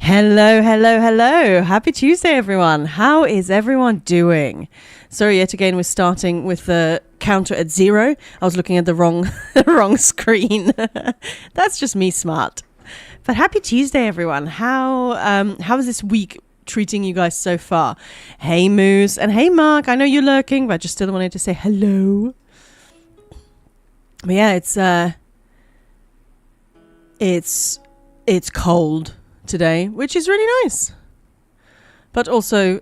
Hello, hello, hello. Happy Tuesday, everyone. How is everyone doing? Sorry, yet again, we're starting with the counter at 0. I was looking at the wrong screen. That's just me smart. But happy Tuesday, everyone. How is this week treating you guys so far? Hey, Moose, and hey, Mark. I know you're lurking, but just still wanted to say hello. But yeah, it's cold today, which is really nice, but also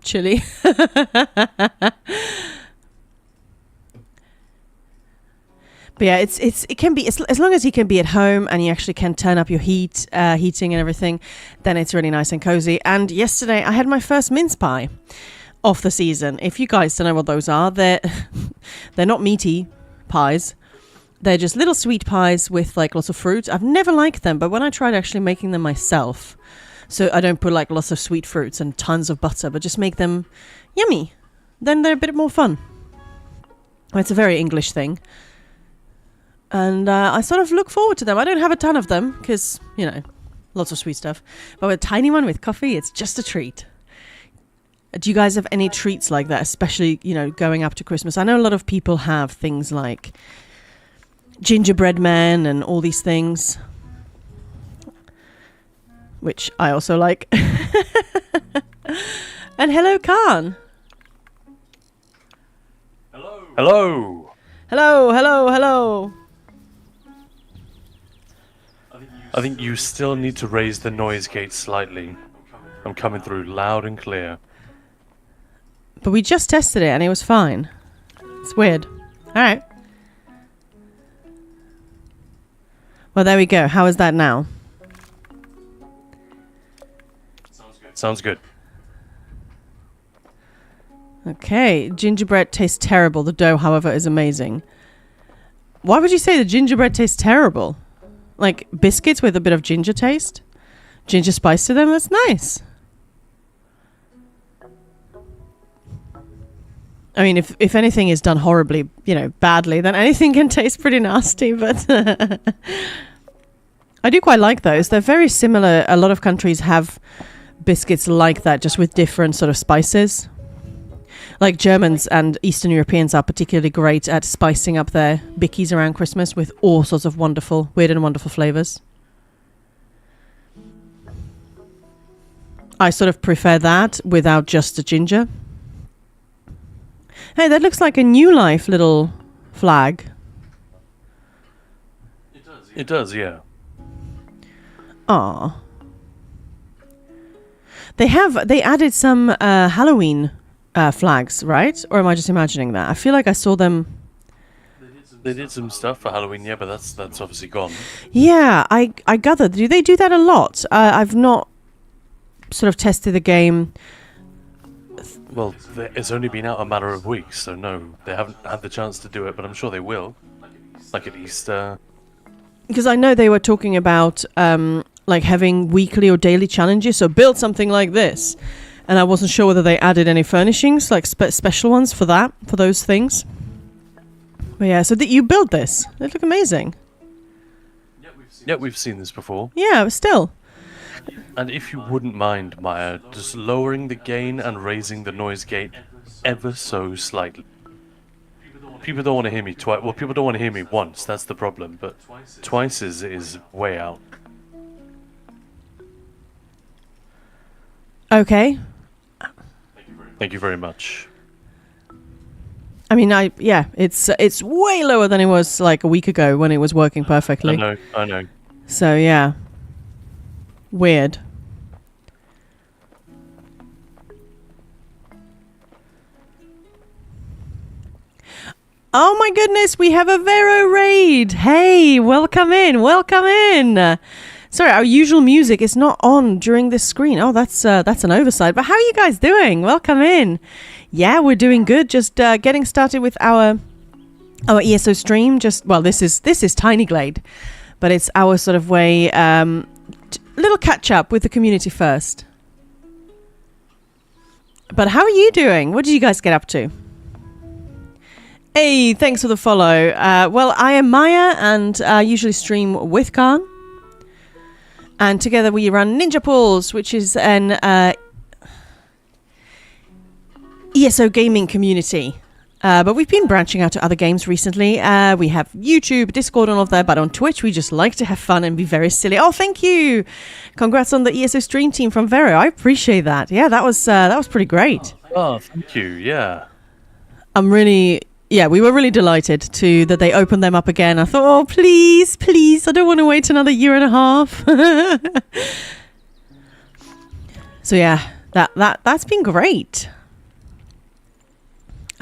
chilly. But yeah, it can be as long as you can be at home and you actually can turn up your heating and everything, then it's really nice and cozy. And yesterday I had my first mince pie of the season. If you guys don't know what those are, they're not meaty pies. They're just little sweet pies with like lots of fruit. I've never liked them, but when I tried actually making them myself, so I don't put like lots of sweet fruits and tons of butter, but just make them yummy, then they're a bit more fun. It's a very English thing. And I sort of look forward to them. I don't have a ton of them because, lots of sweet stuff. But with a tiny one with coffee, it's just a treat. Do you guys have any treats like that, especially, going up to Christmas? I know a lot of people have things like gingerbread man and all these things, which I also like. And hello, Khan. Hello. Hello. I think you still need to raise the noise gate slightly. I'm coming through loud and clear. But we just tested it and it was fine. It's weird. All right. Well, there we go. How is that now? Sounds good. Okay. Gingerbread tastes terrible. The dough, however, is amazing. Why would you say the gingerbread tastes terrible? Like biscuits with a bit of ginger taste? Ginger spice to them? That's nice. I mean, if anything is done horribly, badly, then anything can taste pretty nasty, but I do quite like those. They're very similar. A lot of countries have biscuits like that, just with different sort of spices. Like Germans and Eastern Europeans are particularly great at spicing up their bickies around Christmas with all sorts of weird and wonderful flavors. I sort of prefer that without just the ginger. Hey, that looks like a New Life little flag. It does, yeah. Ah. They added some Halloween flags, right? Or am I just imagining that? I feel like I saw them. They did some stuff for Halloween, yeah, but that's obviously gone. Yeah, I gathered. Do they do that a lot? I've not sort of tested the game. Well, it's only been out a matter of weeks, so no, they haven't had the chance to do it, but I'm sure they will. Like at Easter. Because I know they were talking about like having weekly or daily challenges, so build something like this. And I wasn't sure whether they added any furnishings, like special ones for those things. But yeah, so you build this. They look amazing. Yeah, we've seen this before. Yeah, but still. And if you wouldn't mind, Maya, just lowering the gain and raising the noise gate ever so slightly. People don't want to hear me twice. Well, people don't want to hear me once, that's the problem, but twice is way out. Okay. Thank you very much. I mean, it's way lower than it was like a week ago when it was working perfectly. I know. So yeah. Weird. Oh my goodness, we have a Vero raid. Hey, welcome in. Sorry, our usual music is not on during this screen. Oh, that's an oversight. But how are you guys doing? Welcome in. Yeah, we're doing good. Just getting started with our ESO stream. This is Tiny Glade, but it's our sort of way. Little catch up with the community first. But how are you doing? What did you guys get up to? Hey, thanks for the follow. Well, I am Maya and usually stream with Khan. And together we run Ninja Pools, which is an ESO gaming community. But we've been branching out to other games recently. We have YouTube, Discord, and all of that. But on Twitch, we just like to have fun and be very silly. Oh, thank you! Congrats on the ESO stream team from Vero. I appreciate that. Yeah, that was pretty great. Oh, thank you. Yeah. We were really delighted that they opened them up again. I thought, oh, please, I don't want to wait another year and a half. So yeah, that's been great.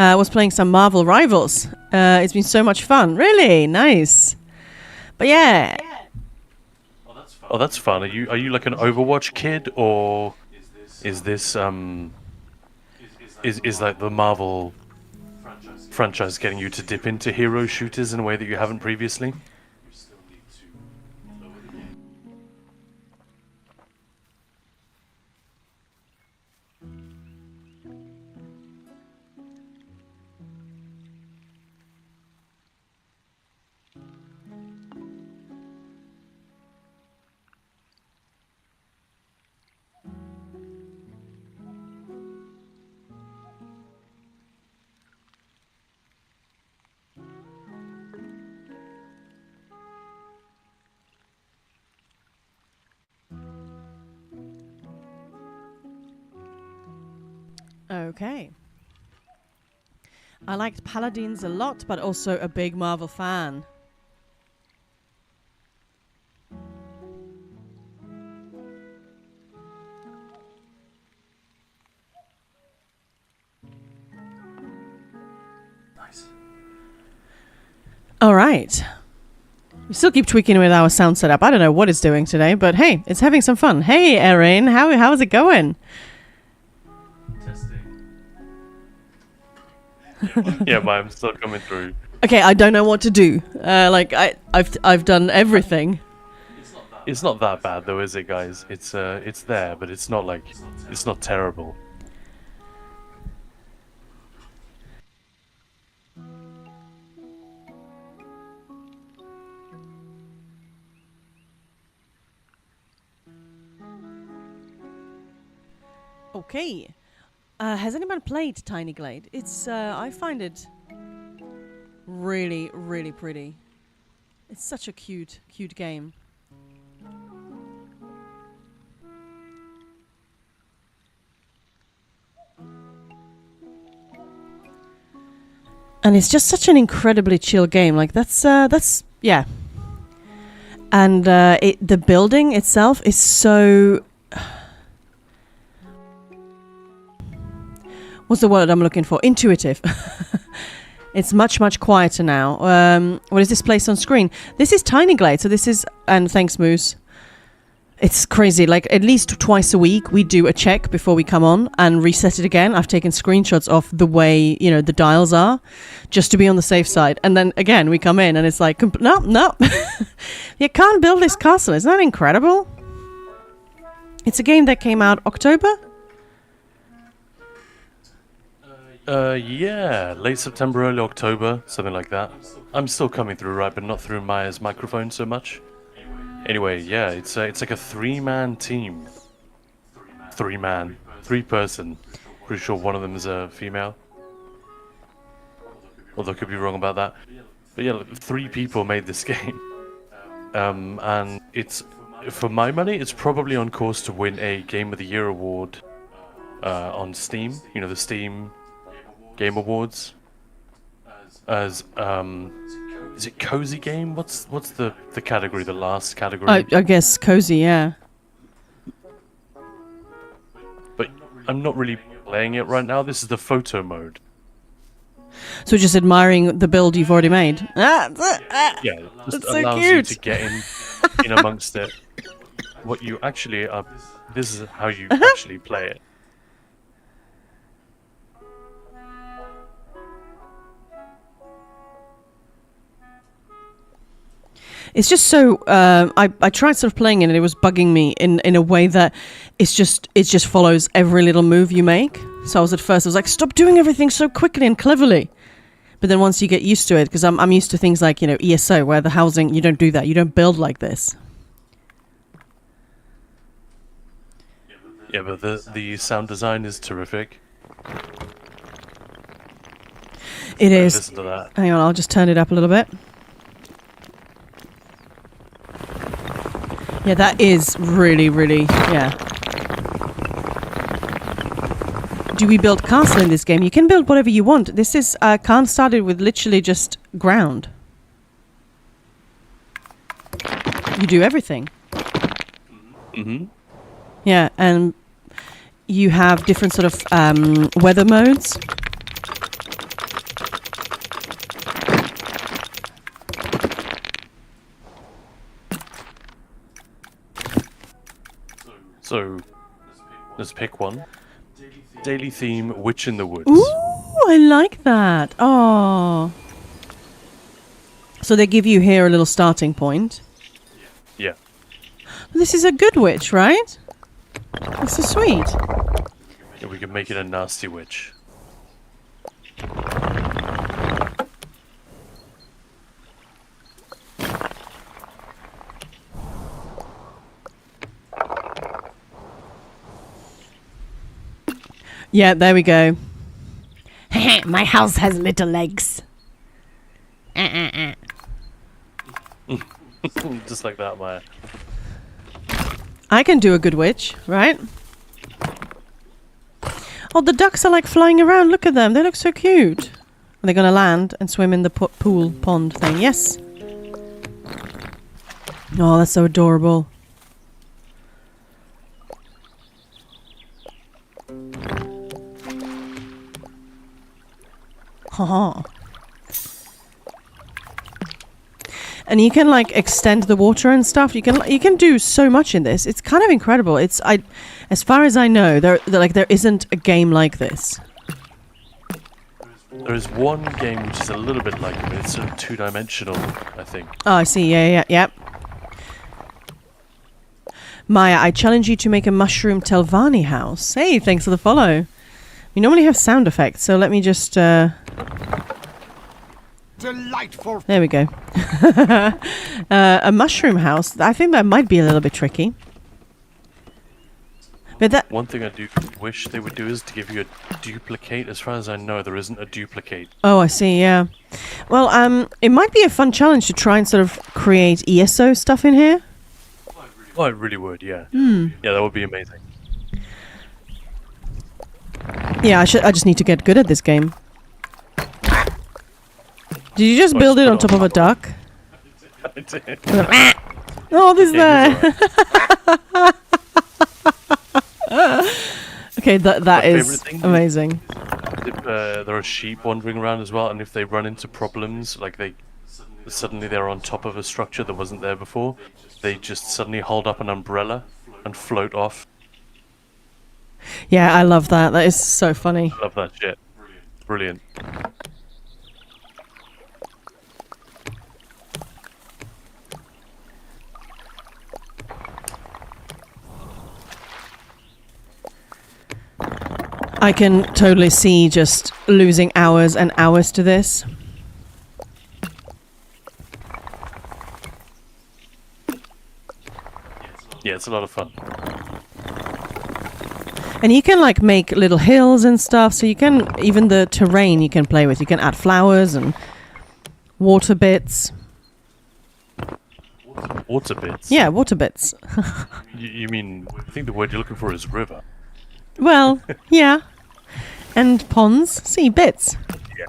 I was playing some Marvel Rivals. It's been so much fun. Really nice. But yeah. Oh, that's fun. Are you like an Overwatch kid, or is this is like the Marvel franchise getting you to dip into hero shooters in a way that you haven't previously? Okay. I liked Paladins a lot, but also a big Marvel fan. Nice. All right. We still keep tweaking with our sound setup. I don't know what it's doing today, but hey, it's having some fun. Hey, Erin, how's it going? Yeah, but I'm still coming through. Okay, I don't know what to do. I've done everything. It's not that bad though, is it, guys? It's there, but it's not terrible. Okay. Has anyone played Tiny Glade? It's I find it really, really pretty. It's such a cute game. And it's just such an incredibly chill game. Like that's yeah. And the building itself is so. What's the word I'm looking for? Intuitive. It's much, much quieter now. What is this place on screen? This is Tiny Glade. So this is, and thanks, Moose. It's crazy. Like at least twice a week, we do a check before we come on and reset it again. I've taken screenshots of the way, the dials are just to be on the safe side. And then again, we come in and it's like, no. You can't build this castle. Isn't that incredible? It's a game that came out October. Yeah, late September, early October, something like that. I'm still coming through, right, but not through Maya's microphone so much. Anyway, yeah, it's like a three-man team. Three-person. Pretty sure one of them is a female. Although I could be wrong about that. But yeah, 3 people made this game. And it's, for my money, it's probably on course to win a Game of the Year award on Steam. The Steam Game Awards. As is it cozy game? What's the category? The last category? I guess cozy, yeah. But I'm not really playing it right now. This is the photo mode. So just admiring the build you've already made. Yeah, just so allows cute. you to get in amongst it. What you actually are. This is how you actually play it. It's just so I tried sort of playing it and it was bugging me in a way that it just follows every little move you make. So I was like, stop doing everything so quickly and cleverly. But then once you get used to it, because I'm used to things like ESO, where the housing, you don't do that, you don't build like this. Yeah, but the sound design is terrific. It is. Listen to that. Hang on, I'll just turn it up a little bit. Yeah, that is really, really, yeah. Do we build castle in this game? You can build whatever you want. This is, Khan started with literally just ground. You do everything. Mm-hmm. Yeah, and you have different sort of weather modes. So, let's pick one. Daily theme, Witch in the Woods. Ooh, I like that. Oh. So they give you here a little starting point. Yeah. This is a good witch, right? This is sweet. Yeah, we can make it a nasty witch. Yeah, there we go. My house has little legs. Just like that, Maya. I can do a good witch, right? Oh, the ducks are like flying around. Look at them. They look so cute. Are they going to land and swim in the pool pond thing? Yes. Oh, that's so adorable. Haha. And you can like extend the water and stuff. You can do so much in this. It's kind of incredible. As far as I know, there isn't a game like this. There is one game which is a little bit like it, but it's sort of two-dimensional, I think. Oh, I see. Yeah. Maya, I challenge you to make a mushroom Telvanni house. Hey, thanks for the follow. We normally have sound effects, so let me just... Delightful. There we go. A mushroom house. I think that might be a little bit tricky. But that... One thing I do wish they would do is to give you a duplicate. As far as I know, there isn't a duplicate. Oh, I see, yeah. Well, it might be a fun challenge to try and sort of create ESO stuff in here. Oh, it really would, yeah. Yeah, that would be amazing. Yeah, I just need to get good at this game. Did you just build it on top of a duck? I did. Oh, there's Yeah, that. Okay, that My is favourite thing amazing. If, there are sheep wandering around as well, and if they run into problems, like suddenly they're on top of a structure that wasn't there before, they just suddenly hold up an umbrella and float off. Yeah, I love that. That is so funny. Love that shit. Brilliant. I can totally see just losing hours and hours to this. Yeah, it's a lot of fun. And you can like make little hills and stuff, so you can, even the terrain you can play with. You can add flowers and water bits. Water bits? Yeah, water bits. You mean, I think the word you're looking for is river. Well, yeah. And ponds. See, bits. Yeah.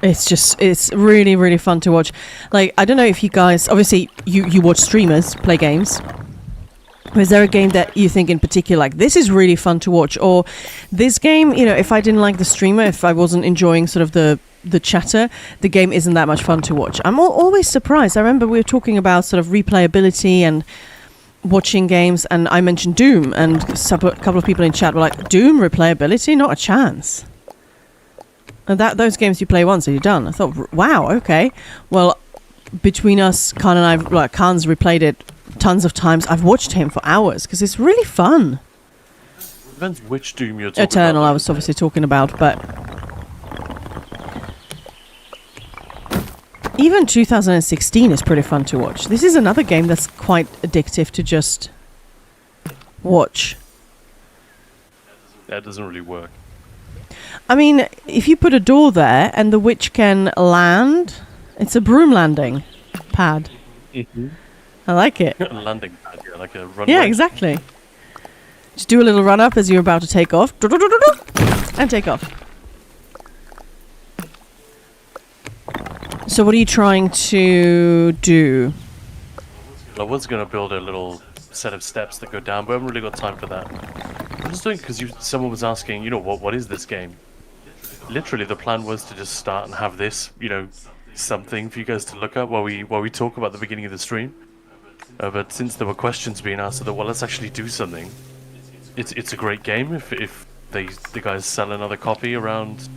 It's really, really fun to watch. Like, I don't know if you guys, obviously you watch streamers play games. Is there a game that you think in particular, like, this is really fun to watch? Or this game, you know, if I didn't like the streamer, if I wasn't enjoying sort of the chatter, the game isn't that much fun to watch. I'm always surprised. I remember we were talking about sort of replayability and watching games, and I mentioned Doom, and a couple of people in chat were like, Doom replayability? Not a chance. And those games you play once and you're done. I thought, wow, okay. Well, between us, Khan and I, like, Khan's replayed it tons of times. I've watched him for hours because it's really fun. Depends which Doom you're talking Eternal, about. I was obviously talking about, but Even 2016 is pretty fun to watch. This is another game that's quite addictive to just watch. That doesn't really work. I mean, if you put a door there and the witch can land, it's a broom landing pad. I like it. A landing pad, yeah, like a runway. Yeah, exactly. Just do a little run up as you're about to take off. And take off. So what are you trying to do? I was going to build a little set of steps that go down, but I haven't really got time for that. I'm just doing because someone was asking, what is this game? Literally, the plan was to just start and have this, something for you guys to look at while we talk about the beginning of the stream. But since there were questions being asked, I thought, well, let's actually do something. It's a great game if the guys sell another copy around.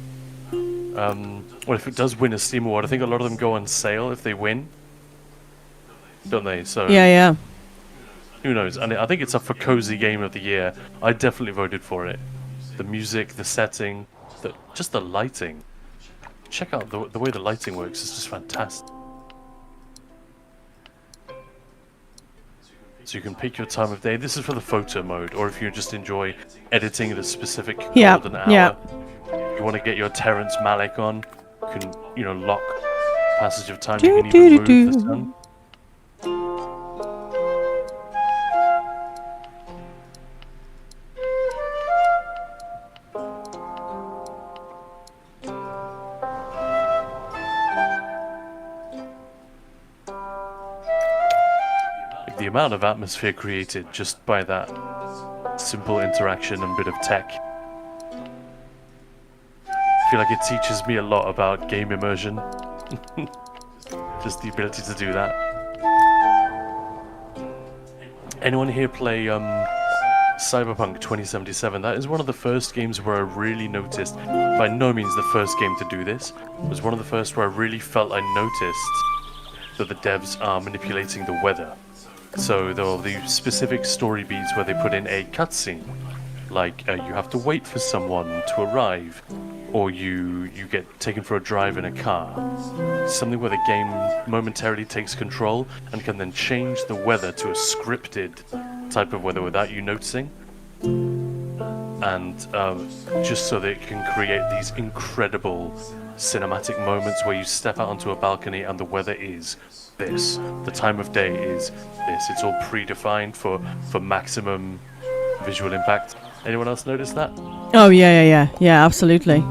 Well, if it does win a Steam Award, I think a lot of them go on sale if they win, don't they? So Yeah. who knows? And I think it's up for Cozy Game of the Year. I definitely voted for it. The music, the setting, just the lighting. Check out the way the lighting works. It's just fantastic. So you can pick your time of day. This is for the photo mode, or if you just enjoy editing at a specific golden hour. Yeah. You want to get your Terrence Malick on. You can, lock passage of time. You can even move the sun. The amount of atmosphere created just by that simple interaction and bit of tech. I feel like it teaches me a lot about game immersion. Just the ability to do that. Anyone here play Cyberpunk 2077? That is one of the first games where I really noticed, by no means the first game to do this, it was one of the first where I really felt I noticed that the devs are manipulating the weather. So there are the specific story beats where they put in a cutscene, like you have to wait for someone to arrive, or you get taken for a drive in a car. Something where the game momentarily takes control and can then change the weather to a scripted type of weather without you noticing. And just so that it can create these incredible cinematic moments where you step out onto a balcony and the weather is this. The time of day is this. It's all predefined for maximum visual impact. Anyone else notice that? Oh, yeah, absolutely.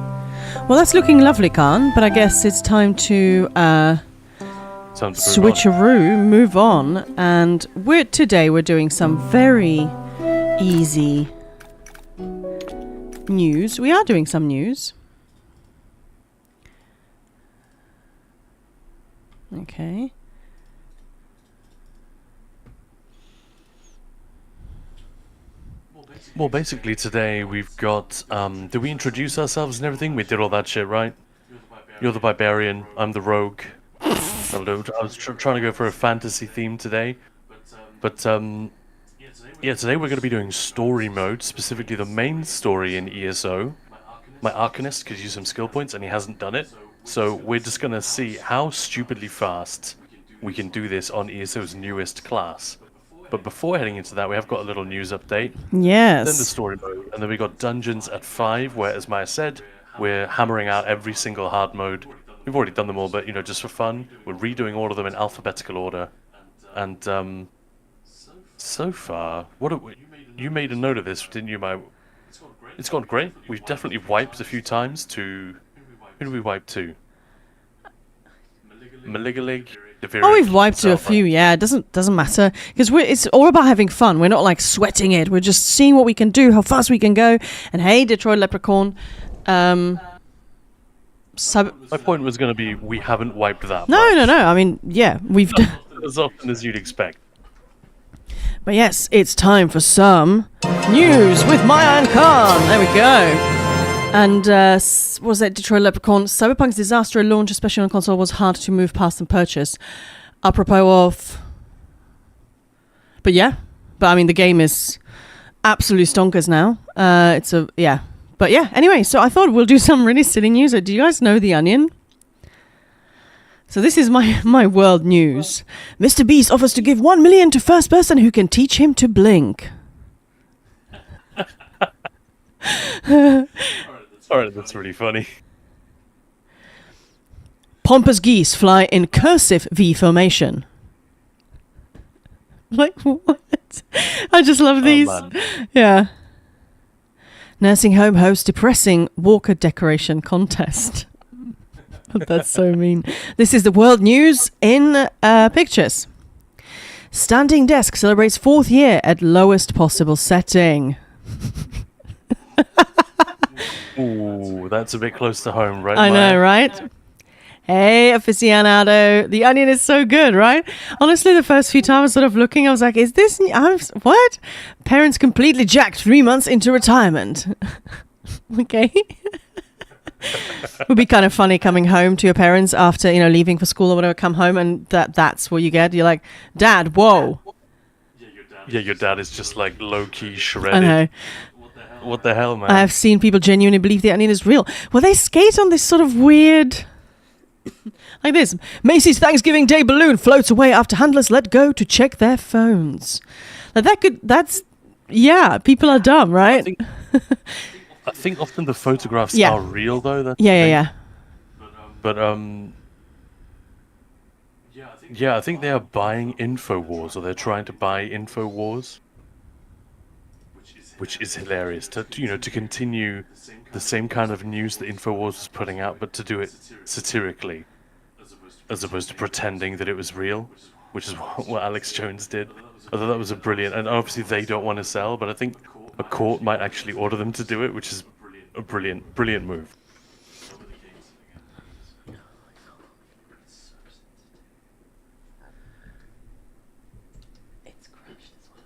Well, that's looking lovely, Khan, but I guess it's time to switcheroo, move on, and today we're doing some very easy news. We are doing some news. Okay. Well, basically today we've got, did we introduce ourselves and everything? We did all that shit, right? You're the barbarian, I'm the rogue. I was trying to go for a fantasy theme today. But, yeah, today we're going to be doing story mode, specifically the main story in ESO. My Arcanist could use some skill points and he hasn't done it. So we're just going to see how stupidly fast we can do this on ESO's newest class. But before heading into that, we have got a little news update. Yes. Then the story mode. And then we got dungeons at 5, where, as Maya said, we're hammering out every single hard mode. We've already done them all, but, just for fun, we're redoing all of them in alphabetical order. And, so far, you made a note of this, didn't you, Maya? It's gone great. We've definitely wiped a few times to... Who did we wipe to? Maligalig. Oh, we've wiped to a few. Yeah, it doesn't matter because it's all about having fun. We're not like sweating it. We're just seeing what we can do, how fast we can go. And hey, Detroit Leprechaun. My point was going to be we haven't wiped that. No. I mean, yeah, we've done as often as you'd expect. But yes, it's time for some news with Maya and Khan. There we go. And was that Detroit Leprechaun? Cyberpunk's disaster launch, especially on console, was hard to move past and purchase. Apropos of... But I mean, the game is absolutely stonkers now. But yeah, anyway, so I thought we'll do some really silly news. Do you guys know The Onion? So this is my world news. Mr. Beast offers to give 1 million to first person who can teach him to blink. Alright, that's really funny. Pompous geese fly in cursive V formation. Like, what? I just love these. Man. Yeah. Nursing home hosts depressing walker decoration contest. That's so mean. This is the world news in pictures. Standing desk celebrates 4th year at lowest possible setting. Ooh, that's a bit close to home, right? I know, Maya? right? Hey, aficionado. The Onion is so good, right? Honestly, the first few times sort of looking, I was like, is this... what? Parents completely jacked 3 months into retirement. Okay. Would be kind of funny coming home to your parents after, leaving for school or whatever, come home and that's what you get. You're like, Dad, whoa. Yeah, your dad is just like low-key I shredded. know. What the hell, man? I have seen people genuinely believe the Onion is real. Well, they skate on this sort of weird... like this. Macy's Thanksgiving Day balloon floats away after handlers let go to check their phones. Like yeah, people are dumb, right? I think often the photographs Yeah. are real, though. That's the Yeah. thing. But yeah, I think they are buying InfoWars, or they're trying to buy InfoWars, which is hilarious. To continue the same kind of news that InfoWars was putting out, but to do it satirically, as opposed to pretending that it was real, which is what Alex Jones did. I thought that was a brilliant, and obviously they don't want to sell, but I think a court might actually order them to do it, which is a brilliant move. It's crashed as well.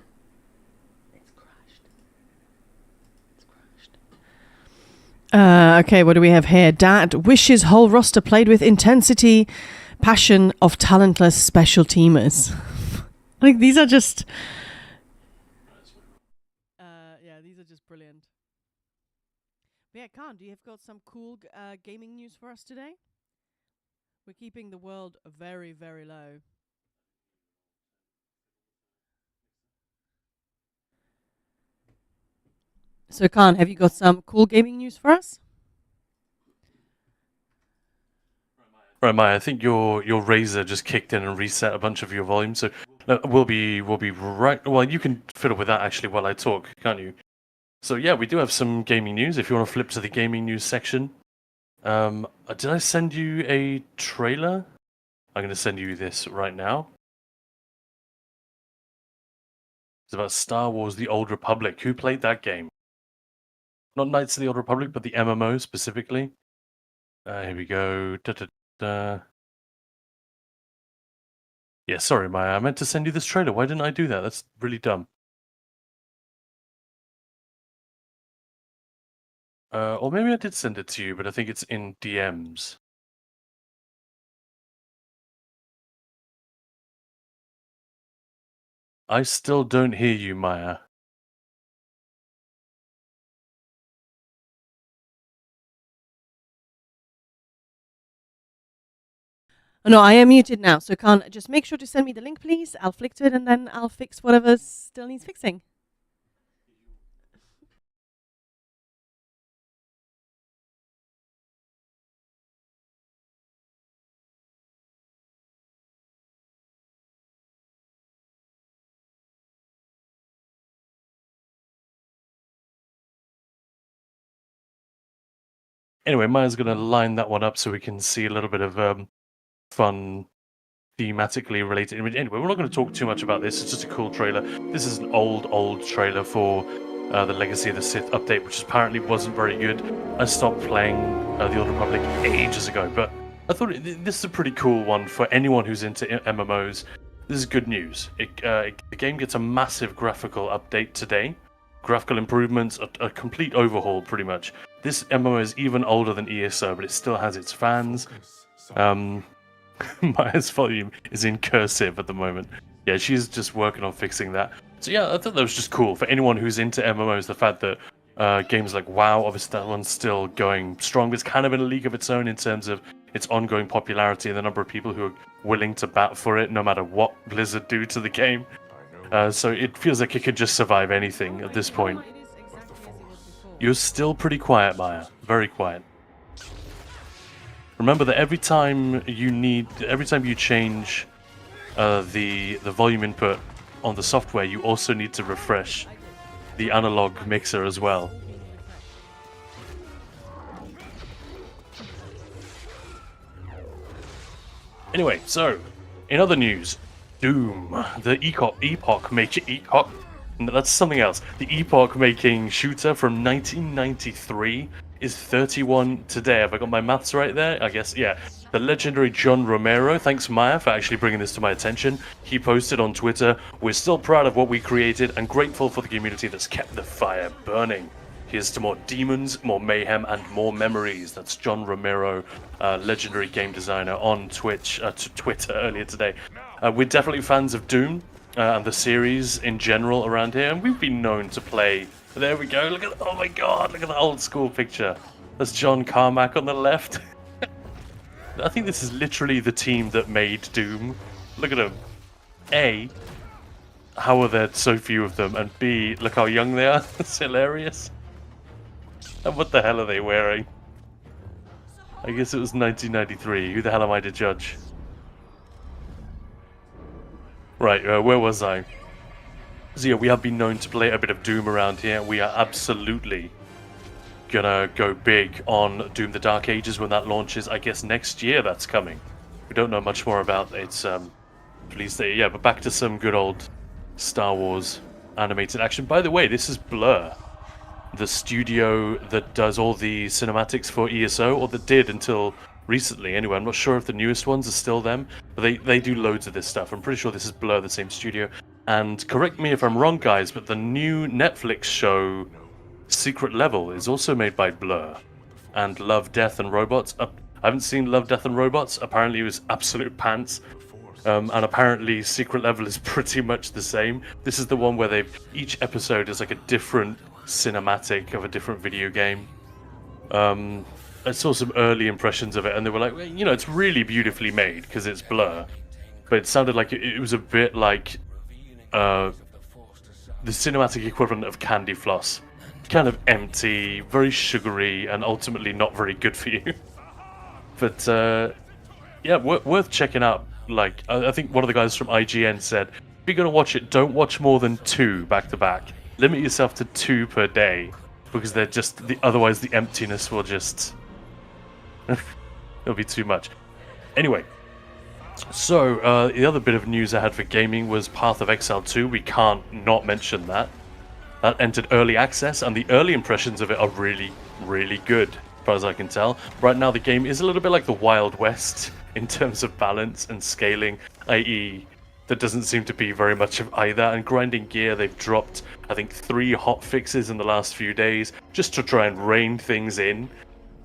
It's crashed. Okay, what do we have here? Dad wishes whole roster played with intensity, passion of talentless special teamers. Like, these are just... yeah, these are just brilliant. But yeah, Khan, do you have got some cool gaming news for us today? We're keeping the world very, very low. So, Khan, have you got some cool gaming news for us? Right, Maya, I think your Razer just kicked in and reset a bunch of your volume, so we'll be right. Well, you can fiddle with that actually while I talk, can't you? So yeah, we do have some gaming news. If you want to flip to the gaming news section, did I send you a trailer? I'm going to send you this right now. It's about Star Wars: The Old Republic. Who played that game? Not Knights of the Old Republic, but the MMO specifically. Here we go. Yeah, sorry, Maya. I meant to send you this trailer. Why didn't I do that? That's really dumb. Or maybe I did send it to you, but I think it's in DMs. I still don't hear you, Maya. Oh, no, I am muted now, so Khan, just make sure to send me the link, please. I'll flick to it, and then I'll fix whatever still needs fixing. Anyway, Maya's going to line that one up so we can see a little bit of fun, thematically related image. Anyway, we're not going to talk too much about this. It's just a cool trailer. This is an old trailer for the Legacy of the Sith update, which apparently wasn't very good. I stopped playing the Old Republic ages ago, but I thought this is a pretty cool one for anyone who's into MMOs. This is good news. The game gets a massive graphical update today. Graphical improvements, a complete overhaul, pretty much. This MMO is even older than ESO, but it still has its fans. Maya's volume is in cursive at the moment. Yeah, she's just working on fixing that. So yeah, I thought that was just cool for anyone who's into MMOs. The fact that games like WoW, obviously that one's still going strong. It's kind of in a league of its own in terms of its ongoing popularity and the number of people who are willing to bat for it, no matter what Blizzard do to the game. So it feels like it could just survive anything at this point. You're still pretty quiet, Maya. Very quiet. Remember that every time you change the volume input on the software, you also need to refresh the analog mixer as well. Anyway, so in other news, Doom, the Epoch making no, that's something else. The Epoch making shooter from 1993 is 31 today. Have I got my maths right there? I guess, yeah. The legendary John Romero, thanks Maya for actually bringing this to my attention. He posted on Twitter, "We're still proud of what we created and grateful for the community that's kept the fire burning. Here's to more demons, more mayhem, and more memories." That's John Romero, legendary game designer on Twitter earlier today. We're definitely fans of Doom and the series in general around here, and we've been known to play. There we go. Oh my god, look at the old school picture. That's John Carmack on the left. I think this is literally the team that made Doom. Look at them. A, how are there so few of them? And B, look how young they are. It's hilarious. And what the hell are they wearing? I guess it was 1993. Who the hell am I to judge? Right, where was I? So yeah, we have been known to play a bit of Doom around here. We are absolutely gonna go big on Doom the Dark Ages when that launches. I guess next year that's coming. We don't know much more about its release date. Yeah, but back to some good old Star Wars animated action. By the way, this is Blur, the studio that does all the cinematics for ESO, or that did until recently anyway. I'm not sure if the newest ones are still them, but they do loads of this stuff. I'm pretty sure this is Blur, the same studio. And correct me if I'm wrong, guys, but the new Netflix show Secret Level is also made by Blur. And Love, Death and Robots. I haven't seen Love, Death and Robots. Apparently it was absolute pants. And apparently Secret Level is pretty much the same. This is the one where each episode is like a different cinematic of a different video game. I saw some early impressions of it, and they were like, well, you know, it's really beautifully made because it's Blur, but it sounded like it was a bit like the cinematic equivalent of Candy Floss, kind of empty, very sugary, and ultimately not very good for you. But yeah, worth checking out. Like, I think one of the guys from IGN said, if you're gonna watch it, don't watch more than 2 back to back. Limit yourself to 2 per day, because they're just otherwise the emptiness will just it'll be too much. Anyway, so the other bit of news I had for gaming was Path of Exile 2. We can't not mention that. That entered early access, and the early impressions of it are really, really good, as far as I can tell. Right now, the game is a little bit like the Wild West in terms of balance and scaling, i.e., there doesn't seem to be very much of either. And Grinding Gear, they've dropped, I think, 3 hot fixes in the last few days just to try and rein things in.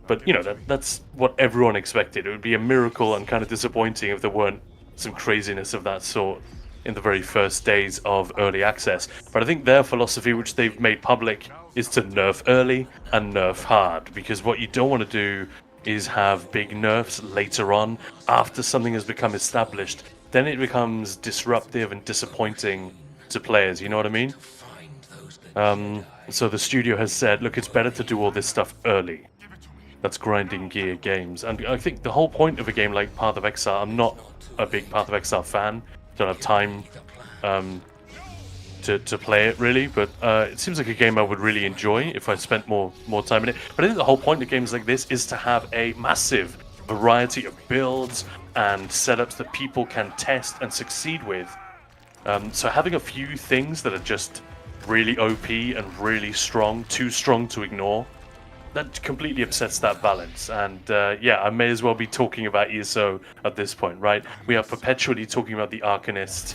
But, you know, that's what everyone expected. It would be a miracle and kind of disappointing if there weren't some craziness of that sort in the very first days of early access. But I think their philosophy, which they've made public, is to nerf early and nerf hard. Because what you don't want to do is have big nerfs later on, after something has become established. Then it becomes disruptive and disappointing to players, you know what I mean? So the studio has said, look, it's better to do all this stuff early. That's Grinding Gear Games. And I think the whole point of a game like Path of Exile, I'm not a big Path of Exile fan, don't have time to play it really, but it seems like a game I would really enjoy if I spent more time in it. But I think the whole point of games like this is to have a massive variety of builds and setups that people can test and succeed with. So having a few things that are just really OP and really strong, too strong to ignore, that completely upsets that balance. And yeah, I may as well be talking about ESO at this point, right? We are perpetually talking about the Arcanist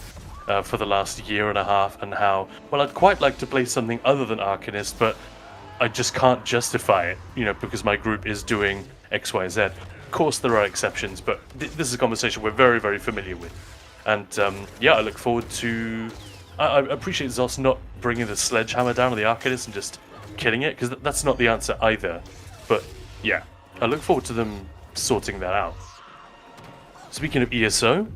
for the last year and a half, and how, well, I'd quite like to play something other than Arcanist, but I just can't justify it, you know, because my group is doing XYZ. Of course there are exceptions, but this is a conversation we're very, very familiar with. And yeah, I look forward to... I appreciate Zos not bringing the sledgehammer down on the Arcanist and just killing it, because that's not the answer either. But yeah, I look forward to them sorting that out. Speaking of ESO,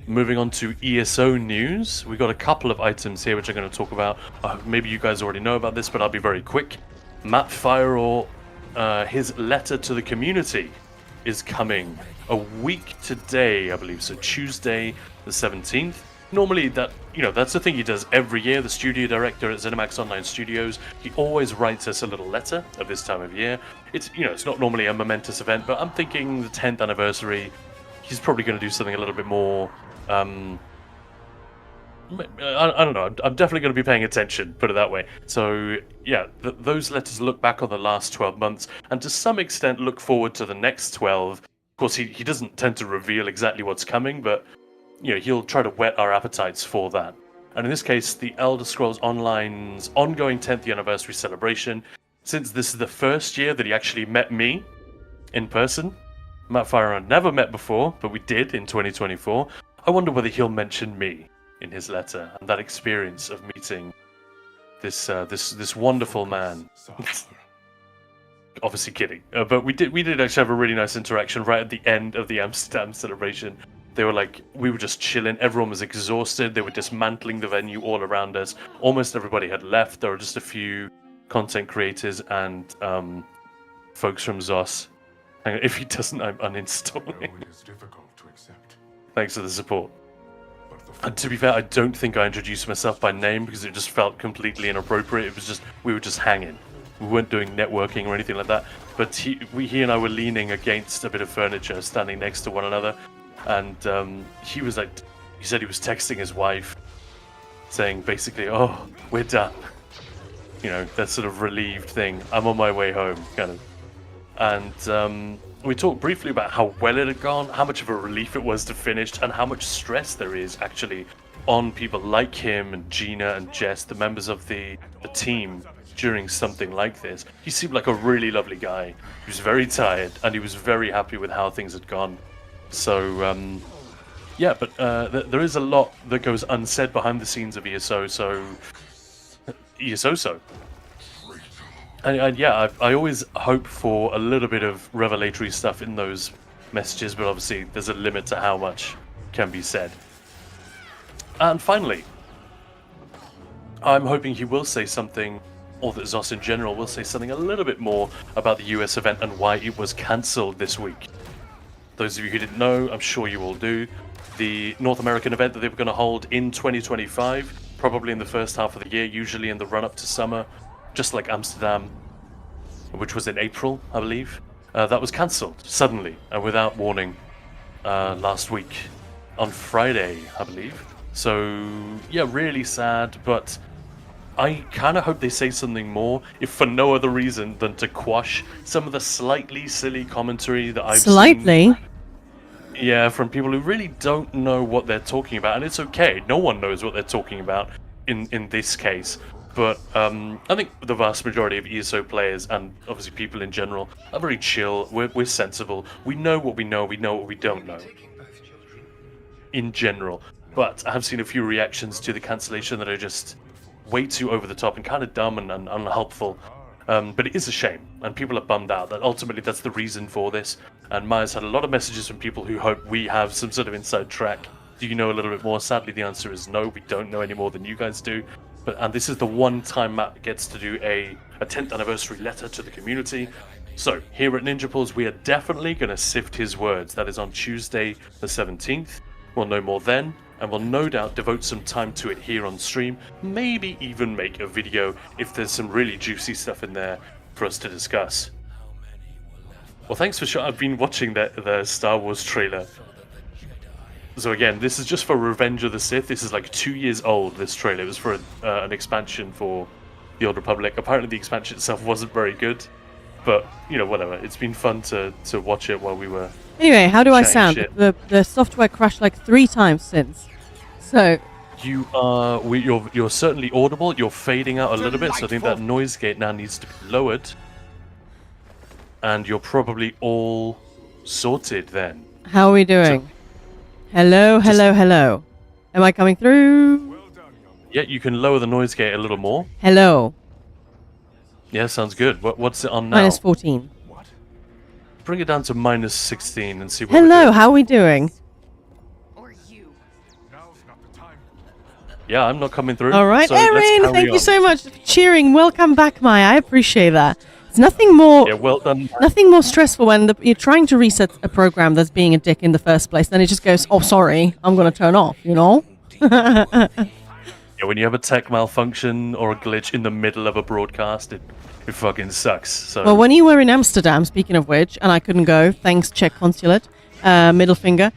moving on to ESO news, we got a couple of items here which I'm going to talk about. Maybe you guys already know about this, but I'll be very quick. Matt Firor, his letter to the community is coming a week today, I believe, so Tuesday the 17th. Normally that's the thing he does every year. The studio director at ZeniMax Online Studios, he always writes us a little letter at this time of year. It's it's not normally a momentous event, but I'm thinking the 10th anniversary, he's probably going to do something a little bit more I don't know. I'm definitely going to be paying attention, put it that way. So, yeah, those letters look back on the last 12 months and to some extent look forward to the next 12. Of course, he doesn't tend to reveal exactly what's coming, but he'll try to whet our appetites for that. And in this case, the Elder Scrolls Online's ongoing 10th anniversary celebration, since this is the first year that he actually met me in person. Matt Firor never met before, but we did in 2024. I wonder whether he'll mention me in his letter and that experience of meeting this wonderful man. Obviously kidding, but we did actually have a really nice interaction right at the end of the Amsterdam celebration. We were just chilling. Everyone was exhausted. They were dismantling the venue all around us. Almost everybody had left. There were just a few content creators and folks from ZOS. Hang on, if he doesn't, I'm uninstalling. It is difficult to accept. Thanks for the support. And to be fair, I don't think I introduced myself by name because it just felt completely inappropriate. It was just, we were just hanging. We weren't doing networking or anything like that. But he and I were leaning against a bit of furniture, standing next to one another. And he said he was texting his wife, saying basically, "Oh, we're done." That sort of relieved thing. I'm on my way home, kind of. And we talked briefly about how well it had gone, how much of a relief it was to finish, and how much stress there is actually on people like him and Gina and Jess, the members of the team, during something like this. He seemed like a really lovely guy. He was very tired, and he was very happy with how things had gone. So, but there is a lot that goes unsaid behind the scenes of ESO, so... And I always hope for a little bit of revelatory stuff in those messages, but obviously there's a limit to how much can be said. And finally, I'm hoping he will say something, or that ZOS in general will say something a little bit more about the US event and why it was cancelled this week. Those of you who didn't know, I'm sure you all do. The North American event that they were going to hold in 2025, probably in the first half of the year, usually in the run-up to summer, just like Amsterdam, which was in April, I believe. That was cancelled suddenly and without warning last week on Friday, I believe. So, yeah, really sad, but I kind of hope they say something more, if for no other reason than to quash some of the slightly silly commentary that I've seen. Yeah, from people who really don't know what they're talking about, and it's okay. No one knows what they're talking about in this case. But I think the vast majority of ESO players, and obviously people in general, are very chill. We're sensible. We know what we know. We know what we don't know. In general. But I have seen a few reactions to the cancellation that are just way too over the top and kind of dumb and unhelpful. But it is a shame, and people are bummed out that ultimately that's the reason for this. And Maya's had a lot of messages from people who hope we have some sort of inside track. Do you know a little bit more? Sadly, the answer is no, we don't know any more than you guys do. And this is the one time Matt gets to do a 10th anniversary letter to the community. So, here at Ninja Pulse, we are definitely going to sift his words. That is on Tuesday the 17th. We'll know more then, and we'll no doubt devote some time to it here on stream. Maybe even make a video if there's some really juicy stuff in there for us to discuss. Well, thanks for sure. I've been watching the Star Wars trailer. So again, this is just for Revenge of the Sith. This is like 2 years old, this trailer. It was for an expansion for the Old Republic. Apparently the expansion itself wasn't very good. But, whatever. It's been fun to watch it while we were... Anyway, how do I sound? The software crashed like 3 times since. So... You're certainly audible. You're fading out a little bit, so I think that noise gate now needs to be lowered. And you're probably all sorted then. How are we doing? Hello. Am I coming through? Yeah, you can lower the noise gate a little more. Hello. Yeah, sounds good. What's it on now? -14. bring it down to -16 and see what. Hello, how are we doing? Yeah, I'm not coming through. All right, so let's Erin, carry thank you on. so much for cheering. Welcome back, Maya. I appreciate that. It's nothing more. Yeah, well done. Nothing more stressful when you're trying to reset a program that's being a dick in the first place. Then it just goes, oh, sorry, I'm going to turn off, you know? Yeah, when you have a tech malfunction or a glitch in the middle of a broadcast, it fucking sucks. So Well, when you were in Amsterdam, speaking of which, and I couldn't go, thanks Czech consulate, middle finger,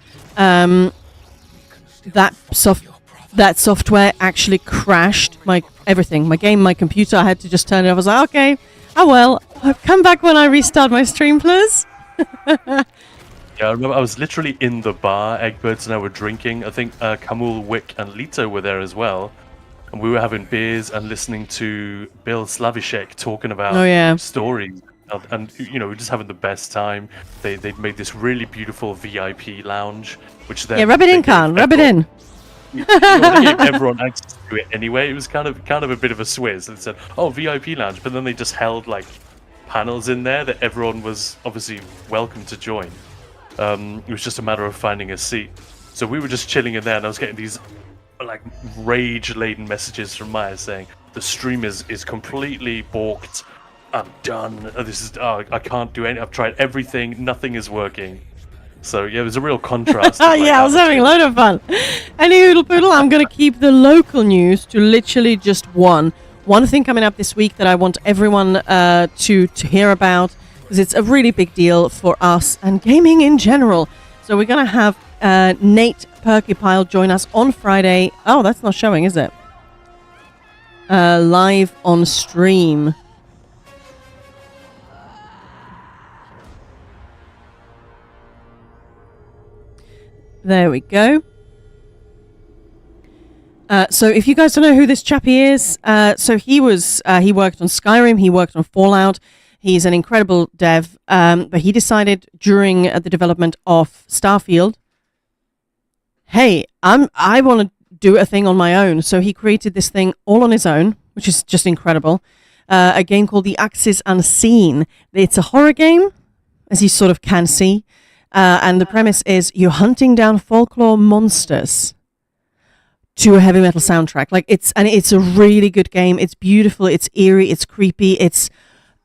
that software actually crashed my everything, my game, my computer. I had to just turn it off. I was like, okay, oh well, I'll come back when I restart my stream, please. yeah, I remember I was literally in the bar. Eggbirds and I were drinking. I think Kamul, Wick, and Lito were there as well. And we were having beers and listening to Bill Slavishek talking about Oh, yeah. stories. And you know, we're just having the best time. They'd made this really beautiful VIP lounge, which then Yeah, rub it they in, gave Khan, rub it everyone- in. You know, they gave everyone access to it anyway. It was kind of a bit of a swizz. They said, "Oh, VIP lounge," but then they just held like panels in there that everyone was obviously welcome to join. It was just a matter of finding a seat. So we were just chilling in there, and I was getting these like rage-laden messages from Maya saying the stream is completely balked. I'm done. I can't do any. I've tried everything. Nothing is working. So yeah, it was a real contrast. Oh yeah, I was having a load of fun. Any Oodle Poodle, I'm going to keep the local news to literally just one thing coming up this week that I want everyone to hear about, because it's a really big deal for us and gaming in general. So we're going to have Nate Perkypile join us on Friday. Oh, that's not showing, is it? Live on stream. There we go. So if you guys don't know who this chappie is, so he worked on Skyrim, he worked on Fallout. He's an incredible dev, but he decided during the development of Starfield, hey, I want to do a thing on my own. So he created this thing all on his own, which is just incredible. A game called The Axis Unseen. It's a horror game, as you sort of can see. And the premise is you're hunting down folklore monsters to a heavy metal soundtrack. It's a really good game. It's beautiful. It's eerie. It's creepy. It's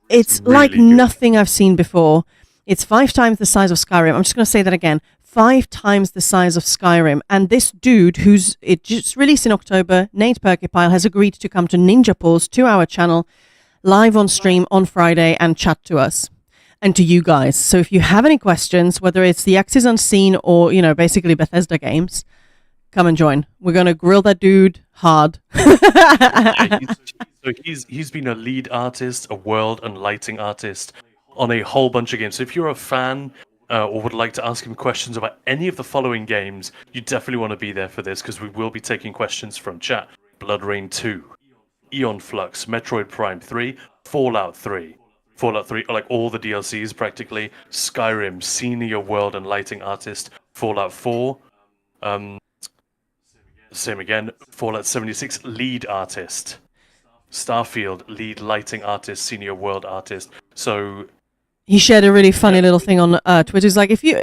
really like good. nothing I've seen before. It's 5 times the size of Skyrim. I'm just going to say that again. 5 times the size of Skyrim. And this dude, it just released in October, Nate Perkypile, has agreed to come to Ninja Paul's 2-hour channel live on stream on Friday and chat to us. And to you guys. So if you have any questions, whether it's the Axis Unseen or, basically Bethesda games, come and join. We're going to grill that dude hard. He's been a lead artist, a world and lighting artist on a whole bunch of games. So if you're a fan or would like to ask him questions about any of the following games, you definitely want to be there for this, because we will be taking questions from chat. Blood Rain 2, Eon Flux, Metroid Prime 3, Fallout 3, like all the DLCs practically, Skyrim, senior world and lighting artist, Fallout 4, same again, Fallout 76, lead artist, Starfield, lead lighting artist, senior world artist. So he shared a really funny little thing on Twitter. He's like, if you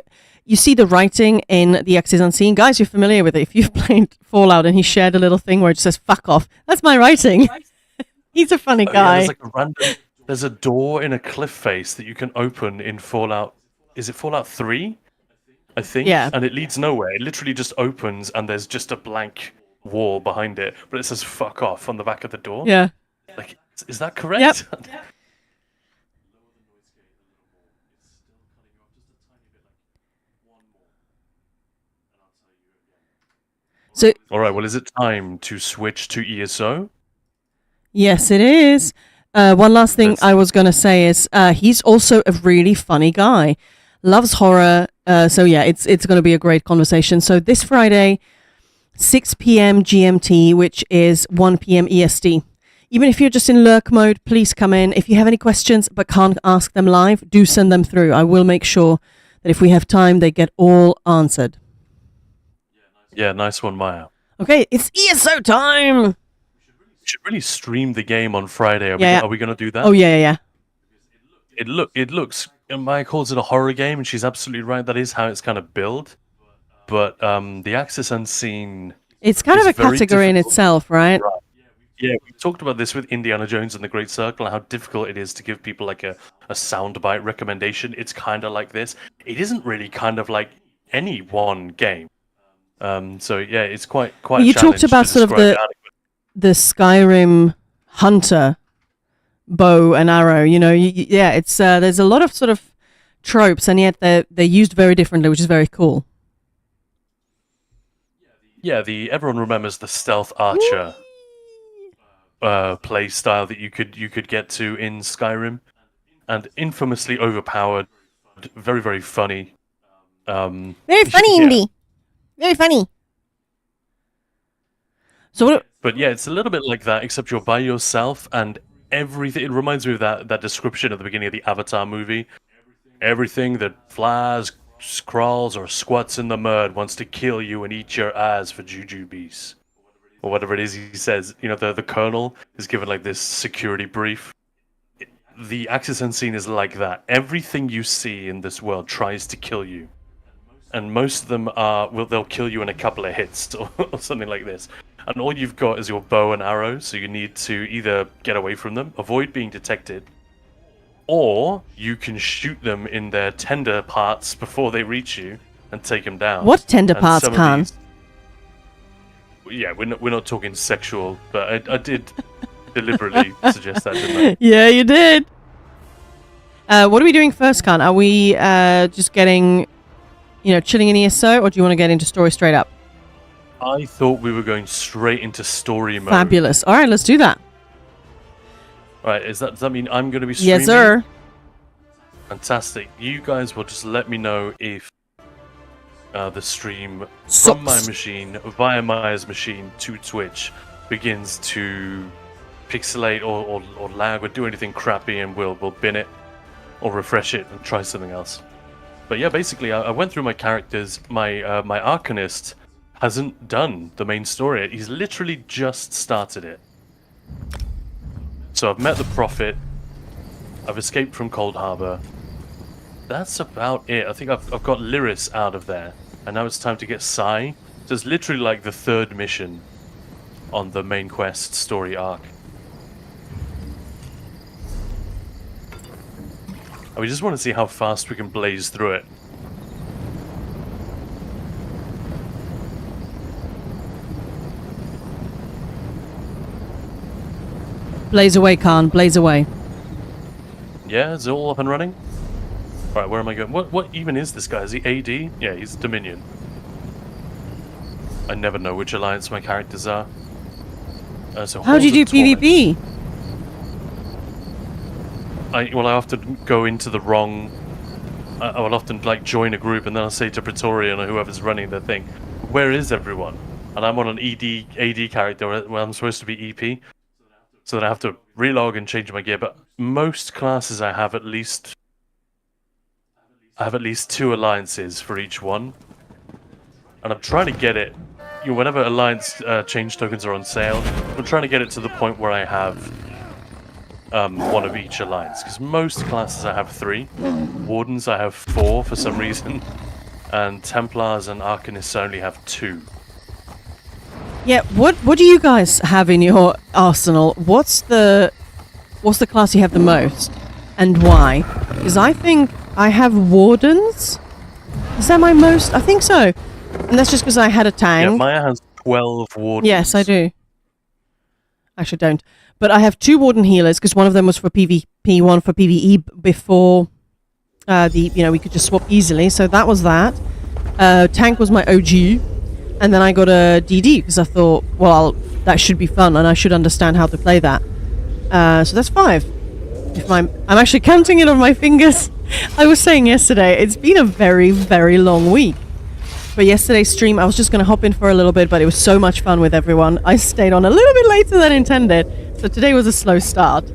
see the writing in The Axis Unseen, guys, you're familiar with it. If you've played Fallout, and he shared a little thing where it just says, fuck off. That's my writing. He's a funny guy. Yeah, there's a door in a cliff face that you can open in Fallout. Is it Fallout 3? I think. Yeah. And it leads nowhere. It literally just opens and there's just a blank wall behind it, but it says "fuck off" on the back of the door. Yeah. Like, is that correct? Yep. So All right. Well, is it time to switch to ESO? yes, it is. One last thing I was going to say is he's also a really funny guy. Loves horror. So yeah, it's going to be a great conversation. So this Friday, 6 p.m. GMT, which is 1 p.m. EST. Even if you're just in lurk mode, please come in. If you have any questions but can't ask them live, do send them through. I will make sure that if we have time, they get all answered. Yeah, nice one, Maya. Okay, it's ESO time! We should really stream the game on Friday. Are we going to do that? Oh, yeah. It looks Maya calls it a horror game, and she's absolutely right. That is how it's kind of built. But the Axis Unseen. It's kind of It's a very category in difficult. itself, right? Right. Yeah, we talked about this with Indiana Jones and the Great Circle, and how difficult it is to give people like a soundbite recommendation. It's kind of like this. It isn't really kind of like any one game. So yeah, it's quite. You a talked challenge about to sort of describe adequately. the Skyrim hunter bow and arrow. You know, yeah, it's there's a lot of sort of tropes, and yet they're used very differently, which is very cool. Yeah, everyone remembers the stealth archer play style that you could get to in Skyrim, and infamously overpowered, very very funny. Very funny, yeah. Indy. Very funny. So what? But yeah, it's a little bit like that, except you're by yourself, and everything. It reminds me of that description at the beginning of the Avatar movie. Everything that flies, crawls, or squats in the mud wants to kill you and eat your eyes for jujubes. Or whatever it is he says. You know, the colonel is given like this security brief. The Axis Unseen is like that. Everything you see in this world tries to kill you. And most of them they'll kill you in a couple of hits or something like this. And all you've got is your bow and arrow, so you need to either get away from them, avoid being detected, or you can shoot them in their tender parts before they reach you and take them down. What tender And parts, some of Khan? these- Yeah, we're not talking sexual, but I did deliberately suggest that, didn't I? Yeah, you did. What are we doing first, Khan? Are we just getting, chilling in ESO, or do you want to get into story straight up? I thought we were going straight into story mode. Fabulous. All right, let's do that. Right, does that mean I'm going to be streaming? Yes, sir. Fantastic. You guys will just let me know if the stream Sucks. from my machine via Maya's machine to Twitch begins to pixelate or lag or do anything crappy, and we'll bin it or refresh it and try something else. But yeah, basically, I went through my characters. My Arcanist hasn't done the main story yet. He's literally just started it. So I've met the Prophet. I've escaped from Cold Harbor. That's about it. I think I've got Lyris out of there. And now it's time to get Sai. So it's literally like the third mission on the main quest story arc. And we just want to see how fast we can blaze through it. Blaze away, Khan. Blaze away. Yeah, is it all up and running? Alright, where am I going? What even is this guy? Is he AD? Yeah, he's Dominion. I never know which alliance my characters are. So How do you do PvP? I often go into the wrong... I will often join a group, and then I'll say to Praetorian or whoever's running the thing, where is everyone? And I'm on an AD character where I'm supposed to be EP. So then I have to relog and change my gear. But most classes I have at least 2 alliances for each one. And I'm trying to get it... whenever alliance change tokens are on sale, I'm trying to get it to the point where I have one of each alliance. Because most classes I have 3. Wardens I have 4 for some reason. And Templars and Arcanists only have 2. Yeah, what do you guys have in your arsenal? What's the class you have the most, and why? Because I think I have Wardens. Is that my most? I think so. And that's just because I had a tank. Yeah, Maya has 12 Wardens. Yes, I do. Actually, don't. But I have 2 Warden healers because one of them was for PvP, one for PvE before we could just swap easily. So that was that. Tank was my OG. And then I got a DD because I thought, well, that should be fun and I should understand how to play that. So that's 5. I'm actually counting it on my fingers. I was saying yesterday, it's been a very, very long week. But yesterday's stream, I was just going to hop in for a little bit, but it was so much fun with everyone. I stayed on a little bit later than intended. So today was a slow start.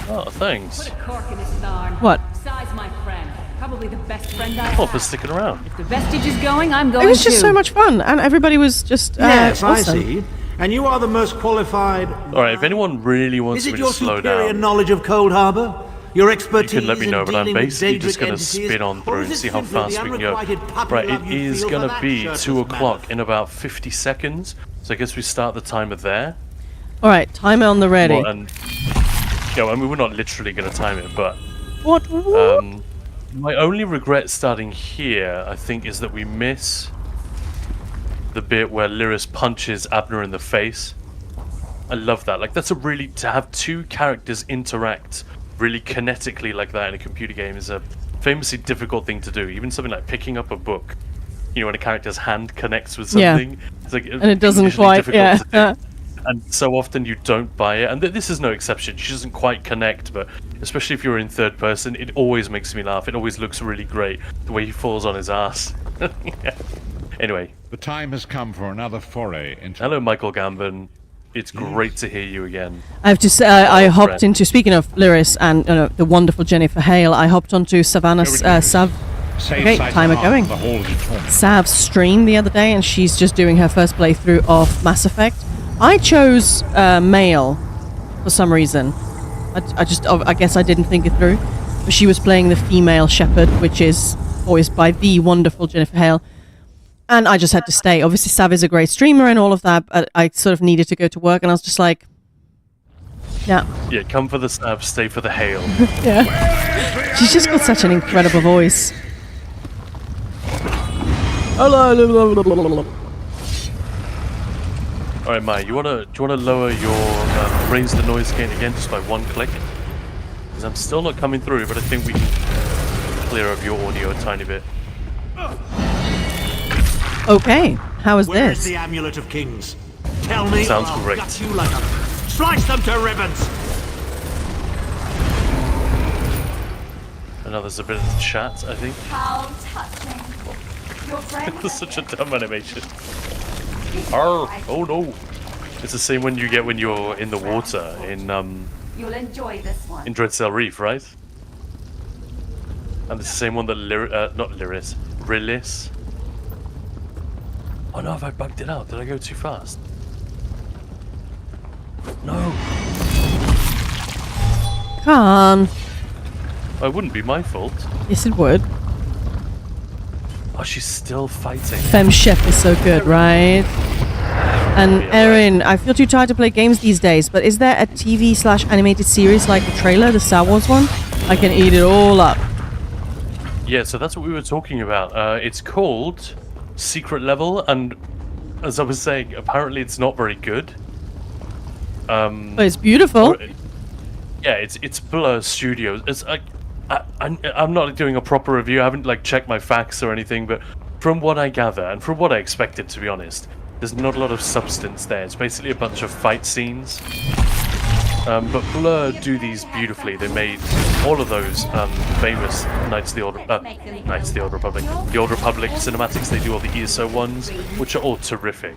Oh, thanks. Put a cork in his yarn. What? Size my friend. Probably the best friend I Oh, have. for sticking around. If the vestige is going, I'm going It was just too. so much fun. And everybody was just Yes, I awesome. see. And you are the most qualified. Alright, if anyone really wants Is me it to your slow superior down... knowledge of Cold Harbor? Your You expertise can let me know, in but I'm dealing with basically just Daedric going to entities, spin on or through is and it see how simply fast we can go. unrequited puppy Right, love it you is feel going for to that be shirtless 2 o'clock mammoth? in about 50 seconds. So I guess we start the timer there. All right, timer on the ready. Well, and yeah, I mean, we're not literally going to time it, but What? my only regret starting here, I think, is that we miss the bit where Lyris punches Abner in the face. I love that. Like, that's a really, to have two characters interact really kinetically like that in a computer game is a famously difficult thing to do. Even something like picking up a book, you know, when a character's hand connects with Yeah. something, it's like And it doesn't usually quite. difficult Yeah. to do. And so often you don't buy it, and this is no exception. She doesn't quite connect, but especially if you're in third person, it always makes me laugh. It always looks really great the way he falls on his ass. Anyway, The time has come for another foray into hello, Michael Gambon. It's great to hear you again. I have to say, I Oh, hopped Fred. into, speaking of Lyris and the wonderful Jennifer Hale, I hopped onto Savannah's Sav. Save Okay, sight timer harm, going. The halls of torment. Sav's stream the other day, and she's just doing her first playthrough of Mass Effect. I chose male for some reason. I guess I didn't think it through. But she was playing the female Shepard, which is voiced by the wonderful Jennifer Hale. And I just had to stay. Obviously, Sav is a great streamer and all of that, but I sort of needed to go to work, and I was just like, yeah. Yeah, come for the stab, stay for the hail. Yeah. She's just got such an incredible voice. All right, Maya, do you wanna lower your raise the noise gate again just by one click? Because I'm still not coming through, but I think we can clear up your audio a tiny bit. Okay, how is Where is this? the Amulet of Kings? Tell me, Sounds or I'll great. gut you like a... Slice them to ribbons! And now there's a bit of chat, I think. How touching. Your friend That's such a dumb animation. Arr! Oh no! It's the same one you get when you're in the water in You'll enjoy this one. in Dreadsail Reef, right? And it's the same one that not Lyris, Rilis. Oh no, have I bugged it out? Did I go too fast? No! Come on. Oh, it wouldn't be my fault. Yes, it would. Oh, she's still fighting. Femme Chef is so good, right? And Yeah, Erin, I feel too tired to play games these days, but is there a TV/animated series like the trailer, the Star Wars one? I can eat it all up. Yeah, so that's what we were talking about. It's called Secret Level, and as I was saying, apparently it's not very good. But it's beautiful. Yeah, it's Blur Studios. It's I'm not doing a proper review. I haven't like checked my facts or anything, but from what I gather and from what I expected, to be honest, there's not a lot of substance there. It's basically a bunch of fight scenes. But Blur do these beautifully. They made all of those famous Knights of the Old Republic, the Old Republic cinematics. They do all the ESO ones, which are all terrific.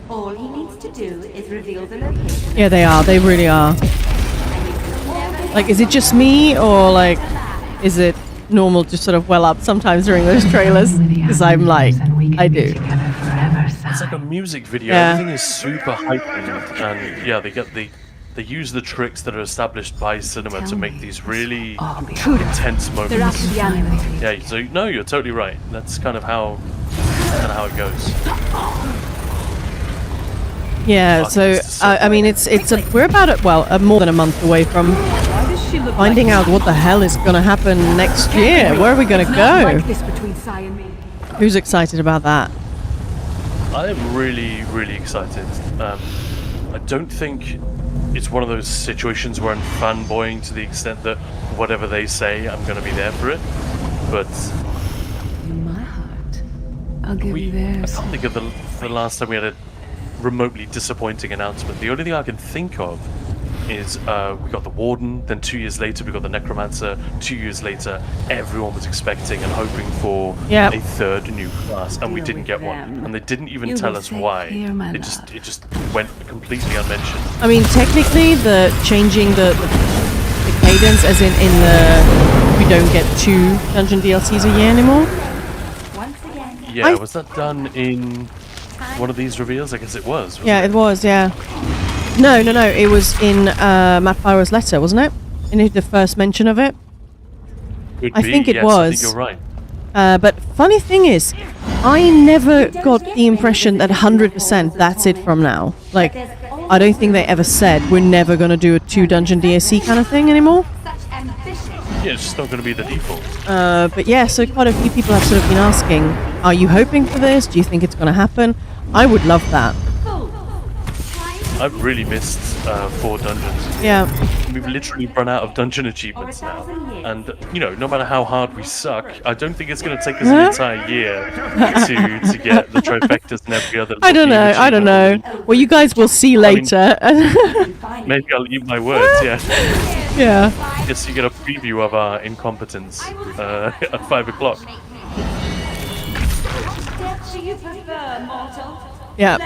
All he needs to do is reveal the location. Yeah, they are. They really are. Like, is it just me, or like, is it normal to sort of well up sometimes during those trailers? Because I'm like, I do. It's like a music video. Yeah. Everything is super heightened, and yeah, they use the tricks that are established by cinema to make these really intense They're moments. after the amulet. Yeah, so no, you're totally right. That's kind of how it goes. Yeah. So I mean, we're about more than a month away from Why does she look finding like out what the hell is going to happen next year. Where are we going to Not go? like this between Sai and me. Who's excited about that? I am really, really excited. I don't think it's one of those situations where I'm fanboying to the extent that whatever they say, I'm going to be there for it. But In my heart, I'll give you I theirs. can't think of the last time we had a remotely disappointing announcement. The only thing I can think of is we got the Warden, then 2 years later we got the Necromancer, 2 years later everyone was expecting and hoping for Yep. a third new class, and we didn't get one. And they didn't even You tell will us say why. here, my It just went completely unmentioned. I mean, technically, the changing the cadence, as in we don't get 2 dungeon DLCs a year anymore. Once again, Yeah, was that done in one of these reveals? I guess it was. Yeah, it was. Yeah. No. It was in Matt Pyro's letter, wasn't it? in the first mention of it. Could I be, think it yes, I was. think you're right. But funny thing is, I never got the impression that 100% that's it from now. Like, I don't think they ever said we're never going to do a 2-dungeon DSC kind of thing anymore. Such ambition. Yeah, it's just not going to be the default. But yeah, so quite a few people have sort of been asking, are you hoping for this? Do you think it's going to happen? I would love that. I've really missed 4 dungeons. Yeah. We've literally run out of dungeon achievements now. And, you know, no matter how hard we suck, I don't think it's going to take us an entire year to get the trifectas and every other... I don't know. Well, you guys will see later. Maybe I'll eat my words, yeah. Yeah. Yes, you get a preview of our incompetence at 5 o'clock. Death do you prefer, mortal? Yeah.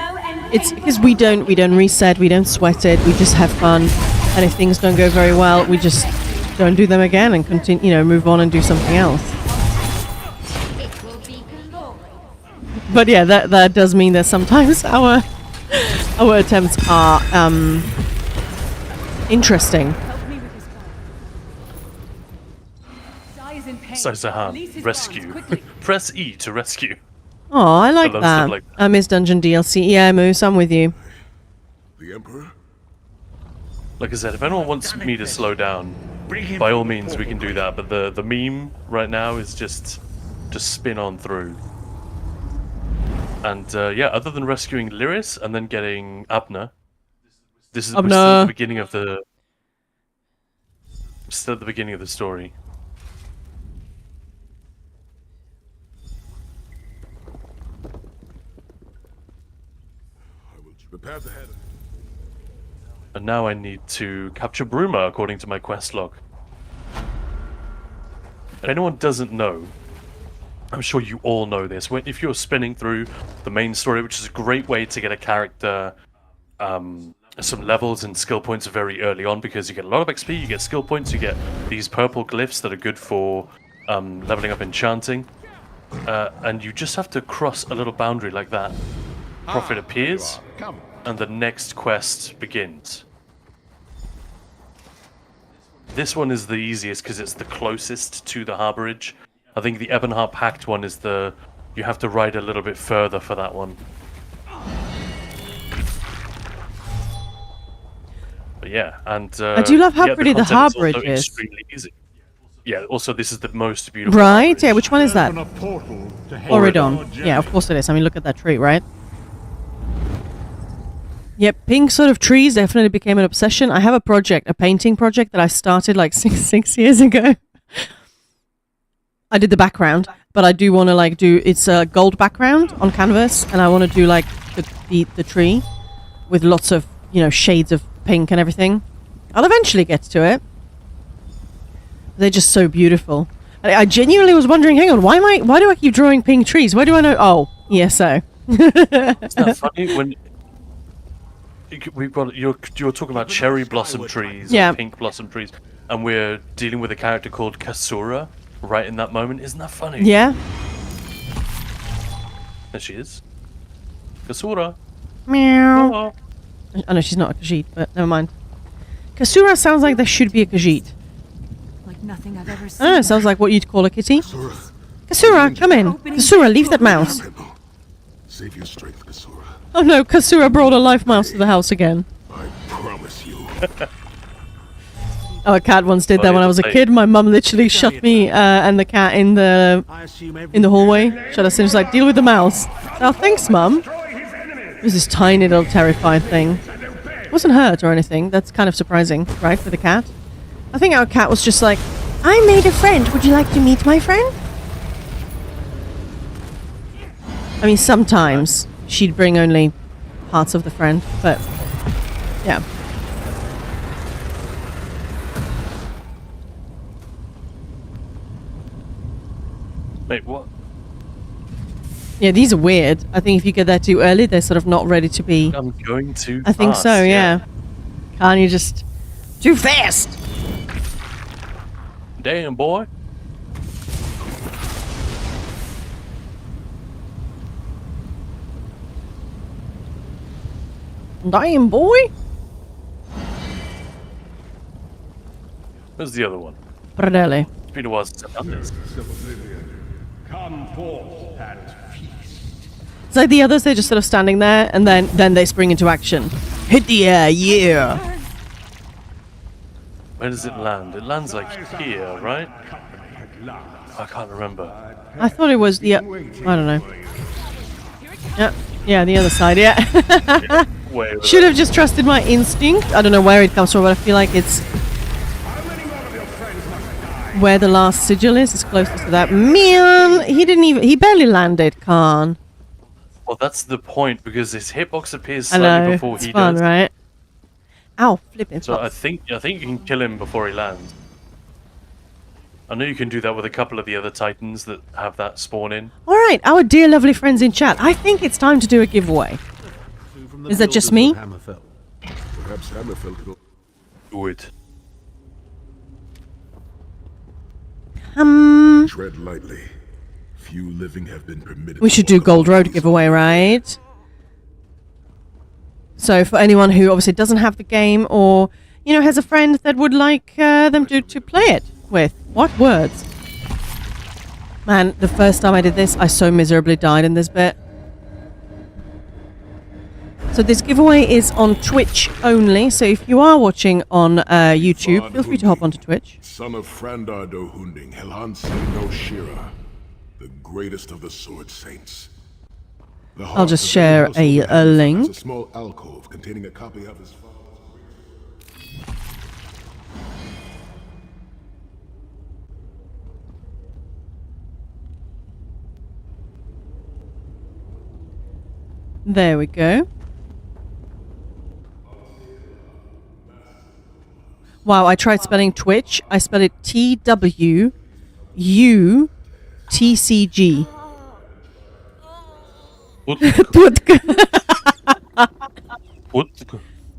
It's because we don't reset, we don't sweat it, we just have fun. And if things don't go very well, we just don't do them again and continue, you know, move on and do something else. It will be glorious. But yeah, that does mean that sometimes our attempts are interesting. Saizahan, rescue. Press E to rescue. Oh, I like love that. stuff like that. I miss Dungeon DLC. Yeah, Moose, I'm with you. The Emperor? Like I said, if anyone wants me to slow down, by all means we can do that. But the meme right now is just spin on through. And yeah, other than rescuing Lyris and then getting Abner, this is we're still at the beginning of the story. Prepare the head. And now I need to capture Bruma according to my quest log. If anyone doesn't know, I'm sure you all know this. If you're spinning through the main story, which is a great way to get a character some levels and skill points very early on, because you get a lot of XP, you get skill points, you get these purple glyphs that are good for leveling up enchanting. And you just have to cross a little boundary like that. Prophet appears, Come. and the next quest begins. This one is the easiest because it's the closest to the Harborage. I think the Ebonheart Pact one is you have to ride a little bit further for that one. But yeah, and I do love how pretty the content Harborage also is. extremely easy. Yeah, also this is the most beautiful Right? Harborage. Yeah, which one is that? Open a portal to Oridon. Yeah, of course it is. I mean, look at that tree, right? Yep, pink sort of trees definitely became an obsession. I have a project, a painting project that I started like six years ago. I did the background, but I do want to like it's a gold background on canvas, and I want to do like the tree with lots of, you know, shades of pink and everything. I'll eventually get to it. They're just so beautiful. I genuinely was wondering, hang on, why do I keep drawing pink trees? Why do I know? Oh, ESO. It's not funny when we've got you're talking about cherry blossom trees, Yeah. or pink blossom trees, and we're dealing with a character called Kasura right in that moment. Isn't that funny? Yeah. There she is. Kasura. Meow. Oh. I know she's not a Khajiit, but never mind. Kasura sounds like there should be a Khajiit. Like nothing I've ever I seen. don't know, it sounds like what you'd call a kitty. Kasura. Kasura, come in. Kasura, leave that mouse. Save your strength, Kasura. Oh no, Kasura brought a life mouse to the house again. I promise you. Oh, a cat once did that when I was a Hey. kid. My mum literally shut me and the cat in the hallway. Shut us in. She's like, deal with the mouse. Oh, thanks, mum. It was this tiny little terrified thing. It wasn't hurt or anything. That's kind of surprising, right, for the cat? I think our cat was just like, I made a friend. Would you like to meet my friend? I mean, sometimes she'd bring only parts of the friend, but yeah. Wait, what? Yeah, these are weird. I think if you get there too early, they're sort of not ready to be. I'm going too I think fast, so, yeah. Can't you just too fast? Damn, boy. Damn, boy. Where's the other one? Pradelli. It's been a while since I've done this. Come forth and feast. It's like the others, they're just sort of standing there, and then they spring into action. Hit the air, yeah! Where does it land? It lands like here, right? I can't remember. I thought it was the... I don't know. Yeah, the other side, yeah. Way over Should there. have just trusted my instinct. I don't know where it comes from, but I feel like it's... where the last sigil is. It's closest to that. Man, he barely landed, Khan. Well, that's the point, because his hitbox appears I slightly know, before it's he fun, does. right? Ow, flipping So I flops. think you can kill him before he lands. I know you can do that with a couple of the other titans that have that spawn in. Alright, our dear lovely friends in chat, I think it's time to do a giveaway. Is that just me? Perhaps Hammerfell could Do it. tread lightly. Few living have been permitted. We to should do walk Gold among Road these giveaway, right? So for anyone who obviously doesn't have the game or, you know, has a friend that would like them to play it with. What words? Man, the first time I did this, I so miserably died in this bit. So this giveaway is on Twitch only, so if you are watching on YouTube, feel free to hop onto Twitch. Son of Frandar Dohunding, Helhanse no Shira, the greatest of the sword saints. The I'll heart just of share every household a has link. a small alcove containing a copy of his father's. There we go. Wow, I tried spelling Twitch. I spelled it TWUTCG. Twutk.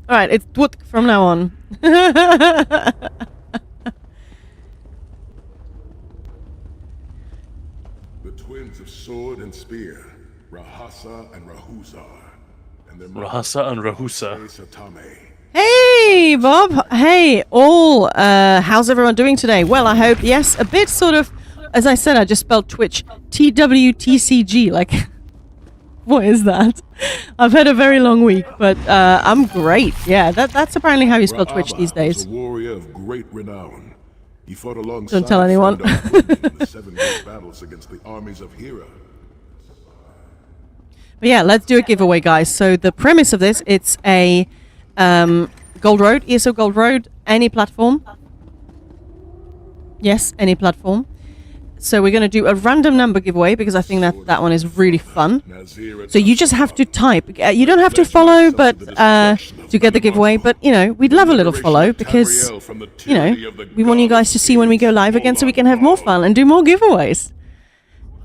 Alright, it's Twutk from now on. The twins of sword and spear, Rahasa and Rahuzar, and their mother, Rahasa and Rahusa. Satame. Hey, Bob. Hey, all. How's everyone doing today? Well, I hope, yes, a bit sort of, as I said, I just spelled Twitch. TWTCG. Like, what is that? I've had a very long week, but I'm great. Yeah, that's apparently how you spell Twitch these Ra'aba was days. a warrior of great renown. He fought alongside Don't tell anyone. Frandar Dohunding in the 7 great battles against the armies of Hera. But yeah, let's do a giveaway, guys. So the premise of this, it's a Gold Road, ESO Gold Road, any platform. Yes, any platform. So we're going to do a random number giveaway because I think that one is really fun. So you just have to type. You don't have to follow, but to get the giveaway. But you know, we'd love a little follow because you know we want you guys to see when we go live again, so we can have more fun and do more giveaways.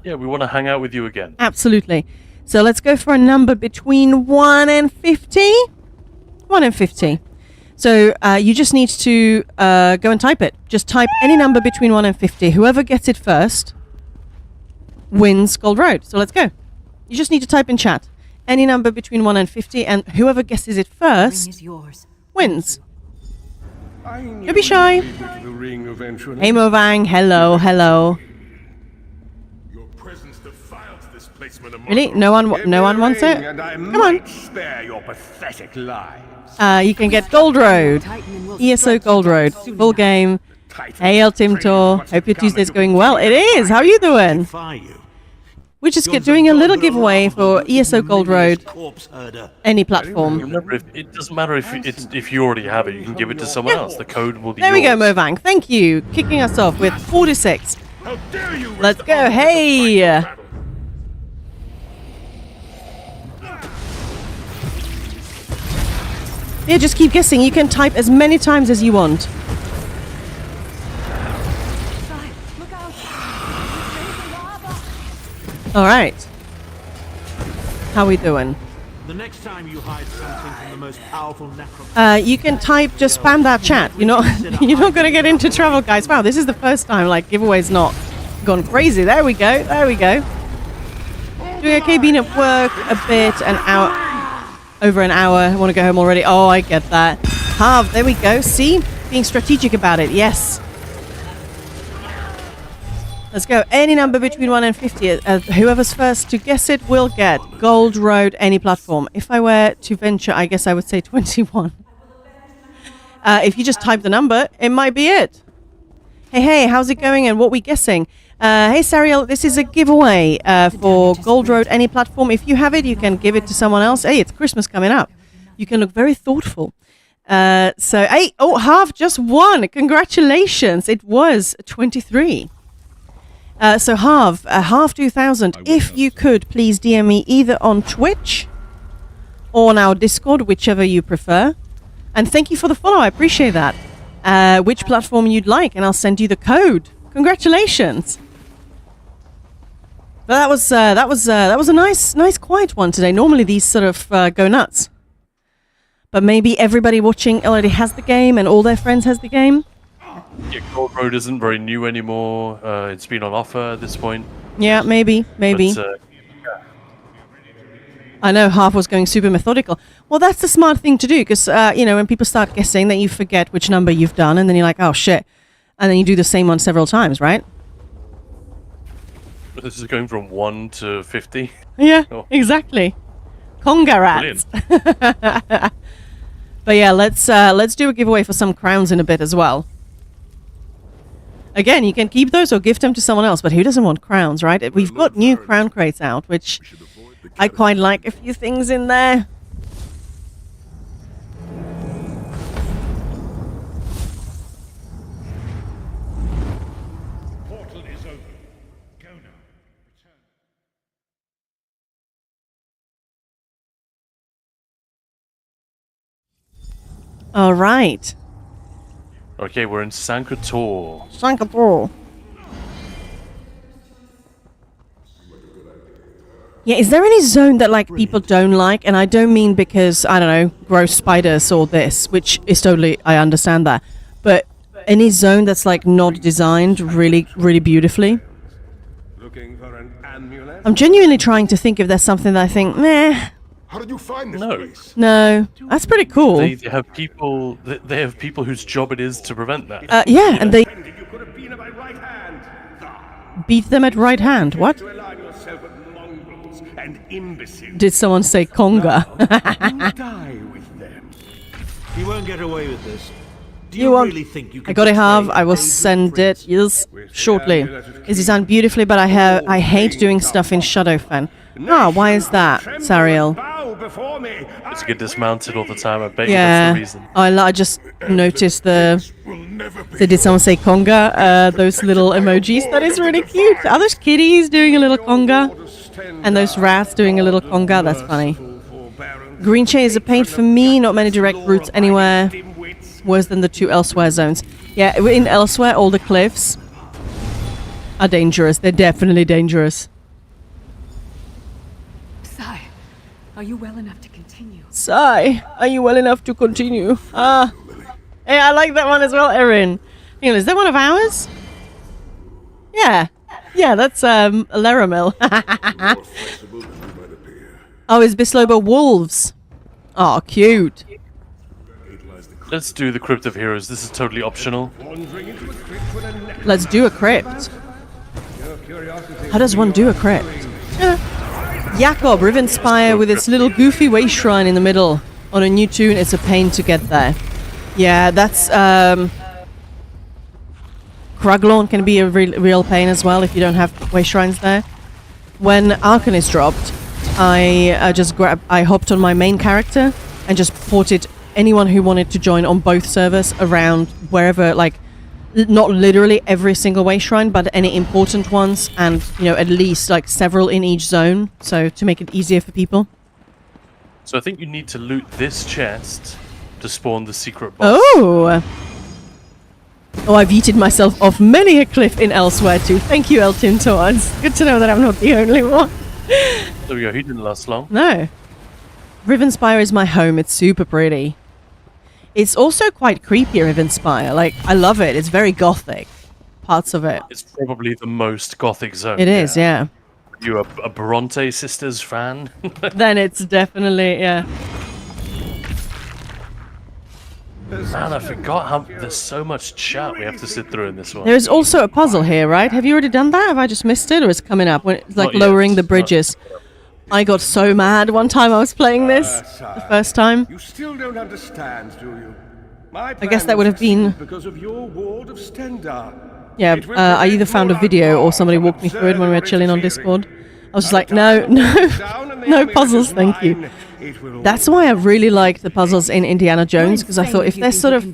Yeah, we want to hang out with you again. Absolutely. So let's go for a number between 1 and 50. 1 and 50. So you just need to go and type it. Just type any number between 1 and 50. Whoever gets it first wins Gold Road. So let's go. You just need to type in chat any number between 1 and 50, and whoever guesses it first wins. Don't be shy. Hey Movang, hello, hello. Your presence defiles this placement of Really? No one wants it? Come on. Spare your pathetic lives. You can get Gold Road, ESO Gold Road, full game. Hey El Timtor, hope your Tuesday's going well. It is. How are you doing? Fire you. We're just doing a little giveaway for ESO Gold Road, Corpse herder. any platform. Remember, it doesn't matter if you already have it. You can give it to someone else. The code will be There we go, yours. Movang. Thank you. Kicking us off with 46. How dare you! Let's go. Hey. Yeah, just keep guessing. You can type as many times as you want. All right. How we doing? The next time you hide something from the most powerful necromancer. You can type, just spam that chat. You're not gonna get into trouble, guys. Wow, this is the first time like giveaway's not gone crazy. There we go. There we go. Doing okay, been at work a bit, an hour, over an hour. I want to go home already. Oh, I get that. Harv, there we go. See, being strategic about it. Yes. Let's go. Any number between 1 and 50. Whoever's first to guess it will get Gold Road, any platform. If I were to venture, I guess I would say 21. If you just type the number, it might be it. Hey, how's it going and what we guessing? Hey, Sariel, this is a giveaway for Gold Road, any platform. If you have it, you can give it to someone else. Hey, it's Christmas coming up. You can look very thoughtful. Half just won. Congratulations. It was 23. So half 2000. If you could, please DM me either on Twitch or on our Discord, whichever you prefer. And thank you for the follow. I appreciate that. Which platform you'd like, and I'll send you the code. Congratulations. But that was a nice quiet one today. Normally these sort of go nuts. But maybe everybody watching already has the game and all their friends has the game. Yeah, Gold Road isn't very new anymore. It's been on offer at this point. Yeah, maybe. But, I know Half was going super methodical. Well, that's the smart thing to do because, when people start guessing, then you forget which number you've done and then you're like, oh, shit. And then you do the same one several times, right? This is going from 1 to 50. Yeah, Oh. exactly. Congrats. But yeah, let's do a giveaway for some crowns in a bit as well. Again, you can keep those or gift them to someone else, but who doesn't want crowns, right? We've got new crown crates out, which I quite like a few things in there. Portal is open. Go now. Return. All right. Okay, we're in Sankator. Singapore. Yeah, is there any zone that like people don't like? And I don't mean because, I don't know, gross spiders or this, which is totally, I understand that. But any zone that's like not designed really, really beautifully. Looking for an amulet? I'm genuinely trying to think if there's something that I think, meh, How did you find this No. place? no, that's pretty cool. They have people. They have people whose job it is to prevent that. Yeah, and they You could have been at my right hand. beat them at right hand. What? To align yourself with mongrels and imbeciles. Did someone say conga? Die with them. You won't get away with this. Do You you, won't. really think you can I gotta have. betray I will David send Prince? it. Yes, shortly. It's designed beautifully, but I hate doing stuff in Shadowfen. Ah, why is that, Sariel? Bow before me. To get dismounted all the time. I bet you that's Yeah, the reason. I just noticed the. Will never be So did someone say conga? Those little emojis. That is really cute. Are those kitties doing a little conga? And those rats doing a little conga? That's funny. Green Chain is a pain for me. Not many direct routes anywhere. Worse than the 2 elsewhere zones. Yeah, in elsewhere, all the cliffs are dangerous. They're definitely dangerous. Sai, are you well enough to continue? Sai, are you well enough to continue? Ah. Hey, I like that one as well, Erin. Hang on, is that one of ours? Yeah. Yeah, that's Laramil. flexible than you might appear. Oh, it's Bislobo Wolves. Oh, cute. Let's do the Crypt of Heroes. This is totally optional. Wandering into a crypt with a net. Let's do a crypt. How does one do a crypt? Jakob, Rivenspire with its little goofy way shrine in the middle. On a new tune, it's a pain to get there. Yeah, that's... Kruglorn can be a real pain as well if you don't have way shrines there. When Arcanist dropped, I hopped on my main character and just ported anyone who wanted to join on both servers around wherever, like, not literally every single way shrine, but any important ones, and, at least, like, several in each zone, so to make it easier for people. So I think you need to loot this chest to spawn the secret boss. Oh! Oh, I've yeeted myself off many a cliff in elsewhere too. Thank you, Elton Torrance. Good to know that I'm not the only one. There we go. He didn't last long. No. Rivenspire is my home. It's super pretty. It's also quite creepy, Rivenspire. Like, I love it. It's very gothic. Parts of it. It's probably the most gothic zone. It is, yeah. You a Bronte Sisters fan? Then it's definitely, yeah. Man, I forgot how there's so much chat we have to sit through in this one. There is also a puzzle here, right? Have you already done that? Have I just missed it, or is it coming up? When it's like Not yet. lowering the Not- bridges. I got so mad one time I was playing this the first time. You still don't understand, do you? My I guess that would have been. because of your ward of Stendar. Yeah, It will I either prevent found a Roland video or from somebody walked me through it when we were chilling on observing Discord. I was just like, no, no puzzles, thank you. That's why I really liked the puzzles in Indiana Jones, because I thought if they're sort of,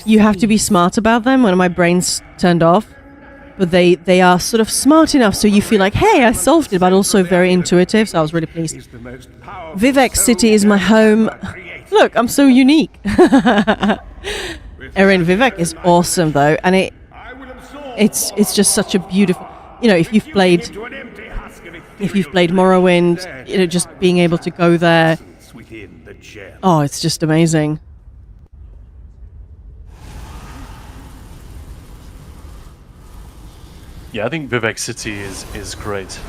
you have to be smart about them. When my brain's turned off, but they are sort of smart enough so you feel like, hey, I solved it, but also very intuitive. So I was really pleased. Vivek City is my home. Look, I'm so unique. Erin, Vivek is awesome though, and it's just such a beautiful. You know, if you've played Morrowind, you know, just being able to go there. Within the gem. Oh, it's just amazing. Yeah, I think Vivek City is great.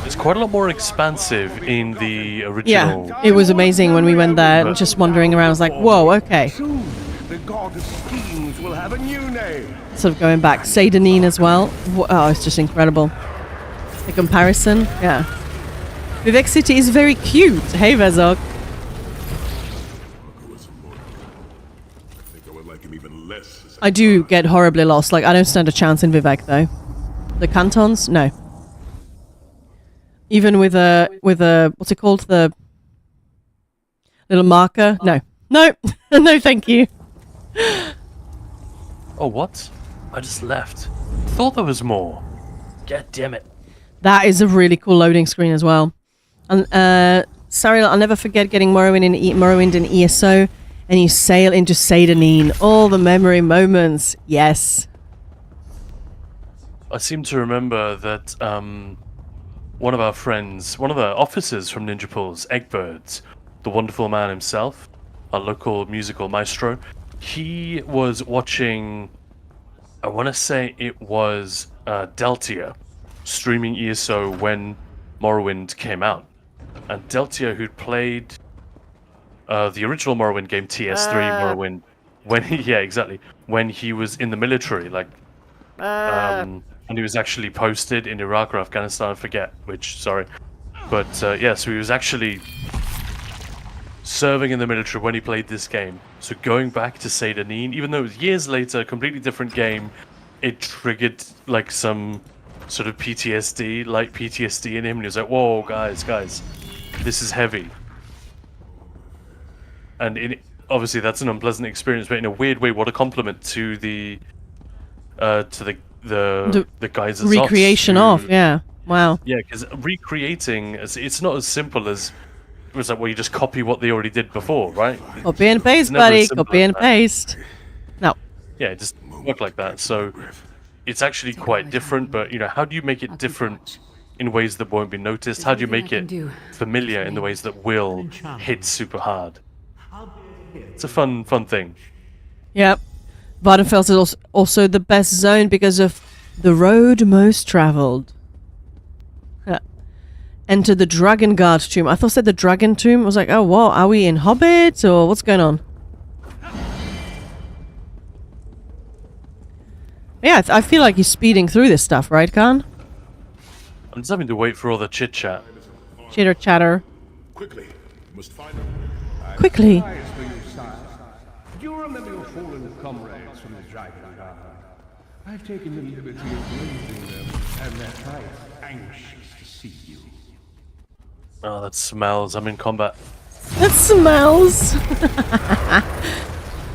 It's quite a lot more expansive in the original. Yeah, it was amazing when we went there, and just wandering around. I was like, whoa, okay. Soon, the god of schemes will have a new name. Sort of going back, Seydanine as well. Oh, it's just incredible. The comparison, yeah. Vivek City is very cute. Hey, Vezog. I think I would like him even less. As I do get horribly lost. Like, I don't stand a chance in Vivek, though. The cantons? No. Even with a, what's it called? The little marker? No. No. No, thank you. Oh, what? I just left. Thought there was more. God damn it. That is a really cool loading screen as well. And Sariel, I'll never forget getting Morrowind in ESO, and you sail into Seydanine. All the memory moments. Yes. I seem to remember that one of our friends, one of the officers from Ninja Pools, Eggbirds, the wonderful man himself, our local musical maestro, he was watching, I want to say it was Deltia, streaming ESO when Morrowind came out. And Deltia, who'd played the original Morrowind game, TS3 Morrowind, when he, yeah, exactly, when he was in the military, like, and he was actually posted in Iraq or Afghanistan, I forget which, sorry. But yeah, so he was actually serving in the military when he played this game. So going back to Seydanine, even though it was years later, a completely different game, it triggered like some sort of PTSD, light PTSD in him, and he was like, whoa, guys, this is heavy. And obviously that's an unpleasant experience, but in a weird way, what a compliment to the guys as recreation us of, yeah. Wow. Yeah, because recreating, it's not as simple as, it was like, well, you just copy what they already did before, right? Copy and paste, It's never as buddy. simple Copy as and that. paste. No. Yeah, it just work like that. So it's actually quite different, but, you know, how do you make it different in ways that won't be noticed? How do you make it familiar in the ways that will hit super hard? It's a fun thing. Yep. Vardenfels is also the best zone because of the road most traveled. Yeah. Enter the Dragon Guard tomb. I thought it said the Dragon tomb. I was like, oh, what? Are we in Hobbit or what's going on? Yeah, I feel like he's speeding through this stuff, right, Khan? I'm just having to wait for all the chit chat. Chitter chatter. quickly, you must find him. Quickly. Do you remember your fallen comrades from the Dragon Guard? I've taken the liberty of raising them, and they're quite anxious to see you. Oh, that smells. I'm in combat. That smells.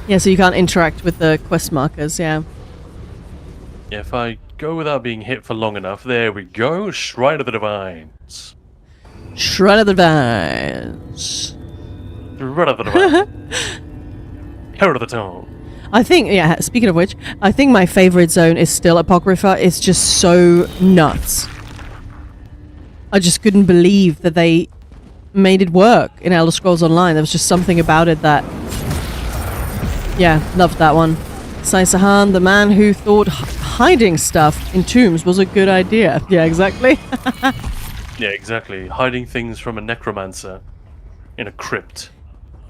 Yeah, so you can't interact with the quest markers, yeah. Yeah, if I go without being hit for long enough, there we go. Shrine of the Divines. Shrine of the Divines. Shrine of the Divines. Herald of the Tone. I think, yeah, speaking of which, I think my favorite zone is still Apocrypha. It's just so nuts. I just couldn't believe that they made it work in Elder Scrolls Online. There was just something about it that... Yeah, loved that one. Sai Sahan, the man who thought hiding stuff in tombs was a good idea. Yeah, exactly. Yeah, exactly. Hiding things from a necromancer in a crypt.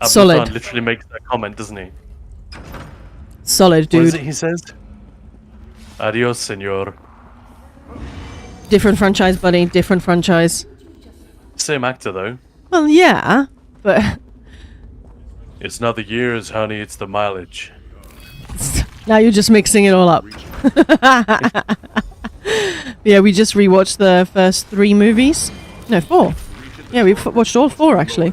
Solid. Abdul literally makes that comment, doesn't he? Solid, What is dude. it he says? Adios, senor. Different franchise, buddy. Different franchise. Same actor, though. Well, yeah, but It's not the years, honey, it's the mileage. now you're just mixing it all up. Yeah, we just rewatched the first 3 movies. No, 4. Yeah, we watched all 4 actually.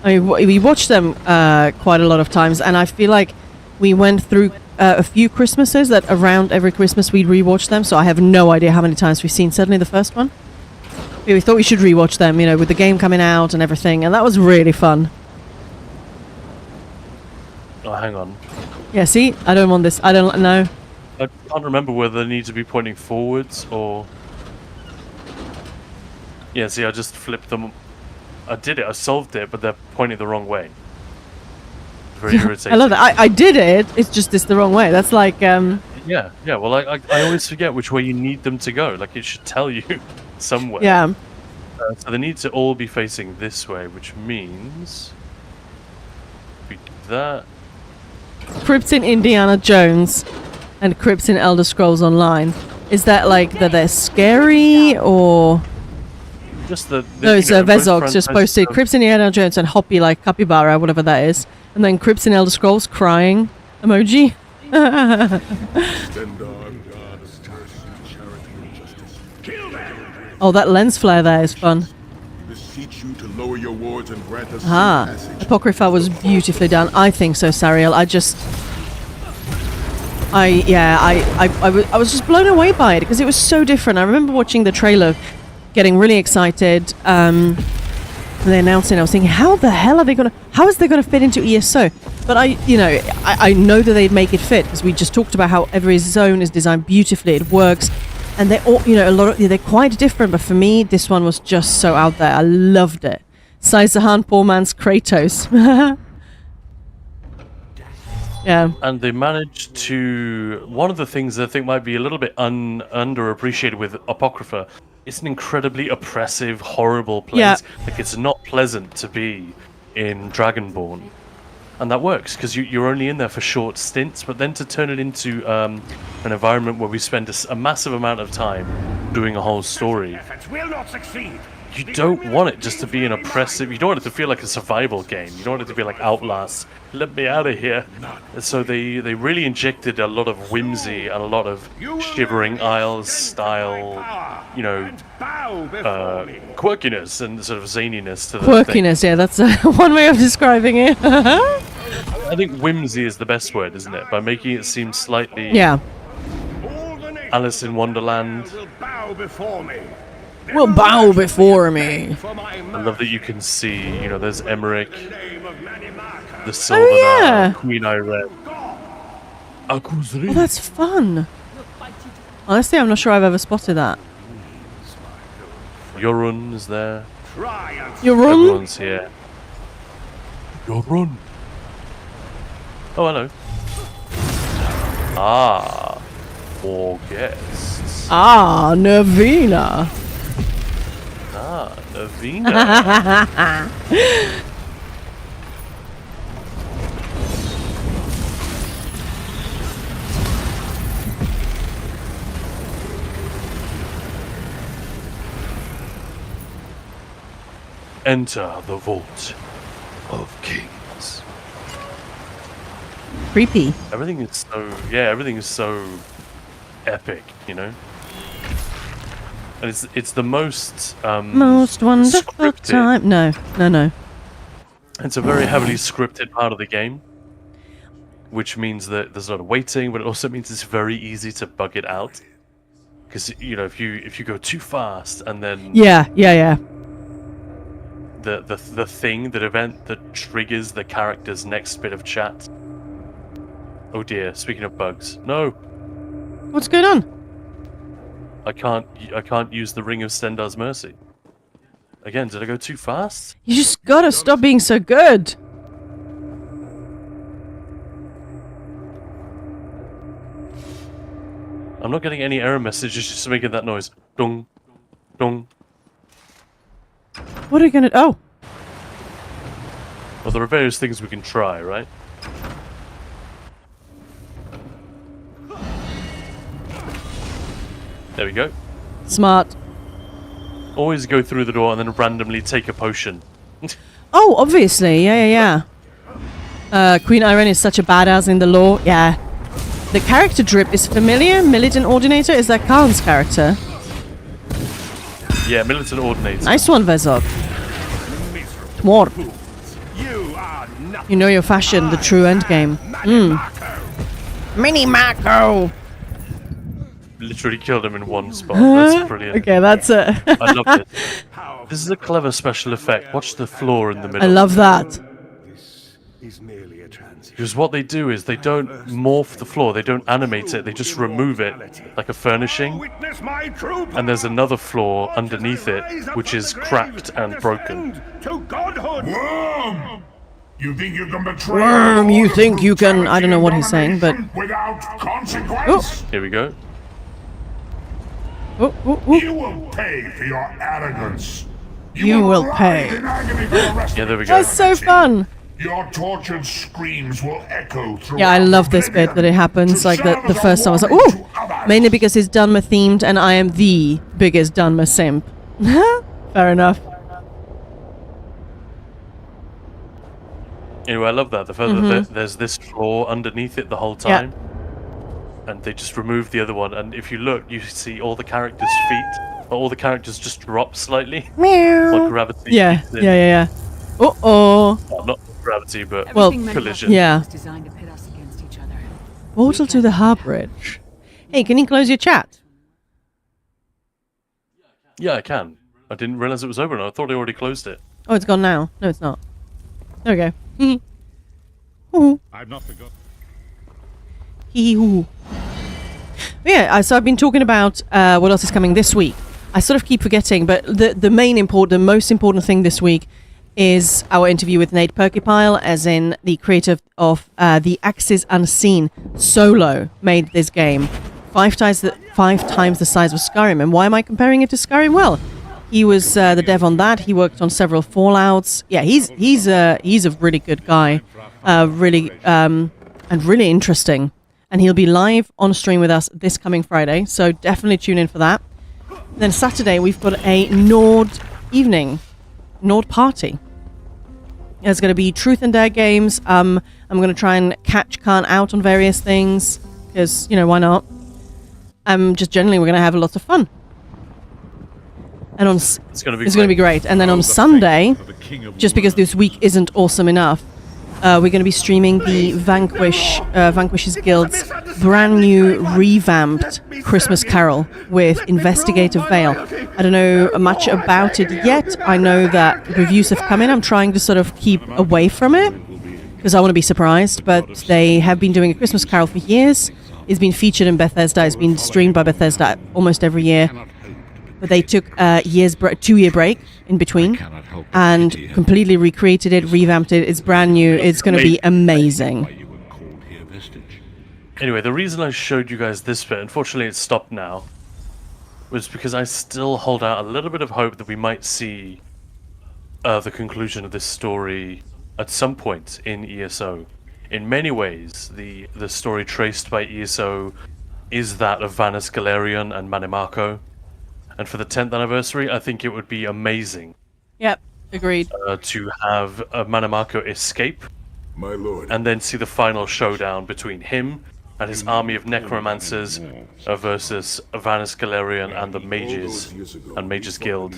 I mean, we watched them quite a lot of times, and I feel like we went through a few Christmases that around every Christmas we'd rewatch them. So I have no idea how many times we've seen certainly the first one. Yeah, we thought we should rewatch them, you know, with the game coming out and everything, and that was really fun. Oh, hang on. Yeah, see, I don't want this. I don't know. I can't remember whether they need to be pointing forwards or... Yeah, see, I just flipped them. I did it, I solved it, but they're pointing the wrong way. Very irritating. I love that. I did it. It's just the wrong way. That's like Yeah, well, I always forget which way you need them to go. Like, it should tell you somewhere. yeah. So they need to all be facing this way, which means... we do that. Crypts in Indiana Jones and Crypts in Elder Scrolls Online. Is that like that they're scary or? Just the No, it's both Vezox just franchises posted have- Crypts in Indiana Jones and Hoppy like capybara, whatever that is, and then Crypts in Elder Scrolls crying emoji. Stand on God's mercy, charity, and justice. Kill them! Oh, that lens flare there is fun. Beseech you to lower your wards and grant us Ah, safe passage. Apocrypha was beautifully done. I think so, Sariel. I was just blown away by it because it was so different. I remember watching the trailer, getting really excited. And they announced it. I was thinking, how the hell are they gonna? How is they gonna fit into ESO? But I know that they'd make it fit because we just talked about how every zone is designed beautifully. It works, and they're all, they're quite different. But for me, this one was just so out there. I loved it. Saizahan, poor man's Kratos. Yeah. And they managed to... One of the things that I think might be a little bit underappreciated with Apocrypha, it's an incredibly oppressive, horrible place. Yeah. Like, it's not pleasant to be in Dragonborn. And that works, because you're only in there for short stints, but then to turn it into an environment where we spend a massive amount of time doing a whole story, Efforts will not succeed. you don't want it just to be an oppressive... You don't want it to feel like a survival game. You don't want it to be like Outlast. Let me out of here. And so they really injected a lot of whimsy and a lot of Shivering Isles style, Bow before me. quirkiness and sort of zaniness to the thing. Quirkiness, yeah, that's one way of describing it. I think whimsy is the best word, isn't it? By making it seem slightly Yeah. All the nations Alice in Wonderland. will bow before me. Will bow before me. For my I love that you can see, there's Emmerich, name of Manimarca. the Sylvanar, yeah. Queen Irene. Oh, that's fun. Honestly, I'm not sure I've ever spotted that. Yorun is there. Triumph. Your room? Everyone's here. Yorun. Oh, hello. Ah, 4 guests. Ah, Navina. Ah, Navina. Enter the Vault of Kings. Creepy. Everything is so epic, And it's the most Most wonderful scripted. time. No. It's a very heavily scripted part of the game, which means that there's a lot of waiting, but it also means it's very easy to bug it out. Because if you go too fast and then Yeah. the event that triggers the character's next bit of chat. Oh dear! Speaking of bugs, no, What's going on? I can't use the Ring of Stendar's Mercy. Again, did I go too fast? You just gotta stop being so good. I'm not getting any error messages, just making that noise. Dong, dong. What are you gonna? Oh, Well, there are various things we can try, right? There we go. Smart. Always go through the door and then randomly take a potion. Oh, obviously. Yeah. Queen Irene is such a badass in the lore. Yeah. The character drip is familiar. Militant Ordinator, is that Khan's character? Yeah, Militant Ordinator. Nice one, Vezog. More. You are nothing. You know your fashion, the true endgame. Mini Mako! Literally killed him in one spot. That's brilliant. Okay, that's it. I love this. This is a clever special effect. Watch the floor in the middle. I love that. This is merely a transition. Because what they do is they don't morph the floor, they don't animate it, they just remove it like a furnishing. Witness my true And there's another floor underneath it, which is cracked and broken. to godhood. Worm! You think you can betray Worm, the you Lord of think you can- I don't know what he's brutality saying, and domination without consequence? Here we go. Oh. You will pay for your arrogance. You will pay. writhe in agony for the rest Yeah, of there we go. That's so fun. Your tortured screams will echo through. Yeah, I love this bit that it happens. Like the first time I was like, ooh! Mainly because it's Dunmer themed and I am the biggest Dunmer simp. Fair enough. Anyway, I love that. The further there's this floor underneath it the whole time. And they just remove the other one. And if you look, you see all the characters' feet. But all the characters just drop slightly. Like gravity. Yeah. Uh-oh. Well, not gravity, but Well, collision. Yeah. Designed to pit us against each other. Portal to the Harbridge. Hey, can you close your chat? Yeah, I can. I didn't realize it was over now. I thought I already closed it. Oh, it's gone now. No, it's not. There we go. Hoo. I've not forgotten. Hee hoo. Yeah, so I've been talking about what else is coming this week. I sort of keep forgetting, but the most important thing this week is our interview with Nate Perkypile, as in the creator of the Axis Unseen. Solo made this game 5 times the size of Skyrim. And why am I comparing it to Skyrim? Well, he was the dev on that. He worked on several Fallouts. Yeah, he's a really good guy, and really interesting. And he'll be live on stream with us this coming Friday, so definitely tune in for that. Then Saturday we've got a Nord party. There's going to be Truth and Dare games. I'm going to try and catch Khan out on various things because why not? Just generally we're going to have lots of fun. And it's going to be great. And then on Sunday, just because this week isn't awesome enough, we're going to be streaming the Vanquish's Guild's brand new revamped Christmas Carol with Investigative Veil. I don't know much about it yet. I know that reviews have come in. I'm trying to sort of keep away from it because I want to be surprised, but they have been doing a Christmas Carol for years. It's been featured in Bethesda. It's been streamed by Bethesda almost every year. But they took a 2-year break in between and completely recreated it, revamped it. It's brand new. It's going to be amazing. Anyway, the reason I showed you guys this bit, unfortunately it's stopped now, was because I still hold out a little bit of hope that we might see the conclusion of this story at some point in ESO. In many ways, the story traced by ESO is that of Vanus Galerion and Manimako. And for the 10th anniversary, I think it would be amazing. Yep, agreed. To have Manimako escape, My lord. and then see the final showdown between him and his army of necromancers versus Vanus Galerion and the mages and Mages Guild,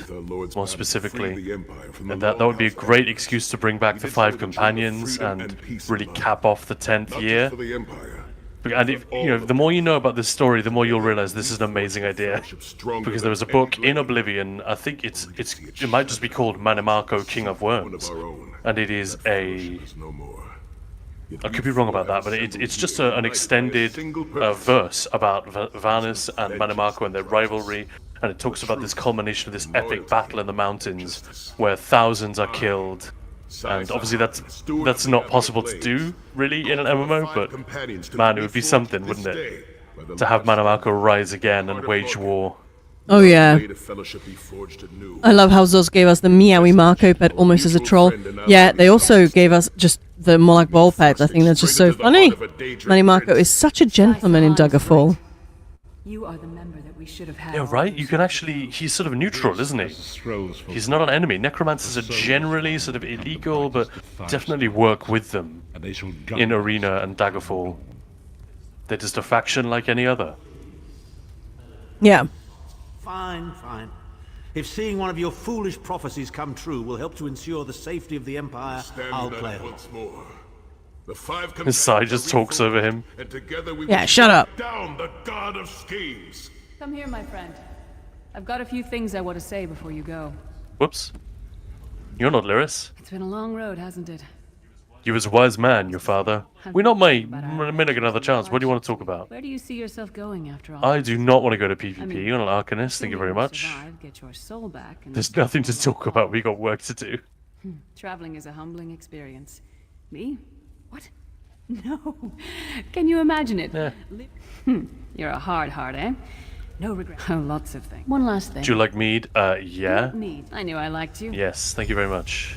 more specifically. And that would be a great excuse to bring back the 5 companions and really cap off the 10th year. And if, the more you know about this story, the more you'll realize this is an amazing idea. Because there was a book in Oblivion, I think it might just be called Manimako, King of Worms. And it is I could be wrong about that, but it's just an extended verse about Vanus and Manimako and their rivalry. And it talks about this culmination of this epic battle in the mountains where thousands are killed. And obviously that's not possible to do, really, in an MMO, but man, it would be something, wouldn't it? To have Manimako rise again and wage war. Oh yeah. May the fellowship be forged anew. I love how Zos gave us the Meowie Marco pet almost as a troll. Yeah, they also gave us just the Moloch Ball pet. I think that's just so funny. Manny Marco is such a gentleman in Daggerfall. You are the member that we should have had. Yeah, right? You can actually... He's sort of neutral, isn't he? He's not an enemy. Necromancers are generally sort of illegal, but definitely work with them in Arena and Daggerfall. They're just a faction like any other. Yeah. Fine, fine. If seeing one of your foolish prophecies come true will help to ensure the safety of the Empire, I'll Stand play that along. once more. The five His side just talks over him. and together we Yeah, will shut up. down the god of schemes. Come here, my friend. I've got a few things I want to say before you go. Whoops. You're not Lyris. It's been a long road, hasn't it? You was a wise man, your father. We're not may another chance. What do you want to talk about? Where do you see yourself going after all? I do not want to go to PvP. I mean, You're an Arcanist. Thank you very Assuming much. survive, get your soul back, and There's nothing to talk about. We got work to do. traveling is a humbling experience. Me? What? No. Can you imagine it? Yeah. You're a hard heart, eh? No regret. Oh, lots of things. One last thing. Do you like mead? Yeah. Mead. I knew I liked you. Yes, thank you very much.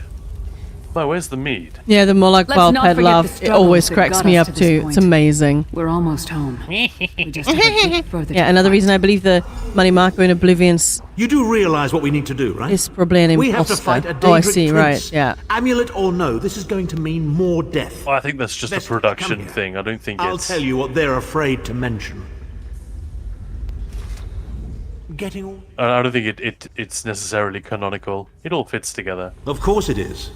Well, where's the mead? Yeah, the Moloch Let's Ball not pet forget the laugh, it struggles always that cracks got me us up to this too. It's point. amazing. We're almost home. We just have a bit further Yeah, to another fight. reason I believe the Manny Marco in Oblivion's You do realize what we need to do, right? is probably an We have to imposter. fight a Oh, I Daedric see, prince. right, yeah. Amulet or no, this is going to mean more death. Well, I think that's just a Let's come production here. thing. I don't think I'll it's... tell you what they're afraid to mention. Getting all... I don't think it's necessarily canonical. It all fits together. Of course it is.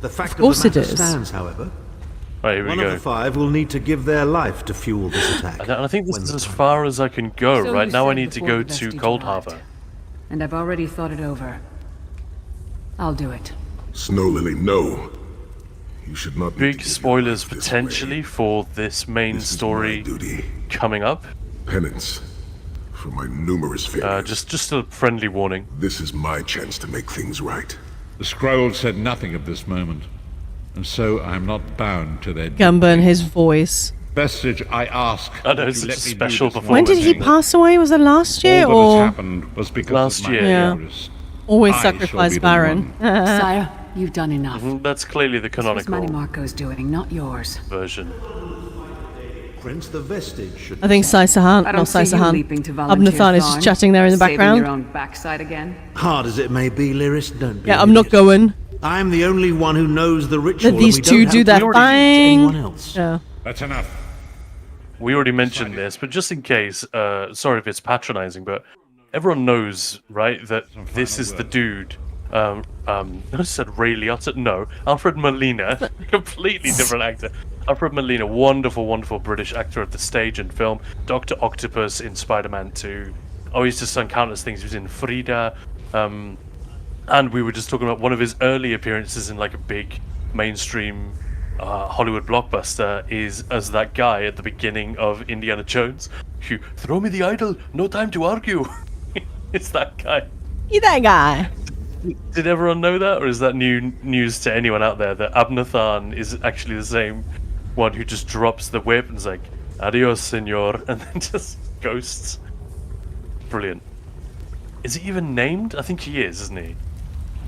The fact of course the matter it is. stands, however. Right, here we One go. of the five will need to give their life to fuel this attack. And I think this when is the as time far as I can go. So Right you now I said need to before go the to vestige Cold arrived. Harbor. And I've already thought it over. I'll do it. Snow Lily, no. You should not need to Big give your spoilers life this potentially way. for this main This is my story duty. coming up. Penance for my numerous failures. Just a friendly warning. This is my chance to make things right. The scroll said nothing of this moment, and so I am not bound to their Gumba and his voice. vestige. I ask. I know, that it's you a let me do special this performance. When did he thing. pass away? Was it last year All that or has happened was because Last of my year. Yeah. cowardice. always I shall sacrifice be the Baron? one. Sire, you've done enough. That's clearly the This was Manny canonical Marco's doing, not yours. version. Prince, the vestige should... I think Sai Sahan, I not don't Sai see you Sahan. leaping to volunteer, Abnathan is just Thorn. chatting there in the Saving background. your own backside again. Hard as it may be, Lyris, don't be Yeah, an I'm not idiot. going. I'm the only one who knows the ritual. Let these and we two don't do have that to teach anyone thing. else. Yeah. That's enough. We already mentioned this, but just in case, sorry if it's patronizing, but everyone knows, right, that this is the dude. I said Ray Liotta. No, Alfred Molina, completely different actor. Alfred Molina, wonderful, wonderful British actor at the stage and film. Dr. Octopus in Spider-Man 2. Oh, he's just done countless things. He was in Frida. And we were just talking about one of his early appearances in like a big mainstream Hollywood blockbuster is as that guy at the beginning of Indiana Jones. You throw me the idol, no time to argue. It's that guy. You that guy. Did everyone know that, or is that new news to anyone out there that Abnathan is actually the same one who just drops the whip and is like, "Adios, senor," and then just ghosts? Brilliant. Is he even named? I think he is, isn't he?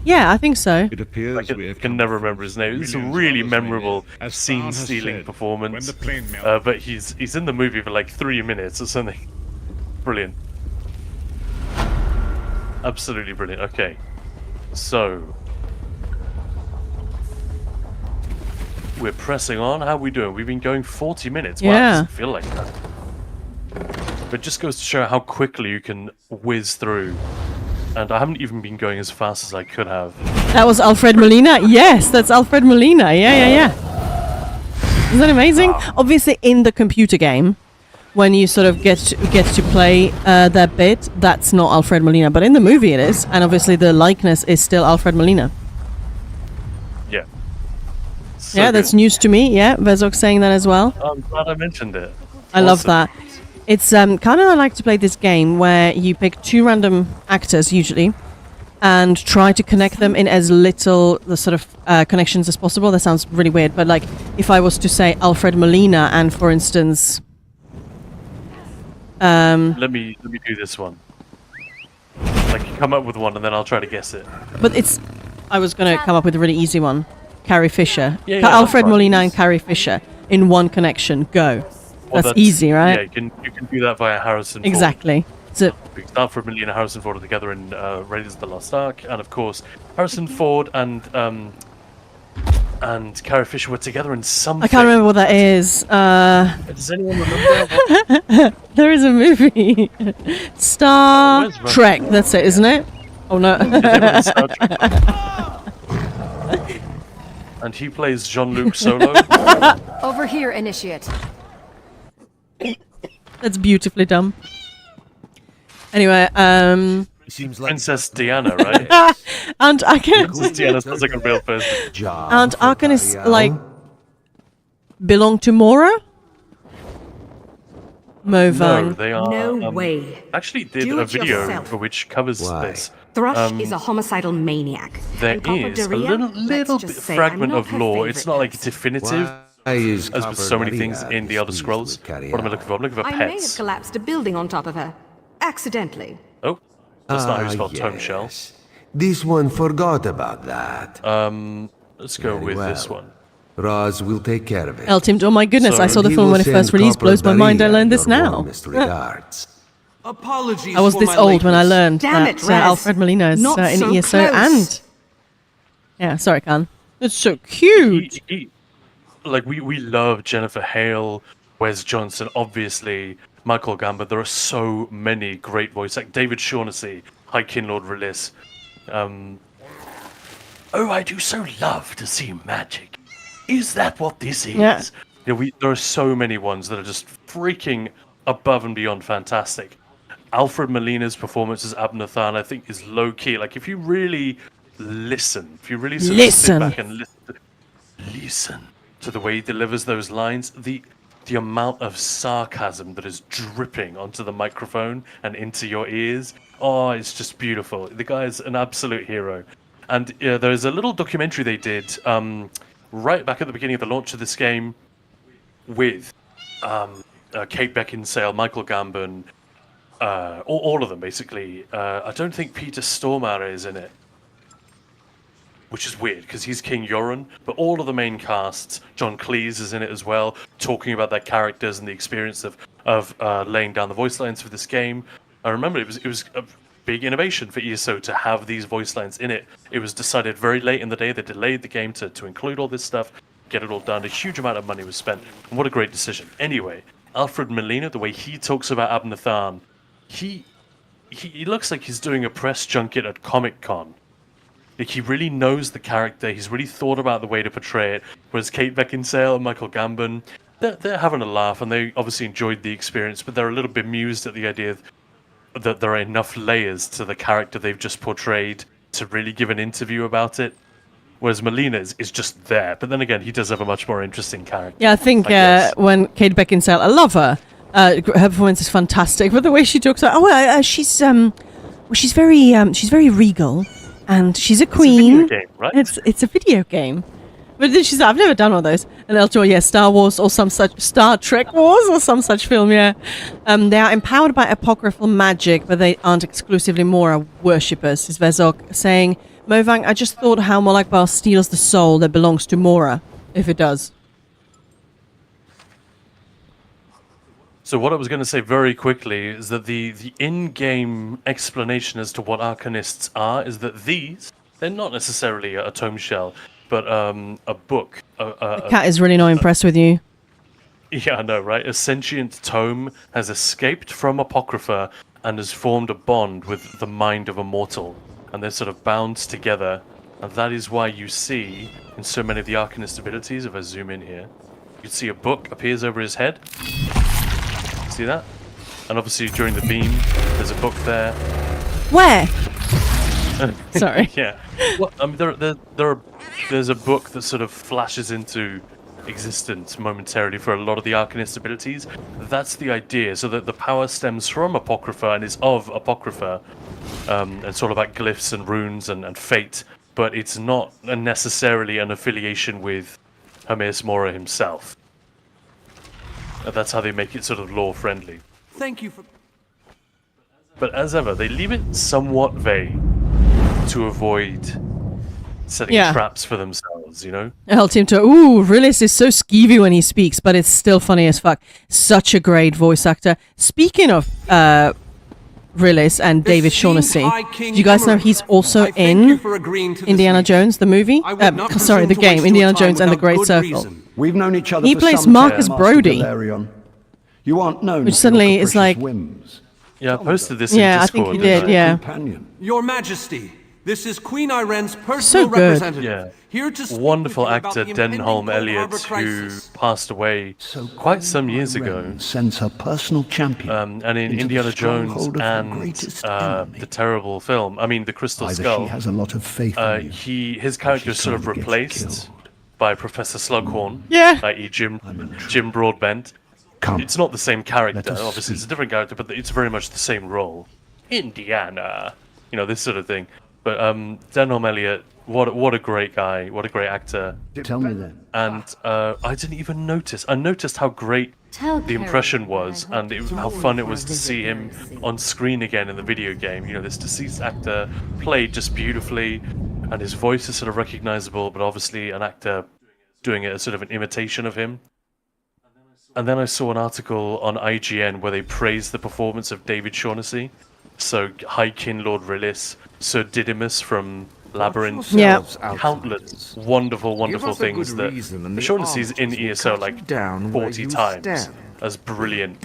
Yeah, I think so. It appears we I have can come never remember his name. It's a millions really of others memorable maybe, as Thrawn has scene-stealing said, performance. when the plane melted. But he's in the movie for like 3 minutes or something. Brilliant. Absolutely brilliant. Okay. So we're pressing on. How are we doing? We've been going 40 minutes. Wow, it Yeah. doesn't feel like that. But it just goes to show how quickly you can whiz through. And I haven't even been going as fast as I could have. That was Alfred Molina. Yes, that's Alfred Molina. Yeah. Isn't that amazing? Obviously, in the computer game, when you sort of get to play that bit, that's not Alfred Molina. But in the movie, it is, and obviously the likeness is still Alfred Molina. Yeah. So Yeah, that's good. news to me. Yeah, Vezok saying that as well. I'm glad I mentioned it. I love Awesome. that. It's kind of I like to play this game where you pick two random actors usually, and try to connect them in as little the sort of connections as possible. That sounds really weird, but like if I was to say Alfred Molina and, for instance, Let me do this one. Like, come up with one, and then I'll try to guess it. But it's. I was going to come up with a really easy one. Carrie Fisher. Yeah, yeah, Alfred that's right. Molina and Carrie Fisher in one connection. Go. Well, That's easy, right? Yeah, you can do that via Harrison Ford. Exactly. So, Because Alfred Molina and Harrison Ford are together in Raiders of the Lost Ark, and of course, Harrison Ford and Carrie Fisher were together in something. I can't remember what that is. Does anyone remember? What? There is a movie. Star Where's Ron? Trek. That's it, isn't it? Oh no. Star Trek. And he plays Jean-Luc Solo. Over here, Initiate. That's beautifully done. Anyway, Seems like Princess Diana, right? and I can Princess Diana sounds like a real person. and Arcanist like belong to Mora. No, Movang. they are. No way. Actually, did Do a it video yourself. which covers Why? this. Thrush is a homicidal maniac. There And Copper is a Daria, little let's bit just say fragment I'm of not her lore. It's favorite not like person. definitive, is as with so many things in the Elder Scrolls. What am I looking for? I'm looking for I may have pets. collapsed a building on top of her. Accidentally. Oh, that's not how you spell tome shell. This one forgot about that. Let's go with this well. one. Roz will take care of it. Eltimed. Oh my goodness! I So saw the He film will when it send first released. Copper Blows my mind. I Daria learned this your now. warmest regards. Apologies I was for this my old when I lateness. learned Damn it, that Raz. Alfred Molina is Not in so ESO close. and yeah. Sorry, Khan. It's so cute. Like we love Jennifer Hale, Wes Johnson, obviously Michael Gambon. There are so many great voice actors. David Shaughnessy, High King Lord Release. Oh, I do so love to see magic. Is that what this is? Yeah. There are so many ones that are just freaking above and beyond fantastic. Alfred Molina's performance as Abnathan, I think, is low key. Like, if you really listen, if you really sort of sit back and listen to the way he delivers those lines, the amount of sarcasm that is dripping onto the microphone and into your ears, oh, it's just beautiful. The guy is an absolute hero. And there's a little documentary they did right back at the beginning of the launch of this game with Kate Beckinsale, Michael Gambon, all of them basically. I don't think Peter Stormare is in it, which is weird because he's King Yoren, but all of the main casts, John Cleese is in it as well, talking about their characters and the experience of laying down the voice lines for this game. I remember it was a big innovation for ESO to have these voice lines in it. It was decided very late in the day. They delayed the game to include all this stuff, get it all done. A huge amount of money was spent. And what a great decision. Anyway, Alfred Molina, the way he talks about Abnathan, he looks like he's doing a press junket at Comic-Con. Like, he really knows the character. He's really thought about the way to portray it. Whereas Kate Beckinsale and Michael Gambon, they're having a laugh, and they obviously enjoyed the experience, but they're a little bemused at the idea that there are enough layers to the character they've just portrayed to really give an interview about it. Whereas Molina is just there. But then again, he does have a much more interesting character. Yeah, I think guess. when Kate Beckinsale, I love her. Her performance is fantastic, but the way she talks about, she's very regal, and she's a queen. It's a video game, right? It's a video game. But then she's, I've never done one of those. And they'll yeah, Star Wars or some such, Star Trek Wars or some such film, yeah. They are empowered by apocryphal magic, but they aren't exclusively Mora worshippers, is Vezok saying. Movang, I just thought how Molakbar steals the soul that belongs to Mora, if it does. So what I was going to say very quickly is that the in-game explanation as to what Arcanists are is that they're not necessarily a tome shell, but a book. The cat is really not impressed with you. Yeah, I know, right? A sentient tome has escaped from Apocrypha and has formed a bond with the mind of a mortal. And they're sort of bound together. And that is why you see, in so many of the Arcanist abilities, if I zoom in here, you can see a book appears over his head. See that? And obviously during the beam, there's a book there. Where? Sorry. Yeah. Well, I mean, there's a book that sort of flashes into existence momentarily for a lot of the Arcanist abilities. That's the idea, so that the power stems from Apocrypha and is of Apocrypha. It's all about glyphs and runes and fate, but it's not necessarily an affiliation with Hermaeus Mora himself. That's how they make it sort of lore-friendly. Thank you for... But as ever, they leave it somewhat vague to avoid setting Yeah. traps for themselves, you know? El Tinto. Ooh, Rillis is so skeevy when he speaks, but it's still funny as fuck. Such a great voice actor. Speaking of Rillis and David Shaughnessy, do you guys know he's also in Indiana Jones, the movie? Sorry, the game, Indiana Jones and the Great Circle. We've known each other He for plays some Marcus time, Brody. Master Galerion. You aren't known Which for suddenly your is capricious like- whims. Yeah, I posted this Yeah, in I Discord. think he did, didn't I? yeah. Companion. Your Majesty, this is Queen Irene's So personal good. representative. Yeah. Here to speak Wonderful with you about actor the impending Denholm Cold Elliott, Harbor who crisis. passed away quite some years ago. Sends her personal champion. And in into Indiana the Jones stronghold of her and greatest enemy. the terrible film, I mean, The Crystal Either Skull, she has a lot of faith in you, his character is she sort of kinda gets replaced killed. by Professor Slughorn, Yeah. i.e. Jim Broadbent. Come. It's not the same character, Let us obviously, it's a speak. different character, but it's very much the same role. Indiana, you know, this sort of thing. But Denholm Elliott, what a great guy, what a great actor. Tell me then. And I didn't even notice. I noticed how great the impression was, and how fun it was to see him on screen again in the video game. You know, this deceased actor played just beautifully, and his voice is sort of recognizable, but obviously an actor doing it as sort of an imitation of him. And then I saw an article on IGN where they praised the performance of David Shaughnessy. So High King Lord Rillis, Sir Didymus from Labyrinth, Yeah. countless wonderful things that Shaughnessy's in ESO like 40 times as brilliant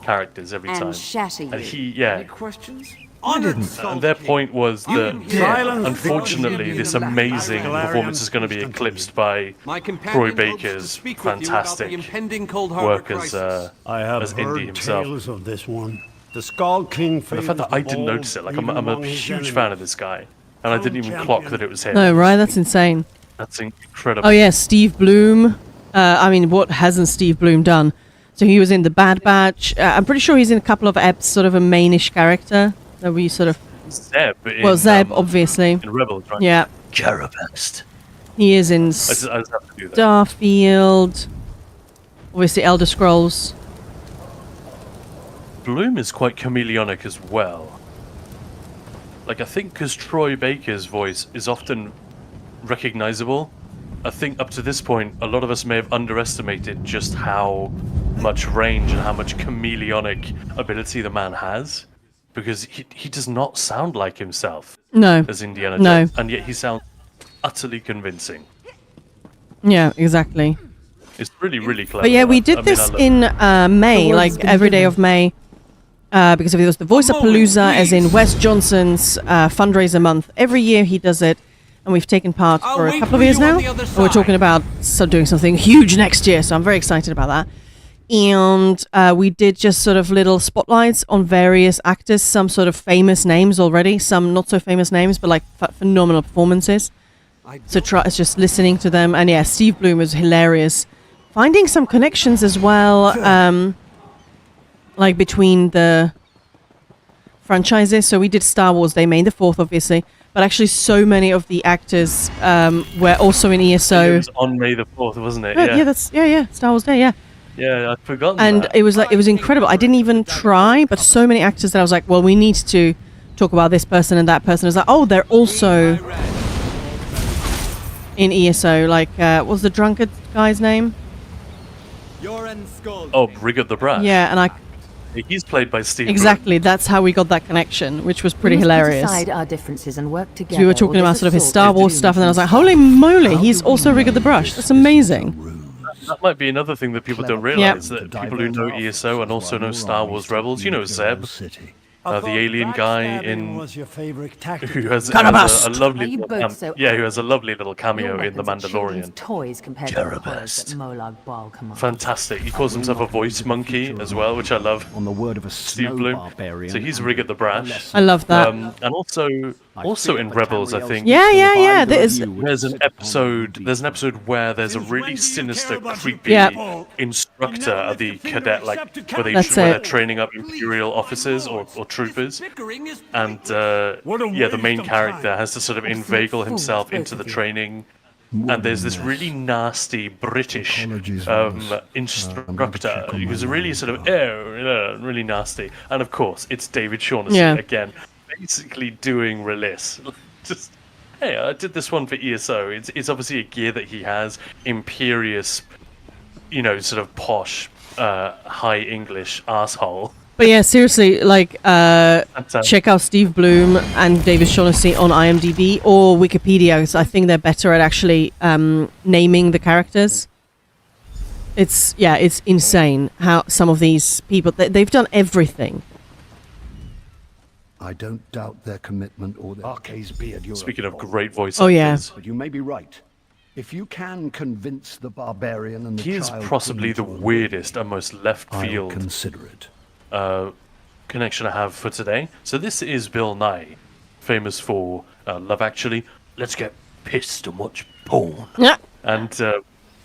characters every And time. shatter And you. Questions? and their point was that Silence. unfortunately this amazing performance is going to be eclipsed by My Troy companion hopes to Baker's speak with you about the fantastic impending Cold Harbor work as crisis. I have as heard Indy himself. tales of this one. The Skull King And the fact that I didn't notice it, like I'm a huge fan of this guy, and I didn't even clock that it was him. No, right? That's insane. That's incredible. Oh yeah, Steve Bloom. I mean, what hasn't Steve Bloom done? So he was in The Bad Batch. I'm pretty sure he's in a couple of eps, sort of a mainish character that we sort of. Zeb. Well, Zeb, obviously. In Rebels, right? Yeah. Carabast. He is in I just have to do that. Starfield. Obviously, Elder Scrolls. Bloom is quite chameleonic as well. Like, I think because Troy Baker's voice is often recognizable, I think up to this point, a lot of us may have underestimated just how much range and how much chameleonic ability the man has. Because he does not sound like himself No. as Indiana No. Jones, and yet he sounds utterly convincing. Yeah, exactly. It's really, really clever. But yeah, we did I mean, this I love in it. May, word like has been every day given. of May, because it was the Voice of Palooza, as in Wes Johnson's fundraiser month. Every year he does it, and we've taken part I'll for a wait couple of for years you on now. the other And we're talking side. about doing something huge next year, so I'm very excited about that. And we did just sort of little spotlights on various actors, some sort of famous names already, some not so famous names, but like phenomenal performances. So try just listening to them, and yeah, Steve Bloom was hilarious. Finding some connections as well, like between the franchises. So we did Star Wars Day, May the 4th, obviously, but actually so many of the actors were also in It ESO. was on May the 4th, wasn't it? Yeah, Star Wars Day, yeah. Yeah, I'd forgotten And that. it was incredible. I didn't even try, but so many actors that I was like, well, we need to talk about this person and that person. I was like, oh, they're also in ESO. Like, what was the drunkard guy's name? Oh, Rigard the Brash. Yeah, and I He's played by Steve. exactly. That's how we got that connection, which was pretty We must put hilarious. aside our differences and work together. We were talking or about this sort of his assault Star is Wars doomed stuff, and then I was like, from holy start. moly, he's also Rigard the Brush. That's amazing. That might be another thing that people don't realize, that people who know ESO and also know Star Wars Rebels, you know Zeb, the alien guy in who has a lovely Are you little both so who has a lovely little cameo Your in The weapons are children's Mandalorian. toys compared to the horrors that Molag Bal commands. Fantastic. He calls himself a voice monkey as well, which I love. On the word of a Steve snow Bloom. barbarian. So he's Rigard the Brash. I love that. And also in Rebels, I think. Yeah. There's There's an episode where there's a really sinister, creepy Yeah. instructor of the cadet, like where That's they're it. training up Imperial officers or troopers, and the main character has to sort of inveigle himself into the training And there's this really nasty British instructor who's really sort of really nasty. And of course, it's David Shaughnessy again, basically doing Release. Just, hey, I did this one for ESO. It's obviously a gear that he has, imperious, sort of posh, high English asshole. But yeah, seriously, like, check out Steve Bloom and David Shaughnessy on IMDb or Wikipedia, because I think they're better at actually naming the characters. It's insane how some of these people, they've done everything. I don't doubt their commitment or their case be at your Speaking of great voice actors. But you may be right. If you can convince the barbarian and the he is possibly the weirdest and most left field. I'll consider it. Connection I have for today. So this is Bill Nye, famous for Love Actually. Let's get pissed and watch porn. Yeah. And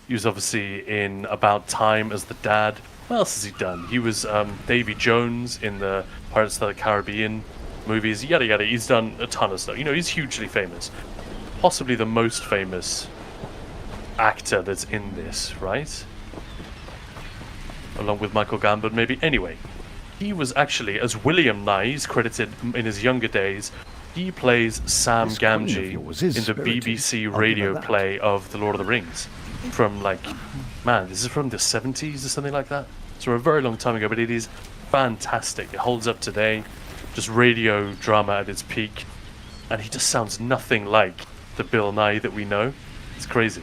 he was obviously in About Time as the dad. What else has he done? He was Davy Jones in the Pirates of the Caribbean movies. Yada yada. He's done a ton of stuff. He's hugely famous. Possibly the most famous actor that's in this, right? Along with Michael Gambon, maybe. Anyway. He was actually, as William Nye, he's credited in his younger days, he plays Sam Gamgee in the BBC radio play of The Lord of the Rings. From this is from the 70s or something like that. So a very long time ago, but it is fantastic. It holds up today. Just radio drama at its peak. And he just sounds nothing like the Bill Nye that we know. It's crazy.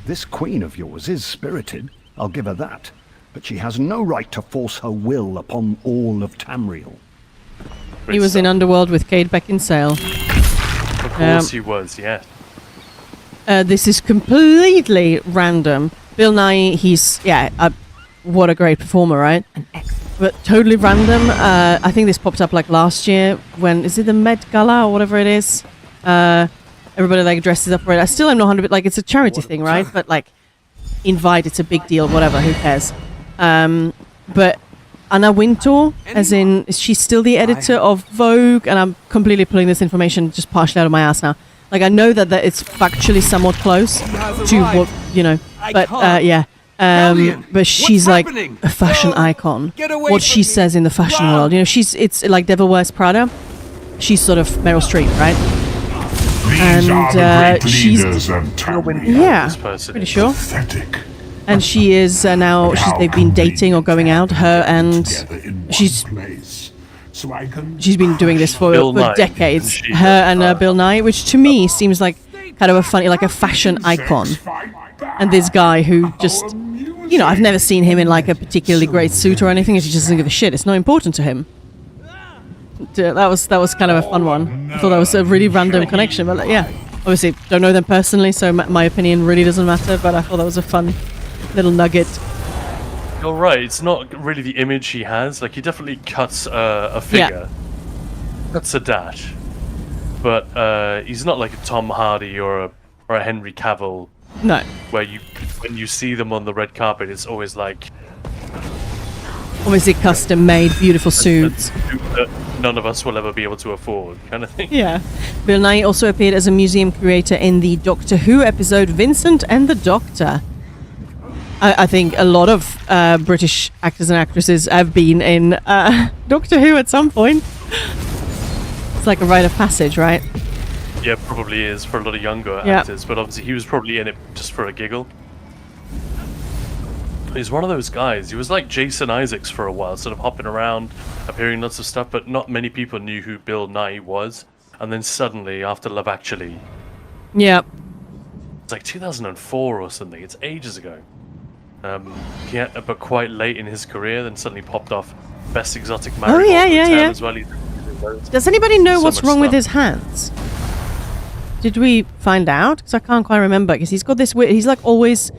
This queen of yours is spirited, I'll give her that. But she has no right to force her will upon all of Tamriel. He was in Underworld with Cade Beckinsale. Of course he was, yeah. This is completely random. Bill Nye, he's, what a great performer, right? But totally random. I think this popped up last year when, is it the Met Gala or whatever it is? Everybody dresses up for it. I still am not 100%, it's a charity thing, right? But invite, it's a big deal, whatever, who cares? But Anna Wintour, as in, she's still the editor of Vogue, and I'm completely pulling this information just partially out of my ass now. I know that it's factually somewhat close to what, but she's a fashion icon. What she says in the fashion world, it's like Devil Wears Prada. She's sort of Meryl Streep, right? And she's pretty sure. Pathetic. And she is they've been dating or going out, her and she's been doing this for decades, her and Bill Nye, which to me seems like kind of a funny, a fashion icon. And this guy who just, I've never seen him in a particularly great suit or anything, if he just doesn't give a shit, it's not important to him. That was kind of a fun one. I thought that was a really random connection, but obviously don't know them personally, so my opinion really doesn't matter, but I thought that was a fun little nugget. You're right, it's not really the image he has. He definitely cuts a figure. That's a dash. But he's not like a Tom Hardy or a Henry Cavill. No. Where when you see them on the red carpet, it's always obviously custom made, beautiful suits. That none of us will ever be able to afford, kind of thing. Yeah. Bill Nye also appeared as a museum curator in the Doctor Who episode Vincent and the Doctor. I think a lot of British actors and actresses have been in Doctor Who at some point. It's like a rite of passage, right? Yeah, probably is for a lot of younger actors, but obviously he was probably in it just for a giggle. He's one of those guys. He was like Jason Isaacs for a while, sort of hopping around, appearing in lots of stuff, but not many people knew who Bill Nye was. And then suddenly, after Love Actually... Yeah. It's like 2004 or something. It's ages ago. But quite late in his career, then suddenly popped off Best Exotic Married as well. Does anybody know what's wrong with his hands? Did we find out? Because I can't quite remember. Because he's got this weird... He's always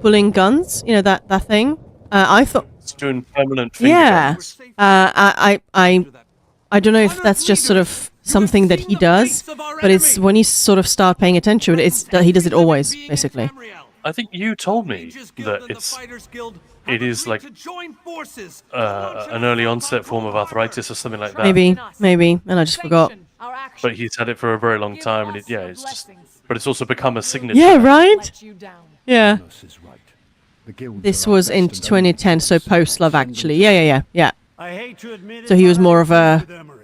pulling guns. That thing. I thought... It's doing permanent finger guns. I don't know if that's just sort of something that he does, but it's when you sort of start paying attention, it's that he does it always, basically. I think you told me that it is like an early onset form of arthritis or something like that. Maybe, and I just forgot. But he's had it for a very long time, and it's just but it's also become a signature. Yeah, right? Yeah. The guilds This are our was in best 2010, so post Love Actually. Yeah. I hate to admit it, So he was but more I of a agree with Emmerich.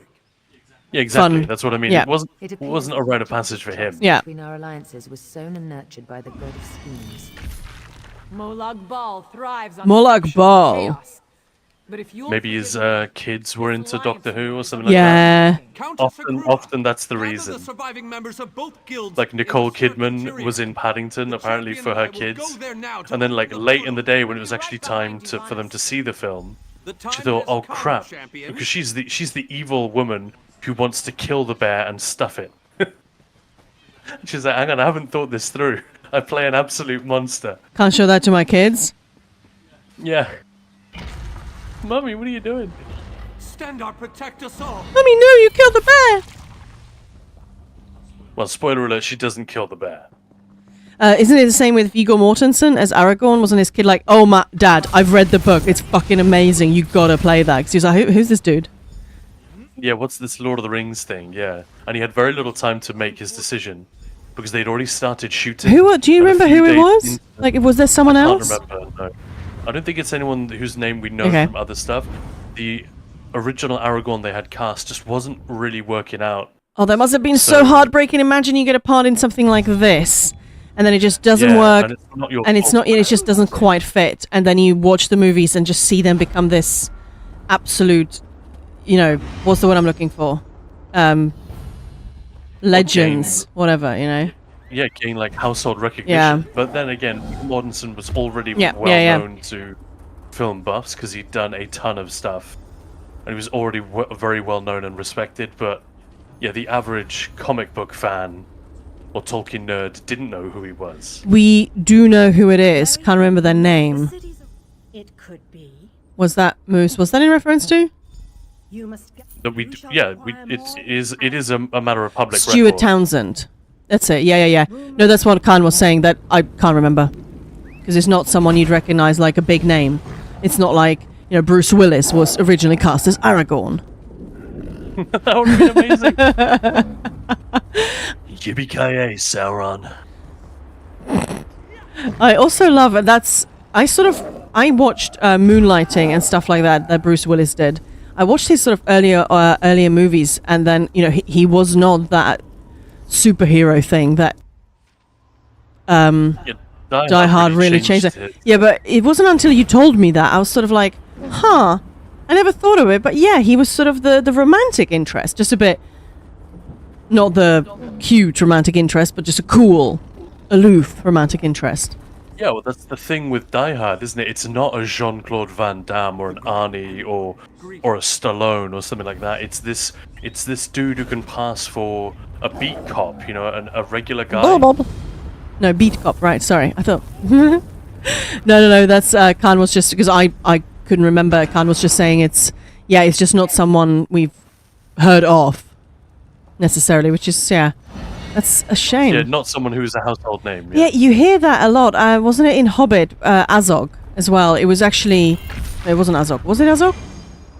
Yeah, exactly. fun- That's what I mean. yeah. It wasn't a rite of passage for him. Yeah. Between our alliances was sown and nurtured by the god of schemes. Molag Bal thrives on Molag deception and Bal. chaos. But if you'll Maybe his forgive me, kids were into Doctor Who or something like Yeah. that. Often that's the reason. Like Nicole Kidman was in Paddington apparently for her kids, and then like late in the day when it was actually time for them to see the film, she thought, "Oh crap," because she's the evil woman who wants to kill the bear and stuff it. She's like, "Hang on, I haven't thought this through. I play an absolute monster." Can't show that to my kids. Yeah. Mummy, what are you doing? Stand up, protect us all. Mummy, no, you killed the bear. Well, spoiler alert: she doesn't kill the bear. Isn't it the same with Viggo Mortensen as Aragorn? Wasn't his kid like, "Oh my dad, I've read the book. It's fucking amazing. You gotta play that." 'Cause he was like, "Who's this dude?" Yeah, what's this Lord of the Rings thing? Yeah, and he had very little time to make his decision because they'd already started shooting. Who? Do you and a remember few who it days was? in- Like, was there someone I else? can't remember. No, I don't think it's anyone whose name we know Okay. from other stuff. The original Aragorn they had cast just wasn't really working out. Oh, that must have been so heartbreaking. Imagine you get a part in something like this, and then it just doesn't Yeah, work, and it's not your and it's fault. not. It just doesn't quite fit, and then you watch the movies and just see them become this absolute, what's the word I'm looking for? Legends, whatever, Yeah, gain like household recognition. Yeah. But then again, Mortensen was already Yeah, well yeah. known to film buffs because he'd done a ton of stuff, and he was already very well known and respected. But yeah, the average comic book fan or Tolkien nerd didn't know who he was. We do know who it is. Can't remember their name. It could be. Was that Moose? Was that in reference to You must That it is a matter of public Stuart record. Townsend? That's it. Yeah. No, that's what Khan was saying. That I can't remember because it's not someone you'd recognize like a big name. It's not like Bruce Willis was originally cast as Aragorn. That would be amazing. Yippee-ki-yay, Sauron. I also love it. I watched Moonlighting and stuff like that Bruce Willis did. I watched his sort of earlier movies, and then he was not that superhero thing that Die Hard really changed it. Yeah, but it wasn't until you told me that I was sort of like, huh. I never thought of it, but yeah, he was sort of the romantic interest, just a bit, not the cute romantic interest, but just a cool, aloof romantic interest. Yeah, well, that's the thing with Die Hard, isn't it? It's not a Jean-Claude Van Damme or an Arnie or a Stallone or something like that. It's this dude who can pass for a beat cop, a regular guy. No, beat cop, right? Sorry, I thought. No. That's Khan was just because I couldn't remember. Khan was just saying it's just not someone we've heard of necessarily, which is that's a shame. Yeah, not someone who's a household name. Yeah, you hear that a lot. Wasn't it in Hobbit, Azog as well? It was actually, no, it wasn't Azog. Was it Azog?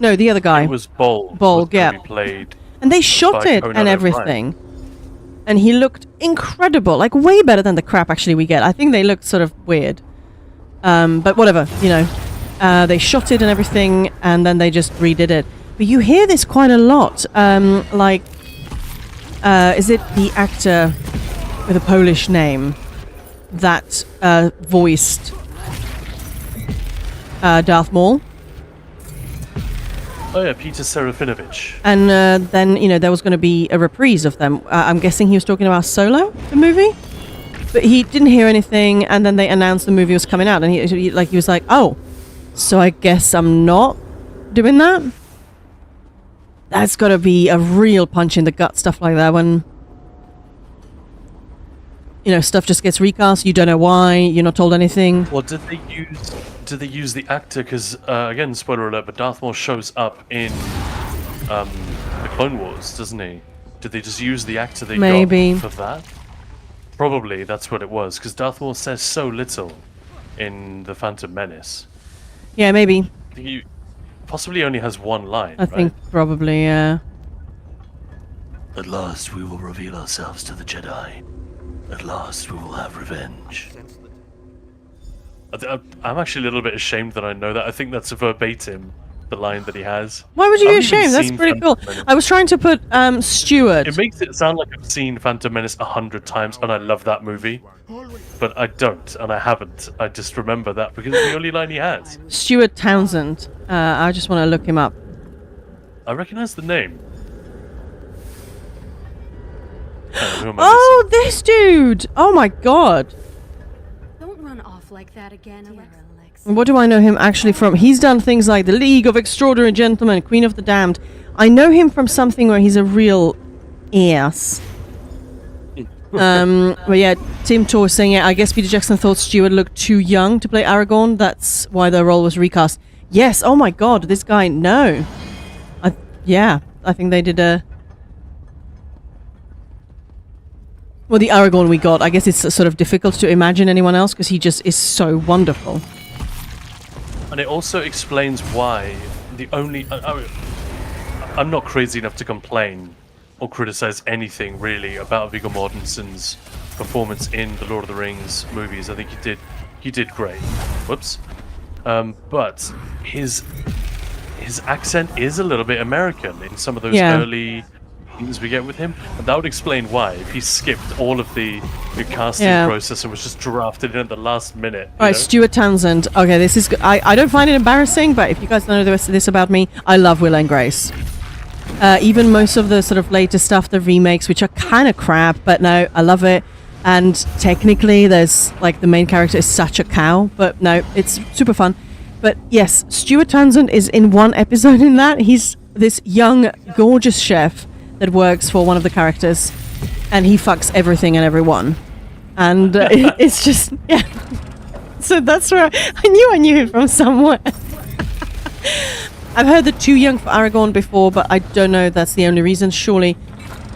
No, the other guy. It was Bolg. Bolg, yeah. Played and they shot by it Conan and O'Brien. everything. And he looked incredible, like way better than the crap actually we get. I think they looked sort of weird. But whatever, they shot it and everything, and then they just redid it. But you hear this quite a lot. Is it the actor with a Polish name that voiced Darth Maul? Oh yeah, Peter Serafinovich. And then, there was going to be a reprise of them. I'm guessing he was talking about Solo, the movie? But he didn't hear anything, and then they announced the movie was coming out, and he was like, oh, so I guess I'm not doing that? That's got to be a real punch in the gut, stuff like that, when, stuff just gets recast, you don't know why, you're not told anything. Well, did they use the actor? Because again, spoiler alert, but Darth Maul shows up in the Clone Wars, doesn't he? Did they just use the actor they Maybe. got for that? Probably that's what it was, because Darth Maul says so little in The Phantom Menace. Yeah, maybe. I think he possibly only has one line. I think probably, yeah. At last, we will reveal ourselves to the Jedi. At last we will have revenge. I'm actually a little bit ashamed that I know that. I think that's verbatim the line that he has. Why would you I be haven't even ashamed? That's seen pretty cool. Phantom Menace. I was trying to put Stuart. It makes it sound like I've seen Phantom Menace 100 times and I love that movie. But I don't, and I haven't. I just remember that because it's the only line he has. Stuart Townsend. I just want to look him up. I recognize the name. Who am I Oh, this dude! Oh my god. Don't run off like that again, Alexa. What do I know him actually from? He's done things like The League of Extraordinary Gentlemen, Queen of the Damned. I know him from something where he's a real ass. But yeah, Tim Tor was saying, yeah, I guess Peter Jackson thought Stewart looked too young to play Aragorn. That's why the role was recast. Yes, oh my god, this guy, no. Yeah, I think they did a... Well, the Aragorn we got, I guess it's sort of difficult to imagine anyone else because he just is so wonderful. And it also explains why the only... I'm not crazy enough to complain or criticize anything really about Viggo Mortensen's performance in the Lord of the Rings movies. I think he did great. Whoops. But his accent is a little bit American in some of those early things we get with him, and that would explain why if he skipped all of the casting process and was just drafted in at the last minute. All right, Stuart Townsend. Okay, this is... I don't find it embarrassing, but if you guys don't know the rest of this about me, I love Will and Grace. Even most of the sort of later stuff, the remakes, which are kind of crap, but no, I love it. And technically, there's like the main character is such a cow, but no, it's super fun. But yes, Stuart Townsend is in one episode in that. He's this young, gorgeous chef that works for one of the characters, and he fucks everything and everyone. And it's just, yeah. So that's where I knew him from somewhere. I've heard the Too Young for Aragorn before, but I don't know if that's the only reason. Surely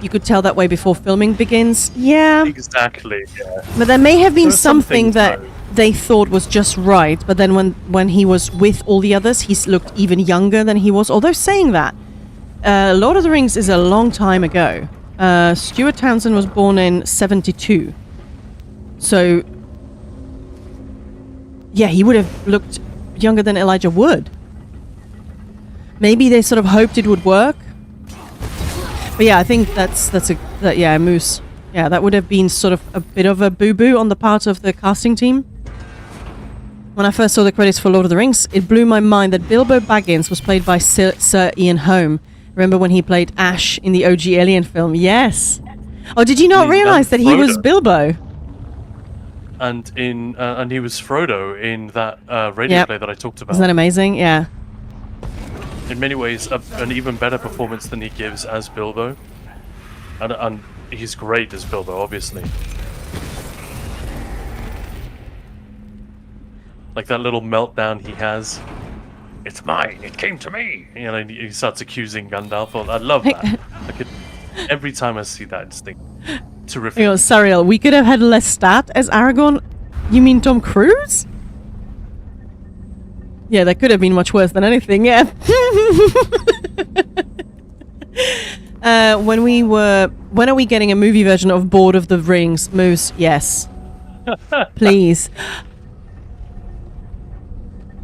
you could tell that way before filming begins. Yeah. Exactly, yeah. But there may have been There's some something things, that though. they thought was just right, but then when he was with all the others, he's looked even younger than he was. Although saying that, Lord of the Rings is a long time ago. Stuart Townsend was born in 72. So, yeah, he would have looked younger than Elijah Wood. Maybe they sort of hoped it would work. But yeah, I think Moose. Yeah, that would have been sort of a bit of a boo-boo on the part of the casting team. When I first saw the credits for Lord of the Rings, it blew my mind that Bilbo Baggins was played by Sir Ian Holm. Remember when he played Ash in the OG Alien film? Yes. Oh, did you not realize that he was Bilbo? And and he was Frodo in that radio play that I talked about. Isn't that amazing? Yeah. In many ways, an even better performance than he gives as Bilbo. And he's great as Bilbo, obviously. Like that little meltdown he has. It's mine, it came to me! You know, he starts accusing Gandalf. I love that. Every time I see that, I just think, terrific. Hang on, Sariel, we could have had Lestat as Aragorn? You mean Tom Cruise? Yeah, that could have been much worse than anything, yeah. When are we getting a movie version of Lord of the Rings? Moose, yes. Please.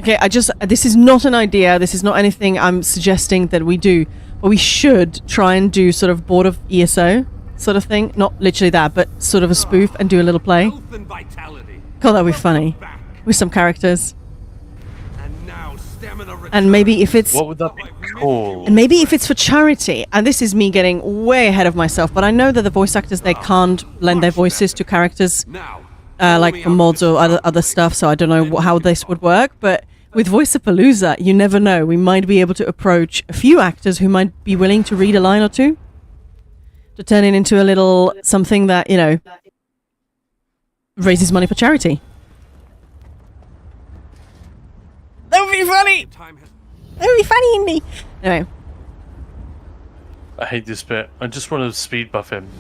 Okay, this is not an idea, this is not anything I'm suggesting that we do, but we should try and do sort of Board of ESO sort of thing. Not literally that, but sort of a spoof and do a little play. God, that'd be funny. With some characters. And maybe if it's... What would that be called? And maybe if it's for charity, and this is me getting way ahead of myself, but I know that the voice actors, they can't lend their voices to characters like for mods or other stuff, so I don't know how this would work, but with Voiceapalooza, you never know. We might be able to approach a few actors who might be willing to read a line or two to turn it into a little something that, you know, raises money for charity. That would be funny! That would be funny, Indy! Anyway. I hate this bit. I just want to speed buff him.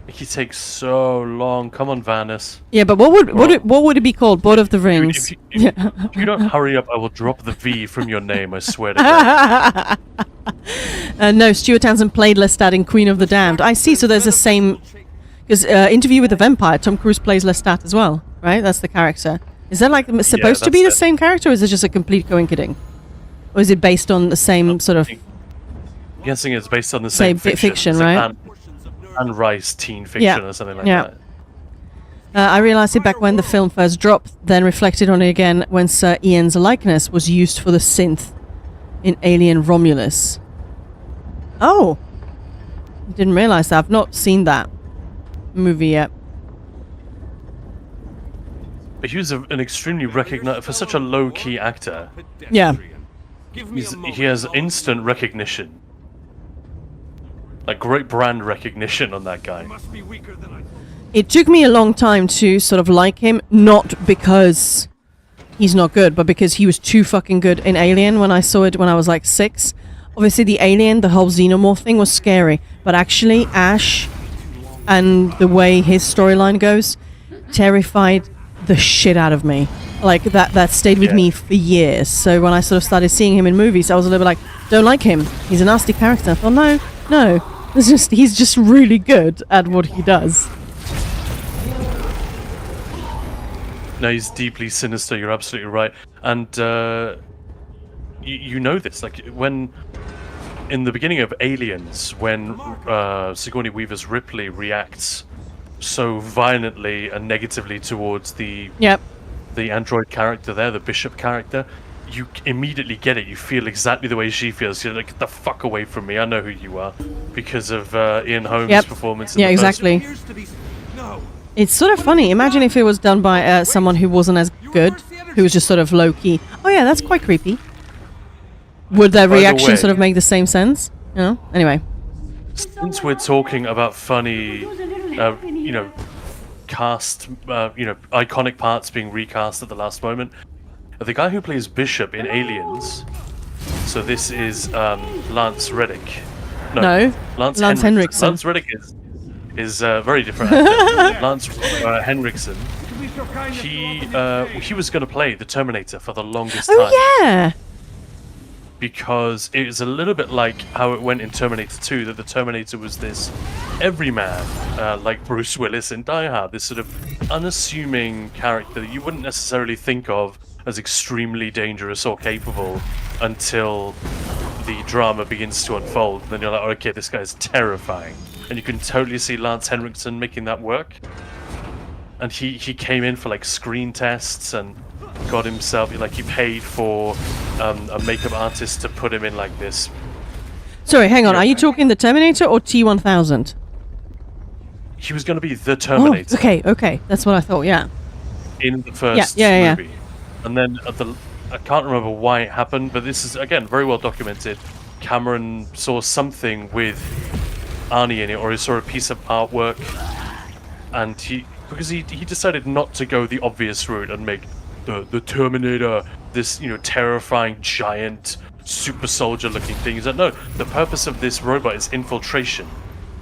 He takes so long. Come on, Vanis. Yeah, but what would it be called? Board of the Rings. If you don't hurry up, I will drop the V from your name, I swear to God. No, Stuart Townsend played Lestat in Queen of the Damned. I see, so there's the same Because Interview with the Vampire, Tom Cruise plays Lestat as well, right? That's the character. Is that like supposed to be the same character, or is it just a complete coincidence? Or is it based on the same sort of... I'm guessing it's based on the same fiction, It's right? Like Anne Rice teen fiction or something like that. I realised it back when the film first dropped, then reflected on it again when Sir Ian's likeness was used for the synth in Alien Romulus. Oh! Didn't realise that. I've not seen that movie yet. But he was an extremely recognized... For such a low-key actor, Yeah. he has instant recognition. Like, great brand recognition on that guy. It took me a long time to sort of like him, not because he's not good, but because he was too fucking good in Alien when I saw it when I was like 6. Obviously, the Alien, the whole xenomorph thing was scary, but actually, Ash and the way his storyline goes terrified the shit out of me. Like, that stayed with me for years. So when I sort of started seeing him in movies, I was a little bit like, don't like him. He's a nasty character. I thought, no. He's just really good at what he does. No, he's deeply sinister. You're absolutely right, and you know this. Like when in the beginning of Aliens, when Sigourney Weaver's Ripley reacts so violently and negatively towards the android character there, the Bishop character, you immediately get it. You feel exactly the way she feels. You're like, get the fuck away from me. I know who you are because of Ian Holmes' performance. In the exactly. It's sort of funny. Imagine if it was done by someone who wasn't as good, who was just sort of low-key. Oh yeah, that's quite creepy. Would their reaction sort of make the same sense? You know? Anyway. Since we're talking about funny, cast, iconic parts being recast at the last moment, the guy who plays Bishop in Aliens, so this is Lance Reddick. No, Lance Henriksen. Lance Reddick is very different actor. Lance Henriksen. He was going to play the Terminator for the longest time. Oh yeah. Because it was a little bit like how it went in Terminator 2, that the Terminator was this everyman, like Bruce Willis in Die Hard, this sort of unassuming character that you wouldn't necessarily think of as extremely dangerous or capable until the drama begins to unfold. And then you're like, oh, okay, this guy's terrifying. And you can totally see Lance Henriksen making that work. And he came in for like screen tests and got himself, like he paid for a makeup artist to put him in like this. Sorry, hang on. Are you talking the Terminator or T-1000? He was going to be the Terminator. Oh, okay. That's what I thought, yeah. In the first movie. And then I can't remember why it happened, but this is, again, very well documented. Cameron saw something with Arnie in it, or he saw a piece of artwork, and because he decided not to go the obvious route and make the Terminator this, terrifying giant super soldier looking thing. He's like, no, the purpose of this robot is infiltration.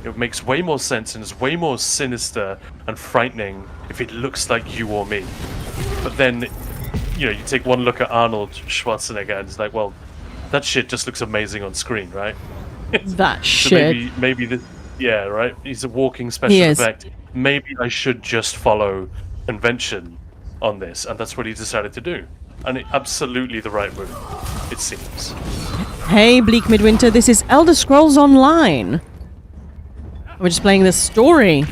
It makes way more sense and is way more sinister and frightening if it looks like you or me. But then, you take one look at Arnold Schwarzenegger and it's like, well, that shit just looks amazing on screen, right? That so shit. Maybe this, yeah, right? He's a walking special effect. Maybe I should just follow convention on this, and that's what he decided to do. And absolutely the right move, it seems. Hey, Bleak Midwinter, this is Elder Scrolls Online. We're just playing the story,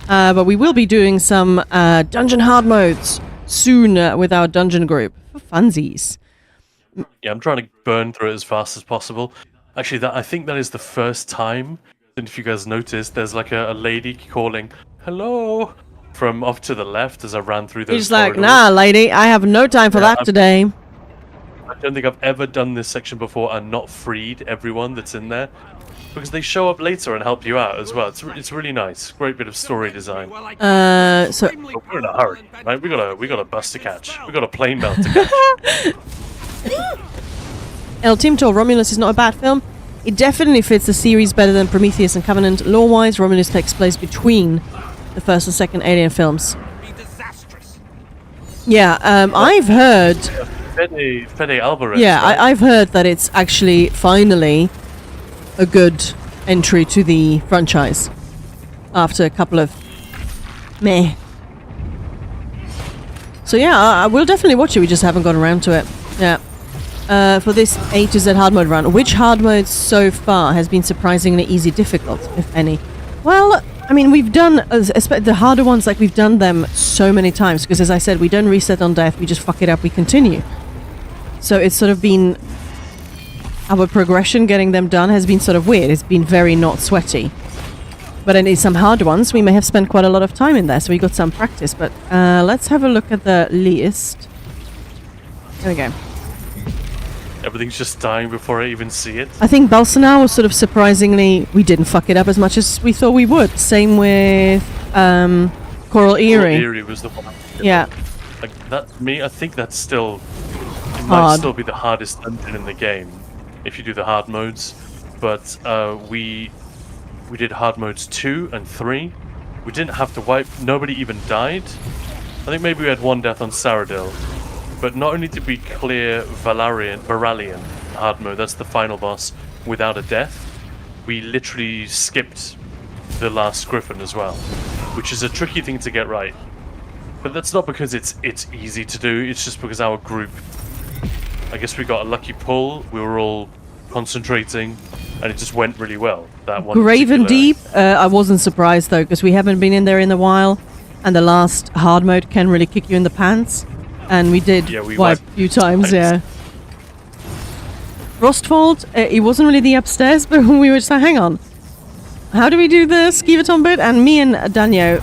but we will be doing some dungeon hard modes soon with our dungeon group for funsies. Yeah, I'm trying to burn through it as fast as possible. Actually, I think that is the first time, and if you guys noticed, there's like a lady calling, hello, from off to the left as I ran through those He's like, corridors. nah, lady, I have no time for that today. I don't think I've ever done this section before and not freed everyone that's in there, because they show up later and help you out as well. It's really nice. Great bit of story design. So but we're in a hurry, right? We got a bus to catch. We got a plane belt to catch. El Timtor, Romulus is not a bad film. It definitely fits the series better than Prometheus and Covenant. Lore-wise, Romulus takes place between the first and second Alien films. Yeah, I've heard... Fede Alvarez. Yeah, right? I've heard that it's actually finally a good entry to the franchise after a couple of meh. So yeah, I will definitely watch it. We just haven't gotten around to it. Yeah. For this A to Z hard mode run, which hard mode so far has been surprisingly easy, difficult, if any? Well, I mean, we've done the harder ones, like we've done them so many times. Because as I said, we don't reset on death. We just fuck it up. We continue. So it's sort of been our progression getting them done has been sort of weird. It's been very not sweaty. But in some hard ones, we may have spent quite a lot of time in there, so we got some practice. But let's have a look at the list. There we go. Everything's just dying before I even see it. I think Balsanar was sort of surprisingly, we didn't fuck it up as much as we thought we would. Same with Coral Eyrie. Coral Eyrie was the one. Yeah. Like that, me, I think that's still, it might Hard. still be the hardest dungeon in the game, if you do the hard modes. But we did hard modes 2 and 3. We didn't have to wipe. Nobody even died. I think maybe we had one death on Cyrodiil. But not only did we clear Varalian hard mode, that's the final boss, without a death, we literally skipped the last Griffin as well, which is a tricky thing to get right. But that's not because it's easy to do, it's just because our group, I guess we got a lucky pull, we were all concentrating, and it just went really well. That one Graven particular- Deep, I wasn't surprised though, because we haven't been in there in a while, and the last hard mode can really kick you in the pants. And we did we wipe a few times, yeah. Frostfold, it wasn't really the upstairs, but we were just like, hang on. How do we do the Skivaton bit? And me and Danyo,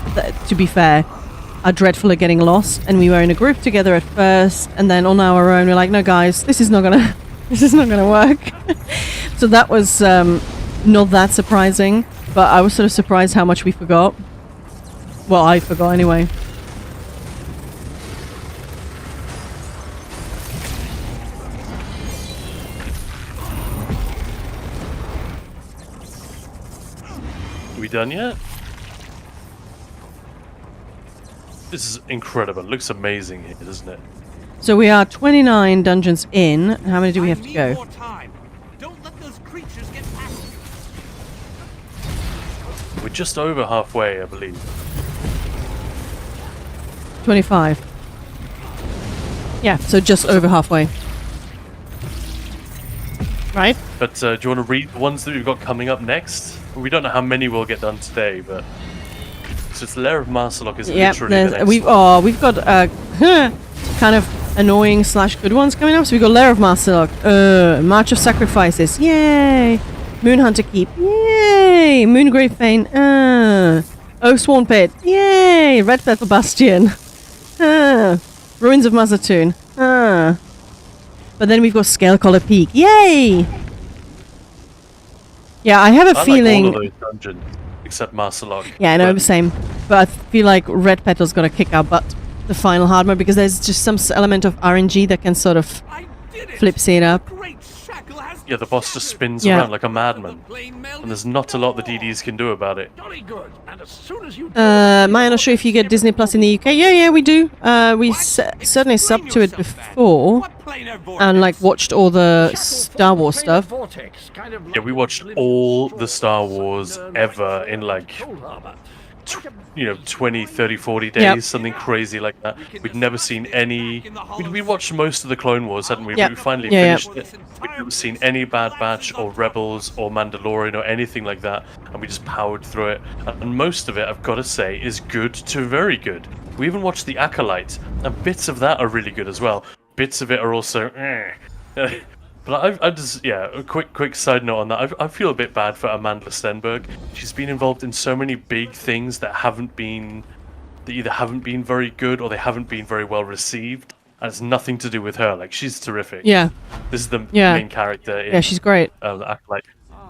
to be fair, are dreadful at getting lost. And we were in a group together at first, and then on our own, we're like, no guys, this is not gonna work. So that was not that surprising, but I was sort of surprised how much we forgot. Well, I forgot anyway. Are we done yet? This is incredible. It looks amazing here, doesn't it? So we are 29 dungeons in. How many do we have to go? Don't let those creatures get past you. We're just over halfway, I believe. 25. Yeah, so just over halfway. Right? But do you want to read the ones that we've got coming up next? We don't know how many we'll get done today, but so it's Lair of Marsalok is literally the next one. we've got kind of annoying / good ones coming up. So we've got Lair of Marsalok, March of Sacrifices, yay! Moonhunter Keep, yay! Moongrave Fane, Oathsworn Pit, yay! Red Petal Bastion, Ruins of Mazatoon, But then we've got Scalecollar Peak, yay! Yeah, I have a feeling. Like all of those dungeons, except Marsalok. Yeah, I know, the same. But I feel like Red Petal's got to kick our butt the final hard mode because there's just some element of RNG that can sort of flips it up. Yeah, the boss just spins Yeah. around like a madman, and there's not a lot the DDs can do about it. Maya, not sure if you get Disney Plus in the UK. Yeah, we do. We certainly subbed to it before and like watched all the Star Wars stuff. Yeah, we watched all the Star Wars ever in like, 20, 30, 40 days, Yep. something crazy like that. We'd never seen any. We watched most of the Clone Wars, hadn't we? Yep. We finally Yeah, finished it. We'd never seen any Bad Batch or Rebels or Mandalorian or anything like that, and we just powered through it. And most of it, I've got to say, is good to very good. We even watched The Acolyte, and bits of that are really good as well. Bits of it are also. But I just, a quick side note on that. I feel a bit bad for Amanda Stenberg. She's been involved in so many big things that either haven't been very good or they haven't been very well received. And it's nothing to do with her. Like, she's terrific. Yeah. This is the Yeah. main character. Yeah, she's great. Acolyte.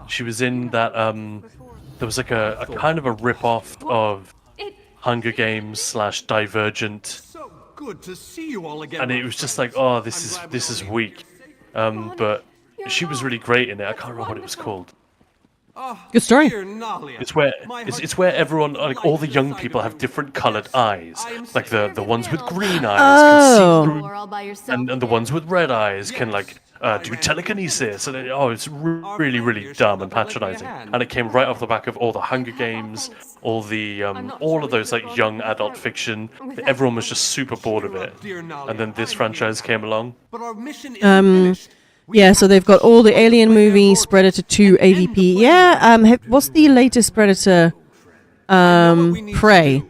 She was in that, there was like a kind of a rip-off of Hunger Games / Divergent. Good to see you all again. And it was just like, oh, this is weak. But she was really great in it. I can't remember what it was called. Good story. It's where everyone, like all the young people, have different coloured eyes. Like the ones with green eyes can see through, and the ones with red eyes can like do telekinesis, and it's really, really dumb and patronizing. And it came right off the back of all the Hunger Games, all of those like young adult fiction. Everyone was just super bored of it, and then this franchise came along. Yeah, so they've got all the Alien movies, Predator 2, AVP. Yeah, what's the latest Predator? Prey.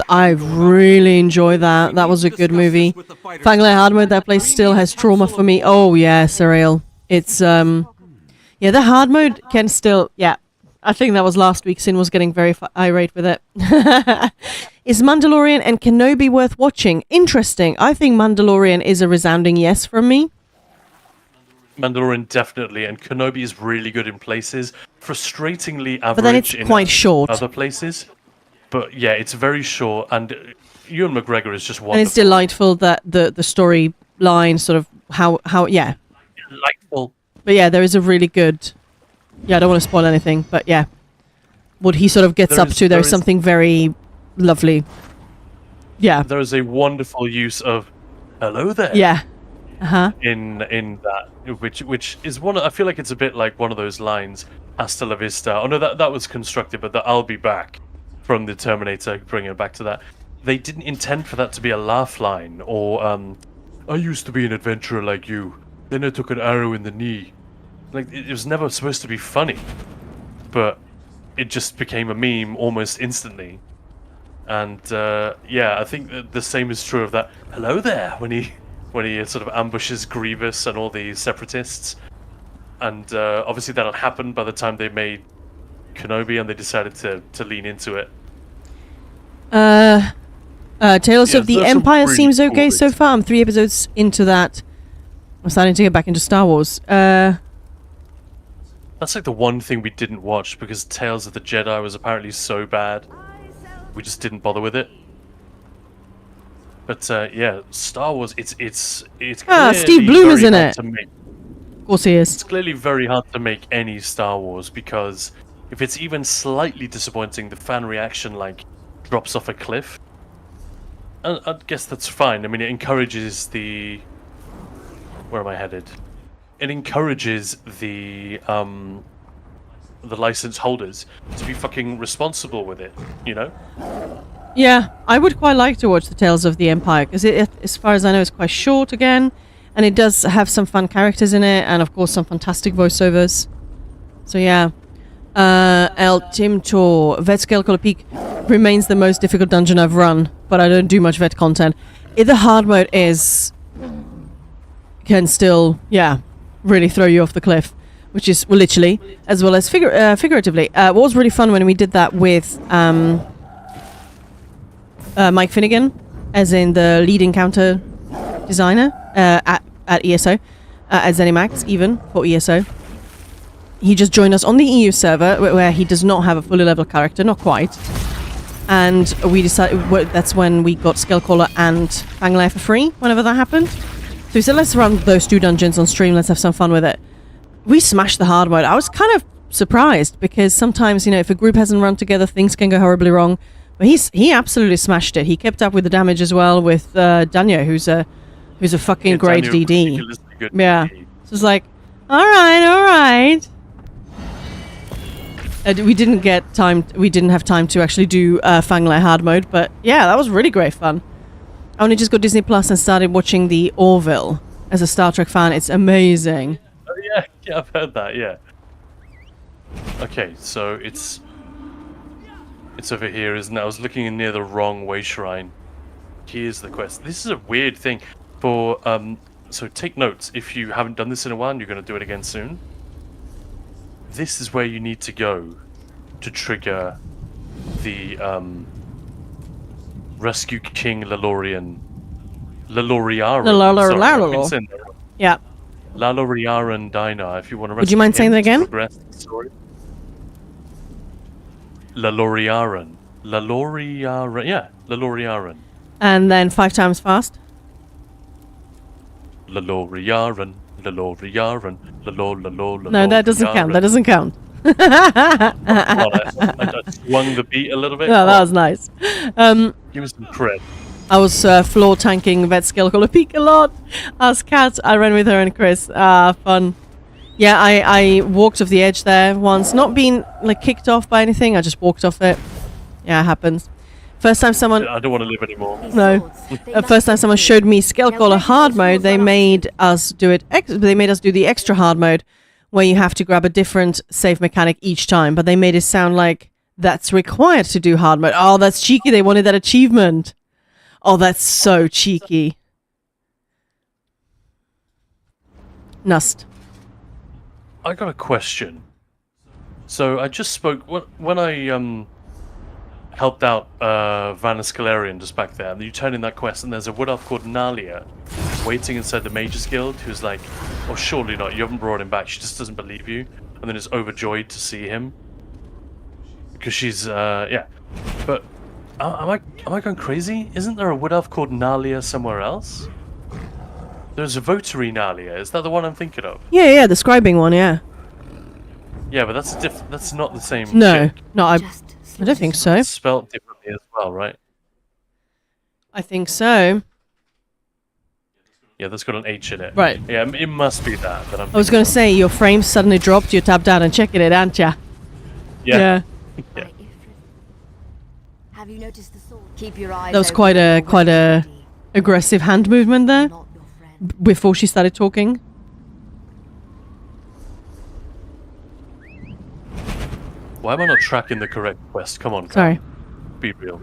I really enjoy that. That was a good movie. Fangley Hard Mode, that place still has trauma for me. Oh yeah, surreal. It's yeah, the hard mode can still, yeah. I think that was last week. Sin was getting very irate with it. Is Mandalorian and Kenobi worth watching? Interesting. I think Mandalorian is a resounding yes from me. Mandalorian definitely, and Kenobi is really good in places. Frustratingly average But then it's in quite short. other places. But yeah, it's very short, and Ewan McGregor is just wonderful. And it's delightful that the storyline sort of how yeah. Delightful. But yeah, there is a really good. Yeah, I don't want to spoil anything, but yeah, what he sort of gets up to, there's something very lovely. Yeah. There is a wonderful use of "hello there." Yeah. In that, which is one. I feel like it's a bit like one of those lines, "Hasta la vista." Oh no, that was constructed, but the "I'll be back" from the Terminator, bringing it back to that. They didn't intend for that to be a laugh line, or "I used to be an adventurer like you, then I took an arrow in the knee." Like, it was never supposed to be funny, but it just became a meme almost instantly. And yeah, I think that the same is true of that "hello there" when he sort of ambushes Grievous and all the Separatists. And obviously that'll happen by the time they made Kenobi, and they decided to lean into it. Tales of the Empire really seems okay cool so far. I'm 3 episodes into that. I'm starting to get back into Star Wars. That's like the one thing we didn't watch because Tales of the Jedi was apparently so bad. We just didn't bother with it. But yeah, Star Wars, it's Steve Bloomer's in it. to make. Of course he is. It's clearly very hard to make any Star Wars because if it's even slightly disappointing, the fan reaction like drops off a cliff. And I guess that's fine. I mean, it encourages the. Where am I headed? It encourages the license holders to be fucking responsible with it, you know? Yeah, I would quite like to watch the Tales of the Empire because as far as I know, it's quite short again, and it does have some fun characters in it, and of course some fantastic voiceovers. So yeah, El Timtor Vet Scale Color Peak remains the most difficult dungeon I've run, but I don't do much vet content. The hard mode can still really throw you off the cliff, which is literally as well as figuratively. What was really fun when we did that with Mike Finnegan, as in the lead encounter designer at ESO, at ZeniMax even for ESO. He just joined us on the EU server where he does not have a fully level character, not quite. And we decided that's when we got Skullcaller and Fanglair for free, whenever that happened. So we said, let's run those 2 dungeons on stream, let's have some fun with it. We smashed the hard mode. I was kind of surprised because sometimes, if a group hasn't run together, things can go horribly wrong. But he absolutely smashed it. He kept up with the damage as well with Danya, who's a fucking great DD. Yeah. So it's like, all right. We didn't have time to actually do Fanglair hard mode, but yeah, that was really great fun. I only just got Disney Plus and started watching the Orville. As a Star Trek fan, it's amazing. Oh yeah, I've heard that. Yeah. Okay, so it's over here, isn't it? I was looking near the wrong way shrine. Here's the quest. This is a weird thing for so take notes if you haven't done this in a while and you're going to do it again soon. This is where you need to go to trigger the Rescue King Laloriaran. Yeah. Laloriaran Dina, if you want to. Would you mind saying that again? Laloriaran. Yeah, Laloriaran. And then 5 times fast. Laloriaran. No, that doesn't count. That doesn't count. I swung the beat a little bit. No, that was nice. Give us some cred. I was floor tanking Vet Skeletor Peak a lot. As Kat, I ran with her and Chris. Fun. Yeah, I walked off the edge there once. Not being like kicked off by anything. I just walked off it. Yeah, it happens. First time someone... I don't want to live anymore. No. First time someone showed me Skeletor hard mode, they made us do it. They made us do the extra hard mode, where you have to grab a different save mechanic each time. But they made it sound like that's required to do hard mode. Oh, that's cheeky. They wanted that achievement. Oh, that's so cheeky. Nust. I got a question. So I just spoke when I helped out Vanna Scalarian just back there, and you turn in that quest, and there's a wood elf called Nalia waiting inside the Mages Guild, who's like, "Oh, surely not. You haven't brought him back. She just doesn't believe you," and then is overjoyed to see him because she's yeah. But am I going crazy? Isn't there a wood elf called Nalia somewhere else? There's a votary Nalia. Is that the one I'm thinking of? Yeah, the scribing one, yeah. Yeah, but that's not the same. No, chick. no, I don't think so. It's spelled differently as well, right? I think so. Yeah, that's got an H in it. Right. Yeah, it must be that. I was going to say, your frame suddenly dropped, you tapped out and checking it, aren't ya? Yeah. Yeah. Have you noticed the sword? Keep your eyes That was open. quite a aggressive hand movement there before she started talking. Why am I not tracking the correct quest? Come on, Sorry. Be real.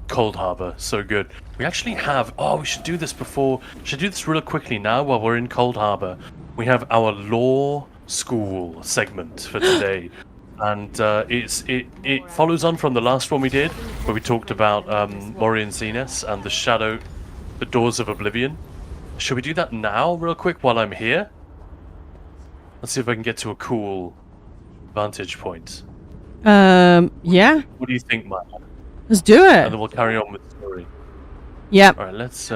Cold Harbor, so good. We actually have... Oh, we should do this before... Should do this real quickly now while we're in Cold Harbor. We have our law school segment for today. And it follows on from the last one we did, where we talked about Morian Zenith and the Doors of Oblivion. Should we do that now, real quick, while I'm here? Let's see if I can get to a cool vantage point. Yeah. What do you think, Maya? Let's do it. And then we'll carry on with the story. Yep. All right, let's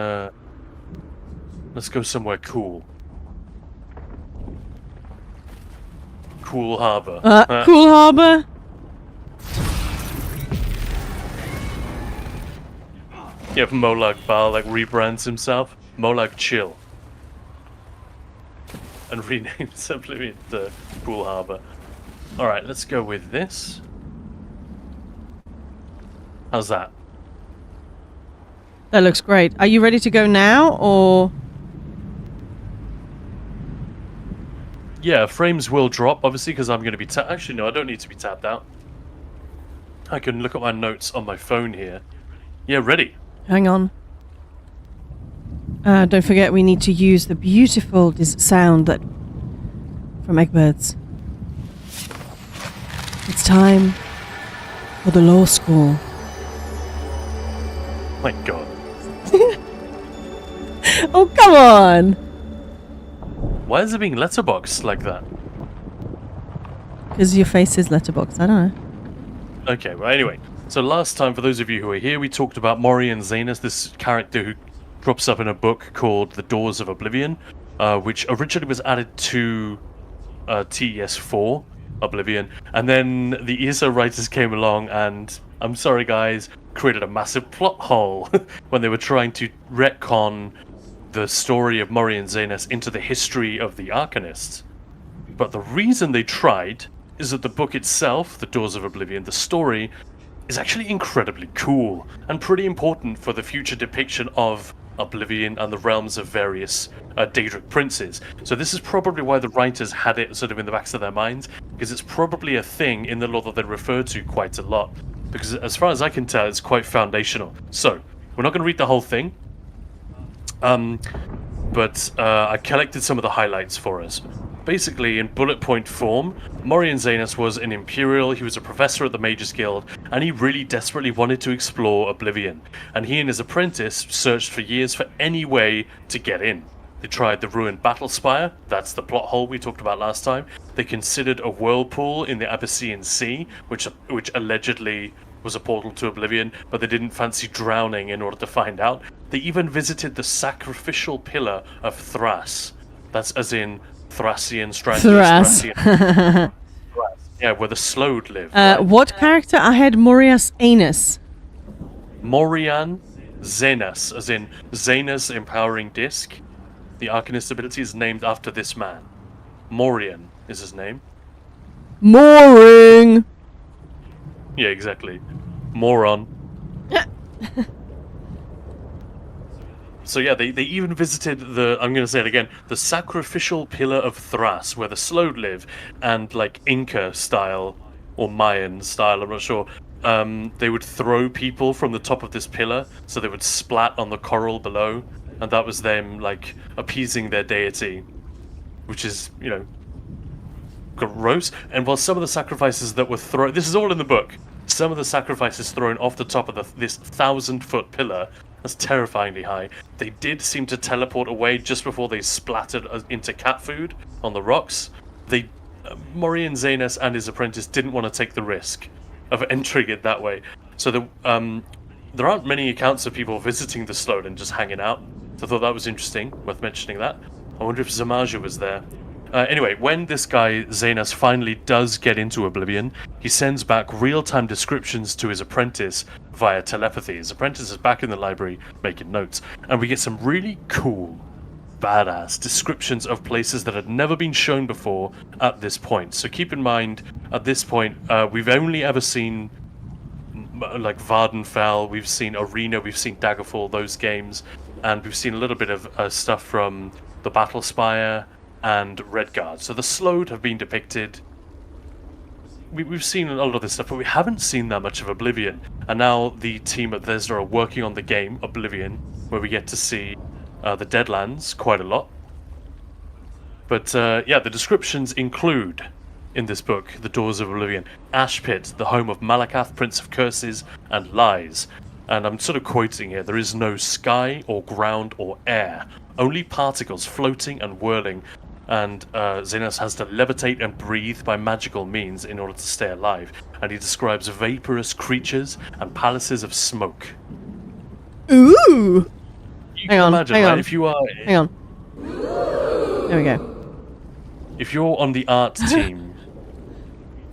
go somewhere cool. Cool Harbor. Cool Harbor. Yeah, if Molag Bal like rebrands himself, Molag Chill, and renames Oblivion to Cool Harbor. All right, let's go with this. How's that? That looks great. Are you ready to go now, or...? Yeah, frames will drop, obviously, because I'm going to be actually, no, I don't need to be tapped out. I can look at my notes on my phone here. Yeah, ready. Hang on. Don't forget, we need to use the beautiful sound that from Eggbirds. It's time for the law school. My God. Oh, come on! Why is it being letterboxed like that? Because your face is letterboxed, I don't know. Okay, well, anyway. So last time, for those of you who are here, we talked about Morian Zenith, this character who drops up in a book called The Doors of Oblivion, which originally was added to TES4, Oblivion, and then the ESO writers came along and, I'm sorry guys, created a massive plot hole when they were trying to retcon the story of Morian Zenith into the history of the Arcanists. But the reason they tried is that the book itself, The Doors of Oblivion, the story, is actually incredibly cool and pretty important for the future depiction of Oblivion and the realms of various Daedric princes. So this is probably why the writers had it sort of in the backs of their minds, because it's probably a thing in the lore that they refer to quite a lot. Because as far as I can tell, it's quite foundational. So, we're not going to read the whole thing, but I collected some of the highlights for us. Basically, in bullet point form, Morian Zenith was an Imperial, he was a professor at the Mages Guild, and he really desperately wanted to explore Oblivion. And he and his apprentice searched for years for any way to get in. They tried the ruined battle spire, that's the plot hole we talked about last time. They considered a whirlpool in the Abyssinian Sea, which allegedly was a portal to Oblivion, but they didn't fancy drowning in order to find out. They even visited the sacrificial pillar of Thras. That's as in Thracian, Stranglers, Thras. Thracian. Thras. Yeah, where the Slode live. Right? What character? I had Morias Anus. Morian Xenas, as in Xena's empowering disc. The Arcanist ability is named after this man. Morian is his name. Mooring. Yeah, exactly. Moron. So yeah, they even visited the, I'm going to say it again, the sacrificial pillar of Thras, where the Slode live, and like Inca style, or Mayan style, I'm not sure, they would throw people from the top of this pillar, so they would splat on the coral below, and that was them, like, appeasing their deity, which is, you know, gross. And while some of the sacrifices that were thrown, this is all in the book, some of the sacrifices thrown off the top of this 1,000-foot pillar, that's terrifyingly high, they did seem to teleport away just before they splattered into cat food on the rocks. They, Morian Xenas and his apprentice didn't want to take the risk of entering it that way. So there aren't many accounts of people visiting the Slode and just hanging out. So I thought that was interesting, worth mentioning that. I wonder if Zamaja was there. Anyway, when this guy, Xenas, finally does get into Oblivion, he sends back real-time descriptions to his apprentice via telepathy. His apprentice is back in the library making notes, and we get some really cool, badass descriptions of places that had never been shown before at this point. So keep in mind, at this point, we've only ever seen like Vardenfell, we've seen Arena, we've seen Daggerfall, those games, and we've seen a little bit of stuff from the Battlespire and Redguard. So the Slode have been depicted. We've seen a lot of this stuff, but we haven't seen that much of Oblivion. And now the team at Bethesda are working on the game, Oblivion, where we get to see the Deadlands quite a lot. But yeah, the descriptions include, in this book, The Doors of Oblivion, Ash Pit, the home of Malakath, Prince of Curses and Lies. And I'm sort of quoting here, there is no sky or ground or air, only particles floating and whirling, and Xenas has to levitate and breathe by magical means in order to stay alive. And he describes vaporous creatures and palaces of smoke. Ooh! You can imagine, right? If you are... Hang on. There we go. If you're on the art team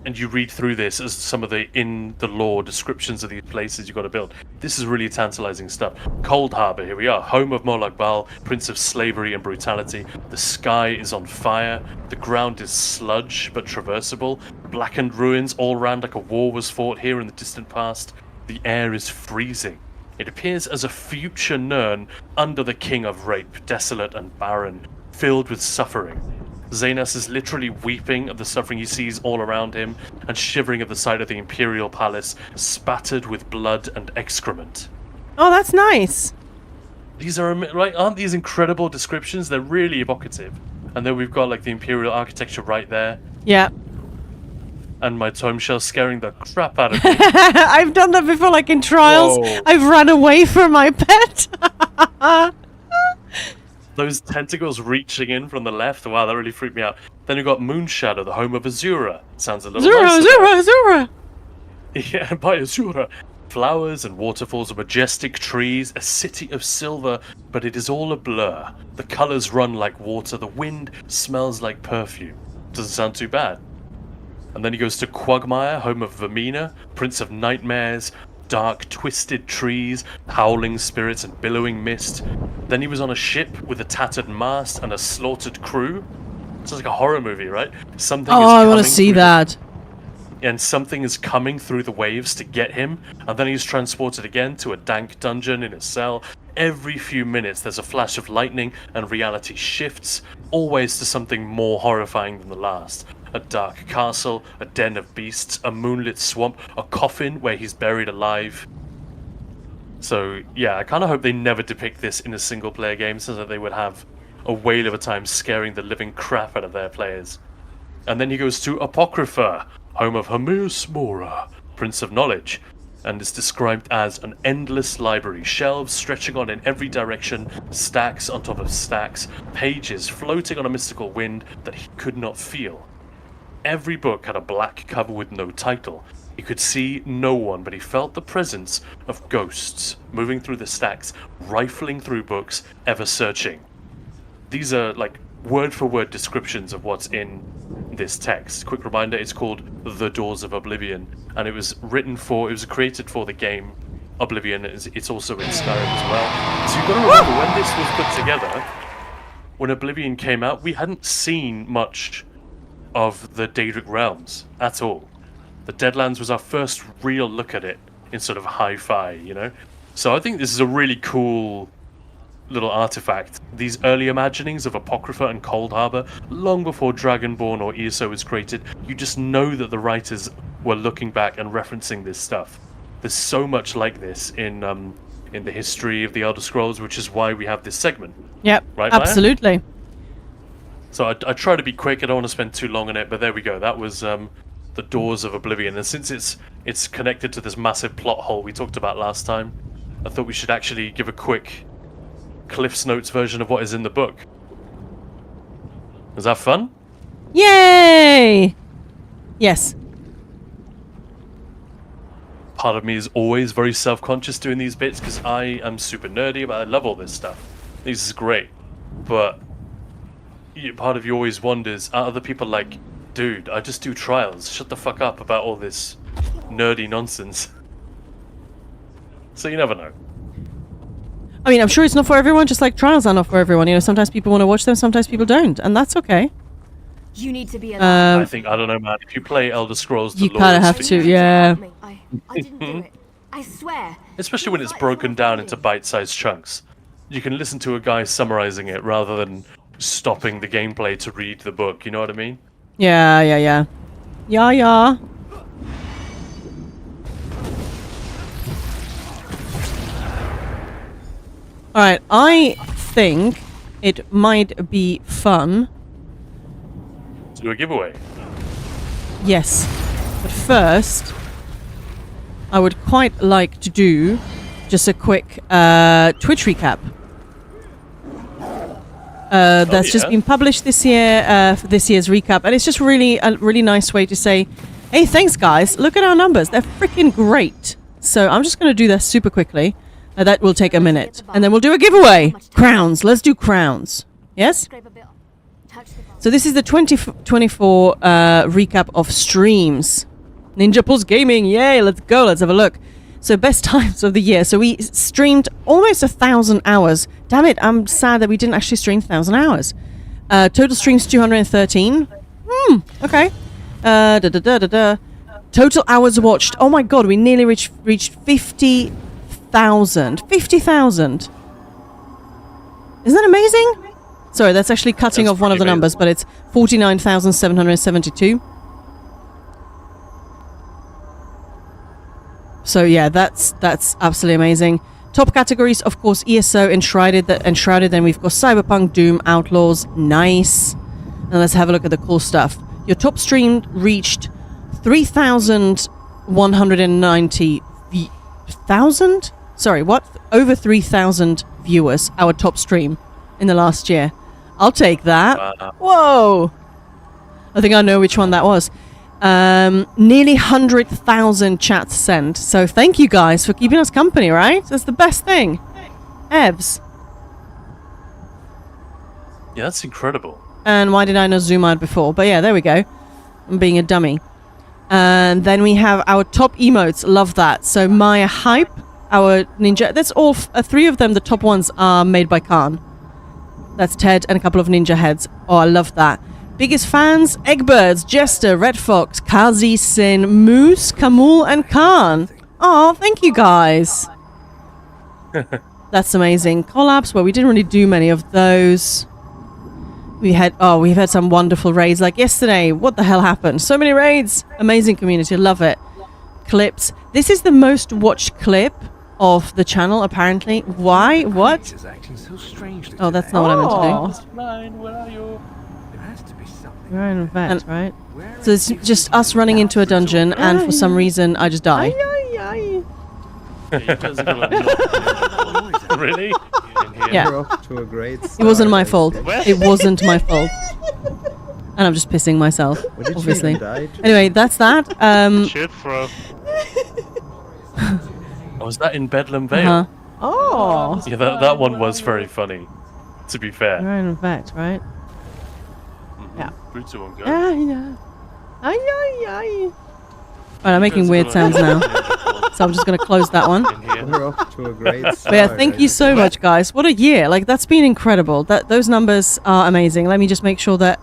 and you read through this as some of the in the lore descriptions of these places you've got to build, this is really tantalizing stuff. Cold Harbor, here we are, home of Molag Bal, prince of slavery and brutality. The sky is on fire, the ground is sludge but traversable, blackened ruins all around like a war was fought here in the distant past. The air is freezing. It appears as a future Nirn under the king of rape, desolate and barren, filled with suffering. Xenas is literally weeping at the suffering he sees all around him and shivering at the sight of the Imperial Palace, spattered with blood and excrement. Oh, that's nice. These are, right, aren't these incredible descriptions? They're really evocative. And then we've got like the Imperial architecture right there. Yeah. And my tome shell scaring the crap out of me. I've done that before, like in Trials. Whoa. I've run away from my pet. Those tentacles reaching in from the left, wow, that really freaked me out. Then you've got Moonshadow, the home of Azura. Sounds a little Azura. Yeah, by Azura. Flowers and waterfalls and majestic trees, a city of silver, but it is all a blur. The colors run like water, the wind smells like perfume. Doesn't sound too bad. And then he goes to Quagmire, home of Vermina, prince of nightmares, dark, twisted trees, howling spirits and billowing mist. Then he was on a ship with a tattered mast and a slaughtered crew. Sounds like a horror movie, right? Something oh, I want to see that. And something is coming through the waves to get him, and then he's transported again to a dank dungeon in a cell. Every few minutes there's a flash of lightning and reality shifts, always to something more horrifying than the last. A dark castle, a den of beasts, a moonlit swamp, a coffin where he's buried alive. So yeah, I kind of hope they never depict this in a single player game so that they would have a whale of a time scaring the living crap out of their players. And then he goes to Apocrypha, home of Hermus Mora, Prince of Knowledge, and is described as an endless library, shelves stretching on in every direction, stacks on top of stacks, pages floating on a mystical wind that he could not feel. Every book had a black cover with no title. He could see no one, but he felt the presence of ghosts moving through the stacks, rifling through books, ever searching. These are like word-for-word descriptions of what's in this text. Quick reminder, it's called The Doors of Oblivion, and it was created for the game Oblivion. It's also in Skyrim as well. So you've got to remember, when this was put together, when Oblivion came out, we hadn't seen much of the Daedric realms at all. The Deadlands was our first real look at it in sort of hi-fi, you know? So I think this is a really cool little artifact. These early imaginings of Apocrypha and Cold Harbor, long before Dragonborn or ESO was created, you just know that the writers were looking back and referencing this stuff. There's so much like this in the history of the Elder Scrolls, which is why we have this segment. Yep, right, Maya? absolutely. So I try to be quick. I don't want to spend too long on it, but there we go. That was the Doors of Oblivion, and since it's connected to this massive plot hole we talked about last time, I thought we should actually give a quick Cliff's Notes version of what is in the book. Is that fun? Yay! Yes. Part of me is always very self-conscious doing these bits because I am super nerdy, but I love all this stuff. This is great, but part of you always wonders, are other people like, dude, I just do trials, shut the fuck up about all this nerdy nonsense. So you never know. I mean, I'm sure it's not for everyone, just like trials are not for everyone. You know, sometimes people want to watch them, sometimes people don't, and that's okay. You need to be alive. I think, I don't know, man, if you play Elder Scrolls, you kind of have to, yeah. I didn't do it. I swear. Especially when it's broken down into bite-sized chunks. You can listen to a guy summarizing it rather than stopping the gameplay to read the book, you know what I mean? Yeah. Yeah. Alright, I think it might be fun. To do a giveaway. Yes. But first, I would quite like to do just a quick Twitch recap. That's just been published this year for this year's recap, and it's just really a really nice way to say, hey, thanks guys, look at our numbers, they're freaking great. So I'm just going to do that super quickly. That will take a minute, and then we'll do a giveaway. Crowns, let's do crowns. Yes? So this is the 2024 recap of streams. Ninja Pulse Gaming, yay, let's go, let's have a look. So best times of the year. So we streamed almost 1,000 hours. Damn it, I'm sad that we didn't actually stream 1,000 hours. Total streams 213. Okay. Total hours watched. Oh my god, we nearly reached 50,000. 50,000. Isn't that amazing? Sorry, that's actually cutting off one of the numbers, but it's 49,772. So yeah, that's absolutely amazing. Top categories, of course, ESO, Enshrouded. Then we've got Cyberpunk, Doom, Outlaws. Nice. And let's have a look at the cool stuff. Your top stream reached 3,190,000? Sorry, what? Over 3,000 viewers, our top stream in the last year. I'll take that. Whoa! I think I know which one that was. Nearly 100,000 chats sent. So thank you guys for keeping us company, right? That's the best thing. Evs. Yeah, that's incredible. And why did I not zoom out before? But yeah, there we go. I'm being a dummy. And then we have our top emotes. Love that. So Maya Hype, our ninja. That's all. 3 of them, the top ones, are made by Khan. That's Ted and a couple of ninja heads. Oh, I love that. Biggest fans, Eggbirds, Jester, Red Fox, Kazi, Sin, Moose, Kamul, and Khan. Oh, thank you guys. That's amazing. Collabs, well, we didn't really do many of those. We've had some wonderful raids like yesterday. What the hell happened? So many raids. Amazing community, love it. Clips. This is the most watched clip of the channel, apparently. Why? What? Oh, that's not what I meant to do. Where are you? We're in a vet, right? So it's just us running into a dungeon, and for some reason, I just die. Really? Yeah. It wasn't my fault. It wasn't my fault. And I'm just pissing myself, obviously. Anyway, that's that. Shit, bro. Was that in Bedlam Vale? Oh. Yeah, that one was very funny, to be fair. We're in a vet, right? Yeah. 3, 2, 1, go. Ay. Right, I'm making weird sounds now. So I'm just going to close that one. We're off to a great start. But yeah, thank you so much, guys. What a year. Like, that's been incredible. Those numbers are amazing. Let me just make sure that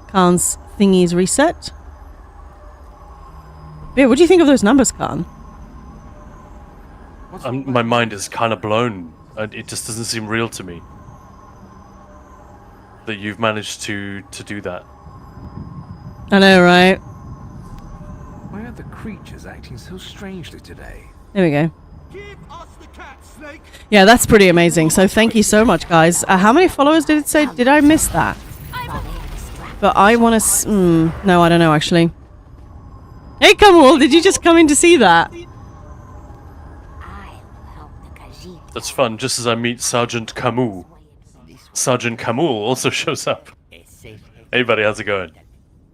Khan's thingy is reset. Yeah, what do you think of those numbers, Khan? My mind is kind of blown. It just doesn't seem real to me that you've managed to do that. I know, right? Why are the creatures acting so strangely today? There we go. Yeah, that's pretty amazing. So thank you so much, guys. How many followers did it say? Did I miss that? But I want to... no, I don't know, actually. Hey, Kamul, did you just come in to see that? That's fun, just as I meet Sergeant Camus. Sergeant Camus also shows up. Hey buddy, how's it going?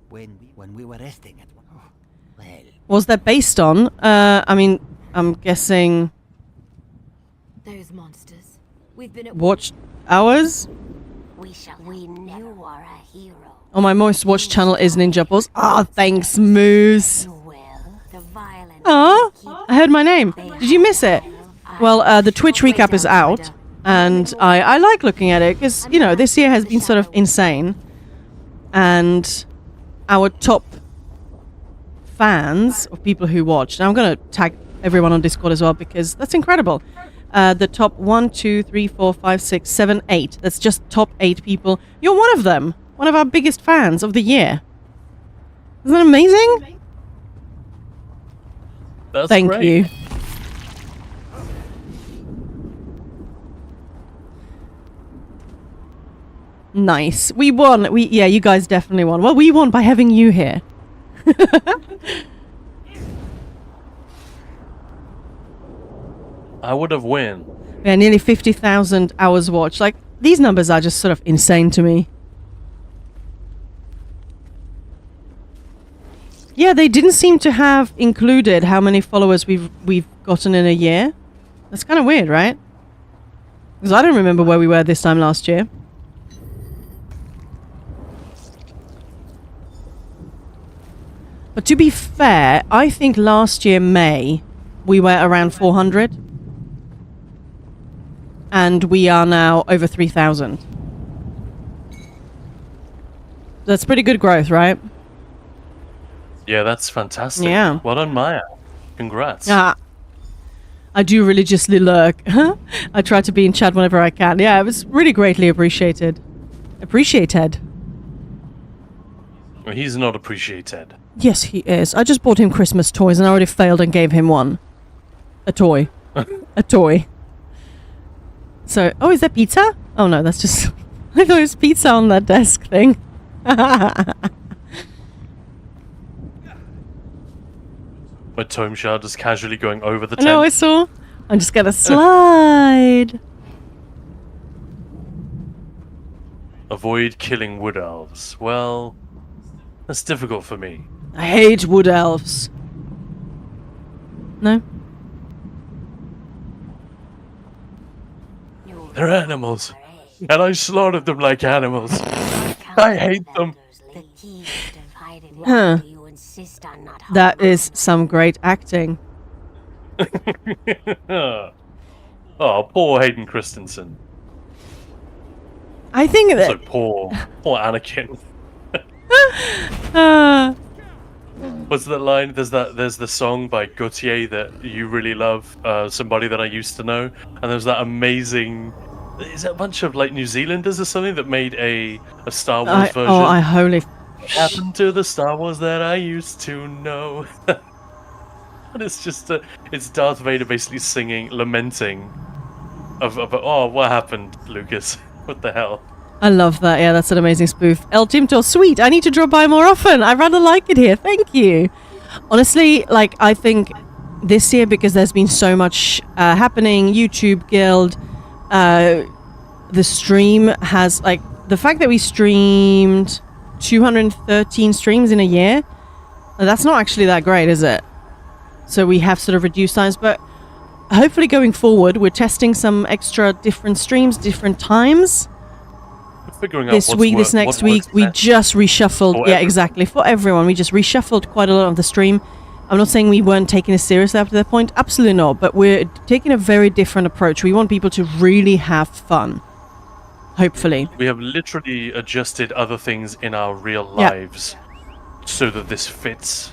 When we were resting at Was that based on? I mean, I'm guessing... Those monsters. We've been at watch hours? We knew you are a hero. Oh, my most watched channel is Ninja Pulse. Ah, thanks, Moose. Ah, I heard my name. Did you miss it? Well, the Twitch recap is out, and I like looking at it because, you know, this year has been sort of insane. And our top fans of people who watched, and I'm going to tag everyone on Discord as well because that's incredible. The top 1, 2, 3, 4, 5, 6, 7, 8. That's just top 8 people. You're one of them. One of our biggest fans of the year. Isn't that amazing? That's Thank great. you. Nice. We won. Yeah, you guys definitely won. Well, we won by having you here. I would have won. Yeah, nearly 50,000 hours watched. Like, these numbers are just sort of insane to me. Yeah, they didn't seem to have included how many followers we've gotten in a year. That's kind of weird, right? Because I don't remember where we were this time last year. But to be fair, I think last year, May, we were around 400. And we are now over 3,000. That's pretty good growth, right? Yeah, that's fantastic. Yeah. Well done, Maya. Congrats. I do religiously lurk. I try to be in chat whenever I can. Yeah, it was really greatly appreciated. Appreciated. Well, he's not appreciated. Yes, he is. I just bought him Christmas toys and I already failed and gave him one. A toy. A toy. So, oh, is that pizza? Oh no, that's just... I thought it was pizza on that desk thing. My Tome Shard just casually going over the I know, I tent. saw. I'm just gonna slide. Avoid killing wood elves. Well, that's difficult for me. I hate wood elves. No? They're animals. And I slaughtered them like animals. I hate them. Huh. That is some great acting. Oh, poor Hayden Christensen. I think that... So poor Anakin. What's that line? There's the song by Gautier that you really love, Somebody That I Used to Know, and there's that amazing... Is it a bunch of like New Zealanders or something that made a Star Wars version? Oh, I holy... What happened to the Star Wars that I used to know? And it's just it's Darth Vader basically singing, lamenting of oh, what happened, Lucas? What the hell? I love that. Yeah, that's an amazing spoof. El Timtor, sweet. I need to drop by more often. I rather like it here. Thank you. Honestly, like, I think this year, because there's been so much happening, YouTube Guild, the stream has, like, the fact that we streamed 213 streams in a year, that's not actually that great, is it? So we have sort of reduced times, but hopefully going forward, we're testing some extra different streams, different times. figuring out this what's week, this next week, we just reshuffled. For Yeah, everyone. exactly. For everyone, we just reshuffled quite a lot of the stream. I'm not saying we weren't taking it seriously after that point. Absolutely not. But we're taking a very different approach. We want people to really have fun. Hopefully. We have literally adjusted other things in our real Yeah. lives so that this fits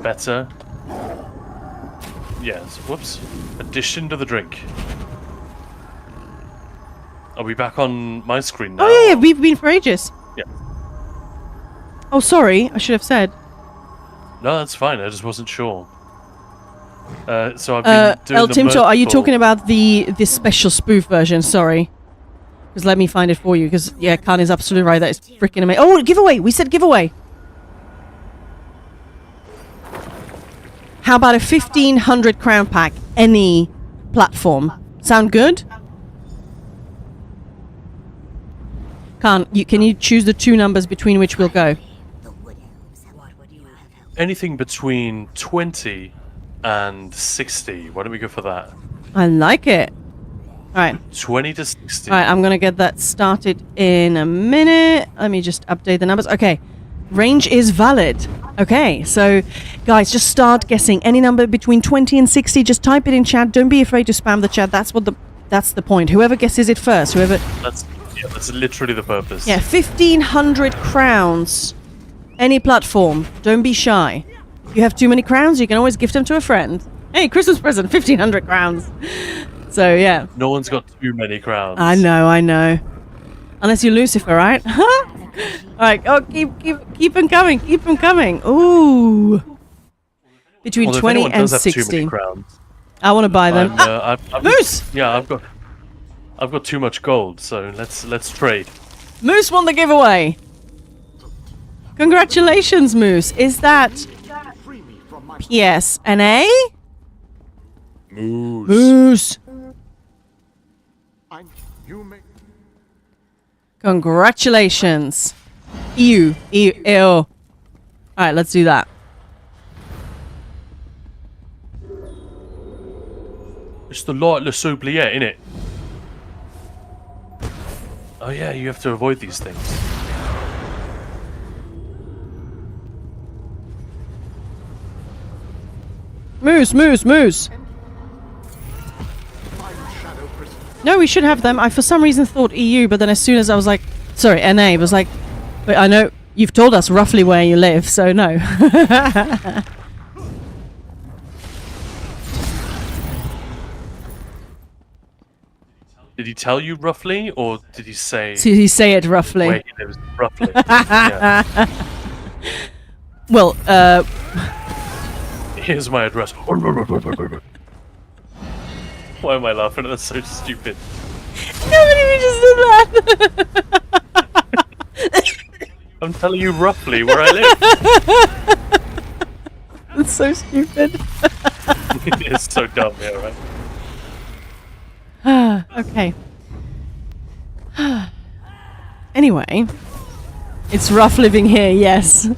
better. Yes, whoops. Addition to the drink. Are we back on my screen now? Oh, yeah, we've been for ages. Yeah. Oh, sorry. I should have said. No, that's fine. I just wasn't sure. So I've been doing El the Timto, are you merciful- talking about the special spoof version? Sorry. Because let me find it for you. Because, yeah, Khan is absolutely right. That is freaking amazing. Oh, giveaway. We said giveaway. How about a 1,500 crown pack? Any platform. Sound good? Khan, can you choose the two numbers between which we'll go? Anything between 20 and 60. Why don't we go for that? I like it. All right. 20 to 60. All right, I'm going to get that started in a minute. Let me just update the numbers. Okay. Range is valid. Okay, so guys, just start guessing any number between 20 and 60. Just type it in chat. Don't be afraid to spam the chat. That's the point. Whoever guesses it first, whoever. That's literally the purpose. Yeah, 1,500 crowns. Any platform. Don't be shy. If you have too many crowns, you can always gift them to a friend. Hey, Christmas present, 1,500 crowns. So yeah. No one's got too many crowns. I know. Unless you're Lucifer, right? Alright, oh, keep them coming, keep them coming. Ooh. Between Well, if 20 anyone and does have 60. too many crowns, I want to buy them. Moose! Yeah, I've got too much gold, so let's trade. Moose won the giveaway. Congratulations, Moose. Is that PSNA? Moose. Congratulations. Ew. Alright, let's do that. It's the lightless oubliette, innit? Oh yeah, you have to avoid these things. Moose. No, we should have them. I for some reason thought EU, but then as soon as I was like, sorry, NA, it was like, but I know you've told us roughly where you live, so no. Did he tell you roughly, or did he say? Did he say it roughly? Where he lives roughly. Yeah. Well, Here's my address. Why am I laughing? That's so stupid. Nobody just did that. I'm telling you roughly where I live. That's so stupid. It's so dumb, yeah, right? Okay. Anyway, it's rough living here, yes.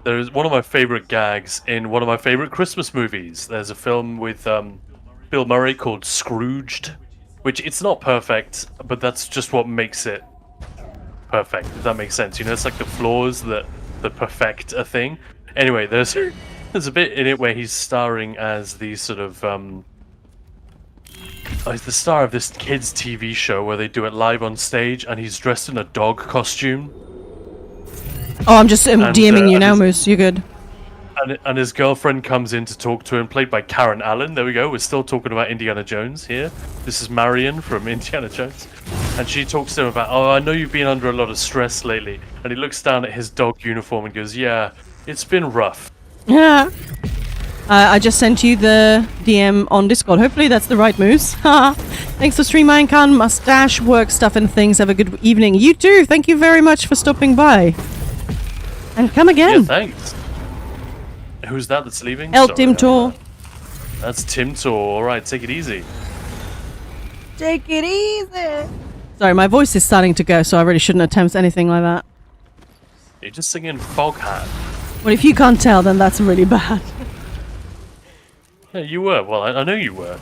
There is one of my favorite gags in one of my favorite Christmas movies. There's a film with Bill Murray called Scrooged, which it's not perfect, but that's just what makes it perfect, if that makes sense. You know, it's like the flaws that perfect a thing. Anyway, there's a bit in it where he's starring as the sort of he's the star of this kids TV show where they do it live on stage, and he's dressed in a dog costume. Oh, I'm just DMing you now, Moose. You're good. And his girlfriend comes in to talk to him, played by Karen Allen. There we go. We're still talking about Indiana Jones here. This is Marion from Indiana Jones. And she talks to him about, oh, I know you've been under a lot of stress lately. And he looks down at his dog uniform and goes, yeah, it's been rough. Yeah. I just sent you the DM on Discord. Hopefully that's the right Moose. Thanks for streaming, Khan. Mustache, work stuff and things. Have a good evening. You too. Thank you very much for stopping by. And come again. Yeah, thanks. Who's that that's leaving? El Sorry, Timtor. That's Timtor. All right, take it easy. Take it easy. Sorry, my voice is starting to go, so I really shouldn't attempt anything like that. You're just singing Foghat. Well, if you can't tell, then that's really bad. Yeah, you were. Well, I know you were.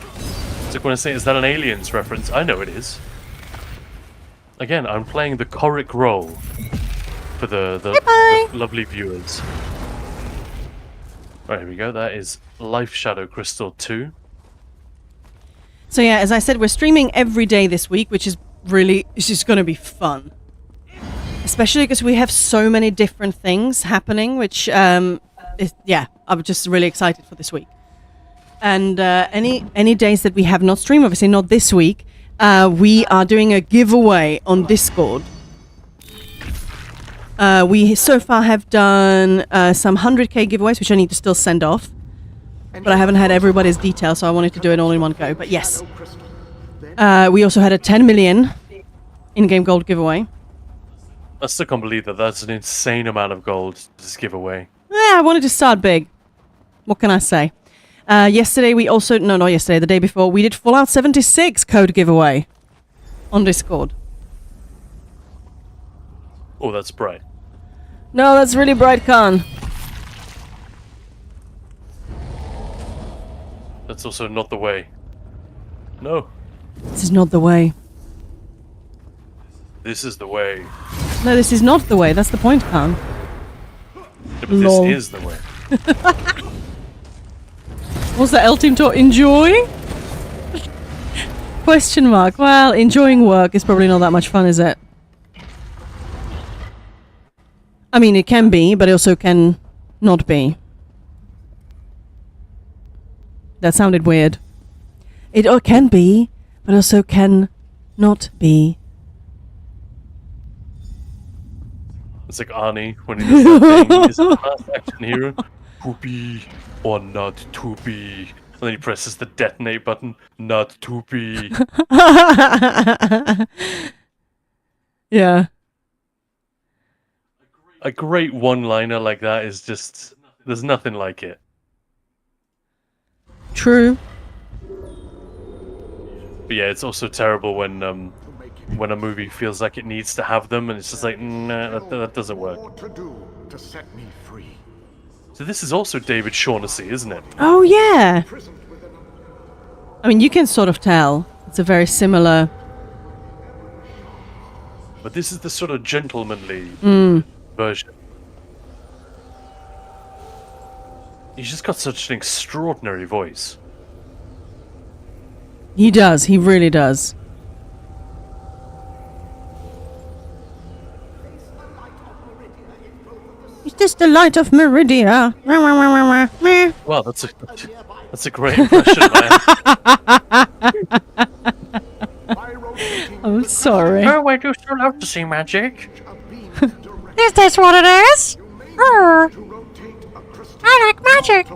like when I say, is that an Aliens reference? I know it is. Again, I'm playing the Coric role for the lovely viewers. Right, here we go. That is Life Shadow Crystal 2. So yeah, as I said, we're streaming every day this week, which is really, it's just going to be fun. Especially because we have so many different things happening, which, I'm just really excited for this week. And any days that we have not streamed, obviously not this week, we are doing a giveaway on Discord. We so far have done some 100k giveaways, which I need to still send off. But I haven't had everybody's details, so I wanted to do it all in one go. But yes. We also had a 10 million in-game gold giveaway. I still can't believe that that's an insane amount of gold to just give away. I wanted to start big. What can I say? Yesterday we also... No, not yesterday. The day before, we did Fallout 76 code giveaway on Discord. Oh, that's bright. No, that's really bright, Khan. That's also not the way. No. This is not the way. This is the way. No, this is not the way. That's the point, Khan. Yeah, but this is the way. What's that L-Team talk? Enjoy? Question mark. Well, enjoying work is probably not that much fun, is it? I mean, it can be, but it also can not be. That sounded weird. It can be, but also can not be. It's like Arnie when he does that thing. Is it the last action hero? To be or not to be. And then he presses the detonate button. Not to be. Yeah. A great one-liner like that is just... There's nothing like it. True. But yeah, it's also terrible when a movie feels like it needs to have them, and it's just like, nah, that doesn't work. So this is also David Shaughnessy, isn't it? Oh, yeah. I mean, you can sort of tell. It's a very similar... But this is the sort of gentlemanly version. He's just got such an extraordinary voice. He does. He really does. It's just the light of Meridia. Wow, that's a great impression, man. I'm sorry. Oh, I do still love to see magic. Is this what it is? I like magic.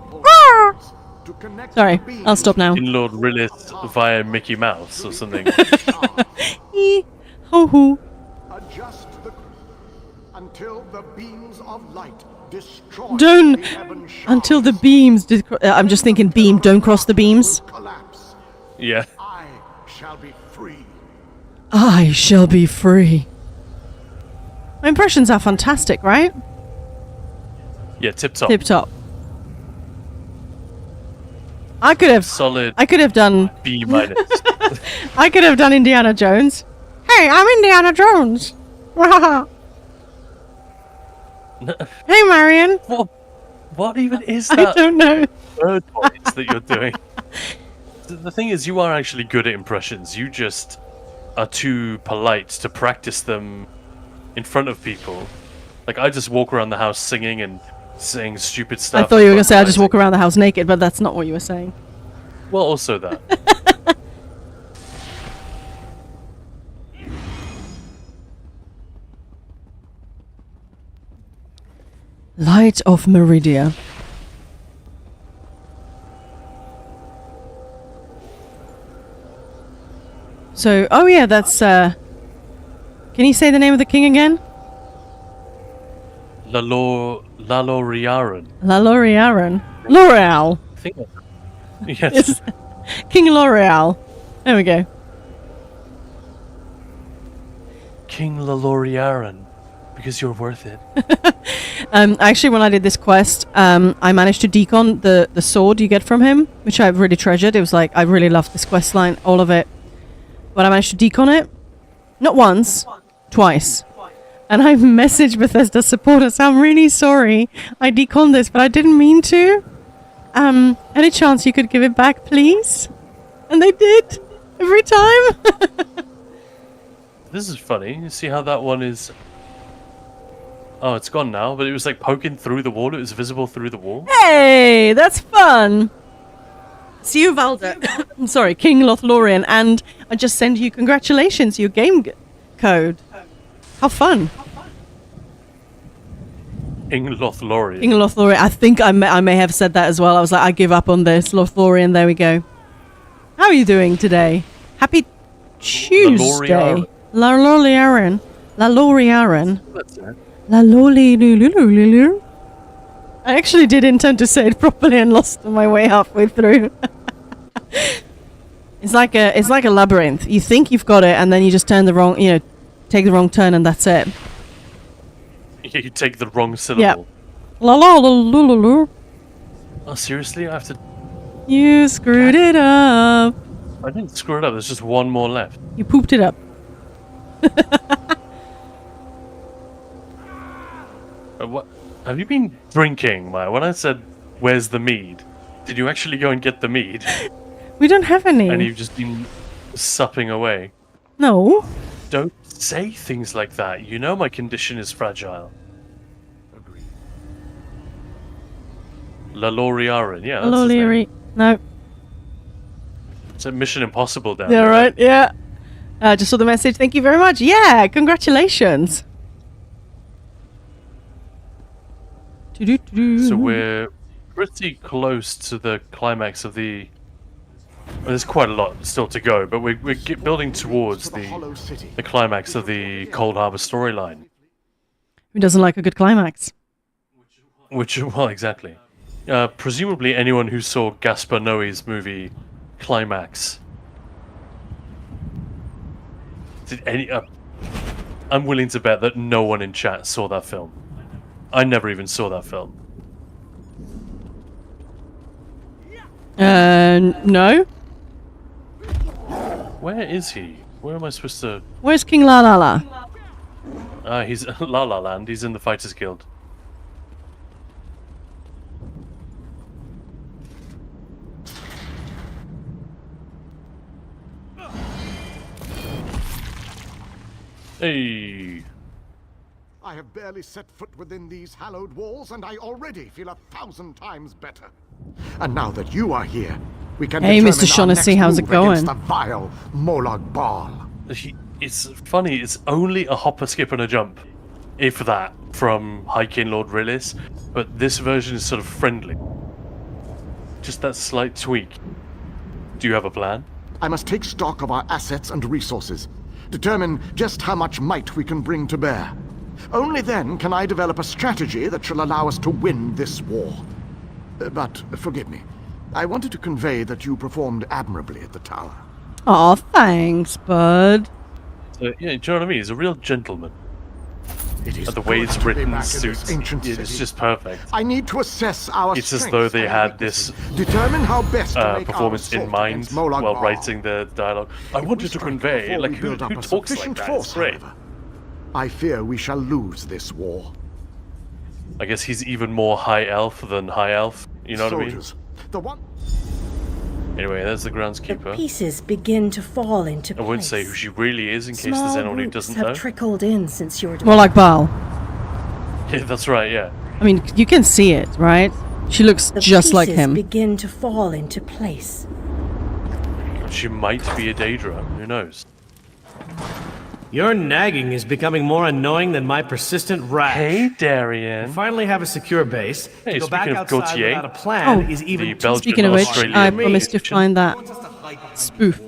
Sorry, I'll stop now. In Lord Rillis via Mickey Mouse or something. Ho-hoo. Until the beams of light destroy Don't. Until the beams. I'm just thinking beam. Don't cross the beams. Yeah. I shall be free. I shall be free. My impressions are fantastic, right? Yeah, tip top. Tip top. I could have solid. I could have done B minus. I could have done Indiana Jones. Hey, I'm Indiana Jones. Hey, Marion. What even is that? I don't know. Bird voice that you're doing. The thing is, you are actually good at impressions. You just are too polite to practice them in front of people. Like, I just walk around the house singing and saying stupid stuff. I thought you were going to say I just walk around the house naked, but that's not what you were saying. Well, also that. Light of Meridia. So, oh yeah, that's, can you say the name of the king again? Laloriaran. Laloriaran. L'Oreal. I think yes. King L'Oreal. There we go. King Laloriaran. Because you're worth it. Actually, when I did this quest, I managed to decon the sword you get from him, which I've really treasured. It was like, I really loved this quest line, all of it. But I managed to decon it. Not once, twice. And I messaged Bethesda support and said, I'm really sorry. I deconned this, but I didn't mean to. Any chance you could give it back, please? And they did. Every time. This is funny. You see how that one is... Oh, it's gone now, but it was like poking through the wall. It was visible through the wall. Hey, that's fun. See you, Valda. Sorry, King Lothlorien. And I just send you congratulations, your game code. How fun. King Lothlorien. King Lothlorien. I think I may have said that as well. I was like, I give up on this. Lothlorien, there we go. How are you doing today? Happy Tuesday. La Loriaran. La Loriaran. La Loli. I actually did intend to say it properly and lost my way halfway through. It's like a labyrinth. You think you've got it, and then you just turn the wrong, take the wrong turn, and that's it. You take the wrong syllable. La la la la la la. Oh, seriously? I have to... You screwed it up. I didn't screw it up. There's just one more left. You pooped it up. What? Have you been drinking, Maya? When I said, where's the mead? Did you actually go and get the mead? We don't have any. And you've just been supping away? No. Don't say things like that. You know my condition is fragile. Agreed. La Loriaran, yeah. La Loriaran. No. It's a Mission Impossible down there. Yeah, right? Yeah. Just saw the message. Thank you very much. Yeah, congratulations. So we're pretty close to the climax of the... Well, there's quite a lot still to go, but we're building towards the climax of the Cold Harbor storyline. Who doesn't like a good climax? Well, exactly. Presumably anyone who saw Gaspar Noé's movie Climax. I'm willing to bet that no one in chat saw that film. I never even saw that film. No. Where is he? Where am I supposed to... Where's King La La La? He's La La Land. He's in the Fighters Guild. Hey. I have barely set foot within these hallowed walls, and I already feel 1,000 times better. And now that you are here, we can Hey, Mr. Shaughnessy, how's it going? The vile Molag Bal. It's funny, it's only a hop, a skip, and a jump, if that, from High King Lord Rillis, but this version is sort of friendly. Just that slight tweak. Do you have a plan? I must take stock of our assets and resources, determine just how much might we can bring to bear. Only then can I develop a strategy that shall allow us to win this war. But forgive me, I wanted to convey that you performed admirably at the tower. Aw, thanks, bud. Yeah, do you know what I mean? He's a real gentleman. It is the way it's good to be written back in this suits. ancient It's city. just perfect. I need to assess our It's as strengths though they and had this determine how best to make performance our in assault mind against Molag while Bal. writing the dialogue. I wanted to convey, before like, we who build up a talks like sufficient that? force, It's great. however. I fear we shall lose this war. I guess he's even more high elf than high elf. You know Soldiers, the one. what I mean? Anyway, there's the groundskeeper. Pieces begin to fall into place. I won't say who she really is in case Small there's anyone who groups doesn't have know. trickled in since your More like Baal. Yeah, that's right. Yeah. I mean, you can see it, right? She looks The just like pieces him. begin to fall into place. She might be a Daedra. Who knows? Your nagging is becoming more annoying than my persistent rash. Hey, Darian. We finally have a secure base. Hey, to go back speaking of outside Gautier, without a plan is even the Belgian Speaking of which, Australian I promised to find that spoof.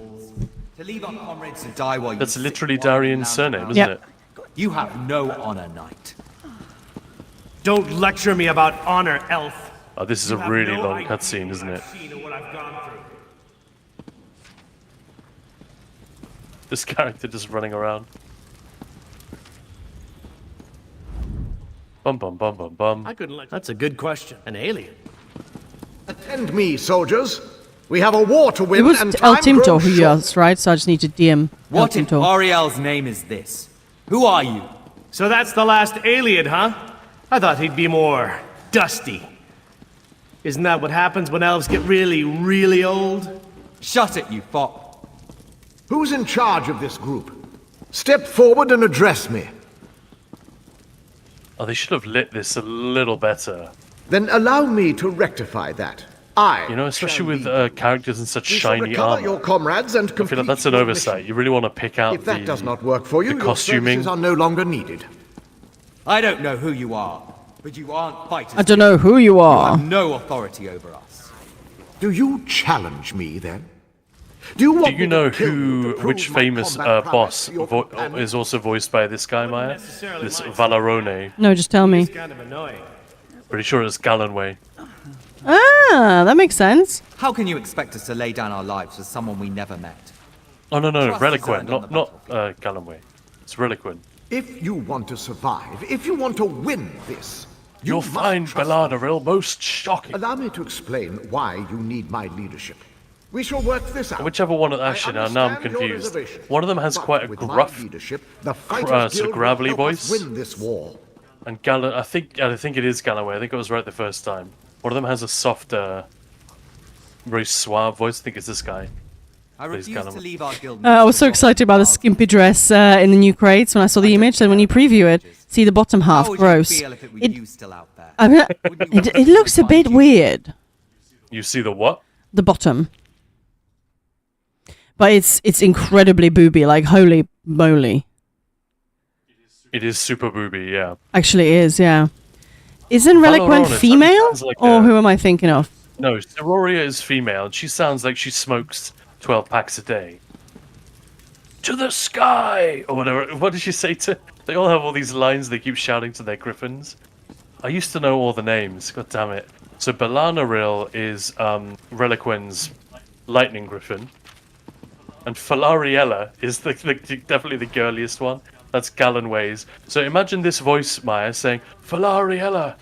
To leave our comrades to die while That's you literally Darian's surname, isn't Yep. it? You have no honor, knight. Don't lecture me about honor, elf. Oh, this is a really long cutscene, isn't it? This character just running around. Bum bum bum bum bum. I couldn't let. That's a good question. An alien. Attend me, soldiers. We have a war to It win, was and El time Timto grows who you short. asked, right? So I just need to DM El What in Timto. Ariel's name is this? Who are you? So that's the last alien, huh? I thought he'd be more dusty. Isn't that what happens when elves get really, really old? Shut it, you fop. Who's in charge of this group? Step forward and address me. Oh, they should have lit this a little better. Then allow me to rectify that. You know, especially with characters in such We shall shiny recover armor. your comrades and I feel complete like that's an your oversight. mission. You really want to pick out If that the, does not work for you, the your costuming. services are no longer needed. I don't know who you are, but you aren't fighters. I don't know who you You are. have no authority over us. Do you challenge me, then? Do you want Do you know me to kill you to prove which my famous combat boss prowess to your companions? is also voiced by this guy, Maya? This Valarone. No, just tell me. Kind of annoying. Pretty sure it's Gallenway. Ah, that makes sense. How can you expect us to lay down our lives for someone we never met? Oh no, Trust is Reliquin, earned on not the Gallenway. It's Reliquin. If you want to survive, if you want to win this, you You'll must find trust Belladaril most shocking. Allow me to explain why you need my leadership. We shall work this out. Whichever one, actually, now I'm understand your confused. reservation, One of them has but quite a with my gruff, leadership, the Fighters sort Guild of will gravelly help voice. us win this war. And I think it is Galloway. I think I was right the first time. One of them has a softer, very suave voice. I think it's this guy. I Plays refuse to Galloway. leave our guild. I was so excited about the skimpy dress in the new crates when I saw the image. And when you preview it, see the bottom half, How would gross. you feel if it were It, you still out there? I mean, it looks a bit weird. You see the what? The bottom. But it's incredibly booby, like holy moly. It is super booby, yeah. Actually it is, yeah. Isn't Reliquant Valorona female? sounds like Or who am I thinking of? No, Sororia is female, and she sounds like she smokes 12 packs a day. To the sky! Or whatever. What did she say to... They all have all these lines they keep shouting to their griffins. I used to know all the names, god damn it. So Belanaril is Reliquin's lightning griffin. And Falariella is definitely the girliest one. That's Gallenway's. So imagine this voice, Maya, saying, Falariella!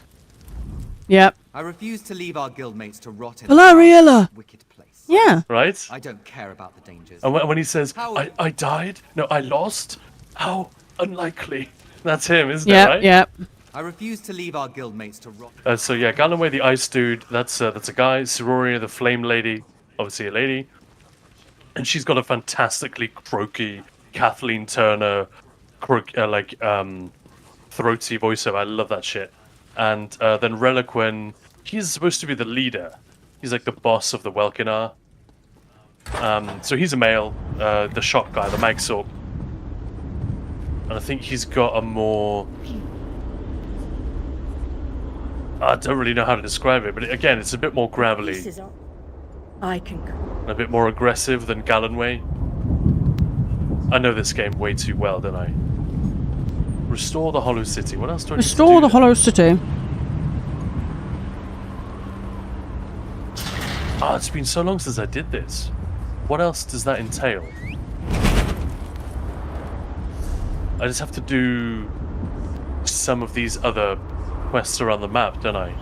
Yep. I refuse to leave our guildmates to rot in Valariella! a wicked place. Yeah. Right? I don't care about the dangers. And when he says, I died? No, I lost? How unlikely. That's him, isn't it, right? Yep. I refuse to leave our guildmates to rot. So yeah, Gallenway the Ice Dude, that's a guy. Sororia the Flame Lady, obviously a lady. And she's got a fantastically croaky Kathleen Turner, throaty voiceover. I love that shit. And then Reliquin, he's supposed to be the leader. He's like the boss of the Welkinar. So he's a male, the shock guy, the Magsorp. And I think he's got a more... I don't really know how to describe it, but again, it's a bit more gravelly. I can. And a bit more aggressive than Gallenway. I know this game way too well, don't I? Restore the Hollow City. What else do I need to Restore do the then? Hollow City. Ah, it's been so long since I did this. What else does that entail? I just have to do some of these other quests around the map, don't I?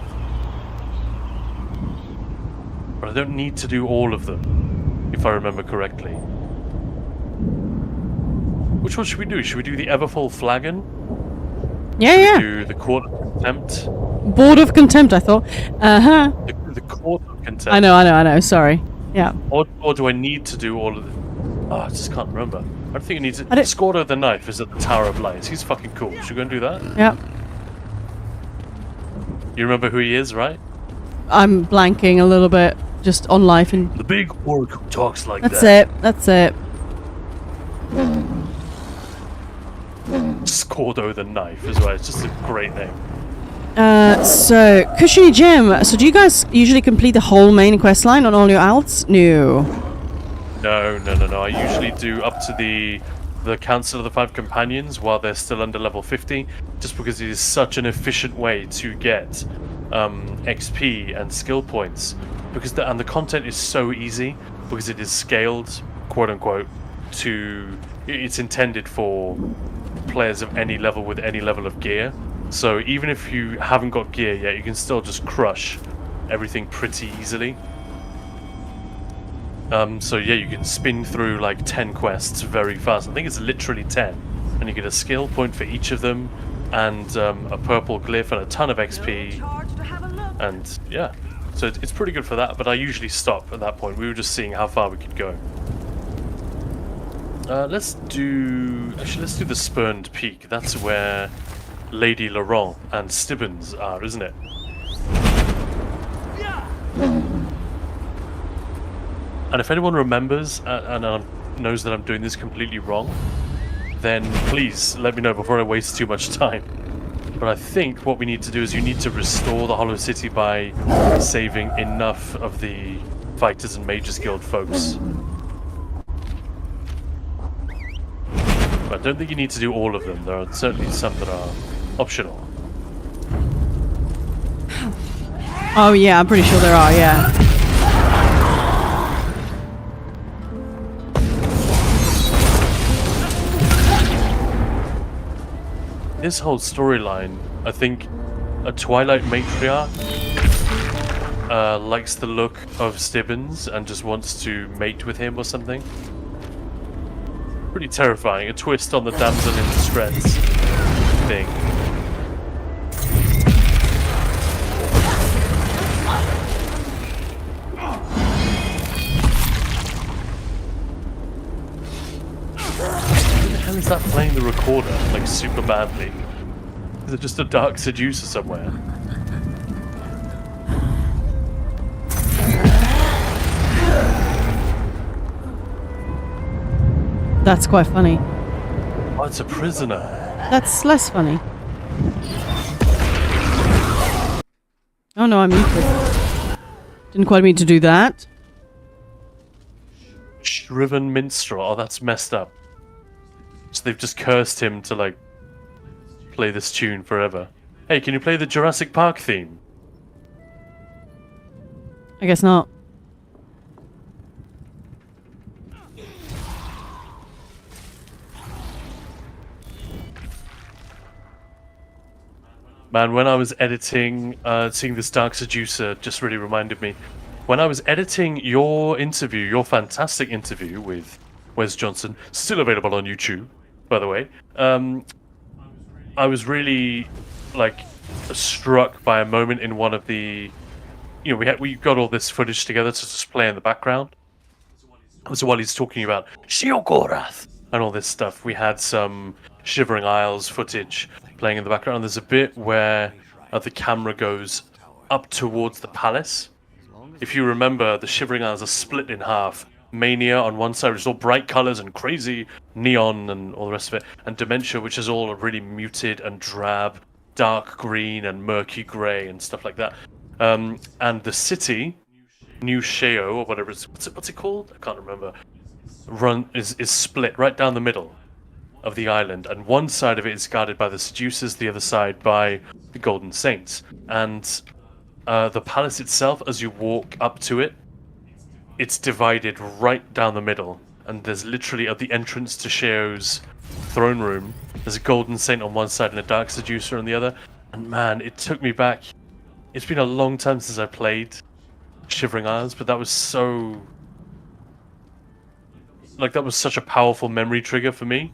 But I don't need to do all of them, if I remember correctly. Which one should we do? Should we do the Everfall Flagon? Yeah. Do the Court of Contempt? Board of Contempt, I thought. Uh-huh. The Court of Contempt. I know. Sorry. Yeah. Or do I need to do all of them? Oh, I just can't remember. I don't think you need to... Scordo the Knife is at the Tower of Lights. He's fucking cool. Should we go and do that? Yeah. You remember who he is, right? I'm blanking a little bit. Just on life and... The big orc who talks like That's that. That's it. Scordo the Knife as well. It's just a great name. So, Cushiony Gem. So do you guys usually complete the whole main quest line on all your alts? No. No. I usually do up to the Council of the Five Companions while they're still under level 50, just because it is such an efficient way to get XP and skill points. Because the content is so easy, because it is scaled, quote unquote, to... It's intended for players of any level with any level of gear. So even if you haven't got gear yet, you can still just crush everything pretty easily. So yeah, you can spin through like 10 quests very fast. I think it's literally 10. And you get a skill point for each of them, and a purple glyph and a ton of XP. And yeah, so it's pretty good for that, but I usually stop at that point. We were just seeing how far we could go. Let's do the Spurned Peak. That's where Lady Laurent and Stibbons are, isn't it? And if anyone remembers and knows that I'm doing this completely wrong, then please let me know before I waste too much time. But I think what we need to do is you need to restore the Hollow City by saving enough of the Fighters and Mages Guild folks. But I don't think you need to do all of them. There are certainly some that are optional. Oh yeah, I'm pretty sure there are, yeah. This whole storyline, I think a Twilight matriarch likes the look of Stibbons and just wants to mate with him or something. Pretty terrifying. A twist on the damsel in distress thing. Who the hell is that playing the recorder, like, super badly? Is it just a dark seducer somewhere? That's quite funny. Oh, it's a prisoner. That's less funny. Oh no, I'm muted. Didn't quite mean to do that. Shriven Minstrel. Oh, that's messed up. So they've just cursed him to, like, play this tune forever. Hey, can you play the Jurassic Park theme? I guess not. Man, when I was editing, seeing this Dark Seducer just really reminded me. When I was editing your interview, your fantastic interview with Wes Johnson, still available on YouTube, by the way, I was really, like, struck by a moment in one of the... You know, we got all this footage together to just play in the background. So while he's talking about Sheogorath and all this stuff, we had some Shivering Isles footage playing in the background. There's a bit where the camera goes up towards the palace. If you remember, the Shivering Isles are split in half. Mania on one side, which is all bright colors and crazy neon and all the rest of it, and Dementia, which is all really muted and drab, dark green and murky gray and stuff like that. And the city, New Sheo, or whatever it's, what's it called? I can't remember. Is split right down the middle of the island, and one side of it is guarded by the Seducers, the other side by the Golden Saints. And the palace itself, as you walk up to it, it's divided right down the middle, and there's literally at the entrance to Sheo's throne room, there's a Golden Saint on one side and a Dark Seducer on the other. And man, it took me back. It's been a long time since I played Shivering Isles, but that was so... Like, that was such a powerful memory trigger for me.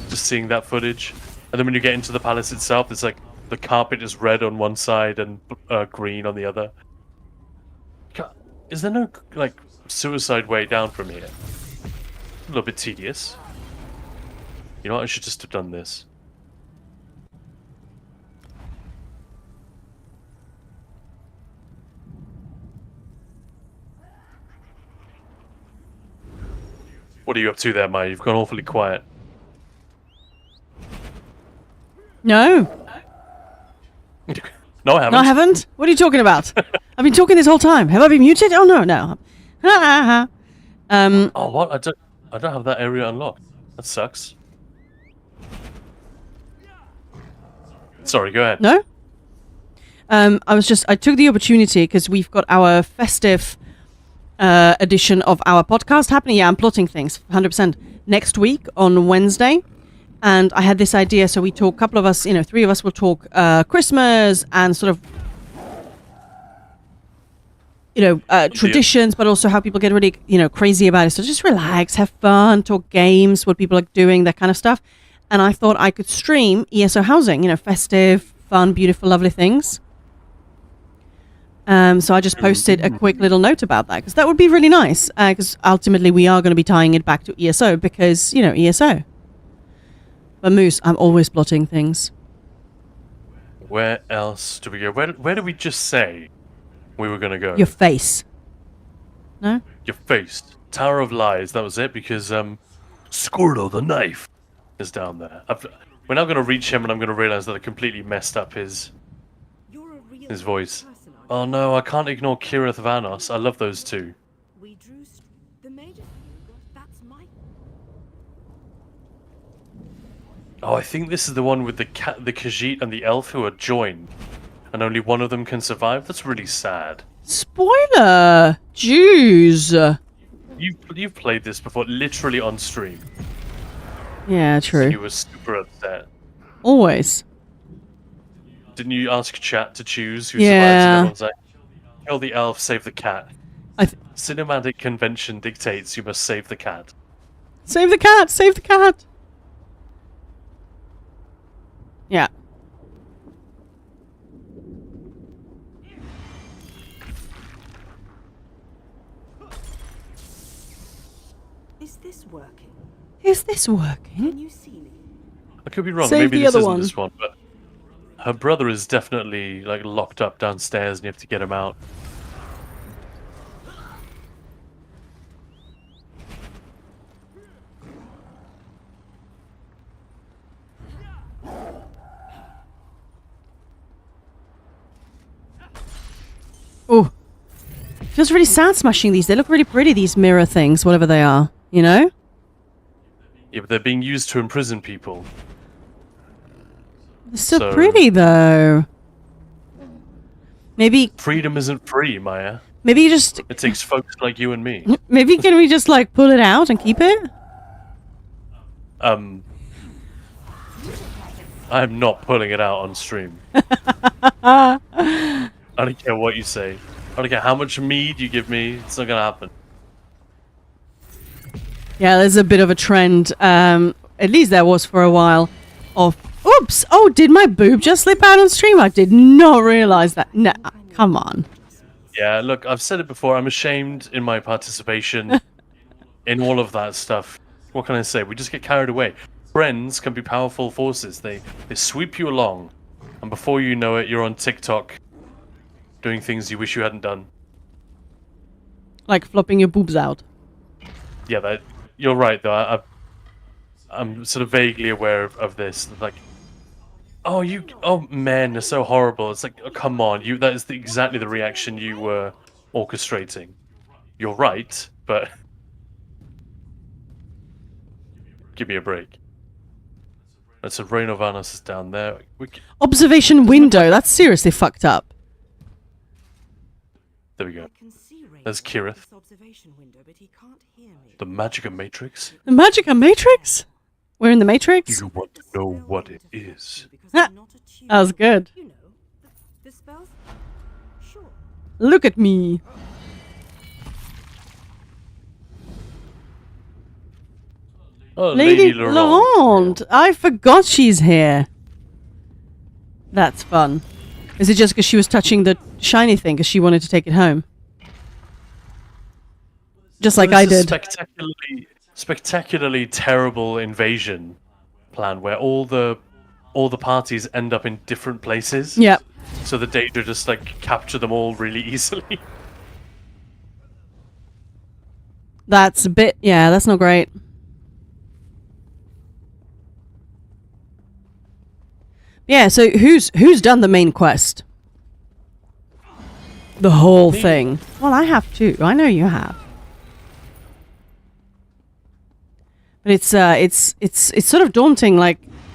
Just seeing that footage. And then when you get into the palace itself, it's like the carpet is red on one side and green on the other. Is there no, like, suicide way down from here? A little bit tedious. You know what? I should just have done this. What are you up to there, Maya? You've gone awfully quiet. No. No, I haven't. No, I haven't. What are you talking about? I've been talking this whole time. Have I been muted? Oh no, no. Oh, what? I don't have that area unlocked. That sucks. Sorry, go ahead. No. I took the opportunity because we've got our festive edition of our podcast happening. Yeah, I'm plotting things 100% next week on Wednesday. And I had this idea, so we talk, a couple of us, 3 of us will talk Christmas and sort of, traditions, but also how people get really, crazy about it. So just relax, have fun, talk games, what people are doing, that kind of stuff. And I thought I could stream ESO housing, festive, fun, beautiful, lovely things. So I just posted a quick little note about that, because that would be really nice, because ultimately we are going to be tying it back to ESO, because, ESO. But Moose, I'm always plotting things. Where else do we go? Where did we just say we were going to go? Your face. No? Your face. Tower of Lies, that was it, because Squirtle the knife is down there. We're now going to reach him, and I'm going to realize that I completely messed up his voice. Oh no, I can't ignore Kirith Vanos. I love those two. Oh, I think this is the one with the Khajiit and the elf who are joined, and only one of them can survive. That's really sad. Spoiler! Jeez. You've played this before, literally on stream. Yeah, true. You were super upset. Always. Didn't you ask chat to choose who survives? And everyone's like, kill the elf, save the cat. Cinematic convention dictates you must save the cat. Save the cat! Save the cat! Yeah. Is this working? Is this working? Can you see me? I could be wrong. Save Maybe the this other isn't one. this one, but her brother is definitely like locked up downstairs, and you have to get him out. Oh. Feels really sad smashing these. They look really pretty, these mirror things, whatever they are. Yeah, but they're being used to imprison people. They're so pretty, though. Maybe... Freedom isn't free, Maya. Maybe you just... It takes folks like you and me. Maybe can we just, pull it out and keep it? I'm not pulling it out on stream. I don't care what you say. I don't care how much mead you give me. It's not gonna happen. Yeah, there's a bit of a trend, at least there was for a while, of... Oops! Oh, did my boob just slip out on stream? I did not realize that. No, come on. Yeah, look, I've said it before. I'm ashamed in my participation in all of that stuff. What can I say? We just get carried away. Friends can be powerful forces. They sweep you along, and before you know it, you're on TikTok doing things you wish you hadn't done. Like flopping your boobs out. Yeah, you're right, though. I'm sort of vaguely aware of this. Like, oh, men are so horrible. It's like, oh, come on, that is exactly the reaction you were orchestrating. You're right, but give me a break. And so Reign of Vanos is down there. Observation window. That's seriously fucked up. There we go. There's Kirith. The Magica Matrix. The Magica Matrix? We're in the Matrix? You want to know what it is? That was good. Look at me. Oh, Lady Laurent. I forgot she's here. That's fun. Is it just because she was touching the shiny thing because she wanted to take it home? Just like I did. Spectacularly terrible invasion plan where all the parties end up in different places. Yep. So the Daedra just capture them all really easily. That's a bit, yeah, that's not great. Yeah, so who's done the main quest? The whole thing. Well, I have too. I know you have. But it's sort of daunting.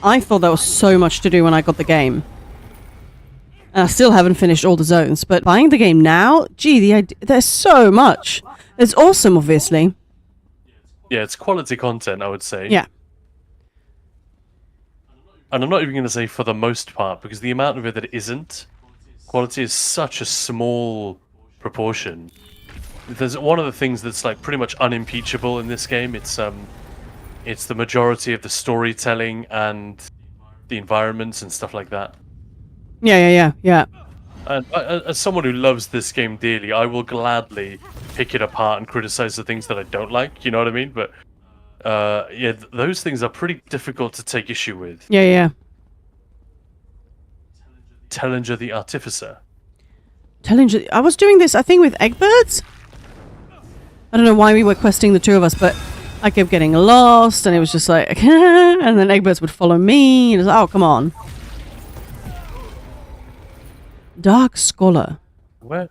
I thought there was so much to do when I got the game. And I still haven't finished all the zones, but buying the game now, gee, there's so much. It's awesome, obviously. Yeah, it's quality content, I would say. Yeah. and I'm not even going to say for the most part, because the amount of it that isn't, quality is such a small proportion. There's one of the things that's like pretty much unimpeachable in this game. It's the majority of the storytelling and the environments and stuff like that. Yeah. And as someone who loves this game dearly, I will gladly pick it apart and criticize the things that I don't like. You know what I mean? But yeah, those things are pretty difficult to take issue with. Yeah. Tellinger the Artificer. Tellinger. I was doing this, I think, with Eggbirds. I don't know why we were questing the two of us, but I kept getting lost, and it was just like, and then Eggbirds would follow me, and it was like, oh, come on. Dark Scholar. Where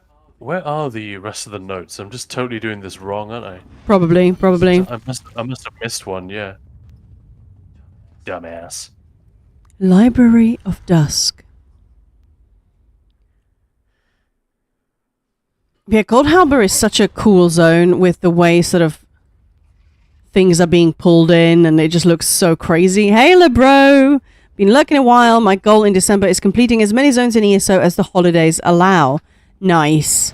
are the rest of the notes? I'm just totally doing this wrong, aren't I? Probably. I must have missed one, yeah. Dumbass. Library of Dusk. Yeah, Goldhalber is such a cool zone with the way sort of things are being pulled in, and it just looks so crazy. Hey, LeBro! Been lurking a while. My goal in December is completing as many zones in ESO as the holidays allow. Nice.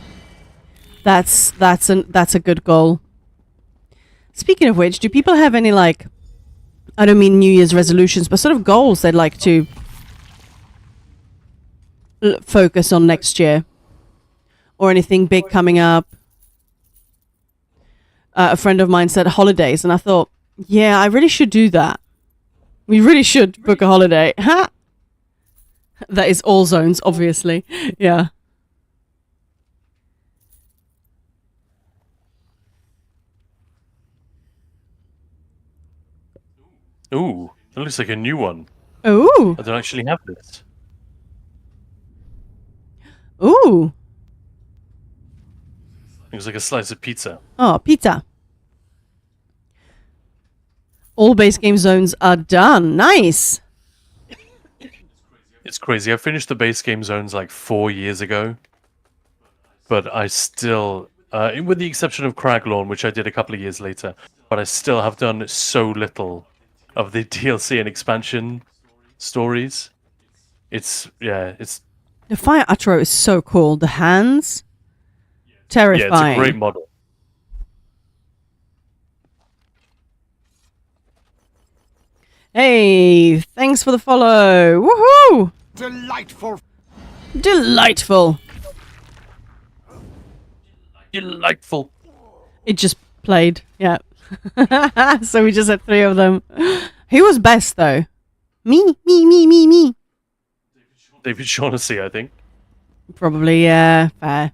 That's a good goal. Speaking of which, do people have any, like, I don't mean New Year's resolutions, but sort of goals they'd like to focus on next year? Or anything big coming up? A friend of mine said holidays, and I thought, yeah, I really should do that. We really should book a holiday. Ha! That is all zones, obviously. Yeah. Ooh, that looks like a new one. Ooh. I don't actually have this. Ooh. Looks like a slice of pizza. Oh, pizza. All base game zones are done. Nice. It's crazy. I finished the base game zones like 4 years ago. But I still, with the exception of Craglorn, which I did a couple of years later, but I still have done so little of the DLC and expansion stories. It's. The Fire Atro is so cool. The hands. Terrifying. Yeah, it's a great model. Hey, thanks for the follow. Woohoo! Delightful. Delightful. Delightful. It just played. Yeah. So we just had 3 of them. Who was best though? Me. David Shaughnessy, I think. Probably, yeah. Fair.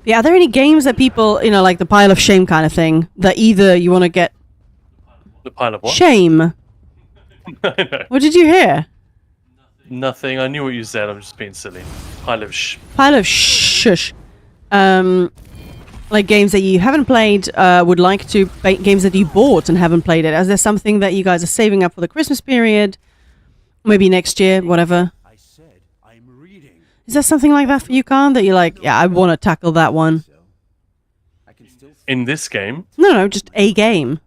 Yeah, are there any games that people, like the pile of shame kind of thing, that either you want to get... The pile of what? Shame. I know. What did you hear? Nothing. I knew what you said. I'm just being silly. Pile of shush. Like games that you haven't played, would like to... games that you bought and haven't played it. Is there something that you guys are saving up for the Christmas period? Maybe next year, whatever. Is there something like that for you, Khan, that you're like, yeah, I want to tackle that one? In this game? No, just a game.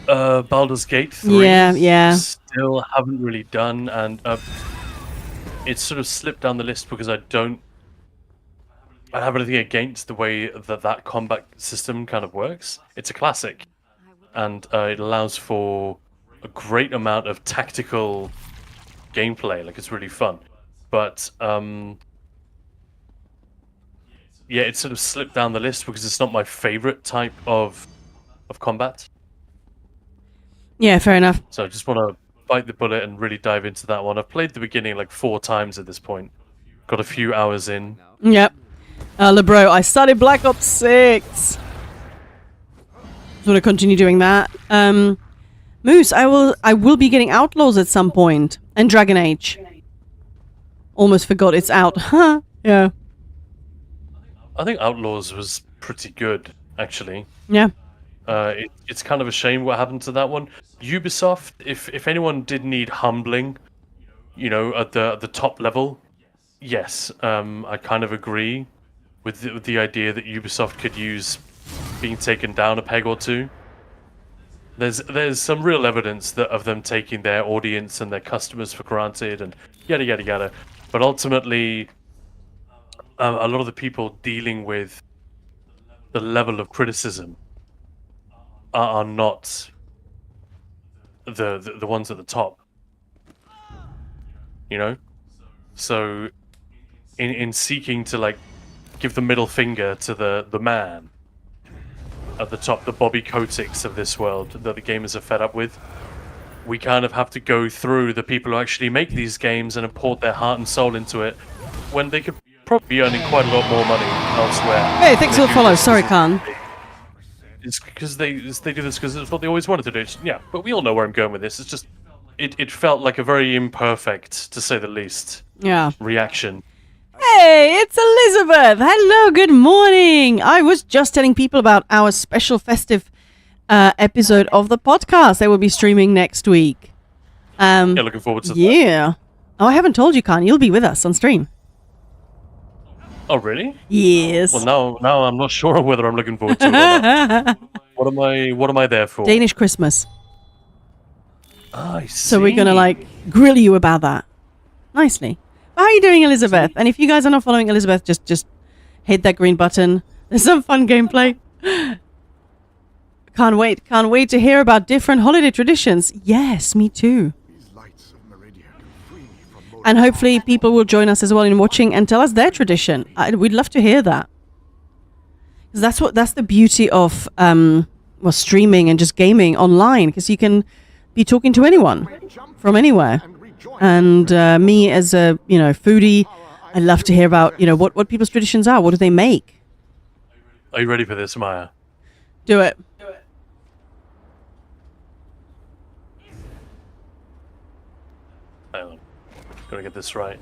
Baldur's Gate 3. Yeah. Still haven't really done, and it's sort of slipped down the list because I have anything against the way that combat system kind of works. It's a classic, and it allows for a great amount of tactical gameplay. Like, it's really fun, but yeah, it sort of slipped down the list because it's not my favorite type of combat. Yeah, fair enough. So I just want to bite the bullet and really dive into that one. I've played the beginning like 4 times at this point. Got a few hours in. Yep. LeBro, I started Black Ops 6. Just want to continue doing that. Moose, I will be getting Outlaws at some point. And Dragon Age. Almost forgot it's out. Huh? Yeah. I think Outlaws was pretty good, actually. Yeah. It's kind of a shame what happened to that one. Ubisoft, if anyone did need humbling, at the top level, yes, I kind of agree with the idea that Ubisoft could use being taken down a peg or two. There's some real evidence of them taking their audience and their customers for granted and yada yada yada. But ultimately, a lot of the people dealing with the level of criticism are not the ones at the top. You know? So in seeking to like give the middle finger to the man at the top, the Bobby Koticks of this world that the gamers are fed up with, we kind of have to go through the people who actually make these games and have poured their heart and soul into it when they could probably be earning quite a lot more money elsewhere. Hey, thanks for the follow. Sorry, Khan. It's because they do this because it's what they always wanted to do. Yeah, but we all know where I'm going with this. It's just it felt like a very imperfect, to say the least, reaction. Hey, it's Elizabeth. Hello, good morning. I was just telling people about our special festive episode of the podcast that will be streaming next week. Yeah, looking forward to that. Yeah. Oh, I haven't told you, Khan. You'll be with us on stream. Oh, really? Yes. Well, now I'm not sure whether I'm looking forward to it or not. What am I there for? Danish Christmas. I see. So we're going to, grill you about that. Nicely. How are you doing, Elizabeth? And if you guys are not following Elizabeth, just hit that green button. There's some fun gameplay. Can't wait to hear about different holiday traditions. Yes, me too. And hopefully people will join us as well in watching and tell us their tradition. We'd love to hear that. Because that's the beauty of streaming and just gaming online, because you can be talking to anyone from anywhere. And me as a foodie, I love to hear about what people's traditions are. What do they make? Are you ready for this, Maya? Do it. Hang on. Gotta get this right.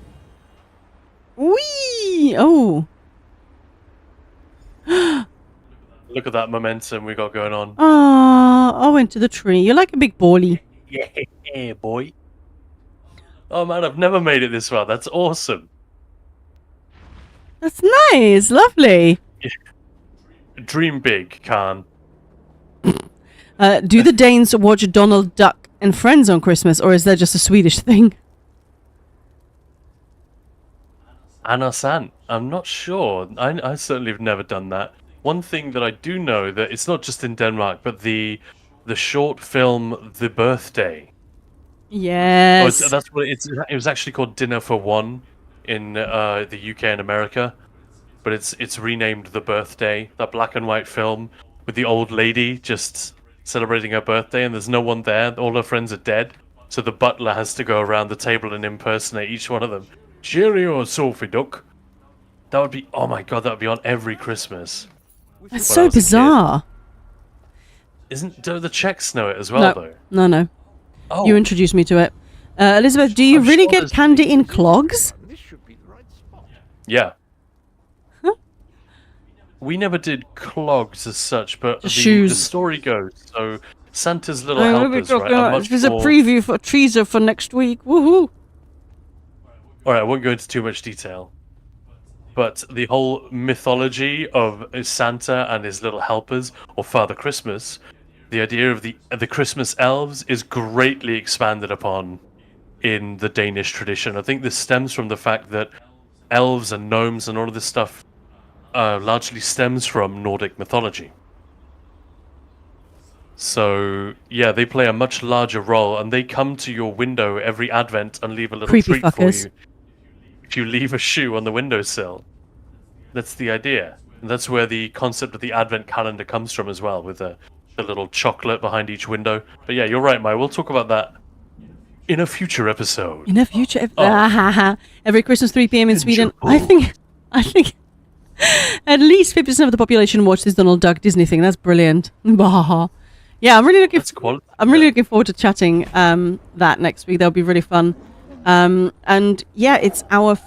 Whee! Oh. Look at that momentum we got going on. Oh, I went to the tree. You're like a big bally. Yeah, boy. Oh man, I've never made it this far. That's awesome. That's nice. Lovely. Yeah. Dream big, Khan. Do the Danes watch Donald Duck and Friends on Christmas, or is that just a Swedish thing? Anna Sant. I'm not sure. I certainly have never done that. One thing that I do know that it's not just in Denmark, but the short film The Birthday. Yes. Oh, that's what it was actually called Dinner for One in the UK and America, but it's renamed The Birthday. That black and white film with the old lady just celebrating her birthday, and there's no one there. All her friends are dead, so the butler has to go around the table and impersonate each one of them. Cheerio, Sophie Duck. That would be, oh my god, that would be on every Christmas. That's so bizarre. Do the Czechs know it as well, though? No. Oh. You introduced me to it. Elizabeth, do you really get candy in clogs? Yeah. Huh? We never did clogs as such, but the story goes. So Santa's little helpers, right? There's a preview for teaser for next week. Woohoo! Alright, I won't go into too much detail. But the whole mythology of Santa and his little helpers, or Father Christmas, the idea of the Christmas elves is greatly expanded upon in the Danish tradition. I think this stems from the fact that elves and gnomes and all of this stuff largely stems from Nordic mythology. So, yeah, they play a much larger role, and they come to your window every Advent and leave a little Creepy treat fuckers. for you. If you leave a shoe on the windowsill. That's the idea. And that's where the concept of the Advent calendar comes from as well, with the little chocolate behind each window. But yeah, you're right, Maya. We'll talk about that in a future episode. In a future every Christmas 3 p.m. in Sweden. I think at least 50% of the population watch this Donald Duck Disney thing. That's brilliant. Yeah, I'm really looking forward to chatting that next week. That'll be really fun. And yeah, it's our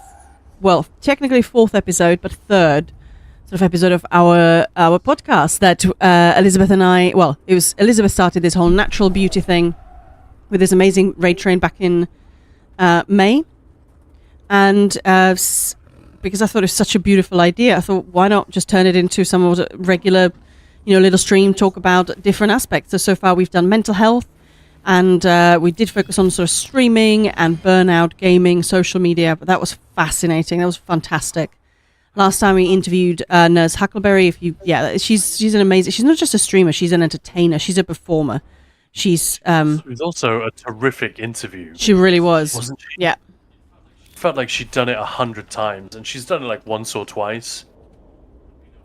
technically 4th episode, but 3rd sort of episode of our podcast that Elizabeth and I, it was Elizabeth started this whole natural beauty thing with this amazing raid train back in May. And because I thought it was such a beautiful idea, I thought, why not just turn it into some of the regular, little stream talk about different aspects. So far we've done mental health, and we did focus on sort of streaming and burnout, gaming, social media, but that was fascinating. That was fantastic. Last time we interviewed Nurse Huckleberry. She's an amazing. She's not just a streamer. She's an entertainer. She's a performer. She's. It was also a terrific interview. She really was, wasn't she? Yeah. Felt like she'd done it 100 times, and she's done it like once or twice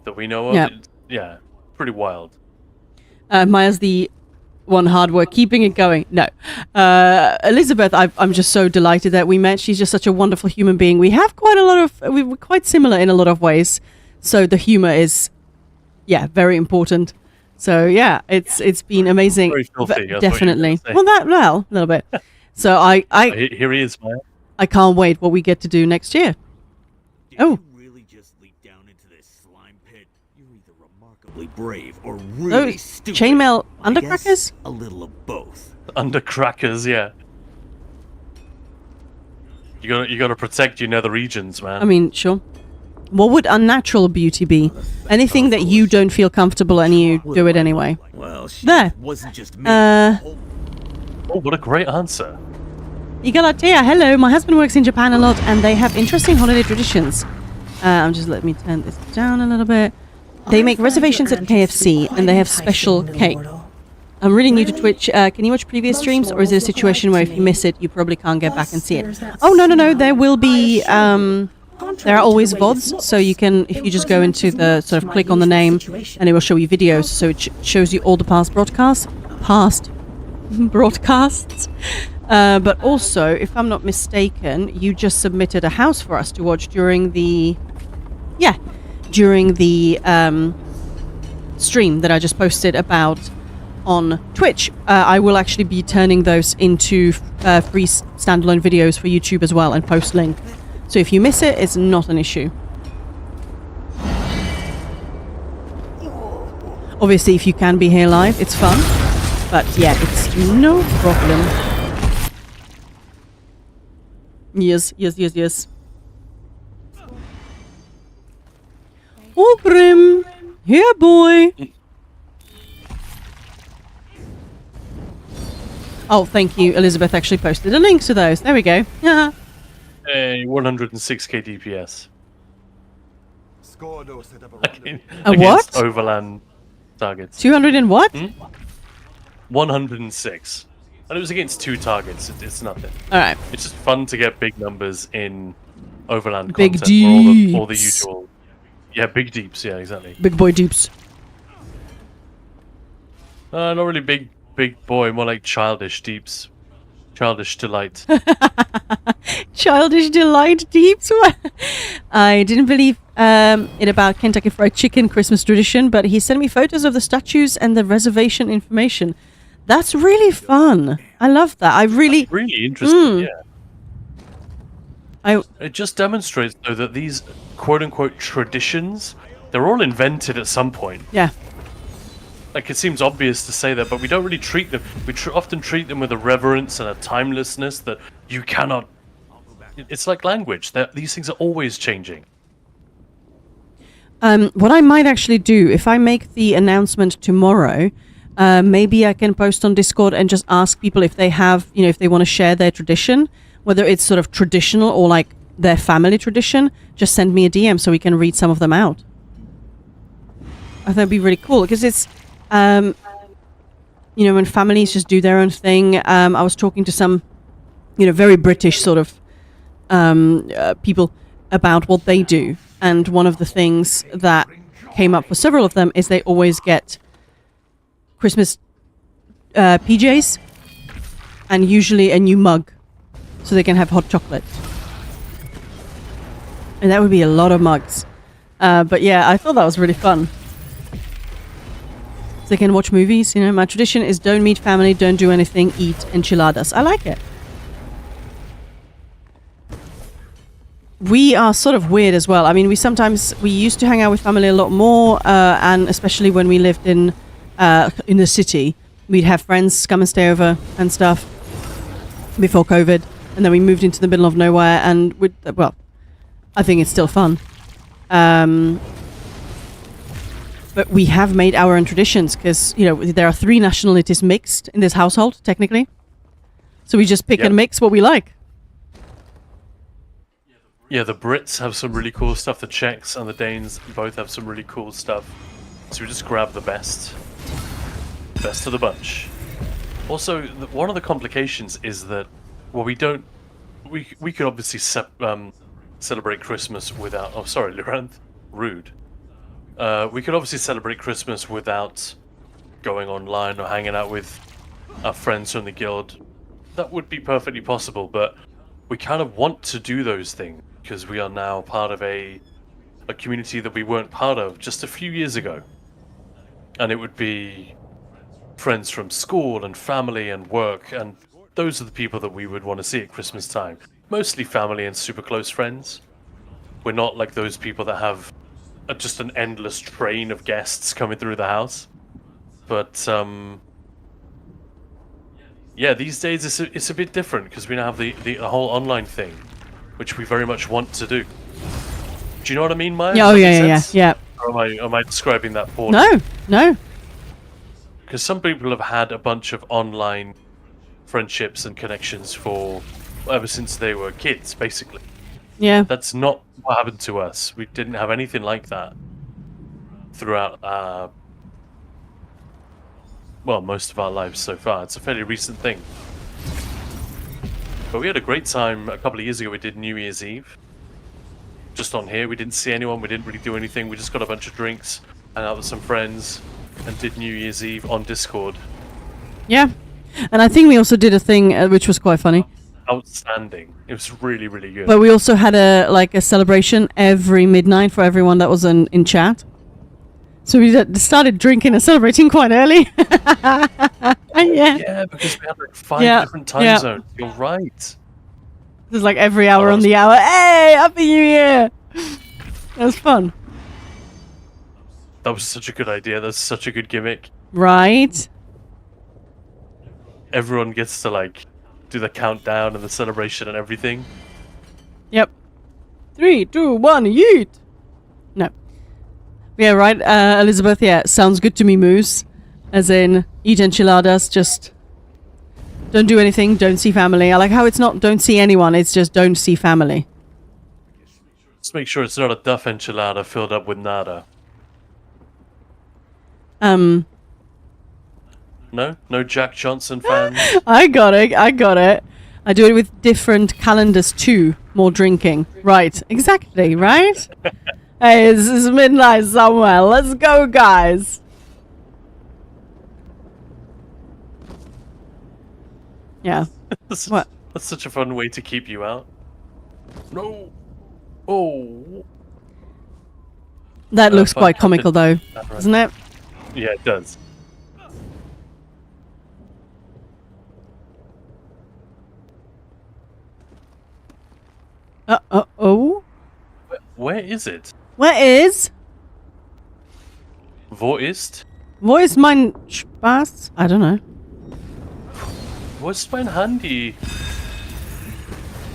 that we know of. Yeah. Yeah, pretty wild. Maya's the one hard work, keeping it going. No. Elizabeth, I'm just so delighted that we met. She's just such a wonderful human being. We have we're quite similar in a lot of ways. So the humor is, very important. So yeah, it's been amazing. Very filthy, definitely. a little bit. So here he is, Maya. I can't wait what we get to do next year. Brave or really stupid. Chainmail undercrackers? A little of both. Undercrackers, yeah. You gotta protect your nether regions, man. I mean, sure. What would unnatural beauty be? Anything that you don't feel comfortable and you do it anyway. Well, there. Wasn't just me. Oh, what a great answer. Igalatea, hello. My husband works in Japan a lot, and they have interesting holiday traditions. Let me turn this down a little bit. They make reservations at KFC, and they have special cake. I'm really new to Twitch. Can you watch previous streams, or is it a situation where if you miss it, you probably can't get back and see it? Oh, no. There will be... there are always VODs, so you can, if you just go into the, sort of click on the name, and it will show you videos, so it shows you all the past broadcasts. But also, if I'm not mistaken, you just submitted a house for us to watch during the stream that I just posted about on Twitch. I will actually be turning those into free standalone videos for YouTube as well and post link. So if you miss it, it's not an issue. Obviously, if you can be here live, it's fun. But yeah, it's no problem. Yes. Oh, Grim. Here, boy. Oh, thank you. Elizabeth actually posted a link to those. There we go. A 106k DPS. A what? Overland targets. 200 and what? 106. And it was against 2 targets. It's nothing. Alright. It's just fun to get big numbers in overland Big content. deeps. All the usual. Yeah, big deeps. Yeah, exactly. Big boy deeps. Not really big boy. More like childish deeps. Childish delight. Childish delight deeps. I didn't believe it about Kentucky Fried Chicken Christmas tradition, but he sent me photos of the statues and the reservation information. That's really fun. I love that. That's really interesting. Yeah. It just demonstrates though that these quote-unquote traditions, they're all invented at some point. Yeah. Like, it seems obvious to say that, but we don't really treat them. We often treat them with a reverence and a timelessness that you cannot... It's like language. These things are always changing. What I might actually do, if I make the announcement tomorrow, maybe I can post on Discord and just ask people if they have, if they want to share their tradition, whether it's sort of traditional or like their family tradition, just send me a DM so we can read some of them out. I think that'd be really cool because it's... when families just do their own thing. I was talking to some, very British sort of people about what they do. And one of the things that came up for several of them is they always get Christmas PJs and usually a new mug so they can have hot chocolate. And that would be a lot of mugs. But yeah, I thought that was really fun. So they can watch movies. My tradition is don't meet family, don't do anything, eat enchiladas. I like it. We are sort of weird as well. I mean, we used to hang out with family a lot more, and especially when we lived in the city, we'd have friends come and stay over and stuff before COVID, and then we moved into the middle of nowhere, and I think it's still fun. But we have made our own traditions because, you know, there are 3 nationalities mixed in this household, technically. So we just pick and mix what we like. Yeah, the Brits have some really cool stuff. The Czechs and the Danes both have some really cool stuff. So we just grab the best of the bunch. Also, one of the complications is that, well, we could obviously celebrate Christmas without. Oh, sorry, Lorenth, rude. We could obviously celebrate Christmas without going online or hanging out with our friends from the guild. That would be perfectly possible, but we kind of want to do those things because we are now part of a community that we weren't part of just a few years ago. And it would be friends from school and family and work, and those are the people that we would want to see at Christmas time. Mostly family and super close friends. We're not like those people that have just an endless train of guests coming through the house. But yeah, these days it's a bit different because we now have the whole online thing, which we very much want to do. Do you know what I mean, Maya? Yeah, yeah. Or am I describing that poorly? No. Because some people have had a bunch of online friendships and connections for ever since they were kids, basically. Yeah. That's not what happened to us. We didn't have anything like that throughout, well, most of our lives so far. It's a fairly recent thing. But we had a great time a couple of years ago. We did New Year's Eve. Just on here. We didn't see anyone. We didn't really do anything. We just got a bunch of drinks, hung out with some friends, and did New Year's Eve on Discord. Yeah. And I think we also did a thing which was quite funny. Outstanding. It was really, really good. But we also had a celebration every midnight for everyone that was in chat. So we started drinking and celebrating quite early. Yeah, because we had like 5 different time zones. You're right. It was like every hour on the hour. Hey, Happy New Year! That was fun. That was such a good idea. That's such a good gimmick. Right. Everyone gets to like do the countdown and the celebration and everything. Yep. 3, 2, 1, yeet! No. Yeah, right, Elizabeth, yeah, sounds good to me, Moose. As in, eat enchiladas, just don't do anything, don't see family. I like how it's not don't see anyone, it's just don't see family. Just make sure it's not a duff enchilada filled up with nada. No? No Jack Johnson fans? I got it. I do it with different calendars too. More drinking. Right, exactly, right? Hey, this is midnight somewhere. Let's go, guys. Yeah. What? That's such a fun way to keep you out. No. Oh. That looks quite comical, though, doesn't it? Yeah, it does. Oh. Where is it? Where is? Wo ist? Wo ist mein Spaß? I don't know. Wo ist mein Handy?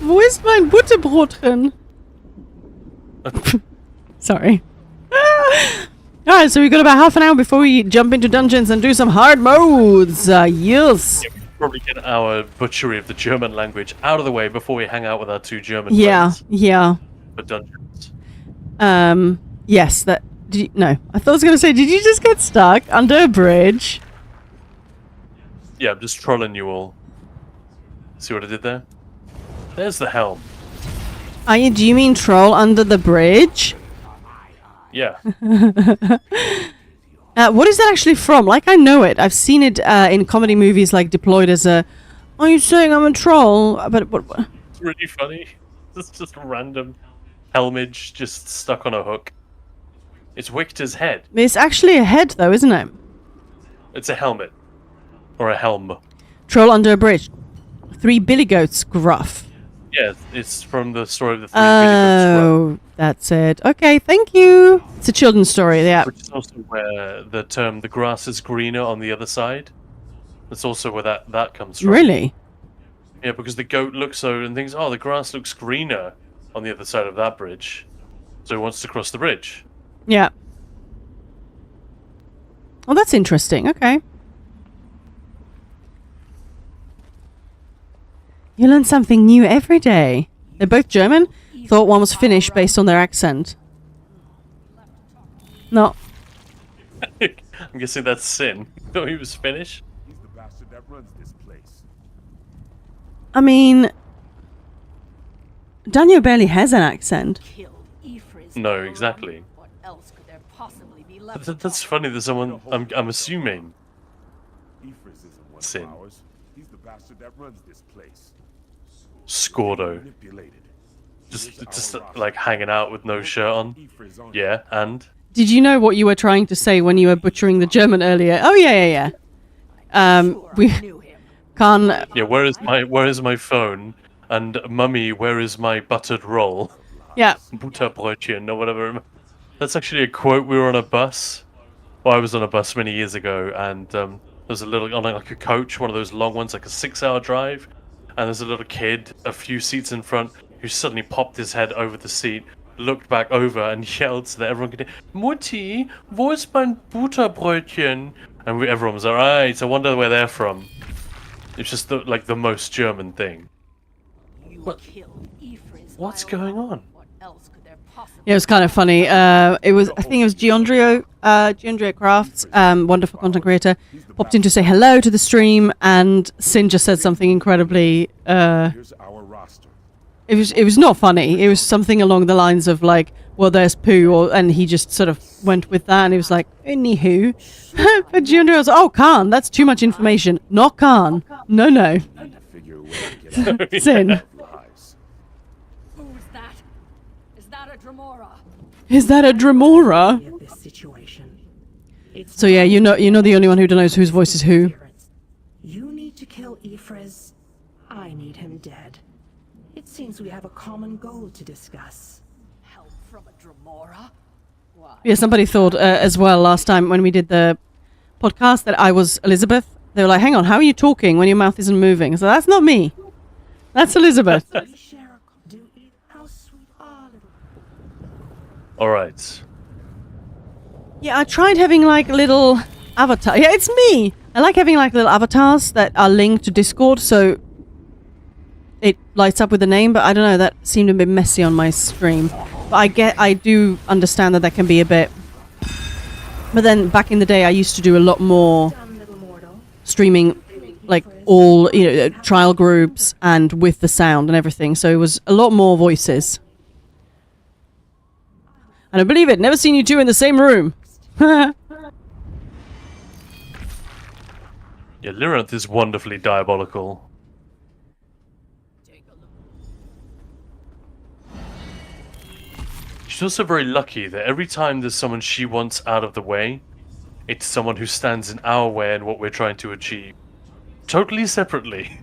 Wo ist mein Butterbrotchen? Sorry. Alright, so we've got about half an hour before we jump into dungeons and do some hard modes. Yes. Yeah, we should probably get our butchery of the German language out of the way before we hang out with our 2 German friends. Yeah. For dungeons. Yes, that... no, I thought I was going to say, did you just get stuck under a bridge? Yeah, I'm just trolling you all. See what I did there? There's the helm. Do you mean troll under the bridge? Yeah. What is that actually from? Like, I know it. I've seen it in comedy movies, like deployed as a... Are you saying I'm a troll? But what? It's really funny. It's just random helmage just stuck on a hook. It's Wictor's head. It's actually a head, though, isn't it? It's a helmet. Or a helm. Troll under a bridge. 3 billy goats, gruff. Yeah, it's from the story of the 3 billy goats. Oh, that's it. Okay, thank you. It's a children's story, yeah. Which is also where the term "the grass is greener on the other side." That's also where that comes from. Really? Yeah, because the goat looks over and thinks, "Oh, the grass looks greener on the other side of that bridge," so he wants to cross the bridge. Yeah. Oh, that's interesting. Okay. You learn something new every day. They're both German. Thought one was Finnish based on their accent. No. I'm guessing that's Sin. No, he was Finnish. He's the bastard that runs this place. I mean, Daniel barely has an accent. No, exactly. That's funny. There's someone. I'm assuming. Sin. He's the bastard that runs this place. Scordo. Just like hanging out with no shirt on. Yeah, and. Did you know what you were trying to say when you were butchering the German earlier? Oh yeah. We can't. Yeah, where is my phone? And mummy, where is my buttered roll? Yeah. Butterbrötchen or whatever. That's actually a quote. We were on a bus. Well, I was on a bus many years ago, and there was a little on like a coach, one of those long ones, like a 6-hour drive. And there's a little kid, a few seats in front, who suddenly popped his head over the seat, looked back over, and yelled so that everyone could hear, "Mutti, wo ist mein Butterbrötchen?" And everyone was like, "Right, I wonder where they're from." It's just like the most German thing. What's going on? Yeah, it was kind of funny. I think it was Giandrio Crafts, wonderful content creator, popped in to say hello to the stream, and Sin just said something incredibly. Here's our roster. It was not funny. It was something along the lines of like, "Well, there's poo," and he just sort of went with that, and he was like, "Anywho," but Giandrio was, "Oh, Khan, that's too much information. Not Khan. No." Sin. Is that a Dremora? So yeah, you know the only one who knows whose voice is who. You need to kill Ifris. I need him dead. It seems we have a common goal to discuss. Help from a Dremora? Why? Yeah, somebody thought as well last time when we did the podcast that I was Elizabeth. They were like, "Hang on, how are you talking when your mouth isn't moving?" So that's not me. That's Elizabeth. All right. Yeah, I tried having like little avatar. Yeah, it's me. I like having like little avatars that are linked to Discord, so it lights up with the name. But I don't know. That seemed a bit messy on my stream. But I do understand that can be a bit. But then back in the day, I used to do a lot more streaming, like all trial groups and with the sound and everything. So it was a lot more voices. And I believe it. Never seen you two in the same room. Yeah, Lyranth is wonderfully diabolical. She's also very lucky that every time there's someone she wants out of the way, it's someone who stands in our way and what we're trying to achieve. Totally separately.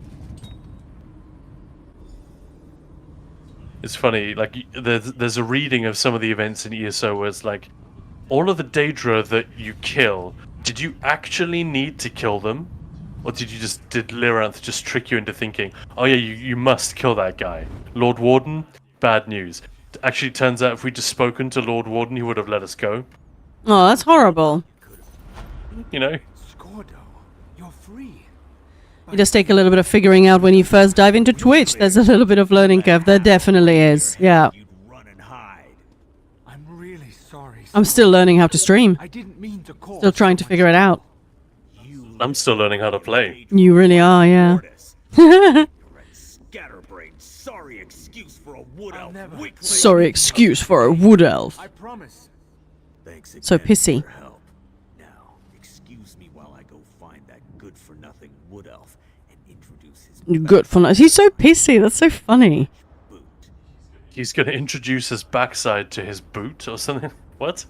It's funny, like, there's a reading of some of the events in ESO where it's like, all of the Daedra that you kill, did you actually need to kill them? Or did Lyranth just trick you into thinking, oh yeah, you must kill that guy? Lord Warden? Bad news. Actually, turns out if we'd just spoken to Lord Warden, he would have let us go. Oh, that's horrible. You know? Scordo, you're free. It does take a little bit of figuring out when you first dive into Twitch. There's a little bit of learning curve. There definitely is. Yeah. I'm really sorry. I'm still learning how to stream. I didn't mean to call. Still trying to figure it out. I'm still learning how to play. You really are, yeah. Scatterbrain. Sorry excuse for a wood elf. Sorry excuse for a wood elf. I promise. Thanks So pissy. for help. Now, excuse me while I go find that good-for-nothing wood elf and introduce his Good for nice. He's so pissy. That's so funny. He's going to introduce his backside to his boot or something. What?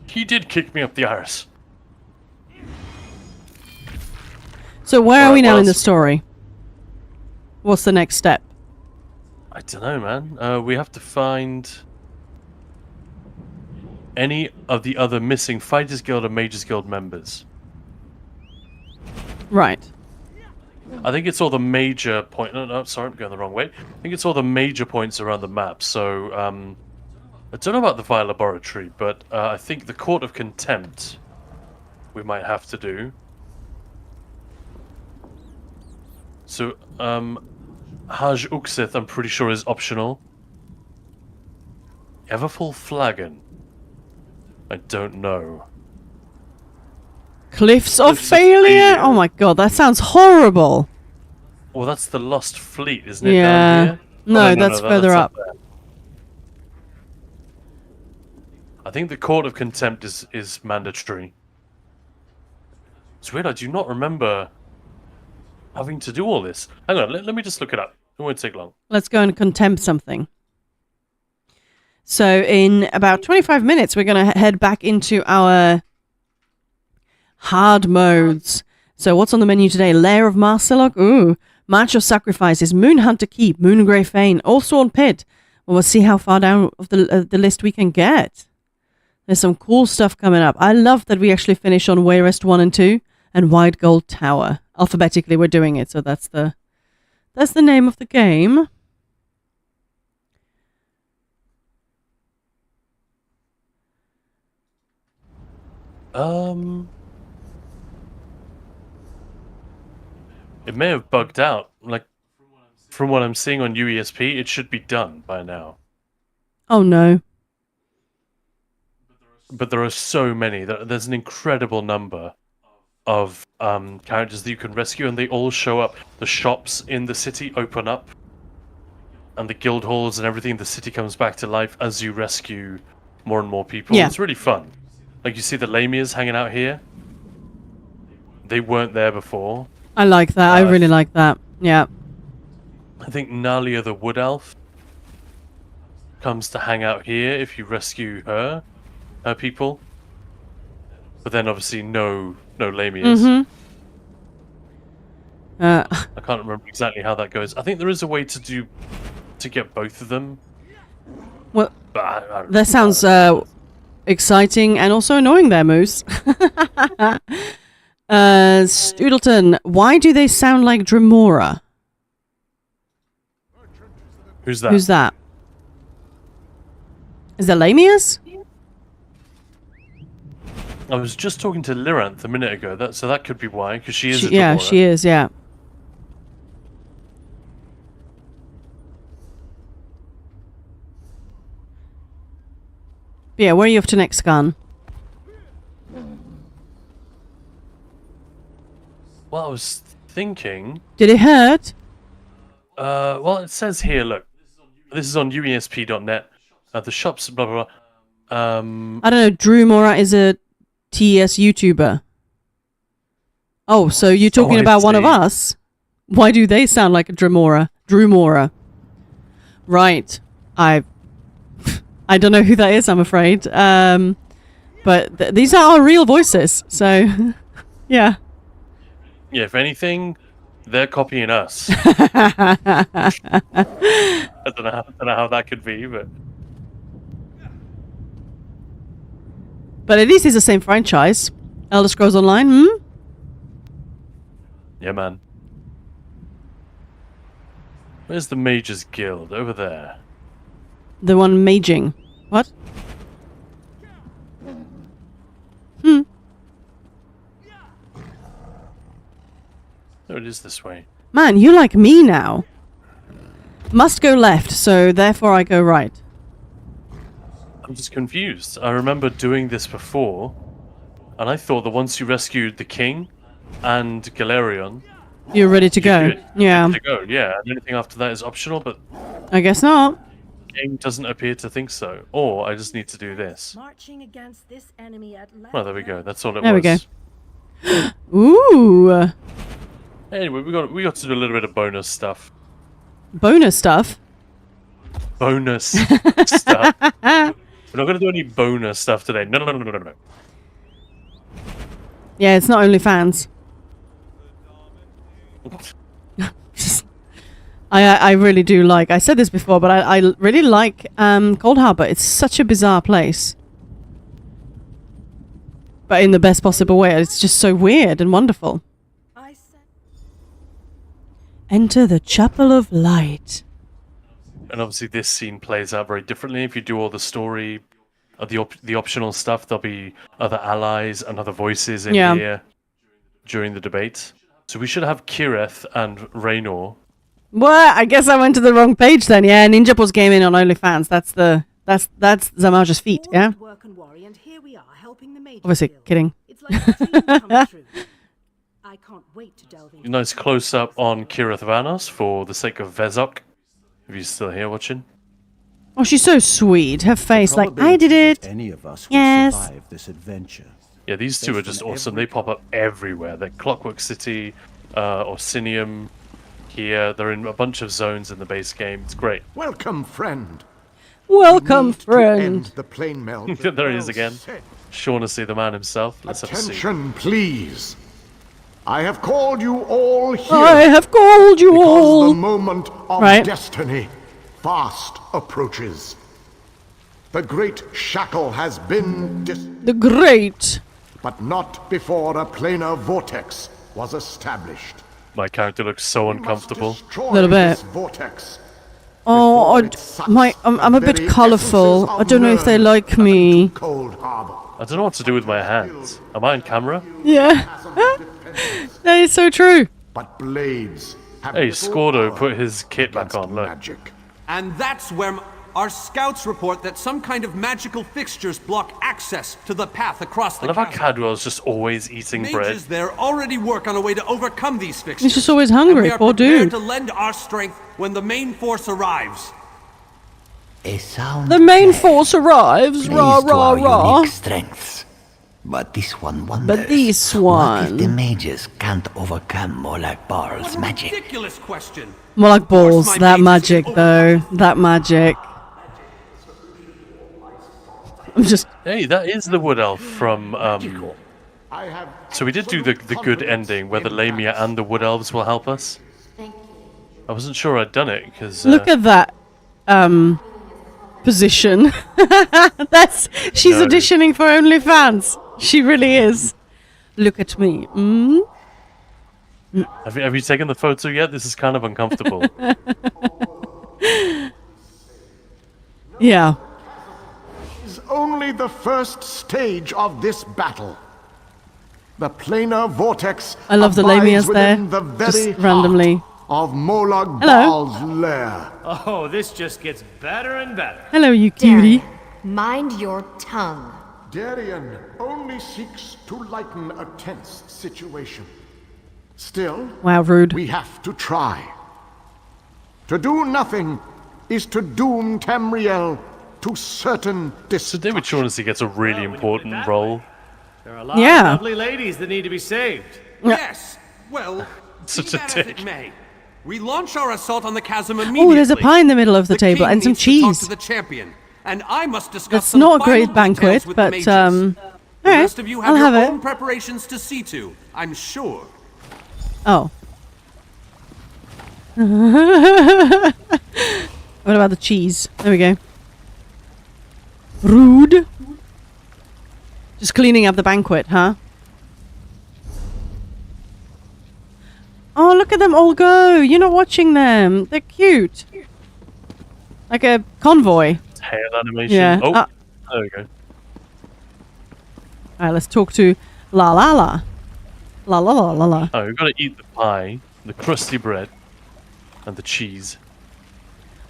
He did kick me up the arse. So where are we now in the story? What's the next step? I don't know, man. We have to find any of the other missing Fighters Guild or Mages Guild members. Right. I think it's all the major point. No, sorry, I'm going the wrong way. I think it's all the major points around the map. So, I don't know about the Fire Laboratory, but I think the Court of Contempt we might have to do. So, Haj Uxith, I'm pretty sure is optional. Everfull Flagon? I don't know. Cliffs of Failure? Oh my god, that sounds horrible. Well, that's the Lost Fleet, isn't it? Yeah. Down here? No, that's further up. there. I think the Court of Contempt is mandatory. It's weird, I do not remember having to do all this. Hang on, let me just look it up. It won't take long. Let's go and contempt something. So in about 25 minutes, we're going to head back into our hard modes. So what's on the menu today? Lair of Marcellog? Ooh. March of Sacrifices, Moonhunter Keep, Moongrey Fane, Allsworn Pit. Well, we'll see how far down of the list we can get. There's some cool stuff coming up. I love that we actually finish on Wayrest 1 and 2 and White Gold Tower. Alphabetically, we're doing it, so that's the name of the game. It may have bugged out. Like, from what I'm seeing on UESP, it should be done by now. Oh no. But there are so many. There's an incredible number of characters that you can rescue, and they all show up. The shops in the city open up, and the guild halls and everything. The city comes back to life as you rescue more and more people. Yeah. It's really fun. Like, you see the Lamias hanging out here. They weren't there before. I like that. I really like that. Yeah. I think Nalia the Wood Elf comes to hang out here if you rescue her people. But then obviously no Lamias. I can't remember exactly how that goes. I think there is a way to get both of them. Well, But I don't that sounds exciting and also annoying there, Moose. Stoodleton, why do they sound like Dremora? Who's that? Who's that? Is that Lamias? I was just talking to Lyranth a minute ago, so that could be why, because she is a Yeah, Dremora. she is, yeah. Yeah, where are you off to next, Scan? Well, I was thinking... Did it hurt? Well, it says here, look. This is on uesp.net. The shops, blah, blah, blah. I don't know, Dremora is a TES YouTuber. Oh, so you're talking about one of us? Why do they sound like a Dremora? Right. I don't know who that is, I'm afraid. But these are our real voices, so yeah. Yeah, if anything, they're copying us. I don't know how that could be, but... But at least it's the same franchise. Elder Scrolls Online, Yeah, man. Where's the Mages Guild? Over there. The one maging. What? Oh, it is this way. Man, you like me now. Must go left, so therefore I go right. I'm just confused. I remember doing this before, and I thought that once you rescued the king and Galerion, You're ready to go. Yeah. to go. Yeah, and anything after that is optional, but I guess not. the game doesn't appear to think so. Or I just need to do this. Marching against this enemy at Well, there we go. That's all it There we was. go. Ooh. Anyway, we got to do a little bit of bonus stuff. Bonus stuff. Bonus stuff. We're not going to do any bonus stuff today. No. Yeah, it's not only fans. I really do like. I said this before, but I really like Cold Harbor. It's such a bizarre place, but in the best possible way. It's just so weird and wonderful. Enter the Chapel of Light. And obviously this scene plays out very differently if you do all the story the optional stuff. There'll be other allies and other voices in Yeah. here during the debates. So we should have Kireth and Raynor. Well, I guess I went to the wrong page then. Yeah, Ninja Pulse Gaming on OnlyFans. That's Zamaja's feet. Yeah. Work and worry, and here we are helping the major Obviously, guild. kidding. It's like a dream come true. I can't wait to delve into Nice close up on Kireth Vanos for the sake of Vezok. If he's still here watching. Oh, she's so sweet. Her face, like, I did it. Any of us Yes. will survive this adventure. Yeah, these two are just awesome. They pop up everywhere. They're Clockwork City, Orsinium. Here, they're in a bunch of zones in the base game. It's great. Welcome, friend. Welcome, To friend. end the plane meld. There he is again. Shaughnessy, the man himself. Let's have a seat. Attention, please. I have called you all here. I have called you because all. the moment of Right. destiny fast approaches. The great shackle has been The great. but not before a planar vortex was established. My character looks so uncomfortable. Destroy Little bit. this vortex. Oh, I'm a bit colourful. I don't know if they like me. Cold Harbor. I don't know what to do with my hands. Am I on camera? Yeah. That is so true. But blades have Hey, little Scordo power put his kit back on. Look. magic. And that's where our scouts report that some kind of magical fixtures block access to the path across I the love how chasm. Cadwell's just always eating bread. Mages there already work on a way to overcome these fixtures. He's just always And hungry, we are poor prepared dude. to lend our strength when the main force arrives. A sound The main force arrives. plays Rah, to rah, our rah. unique strengths. But this one wonders. But this What if the one. mages can't overcome Molag Bar's What a magic? ridiculous question. More like balls. my That mages magic, can though. That magic. I'm just. Hey, that is the Wood Elf from. I have So we did do the good ending where the Lamia and the Wood Elves will help us. I wasn't sure I'd done it because. Look at that. Position. She's No. auditioning for OnlyFans. She really is. Look at me. Have you taken the photo yet? This is kind of uncomfortable. Yeah. is only the first stage of this battle. The planar vortex I love the abides Lamias there. within the very Just heart randomly. of Molag Hello. Bal's lair. Oh, this just gets better and better. Hello, you cutie. Mind your tongue. Darien only seeks to lighten a tense situation. Still, Wow, rude. we have to try. To do nothing is to doom Tamriel to certain So David Shaughnessy gets a really important role. There are a lot Yeah. of lovely ladies that need to be saved. Yes. Well, Such be a that as dick. it may. We launch our assault on the chasm immediately. Oh, there's a pie in the middle of the table king and some needs to talk cheese. to the champion, and I must discuss That's some not a final great details banquet, with the but mages. all The right, rest of you have I'll your have own it. preparations to see to, I'm sure. Oh. What about the cheese? There we go. Rude. Just cleaning up the banquet, huh? Oh, look at them all go. You're not watching them. They're cute. Like a convoy. Tail animation. Yeah. Oh, there we go. Alright, let's talk to La La La. La La La La La. Oh, we've got to eat the pie, the crusty bread, and the cheese.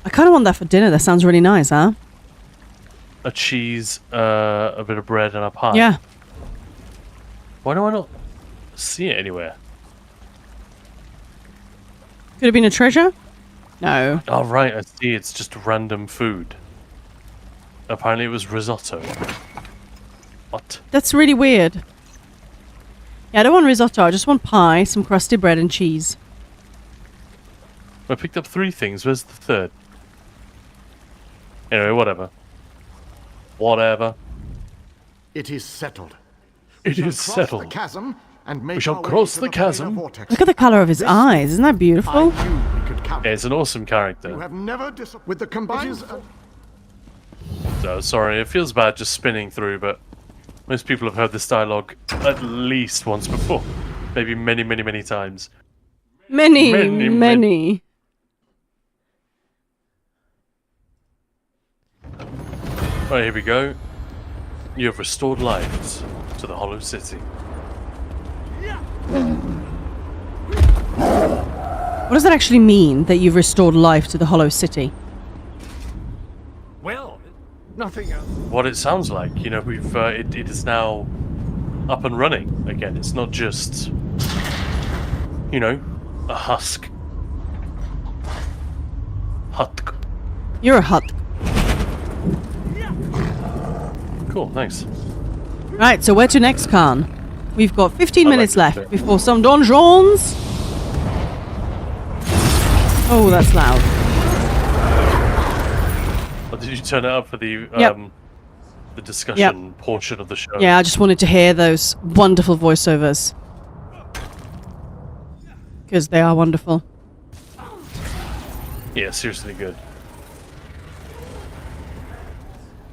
I kind of want that for dinner. That sounds really nice, huh? A cheese, a bit of bread, and a pie. Yeah. Why do I not see it anywhere? Could have been a treasure? No. Oh, right, I see. It's just random food. Apparently it was risotto. What? That's really weird. Yeah, I don't want risotto. I just want pie, some crusty bread, and cheese. I picked up 3 things. Where's the third? Anyway, whatever. Whatever. It is settled. It is Cross settled. the chasm and make We shall our way cross to the planar chasm. vortex. Look at the color of his eyes. Isn't that beautiful? Yeah, it's an awesome You character. have never with the combined. So, sorry, it feels bad just spinning through, but most people have heard this dialogue at least once before. Maybe many, many, many times. Many. Right, here we go. You have restored life to the Hollow City. What does that actually mean, that you've restored life to the Hollow City? Well, nothing else. What it sounds like, you know, we've it is now up and running again. It's not just, you know, a husk. Hutk. You're a hut. Cool, thanks. Right, so where to next, Khan? We've got 15 minutes like left before some donjons. Oh, that's loud. Or did you turn it up for the Yep. the discussion portion of the show? Yeah, I just wanted to hear those wonderful voiceovers. Because they are wonderful. Yeah, seriously good.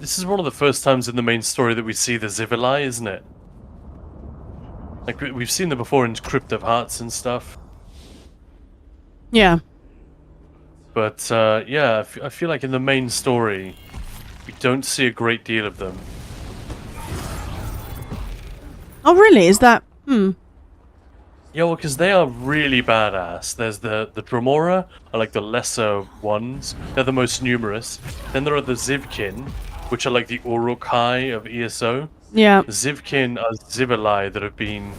This is one of the first times in the main story that we see the Zivilai, isn't it? Like, we've seen them before in Crypt of Hearts and stuff. Yeah. But, yeah, I feel like in the main story, we don't see a great deal of them. Oh, really? Is that... Yeah, well, because they are really badass. There's the Dremora, are like the lesser ones. They're the most numerous. Then there are the Zivkin, which are like the Uruk-hai of ESO. Yeah. Zivkin are Zivilai that have been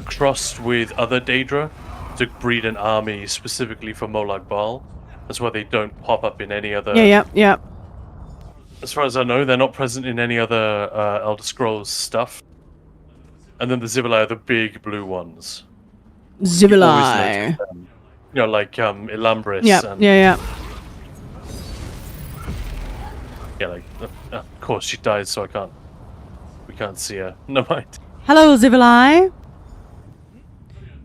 crossed with other Daedra to breed an army specifically for Molag Bal. That's why they don't pop up in any other... Yeah. As far as I know, they're not present in any other Elder Scrolls stuff. And then the Zivilai are the big blue ones. Zivilai. You know, like Elambris. Yeah, and, yeah. Yeah, like, of course she died, so we can't see her. No mind. Hello, Zivilai.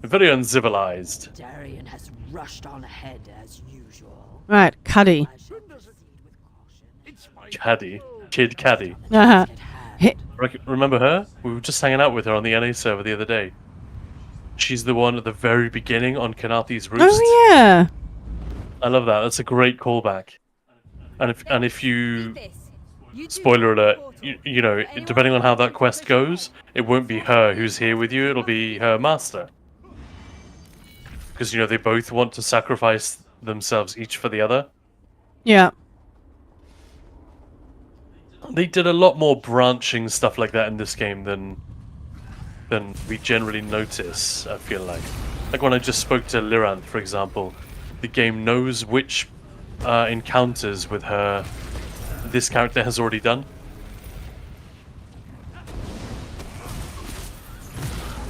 Very uncivilized. Darian has rushed on ahead as usual. Right, Cuddy. Kid Caddy. Uh-huh. Remember her? We were just hanging out with her on the NA server the other day. She's the one at the very beginning on Kanathi's Roost. Oh, yeah. I love that. That's a great callback. And if you... Spoiler alert, you know, depending on how that quest goes, it won't be her who's here with you, it'll be her master. Because, you know, they both want to sacrifice themselves each for the other. Yeah. They did a lot more branching stuff like that in this game than we generally notice, I feel like. Like when I just spoke to Liranth, for example, the game knows which encounters with her this character has already done.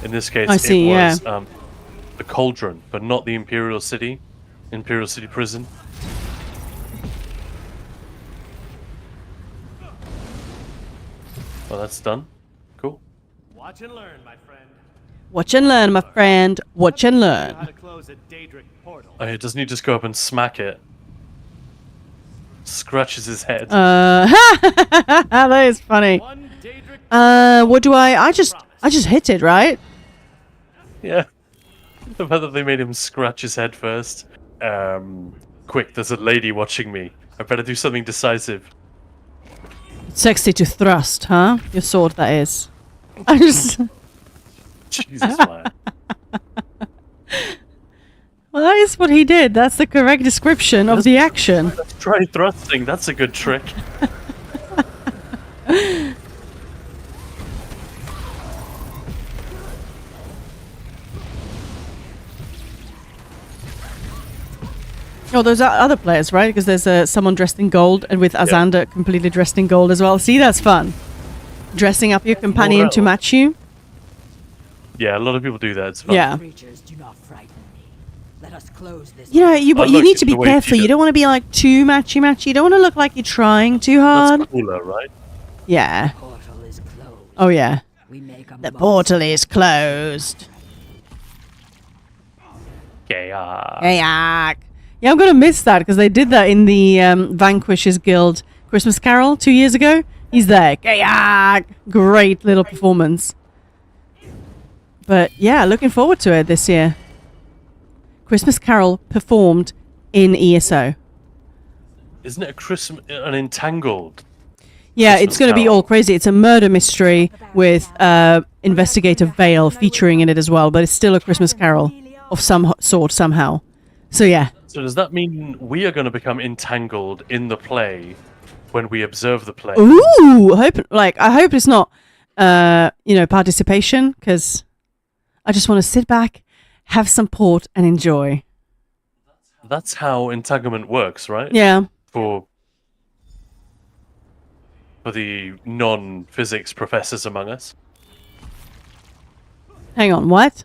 In this case, it was the Cauldron, but not the Imperial City Prison. Well, that's done. Cool. Watch and learn, my friend. Watch and learn, my friend. Watch and learn. How to close a Daedric portal. Oh, doesn't he just go up and smack it? Scratches his head. That is funny. What do I just hit it, right? Yeah. The fact that they made him scratch his head first. Quick, there's a lady watching me. I better do something decisive. Sexy to thrust, huh? Your sword, that is. I just... Jesus, man. Well, that is what he did. That's the correct description of the action. Let's try thrusting. That's a good trick. Oh, those are other players, right? Because there's someone dressed in gold, and with Azander completely dressed in gold as well. See, that's fun. Dressing up your companion to match you. Yeah, a lot of people do that. It's fun. Yeah. Creatures do not frighten me. Let us close this. You know, you need to be careful. You don't want to be like too matchy. You don't want to look like you're trying too hard. That's cooler, right? Yeah. Oh yeah. The portal is closed. Gayak. Yeah, I'm gonna miss that because they did that in the Vanquishers Guild Christmas Carol 2 years ago. He's there. Gayak! Great little performance. But yeah, looking forward to it this year. Christmas Carol performed in ESO. Isn't it an Entangled? Yeah, it's going to be all crazy. It's a murder mystery with investigative Vale featuring in it as well, but it's still a Christmas Carol of some sort somehow. So yeah. So does that mean we are going to become entangled in the play when we observe the play? Ooh, I hope it's not, participation, because I just want to sit back, have some port, and enjoy. That's how entanglement works, right? Yeah. For the non-physics professors among us. Hang on, what?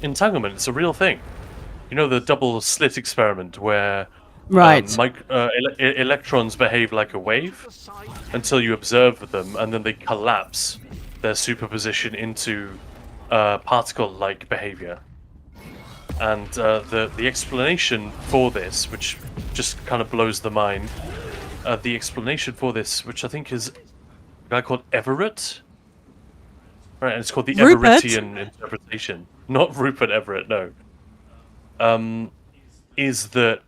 Entanglement, it's a real thing. You know the double slit experiment where right. Electrons behave like a wave until you observe them, and then they collapse their superposition into particle-like behavior. And the explanation for this, which just kind of blows the mind, the explanation for this, which I think is a guy called Everett, right? And it's called the Everettian interpretation, not Rupert Everett, no. Is that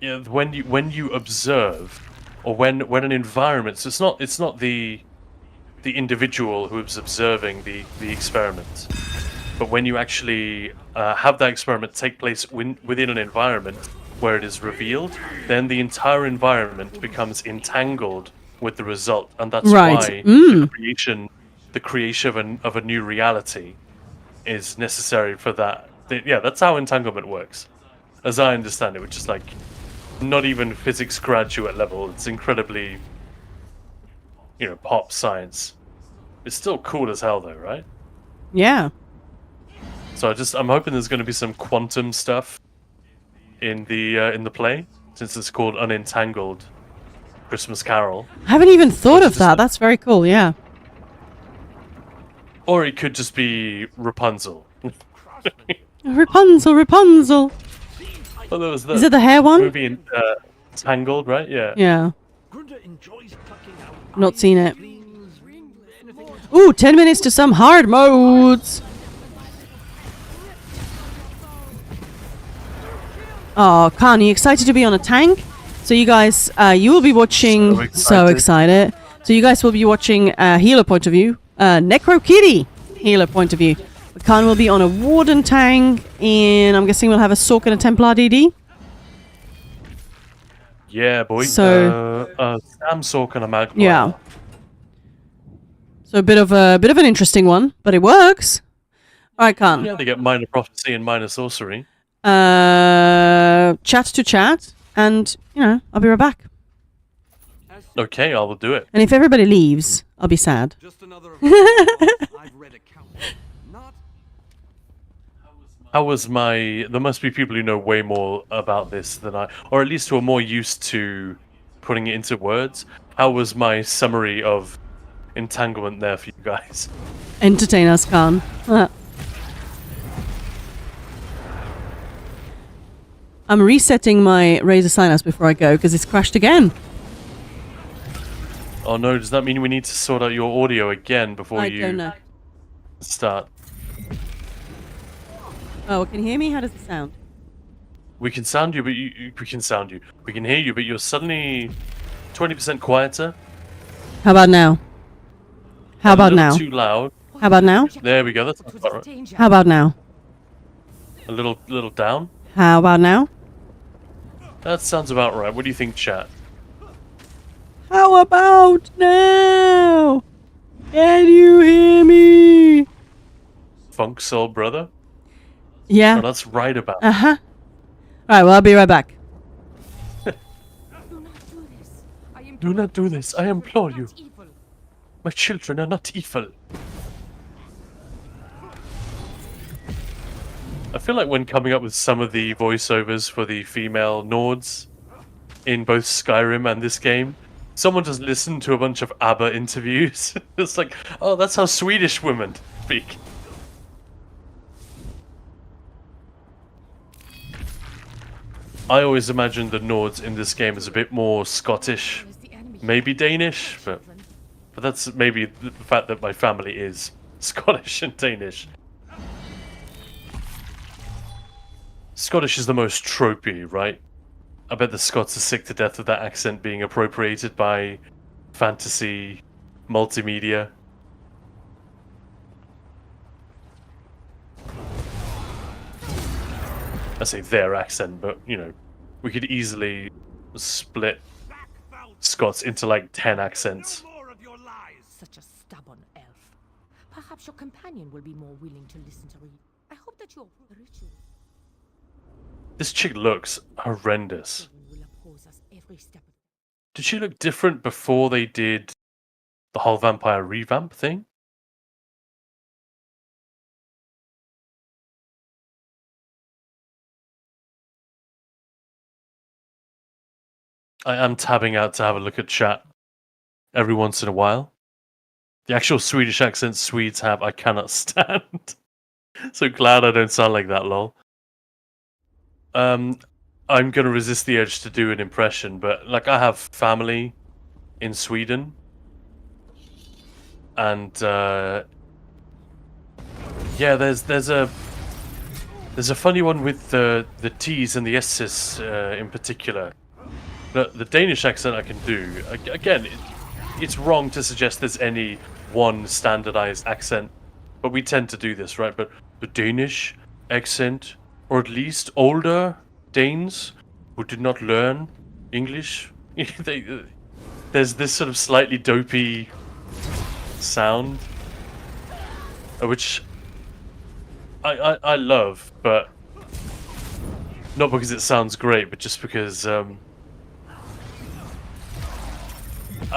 when you observe, or when an environment, so it's not the individual who is observing the experiment, but when you actually have that experiment take place within an environment where it is revealed, then the entire environment becomes entangled with the result, and that's why the creation of a new reality is necessary for that. That's how entanglement works, as I understand it, which is like not even physics graduate level. It's incredibly, pop science. It's still cool as hell, though, right? Yeah. So I'm hoping there's going to be some quantum stuff in the play, since it's called Unentangled Christmas Carol. I haven't even thought of that. That's very cool. Yeah. Or it could just be Rapunzel. Rapunzel. Well, there was Is it the hair one? Movie Tangled, right? Yeah. Yeah. Not seen it. Ooh, 10 minutes to some hard modes. Oh, Khan, are you excited to be on a tank? So you guys, you will be watching... So excited. So you guys will be watching healer point of view. Necro Kitty healer point of view. Khan will be on a Warden tank, and I'm guessing we'll have a Sork and a Templar DD. Yeah, boy. So, Sam Sork and a Magpie. Yeah. So a bit of an interesting one, but it works. All right, Khan. Yeah, they get minor prophecy and minor sorcery. Chat to chat, and I'll be right back. Okay, I will do it. And if everybody leaves, I'll be sad. How was my... There must be people who know way more about this than I... Or at least who are more used to putting it into words. How was my summary of entanglement there for you guys? Entertain us, Khan. I'm resetting my Razer Synapse before I go, because it's crashed again. Oh no, does that mean we need to sort out your audio again before you don't know. Start? Oh, can you hear me? How does it sound? We can sound you, but we can sound you. We can hear you, but you're suddenly 20% quieter. How about now? How about now? Too loud. How about now? There we go. That's about right. How about now? A little down. How about now? That sounds about right. What do you think, chat? How about now? Can you hear me? Funk Soul Brother? Yeah. Oh, that's right about. Uh-huh. Alright, well, I'll be right back. Do not do this. I implore you. My children are not evil. I feel like when coming up with some of the voiceovers for the female Nords in both Skyrim and this game, someone just listened to a bunch of ABBA interviews. It's like, oh, that's how Swedish women speak. I always imagined the Nords in this game as a bit more Scottish, maybe Danish, but that's maybe the fact that my family is Scottish and Danish. Scottish is the most tropey, right? I bet the Scots are sick to death of that accent being appropriated by fantasy multimedia. I say their accent, but, you know, we could easily split Scots into like 10 accents. Such a stubborn elf. Perhaps your companion will be more willing to listen to read. I hope that your ritual This chick looks horrendous. will oppose us every step. Did she look different before they did the whole vampire revamp thing? I am tabbing out to have a look at chat every once in a while. The actual Swedish accent Swedes have, I cannot stand. So glad I don't sound like that, lol. I'm gonna resist the urge to do an impression, but like I have family in Sweden, and yeah, there's a funny one with the T's and the S's in particular. The Danish accent I can do. Again, it's wrong to suggest there's any one standardized accent, but we tend to do this, right? But the Danish accent, or at least older Danes who did not learn English, there's this sort of slightly dopey sound, which I love, but not because it sounds great, but just because I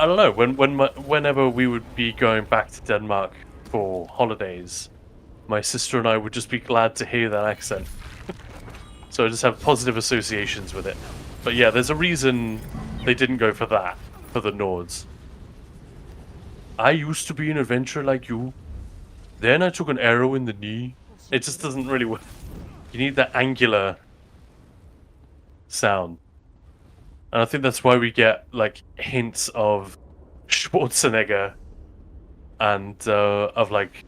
don't know. Whenever we would be going back to Denmark for holidays, my sister and I would just be glad to hear that accent. So I just have positive associations with it. But yeah, there's a reason they didn't go for that, for the Nords. I used to be an adventurer like you. Then I took an arrow in the knee. It just doesn't really work. You need that angular sound. And I think that's why we get like hints of Schwarzenegger and of like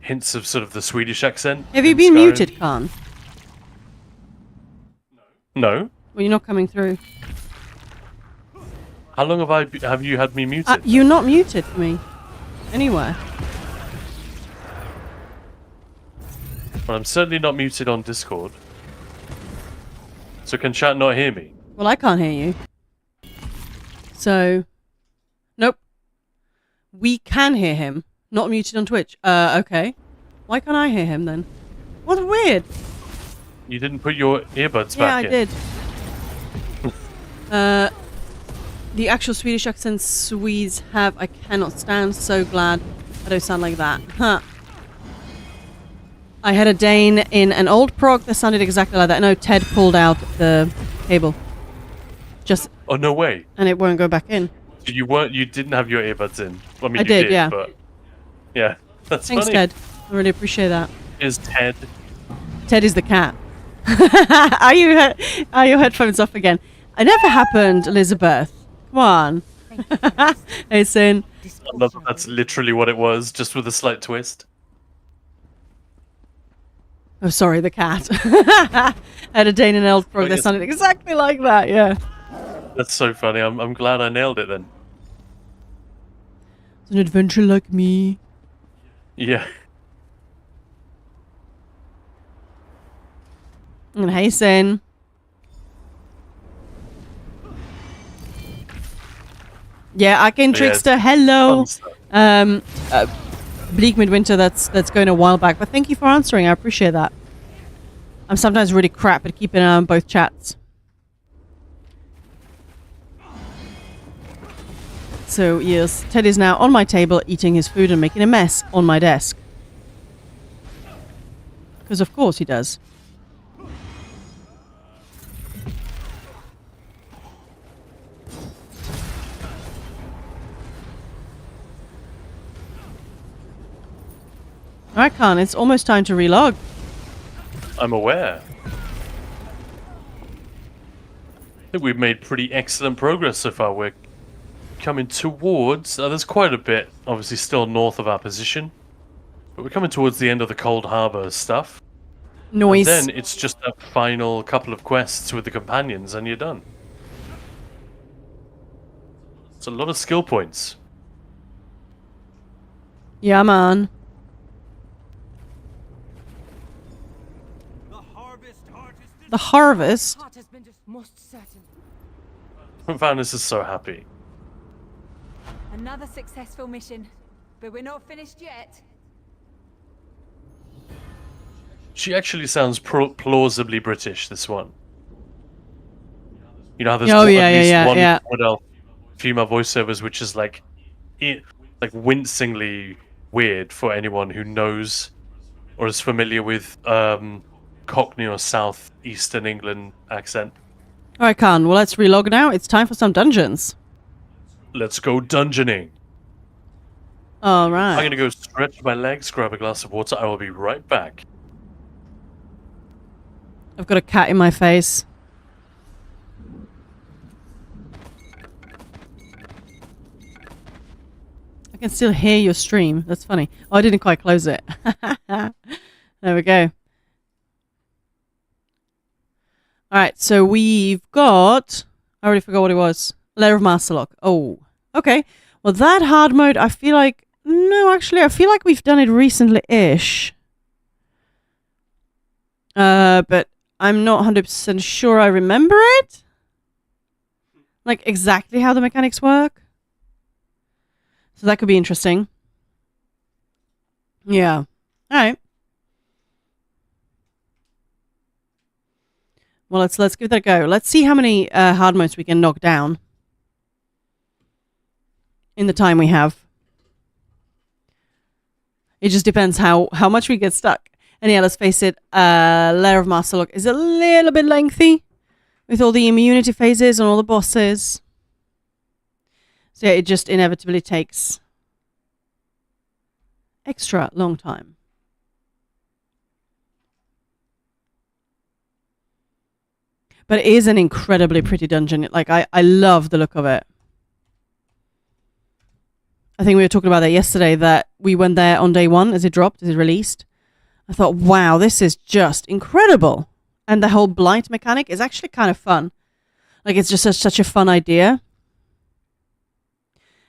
hints of sort of the Swedish accent. Have you in been Skyrim. muted, Khan? No. Well, you're not coming through. How long have you had me muted? You're not muted for me. Anywhere. Well, I'm certainly not muted on Discord. So can chat not hear me? Well, I can't hear you. So, nope. We can hear him. Not muted on Twitch. Okay. Why can't I hear him then? What weird. You didn't put your earbuds Yeah, back I in. did. The actual Swedish accent Swedes have, I cannot stand. So glad I don't sound like that. Huh. I had a Dane in an old prog that sounded exactly like that. No, Ted pulled out the cable. Just. Oh no way! And it won't go back in. You didn't have your earbuds in. Well, I mean, I you did, yeah. But yeah, that's Thanks, funny. Ted. I really appreciate that. Is Ted? Ted is the cat. Are your headphones off again? It never happened, Elizabeth. Come on. Hey, Sin. I love that that's literally what it was, just with a slight twist. Oh, sorry, the cat. I had a Dane and Elf prog that sounded exactly like that, yeah. That's so funny. I'm glad I nailed it then. It's an adventure like me. Yeah. And hey, Sin. Yeah, Arcane Trickster, hello. Bleak Midwinter, that's going a while back, but thank you for answering. I appreciate that. I'm sometimes really crap at keeping an eye on both chats. So yes, Ted is now on my table eating his food and making a mess on my desk. Because of course he does. Alright, Khan, it's almost time to relog. I'm aware. I think we've made pretty excellent progress so far. We're coming towards... there's quite a bit, obviously, still north of our position. But we're coming towards the end of the Cold Harbor stuff. Noise. And then it's just a final couple of quests with the companions and you're done. It's a lot of skill points. Yeah, man. The harvest? Vanus is so happy. Another successful mission, but we're not finished yet. She actually sounds plausibly British, this one. You know how there's Oh, at least one yeah. female voiceovers which is like wincingly weird for anyone who knows or is familiar with Cockney or South Eastern England accent. Alright, Khan. Well, let's relog now. It's time for some dungeons. Let's go dungeoning. Alright. I'm gonna go stretch my legs, grab a glass of water. I will be right back. I've got a cat in my face. I can still hear your stream. That's funny. Oh, I didn't quite close it. There we go. Alright, so we've got... I already forgot what it was. Lair of Masterlock. Oh, okay. Well, that hard mode, I feel like... No, actually, I feel like we've done it recently-ish. But I'm not 100% sure I remember it. Like, exactly how the mechanics work. So that could be interesting. Yeah. Alright. Well, let's give that a go. Let's see how many hard modes we can knock down in the time we have. It just depends how much we get stuck. And yeah, let's face it, Lair of Masterlock is a little bit lengthy with all the immunity phases and all the bosses. So yeah, it just inevitably takes extra long time. But it is an incredibly pretty dungeon. Like, I love the look of it. I think we were talking about that yesterday, that we went there on day one as it dropped, as it released. I thought, wow, this is just incredible. And the whole blight mechanic is actually kind of fun. Like, it's just such a fun idea.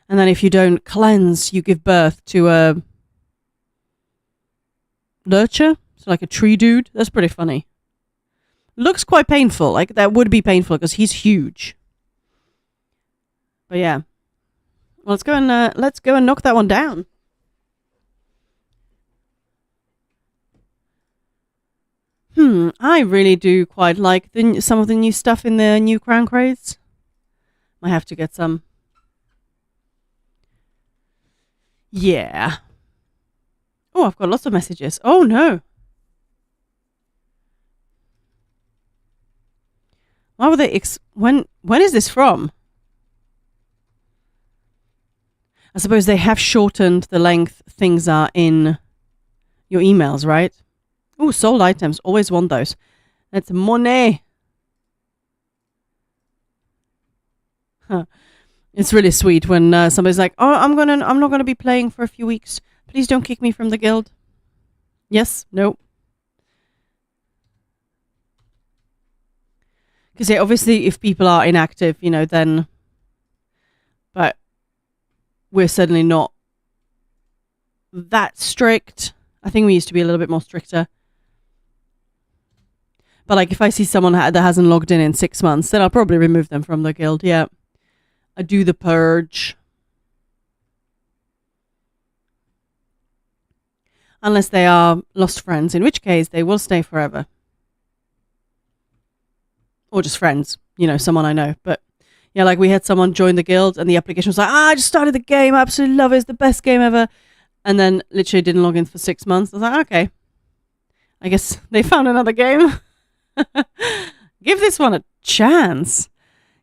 And then if you don't cleanse, you give birth to a lurcher. So like a tree dude. That's pretty funny. Looks quite painful. Like, that would be painful because he's huge. But yeah. Well, let's go and knock that one down. I really do quite like some of the new stuff in the new crown crates. Might have to get some. Yeah. Oh, I've got lots of messages. Oh no. Why were they when is this from? I suppose they have shortened the length things are in your emails, right? Oh, sold items. Always want those. That's money. Huh. It's really sweet when somebody's like, "Oh, I'm not gonna be playing for a few weeks. Please don't kick me from the guild." Yes. No. Because yeah, obviously, if people are inactive, then. But we're certainly not that strict. I think we used to be a little bit more stricter. But like, if I see someone that hasn't logged in 6 months, then I'll probably remove them from the guild. Yeah, I do the purge. Unless they are lost friends, in which case they will stay forever. Or just friends, someone I know. But yeah, like we had someone join the guild and the application was like, I just started the game, I absolutely love it, it's the best game ever. And then literally didn't log in for 6 months. I was like, okay, I guess they found another game. Give this one a chance.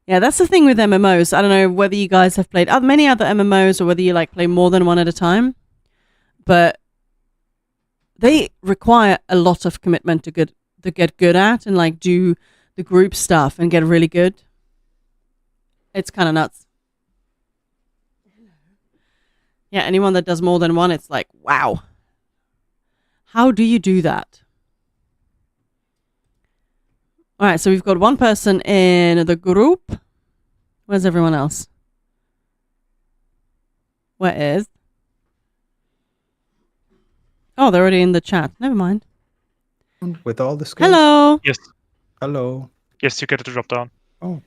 Yeah, that's the thing with MMOs. I don't know whether you guys have played many other MMOs or whether you play more than one at a time. But they require a lot of commitment to get good at and do the group stuff and get really good. It's kind of nuts. Yeah, anyone that does more than one, it's like, wow. How do you do that? All right, so we've got one person in the group. Where's everyone else? Where is? Oh, they're already in the chat. Never mind. With all the skills. Hello. Yes. Hello. Yes, you get to drop down. Oh.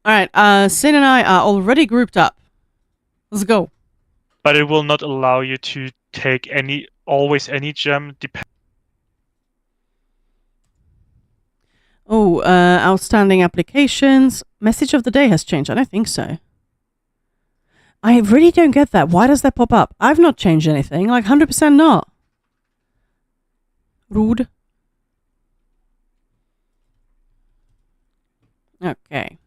All right, Sin and I are already grouped up. Let's go. But it will not allow you to take always any gem. Oh, outstanding applications. Message of the day has changed. I don't think so. I really don't get that. Why does that pop up? I've not changed anything. Like 100% not. Rude. Okay.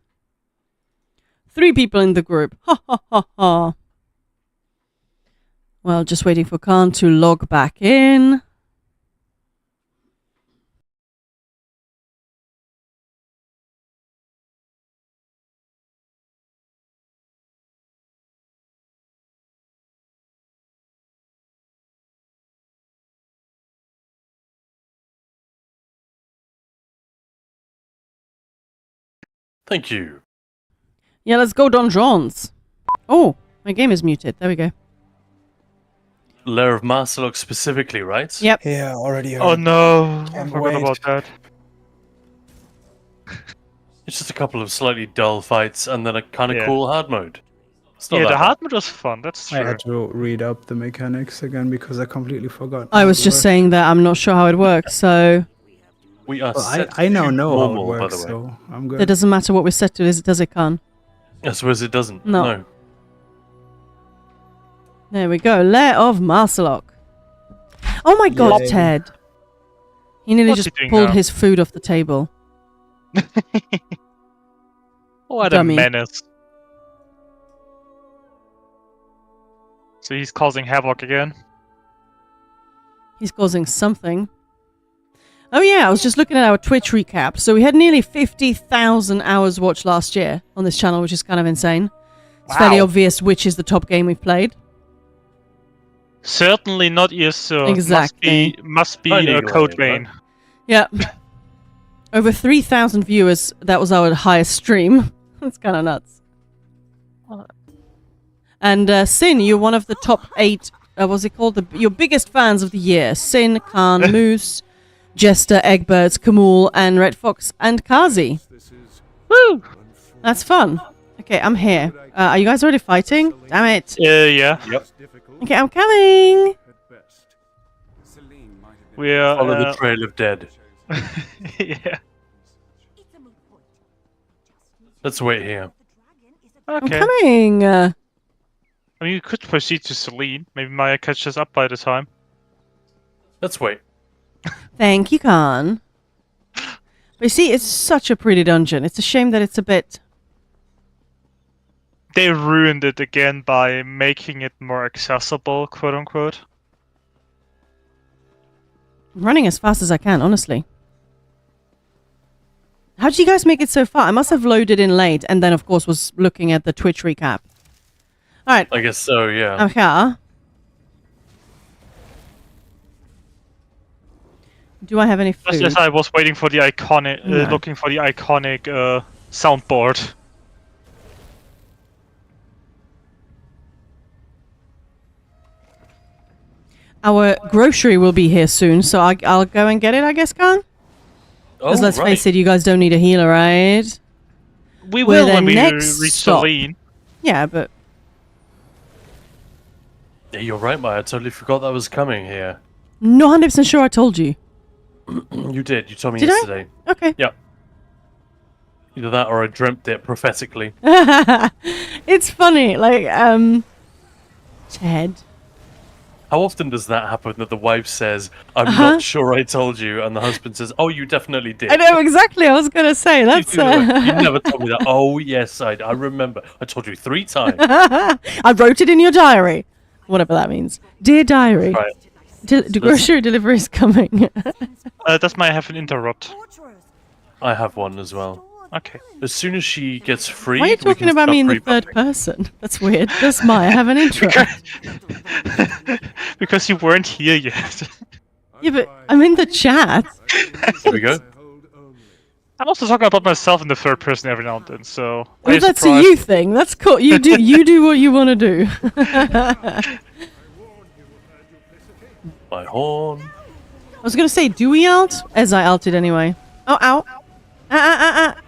3 people in the group. Ha ha ha ha. Well, just waiting for Khan to log back in. Thank you. Yeah, let's go donjons. Oh, my game is muted. There we go. Lair of Masterlock specifically, right? Yep. Yeah, already heard. Oh no, I Can't forgot wait. about that. It's just a couple of slightly dull fights and then a kind of Yeah. cool hard mode. It's not Yeah, that the bad. hard mode was fun. That's I true. had to read up the mechanics again because I completely forgot. I how was it just works. saying that I'm not sure how it works, so We are Well, set I now to know how it normal, by works, the way. so I'm good. it doesn't matter what we're set to, does it, Khan? I suppose it doesn't. No. No. There we go. Lair of Masterlock. Oh my god, Yay. Ted. He nearly What's just he doing pulled now? his food off the table. What Dummy. a menace. So he's causing havoc again. He's causing something. Oh yeah, I was just looking at our Twitch recap. So we had nearly 50,000 hours watched last year on this channel, which is kind of insane. It's fairly Wow. obvious which is the top game we've played. Certainly not ESO. Exactly. Must be I knew you Code were, Vein. Yeah. Over 3,000 viewers. That was our highest stream. That's kind of nuts. And Sin, you're one of the top 8, what's it called? Your biggest fans of the year. Sin, Khan, Moose, Jester, Eggbirds, Kamul, and Red Fox, and Kazi. Woo! That's fun. Okay, I'm here. Are you guys already fighting? Damn it. Yeah. Yep. Okay, I'm coming. We're Follow the trail of dead. yeah. Let's wait here. I'm Okay. coming. I mean, you could proceed to Celine. Maybe Maya catches up by the time. Let's wait. Thank you, Khan. But you see, it's such a pretty dungeon. It's a shame that it's a bit... They ruined it again by making it more accessible, quote unquote. I'm running as fast as I can, honestly. How did you guys make it so far? I must have loaded in late and then, of course, was looking at the Twitch recap. All right. I guess so, yeah. I'm here. Do I have any food? Just as I was waiting for the iconic, No. looking for the iconic soundboard. Our grocery will be here soon, so I'll go and get it, I guess, Khan? Because Oh, let's right. face it, you guys don't need a healer, right? We We're will the when we next reach stop. Celine. Yeah, but... Yeah, you're right, Maya. I totally forgot that was coming here. Not 100% sure I told you. You did. You told me Did I? yesterday. Okay. Yeah. Either that or I dreamt it prophetically. It's funny, like, Ted. How often does that happen that the wife says, I'm Uh-huh. not sure I told you, and the husband says, oh, you definitely did. I know exactly. I was gonna say You that's. do that. You never told me that. Oh, yes, I remember. I told you 3 times. I wrote it in your diary, whatever that means. Dear diary, Right. the grocery delivery is coming. Does Maya have an interrupt? I have one as well. Okay. As soon as she gets free, Why are you we talking can about start me in the pre-buffing. third person? That's weird. Does Maya have an intro? Because you weren't here yet. Yeah, but I'm in the chat. There we go. I'm also talking about myself in the third person every now and then, so... Well, that's a you thing. That's cool. You do what you want to do. My horn. I was going to say, do we alt? As I alted anyway. Oh, ow.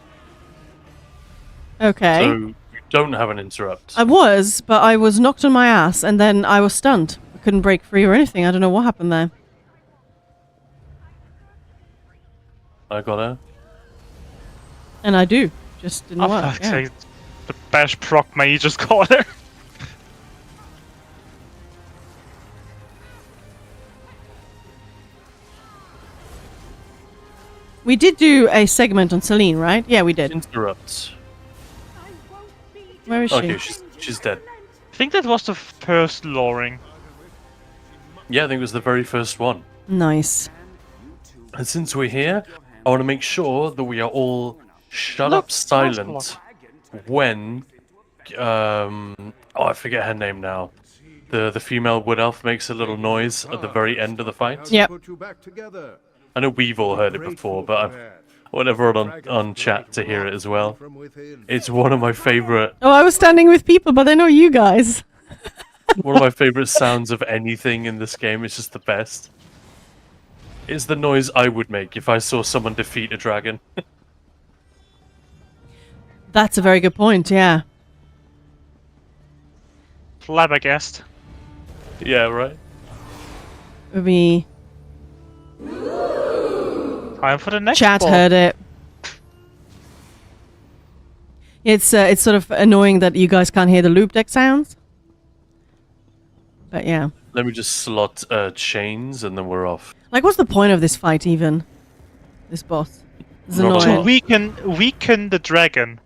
Okay. So you don't have an interrupt. I was, but I was knocked on my ass, and then I was stunned. I couldn't break free or anything. I don't know what happened there. I got her. And I do. Just didn't work. Fuck's Yeah. sake. The bash proc may just caught her. We did do a segment on Celine, right? Yeah, we did. Interrupts. Where is she? Okay, she's dead. I think that was the first luring. Yeah, I think it was the very first one. Nice. And since we're here, I want to make sure that we are all shut up silent when I forget her name now. The female wood elf makes a little noise at the very end of the fight. Yep. I know we've all heard it before, but I want everyone on chat to hear it as well. It's one of my favorite Oh, I was standing with people, but they're not you guys. one of my favorite sounds of anything in this game. It's just the best. It's the noise I would make if I saw someone defeat a dragon. That's a very good point, yeah. Flabbergast. Yeah, right. We Time for the next chat ball. heard it. It's sort of annoying that you guys can't hear the loop deck sounds. But yeah. Let me just slot chains and then we're off. Like, what's the point of this fight even? This boss. It's Not a annoying. To weaken the dragon.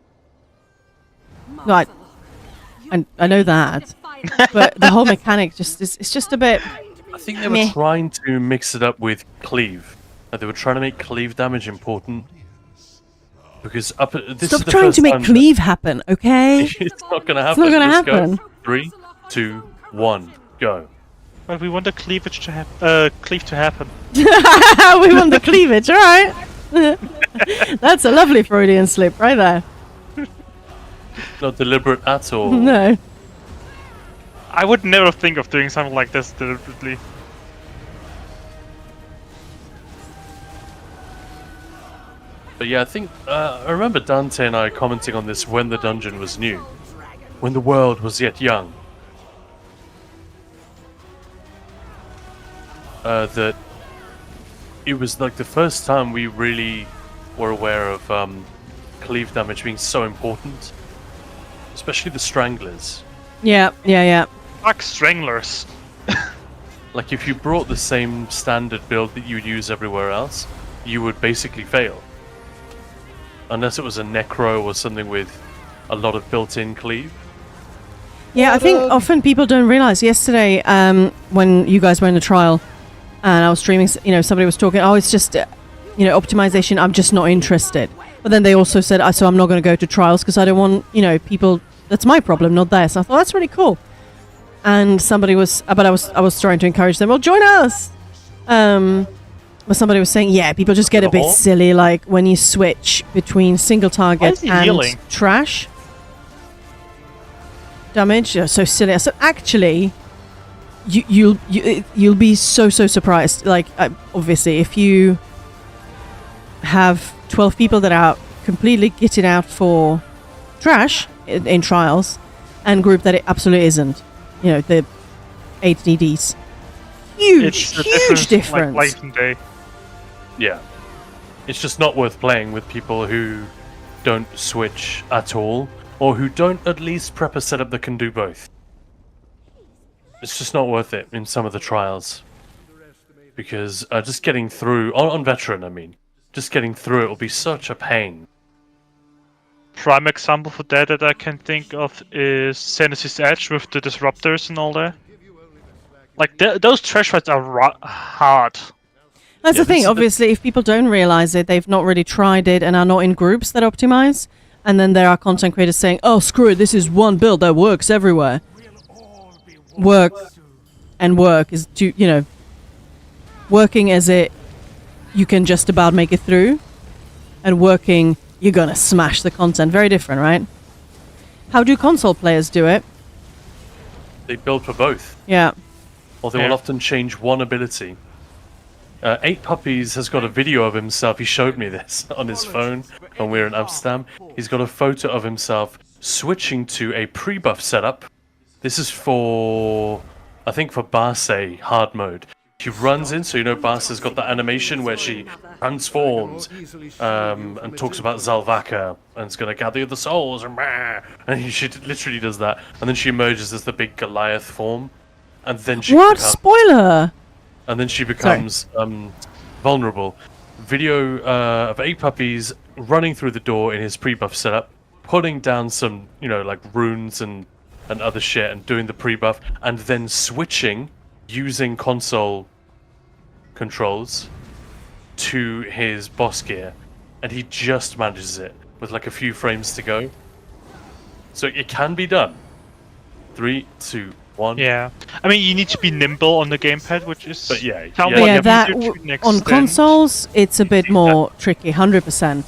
Right. I know that. But the whole mechanic it's just a bit... I think they were meh. trying to mix it up with cleave. They were trying to make cleave damage important. Because this Stop is the trying first to make time cleave happen, okay? it's not going to It's happen. not gonna Let's happen. Go. 3, 2, 1, go. But we want the cleavage to happen. Cleave to happen. We want the cleavage, alright. That's a lovely Freudian slip right there. Not deliberate at all. No. I would never think of doing something like this deliberately. But yeah, I think I remember Dante and I commenting on this when the dungeon was new, when the world was yet young. That it was like the first time we really were aware of cleave damage being so important, especially the stranglers. Yeah. Fuck stranglers. Like if you brought the same standard build that you'd use everywhere else, you would basically fail. Unless it was a necro or something with a lot of built-in cleave. Yeah, I think often people don't realize. Yesterday, when you guys were in the trial, and I was streaming, somebody was talking, it's just, optimization, I'm just not interested. But then they also said, so I'm not going to go to trials because I don't want, people, that's my problem, not theirs. So I thought, that's really cool. And somebody was, but I was trying to encourage them, well, join us! But somebody was saying, yeah, people just get a bit silly, like when you switch between single target and healing? trash damage. You're so silly. So actually, you'll be so surprised. Like obviously, if you have 12 people that are completely kitted out for trash in trials, and group that it absolutely isn't, the 8 DDs, huge difference. Like light and day. Yeah. It's just not worth playing with people who don't switch at all, or who don't at least prep a setup that can do both. It's just not worth it in some of the trials. Because just getting through, on veteran I mean, just getting through it will be such a pain. Prime example for that I can think of is Genesis Edge with the disruptors and all that. Like those trash fights are hard. That's the thing, obviously, if people don't realize it, they've not really tried it and are not in groups that optimize. And then there are content creators saying, oh, screw it, this is one build that works everywhere. Work is, working as you can just about make it through. and working, you're gonna smash the content. Very different, right? How do console players do it? They build for both. Yeah. Or they will often change one ability. 8 Puppies has got a video of himself. He showed me this on his phone when we were in Amsterdam. He's got a photo of himself switching to a pre-buff setup. This is for, I think, for Barse hard mode. She runs in, so you know Barsa's got that animation where she transforms and talks about Zalvaka and is going to gather the souls and she literally does that. And then she emerges as the big Goliath form. And then she What? becomes, Spoiler! and then she becomes vulnerable. Video of 8 Puppies running through the door in his pre-buff setup, putting down some, you know, like runes and other shit and doing the pre-buff, and then switching using console controls to his boss gear, and he just manages it with like a few frames to go. So it can be done. 3, 2, 1. Yeah, I mean you need to be nimble on the gamepad, which is. But yeah, That on consoles, it's a bit more tricky. 100%.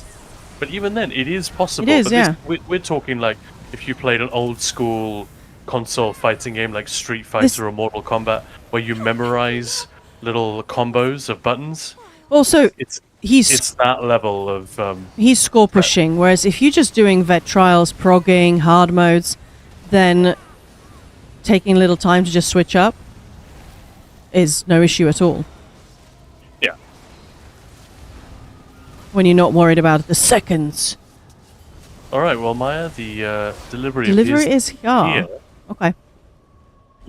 But even then, it is possible. It is, but yeah. We're talking like if you played an old school console fighting game like Street Fighter or Mortal Kombat, where you memorize little combos of buttons. Also, it's he's that level of he's score pushing. Whereas if you're just doing vet trials, progging, hard modes, then taking a little time to just switch up is no issue at all. Yeah. When you're not worried about the seconds. All right, well, Maya, the delivery is here. Okay.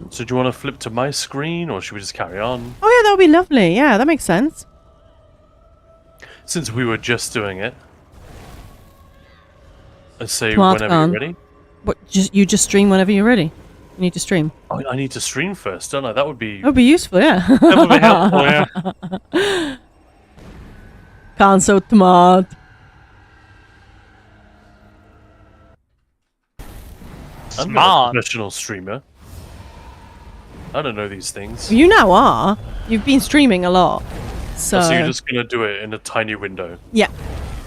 So do you want to flip to my screen, or should we just carry on? Oh yeah, that would be lovely. Yeah, that makes sense. Since we were just doing it, let's say Smart whenever gun. you're ready. What? You just stream whenever you're ready. You need to stream. Oh, I need to stream first, don't I? That would be. That would be useful, yeah. That would be helpful, yeah. Can't so smart. I'm not a professional streamer. I don't know these things. You now are. You've been streaming a lot. So, So you're just gonna do it in a tiny window. Yeah.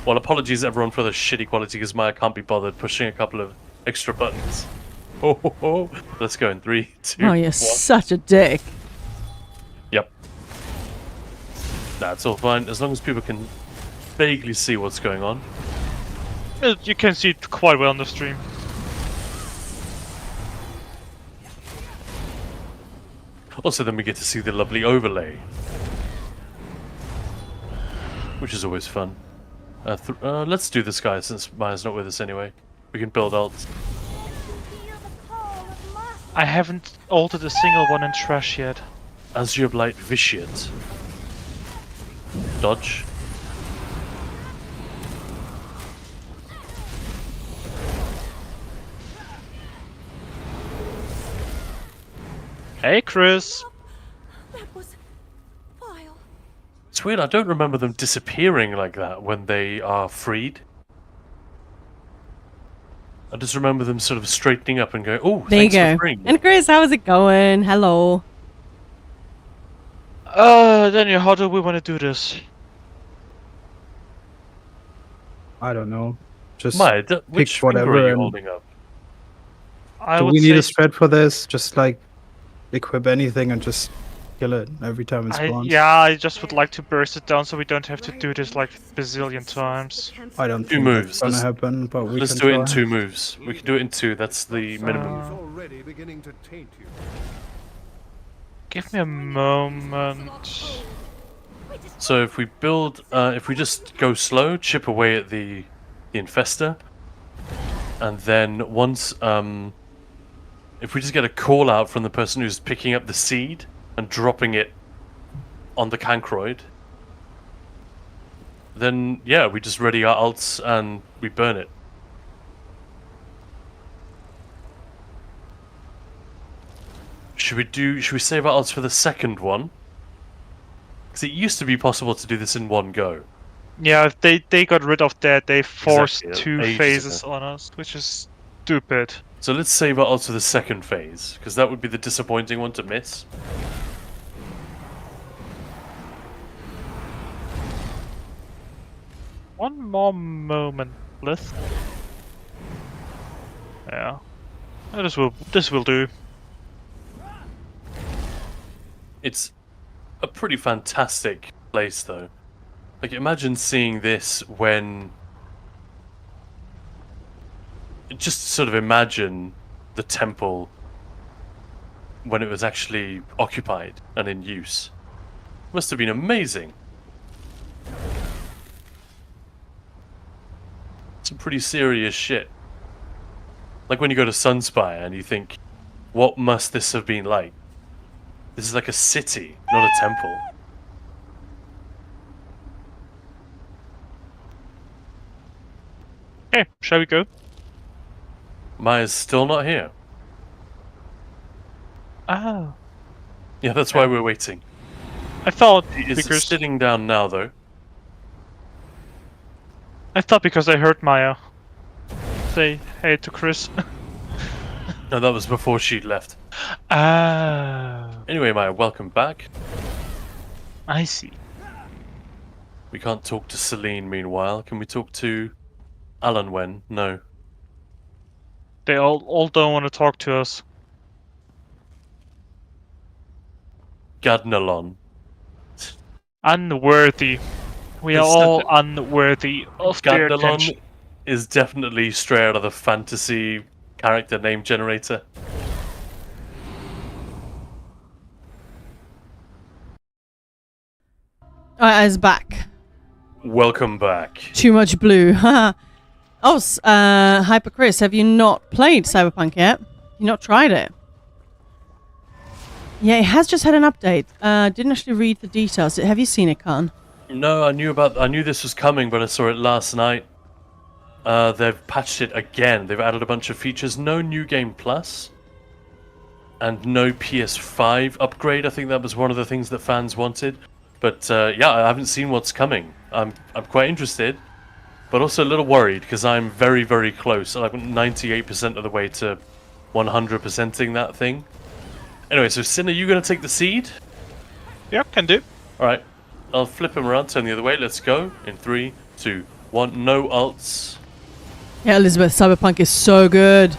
Well, apologies everyone for the shitty quality because Maya can't be bothered pushing a couple of extra buttons. Oh. Let's go in 3, 2, Oh, you're 1. such a dick. Yep. That's all fine as long as people can vaguely see what's going on. You can see it quite well on the stream. Also, then we get to see the lovely overlay, which is always fun. Let's do this guy since Maya's not with us anyway. We can build alts. I haven't altered a single one in trash yet. Azure Blight Vitiate. Dodge. Hey, Chris. It's weird, I don't remember them disappearing like that when they are freed. I just remember them sort of straightening up and going, oh, There you thanks for go. freeing me." And Chris, how's it going? Hello. Daniel, how do we want to do this? I don't know. Just Maya, pick which finger whatever. are you and- holding up? I do would we need say a spread for this? Just like equip anything and just kill it every time it spawns. I just would like to burst it down so we don't have to do this like bazillion times. I don't 2 think moves. that's gonna happen, but we Let's can do it in try. 2 moves. We can do it in 2. That's the minimum. Already beginning to taint you. Give me a moment. So if we build, if we just go slow, chip away at the infester, and then once, if we just get a call out from the person who's picking up the seed and dropping it on the Cancroid, then yeah, we just ready our alts and we burn it. Should we save our alts for the second one? Because it used to be possible to do this in one go. Yeah, they got rid of that. They forced Exactly, 2 ages phases ago. on us, which is stupid. So let's save our alts for the second phase, because that would be the disappointing one to miss. one more moment left. Yeah. This will do. It's a pretty fantastic place, though. Like, imagine seeing this when... Just sort of imagine the temple when it was actually occupied and in use. Must have been amazing. Some pretty serious shit. Like when you go to Sunspire and you think, what must this have been like? This is like a city, not a temple. Okay, shall we go? Maya's still not here. Oh. Yeah, that's why we're waiting. I thought Is because sitting down now, though. I heard Maya say hey to Chris. No, that was before she'd left. Anyway, Maya, welcome back. I see. We can't talk to Celine meanwhile. Can we talk to Alan Wen? No. They all don't want to talk to us. Gadnalon. Unworthy. We are all unworthy of their attention. Gadnalon is definitely straight out of the fantasy character name generator. It's back. Welcome back. Too much blue. Oh, Hyper Chris, have you not played Cyberpunk yet? You not tried it? Yeah, it has just had an update. Didn't actually read the details. Have you seen it, Khan? No, I knew this was coming, but I saw it last night. They've patched it again. They've added a bunch of features. No New Game Plus. And no PS5 upgrade. I think that was one of the things that fans wanted. But yeah, I haven't seen what's coming. I'm quite interested, but also a little worried because I'm very, very close. I'm 98% of the way to 100%ing that thing. Anyway, so Sin, are you going to take the seed? Yeah, can do. Alright, I'll flip him around, turn the other way. Let's go. In 3, 2, 1. No ults. Yeah, Elizabeth, Cyberpunk is so good.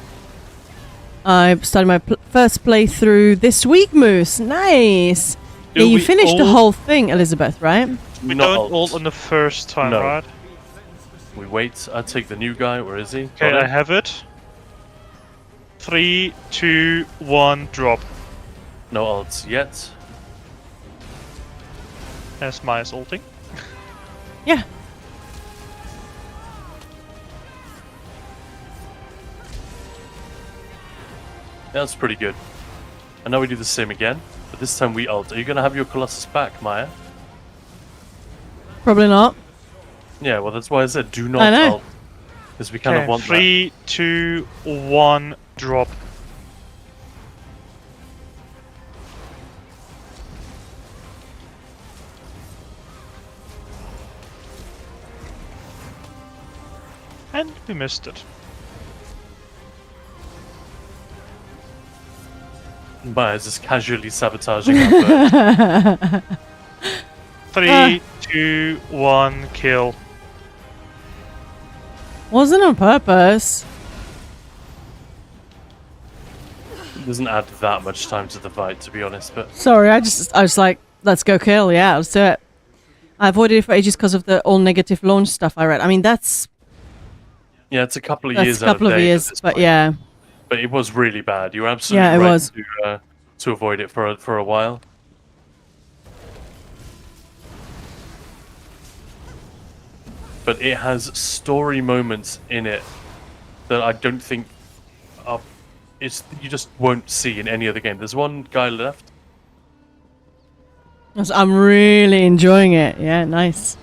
I started my first playthrough this week, Moose. Nice. Yeah, you finished the whole thing, Elizabeth, right? We don't ult on the first time, No. right? We wait. I take the new guy. Where is he? Okay, I have it. 3, 2, 1, drop. No ults yet. As Maya's ulting. Yeah. That's pretty good. And now we do the same again, but this time we ult. Are you going to have your Colossus back, Maya? Probably not. Yeah, well that's why I said do I not know. ult. Because we kind of want 3, 2, 1, drop. And we missed it. that. Maya's just casually sabotaging that bird. 3, 2, 1, kill. Wasn't on purpose. It doesn't add that much time to the fight, to be honest, but... Sorry, I was like, let's go kill. Yeah, let's do it. I avoided it for ages because of the all negative launch stuff I read. I mean, that's Yeah, it's a couple of that's years a couple out of date at years, this but point. yeah. But it was really bad. You were absolutely Yeah, it right was. to avoid it for a while. But it has story moments in it that I don't think you just won't see in any other game. There's one guy left. I'm really enjoying it. Yeah, nice.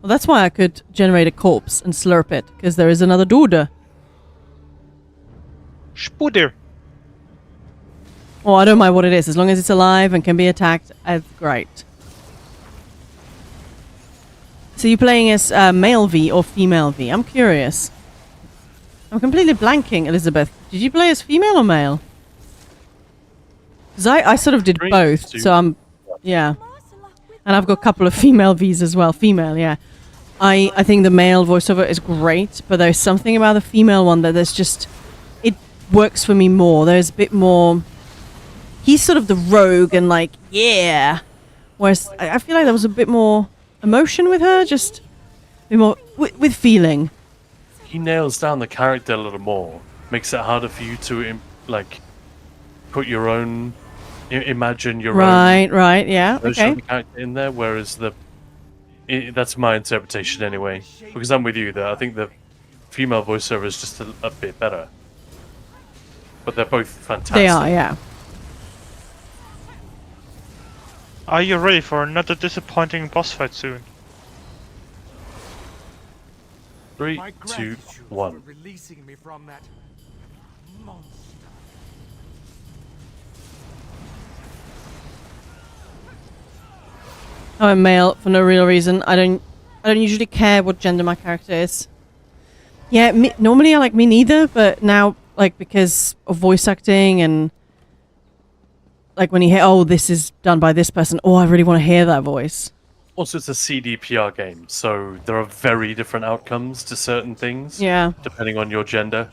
Well, that's why I could generate a corpse and slurp it, because there is another Duda. Spuder. Oh, I don't mind what it is. As long as it's alive and can be attacked, it's great. So you're playing as male V or female V? I'm curious. I'm completely blanking, Elizabeth. Did you play as female or male? Because I sort of did both, so I'm... Yeah. and I've got a couple of female Vs as well. Female, yeah. I think the male voiceover is great, but there's something about the female one that there's just... It works for me more. There's a bit more... He's sort of the rogue and like, yeah. Whereas I feel like there was a bit more emotion with her, just a bit more with feeling. He nails down the character a little more. Makes it harder for you to, like, put your own... Imagine your own... Right, yeah, version okay. of the character in there, whereas that's my interpretation anyway. Because I'm with you there. I think the female voiceover is just a bit better. But they're both fantastic. They are, yeah. Are you ready for another disappointing boss fight soon? 3, 2, 1. Releasing me from that monster. I'm male for no real reason. I don't usually care what gender my character is. Yeah, normally I like me neither, but now like because of voice acting and like when you hear, oh, this is done by this person, oh, I really want to hear that voice. Also, it's a CDPR game, so there are very different outcomes to certain things. Yeah. Depending on your gender.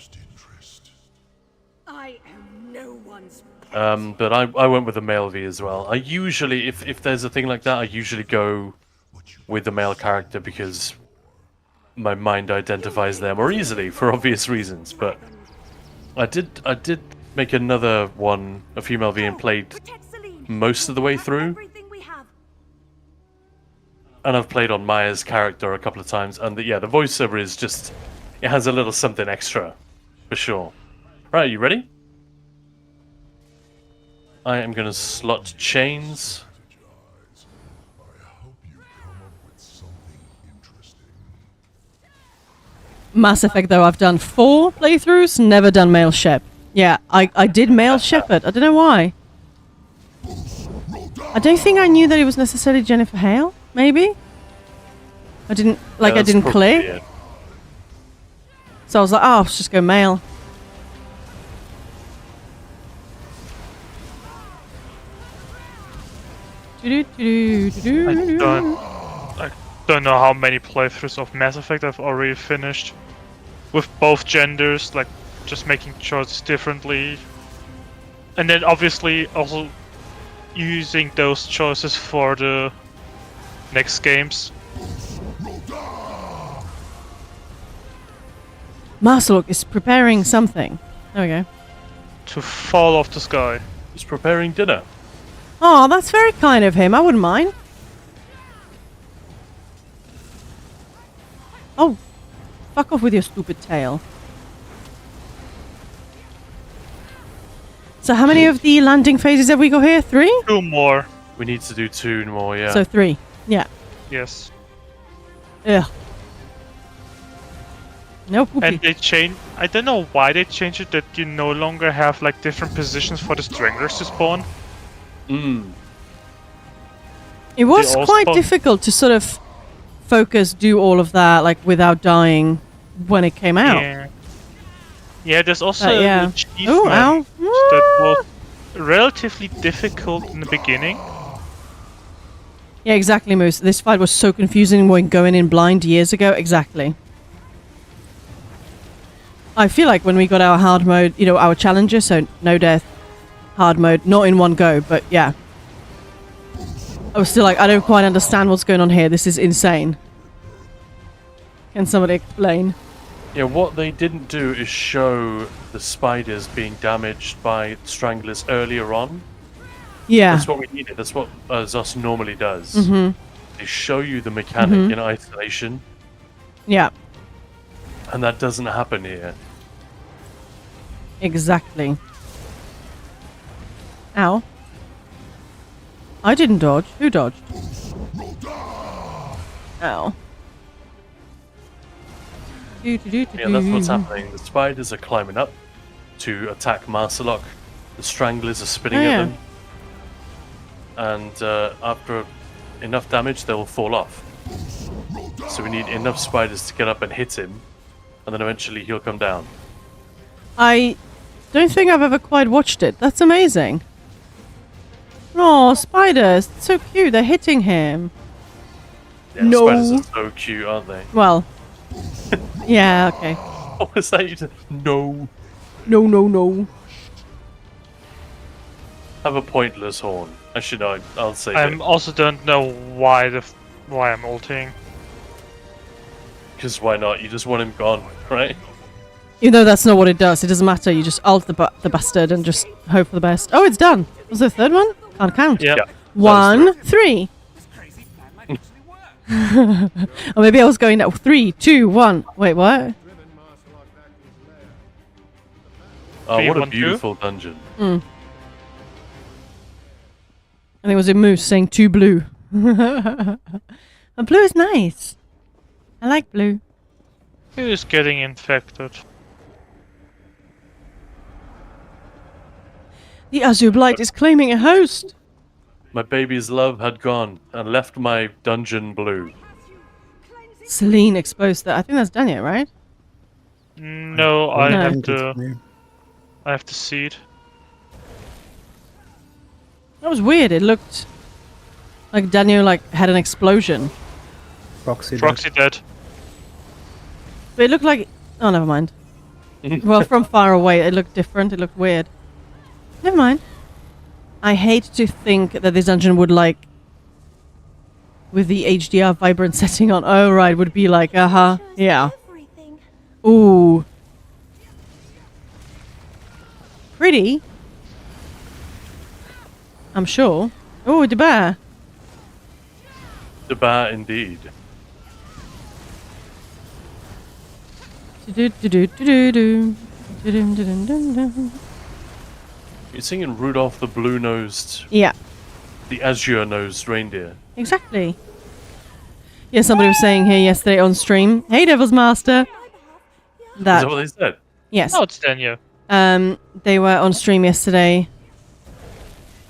I am no one's... But I went with the male V as well. I usually, if there's a thing like that, I usually go with the male character because my mind identifies them more easily for obvious reasons. But I did make another one, a female V, and played most of the way through. And I've played on Maya's character a couple of times, and the voiceover is just, it has a little something extra, for sure. Right, are you ready? I am going to slot chains. Mass Effect, though, I've done 4 playthroughs, never done male Shep. Yeah, I did male Shepard. I don't know why. I don't think I knew that it was necessarily Jennifer Hale, maybe? I didn't, like, I didn't click. It. So I was like, oh, let's just go male. I don't know how many playthroughs of Mass Effect I've already finished. With both genders, like, just making choices differently. And then obviously also using those choices for the next games. Marcelok is preparing something. There we go. To fall off the sky. He's preparing dinner. Oh, that's very kind of him. I wouldn't mind. Oh, fuck off with your stupid tail. So how many of the landing phases have we got here? 3? 2 more. We need to do 2 more, yeah. So 3. Yeah. Yes. Ugh. No poopy. And they changed. I don't know why they changed it. That you no longer have like different positions for the stranglers to spawn. It was all quite spawn- difficult to sort of focus, do all of that like without dying when it came out. Yeah. Yeah. There's also yeah. an achievement that was relatively difficult in the beginning. Yeah, exactly, Moose. This fight was so confusing when going in blind years ago. Exactly. I feel like when we got our hard mode, you know, our challenger, so no death, hard mode, not in one go, but yeah. I was still like, I don't quite understand what's going on here. This is insane. Can somebody explain? Yeah, what they didn't do is show the spiders being damaged by stranglers earlier on. Yeah. That's what we needed. That's what Zos normally does. Mm-hmm. They show you the mechanic in isolation. Yeah. And that doesn't happen here. Exactly. Ow. I didn't dodge. Who dodged? Ow. Yeah, that's what's happening. The spiders are climbing up to attack Marcelok. The stranglers are spitting at them. And after enough damage, they'll fall off. So we need enough spiders to get up and hit him. And then eventually he'll come down. I don't think I've ever quite watched it. That's amazing. Oh, spiders. So cute. They're hitting him. Yeah, No. spiders are so cute, aren't they? Well. Yeah, okay. What was that? You said, no. No, no, no. Have a pointless horn. Actually, no, I'll say I that. also don't know why I'm ulting. Because why not? You just want him gone, right? Even though that's not what it does. It doesn't matter. You just ult the bastard and just hope for the best. Oh, it's done. Was there a third one? Can't count. Yeah. 1, 3. Or maybe I was going that 3, 2, 1. Wait, what? Oh, 3, what a 1, 2? beautiful dungeon. Mm. I think it was a moose saying 2 blue. And blue is nice. I like blue. Who's getting infected? The Azure Blight is claiming a host. My baby's love had gone and left my dungeon blue. Celine exposed that. I think that's done yet, right? No, I No. have to see it. That was weird. It looked like Daniel had an explosion. Proxy dead. But it looked like... Oh, never mind. Well, from far away, it looked different. It looked weird. Never mind. I hate to think that this dungeon would, with the HDR vibrant setting on, oh, right, would be like, yeah. Ooh. Pretty. I'm sure. Oh, the bear. The bar, indeed. You're singing Rudolph the Blue-Nosed... Yeah. The Azure-Nosed Reindeer. Exactly. Yeah, somebody was saying here yesterday on stream, hey, Devil's Master. Is that what they said? Yes. Oh, it's Daniel. They were on stream yesterday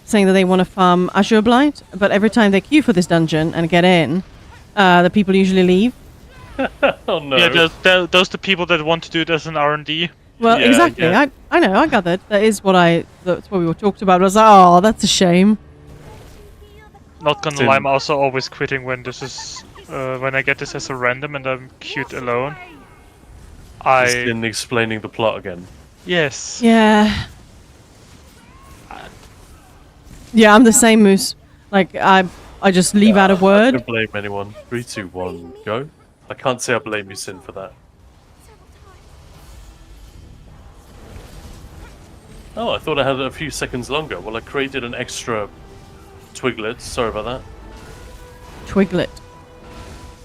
saying that they want to farm Azure Blight, but every time they queue for this dungeon and get in, the people usually leave. Oh no. Yeah, those the people that want to do it as an R&D. Well, Yeah, exactly. yeah. I know. I got that. That's what we were talked about. I was like, oh, that's a shame. Not gonna lie, I'm also always quitting when this is when I get this as a random and I'm queued alone. Just in explaining the plot again. Yes. Yeah. Yeah, I'm the same, Moose. I just leave out a I word. don't blame anyone. 3, 2, 1, go. I can't say I blame you, Sin, for that. Oh, I thought I had a few seconds longer. Well, I created an extra Twiglet. Sorry about that. Twiglet.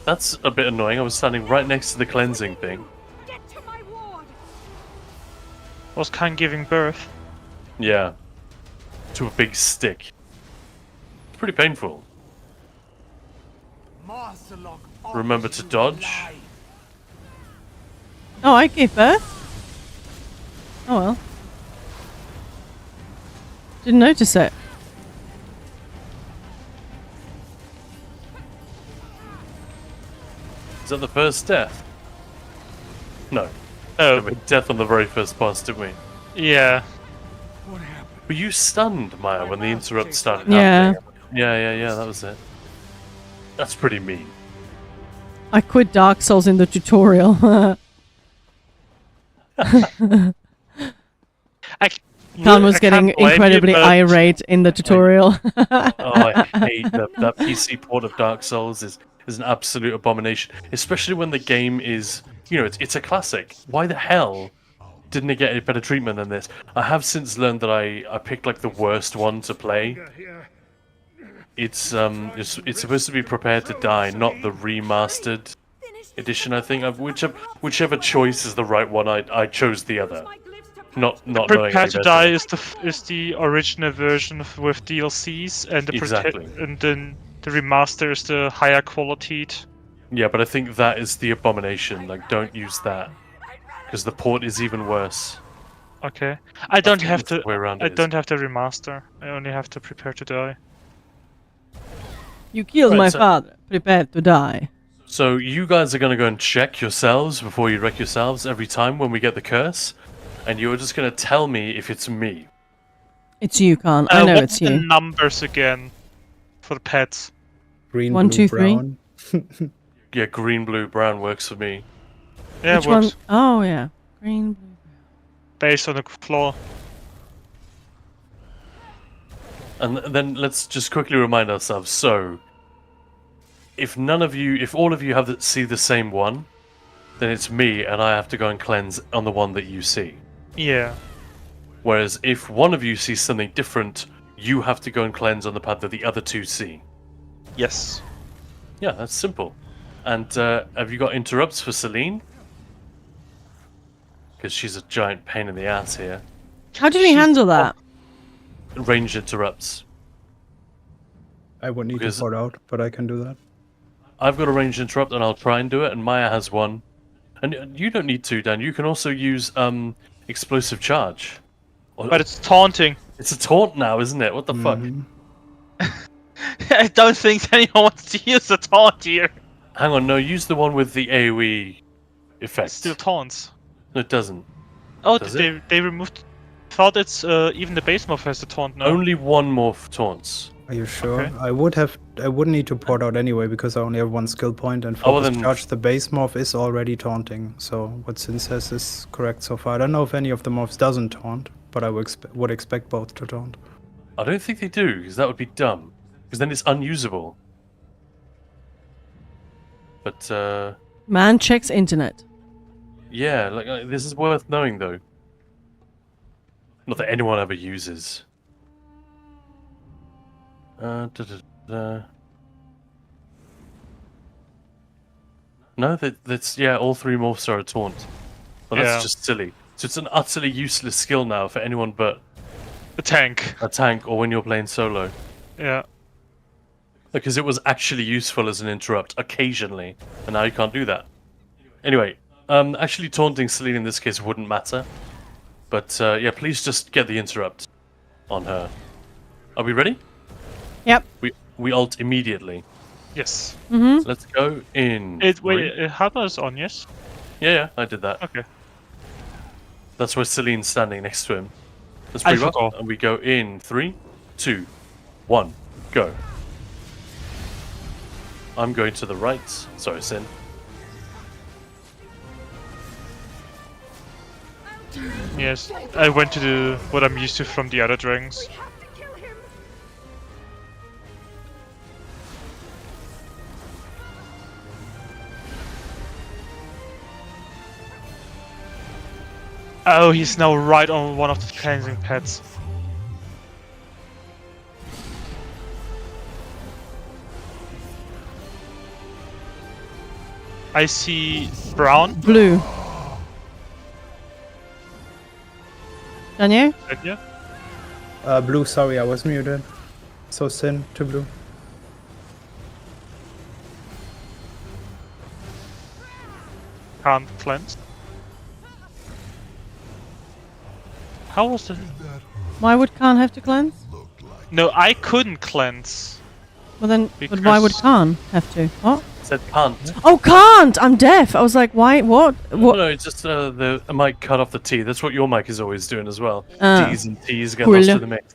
That's a bit annoying. I was standing right next to the cleansing thing. Was Khan giving birth? Yeah. To a big stick. It's pretty painful. Remember to dodge. Oh, I gave birth? Oh well. Didn't notice it. Is that the first death? No. Oh. We had death on the very first boss, didn't we? Yeah. Were you stunned, Maya, when the interrupt started Yeah. happening? Yeah, that was it. That's pretty mean. I quit Dark Souls in the tutorial. Khan was getting incredibly irate in the tutorial. I hate that PC port of Dark Souls is an absolute abomination. Especially when the game is, it's a classic. Why the hell didn't it get any better treatment than this? I have since learned that I picked the worst one to play. It's supposed to be Prepared to Die, not the remastered edition. I think whichever choice is the right one. I chose the other. Not knowing any Prepared to better. Die is the original version with DLCs, and Exactly. and then the remaster is the higher quality. Yeah, but I think that is the abomination. Don't use that because the port is even worse. Okay, I don't think have that's the to. way around I it is. don't have the remaster. I only have to Prepare to Die. You killed Right, my so- father. Prepared to die. So you guys are going to go and check yourselves before you wreck yourselves every time when we get the curse, and you're just going to tell me if it's me. It's you, Khan. I know what's it's the you. numbers again for the pets? Green, 1, blue, 2, 3. brown. Yeah, green, blue, brown works for me. Yeah, Which it works. one? Oh, yeah. Green, blue. Based on the floor. And then let's just quickly remind ourselves. So, if all of you see the same one, then it's me, and I have to go and cleanse on the one that you see. Yeah. Whereas if one of you sees something different, you have to go and cleanse on the path that the other two see. Yes. Yeah, that's simple. And have you got interrupts for Celine? Because she's a giant pain in the ass here. How did we handle that? Range interrupts. I would need to sort out, but I can do that. I've got a range interrupt, and I'll try and do it. And Maya has one, and you don't need to, Dan. You can also use explosive charge. But it's taunting. It's a taunt now, isn't it? What the fuck? I don't think anyone wants to use the taunt here. Hang on, no. Use the one with the AOE effect. It still taunts. No, it doesn't. Oh, Does they removed. Thought it's even the base mob has the taunt now. Only one more taunts. Are you sure? Okay. I wouldn't need to port out anyway because I only have one skill point and Oh, well focus then- charge. The base morph is already taunting, so what Sin says is correct so far. I don't know if any of the morphs doesn't taunt, but I would expect both to taunt. I don't think they do, because that would be dumb. Because then it's unusable. But Man checks internet. yeah, like this is worth knowing though. Not that anyone ever uses. No, that's all three morphs are a taunt. But that's Yeah. just silly. So it's an utterly useless skill now for anyone but a tank. A tank, or when you're playing solo. Yeah. Because it was actually useful as an interrupt occasionally, and now you can't do that. Anyway, actually taunting Celine in this case wouldn't matter. But yeah, please just get the interrupt on her. Are we ready? Yep. We ult immediately. Yes. Mm-hmm. So let's go in. Wait, Hardman is on, yes? Yeah, I did that. Okay. That's where Celine's standing next to him. Let's I bring up, forgot. and we go in 3, 2, 1, go. I'm going to the right. Sorry, Sin. Yes. I went to the what I'm used to from the other dragons. Oh, he's now right on one of the cleansing pads. I see brown. Blue. Daniel? Yeah. Blue, sorry, I was muted. So Sin to blue. Can't cleanse. How was it? Why would Khan have to cleanse? No, I couldn't cleanse. Well then, but why would Because- Khan have to? What? Said can't. Oh, can't! I'm deaf. I was like, why? What? What? No, it's just the mic cut off the T. That's what your mic is always doing as well. Ah. D's and T's get Cool. lost in the mix.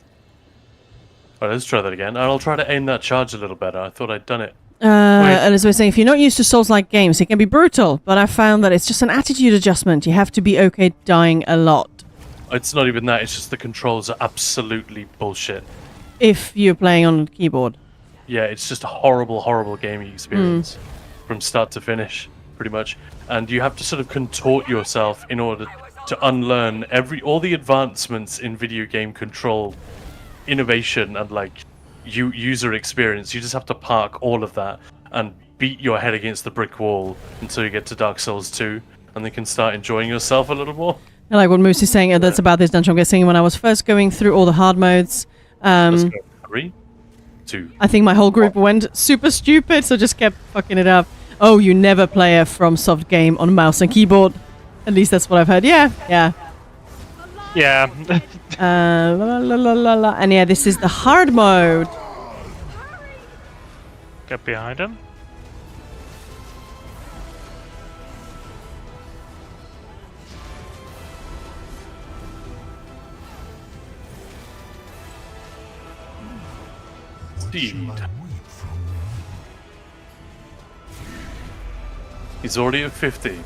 Alright, let's try that again. And I'll try to aim that charge a little better. I thought I'd done it. As I was saying, if you're not used to Souls-like games, it can be brutal. But I found that it's just an attitude adjustment. You have to be okay dying a lot It's not even that, it's just the controls are absolutely bullshit. if you're playing on keyboard. Yeah, it's just a horrible, horrible gaming experience from start to finish, pretty much. And you have to sort of contort yourself in order to unlearn all the advancements in video game control, innovation, and like user experience. You just have to park all of that and beat your head against the brick wall until you get to Dark Souls 2, and then can start enjoying yourself a little more. I like what Moose is saying. That's about this dungeon. I'm guessing when I was first going through all the hard modes, Let's go. 3, 2. I think my whole group went super stupid, so just kept fucking it up. Oh, you never play a FromSoft game on mouse and keyboard. At least that's what I've heard. Yeah. Yeah. La, la, la, la, la. And yeah, this is the hard mode. Get behind him. Indeed. He's already at 50.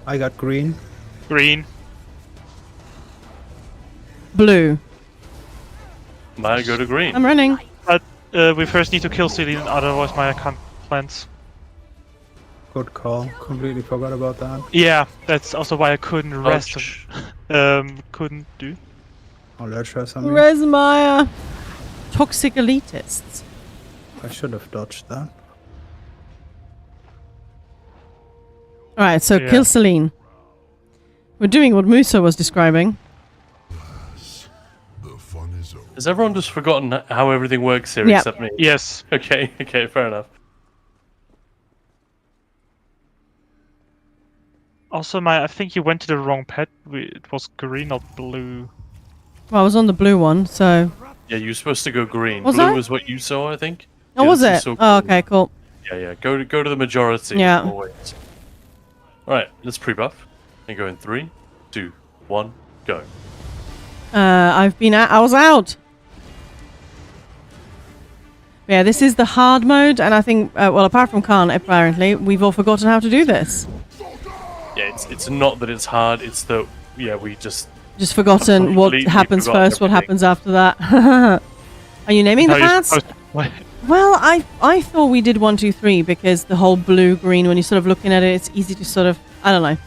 I got green. Green. Blue. Maya, go to green. I'm running. But we first need to kill Celine, otherwise Maya can't cleanse. Good call. Completely forgot about that. Yeah, that's also why I couldn't rest. Couldn't do. Oh, let's try something. Where's Maya? Toxic elitists. I should have dodged that. Alright, so kill Celine. We're doing what Musa was describing. Has everyone just forgotten how everything works here Yep. except me? Yes. Okay, fair enough. Also, Maya, I think you went to the wrong pet. It was green, not blue. Well, I was on the blue one, so... Yeah, you were supposed to go green. Was Blue I? was what you saw, I think. Oh, Yeah, was that's it? what you saw Oh, green. okay, cool. Yeah. Go to the majority. Yeah. Always. Alright, let's pre-buff. And go in 3, 2, 1, go. I was out. Yeah, this is the hard mode, and I think, well, apart from Khan, apparently, we've all forgotten how to do this. Yeah, it's not that it's hard, it's that, we just Forgotten what completely happens forgotten first, what everything. happens after that. Are you naming the How you're paths? supposed to play. Well, I thought we did 1, 2, 3 because the whole blue-green, when you're sort of looking at it, it's easy to sort of, I don't know.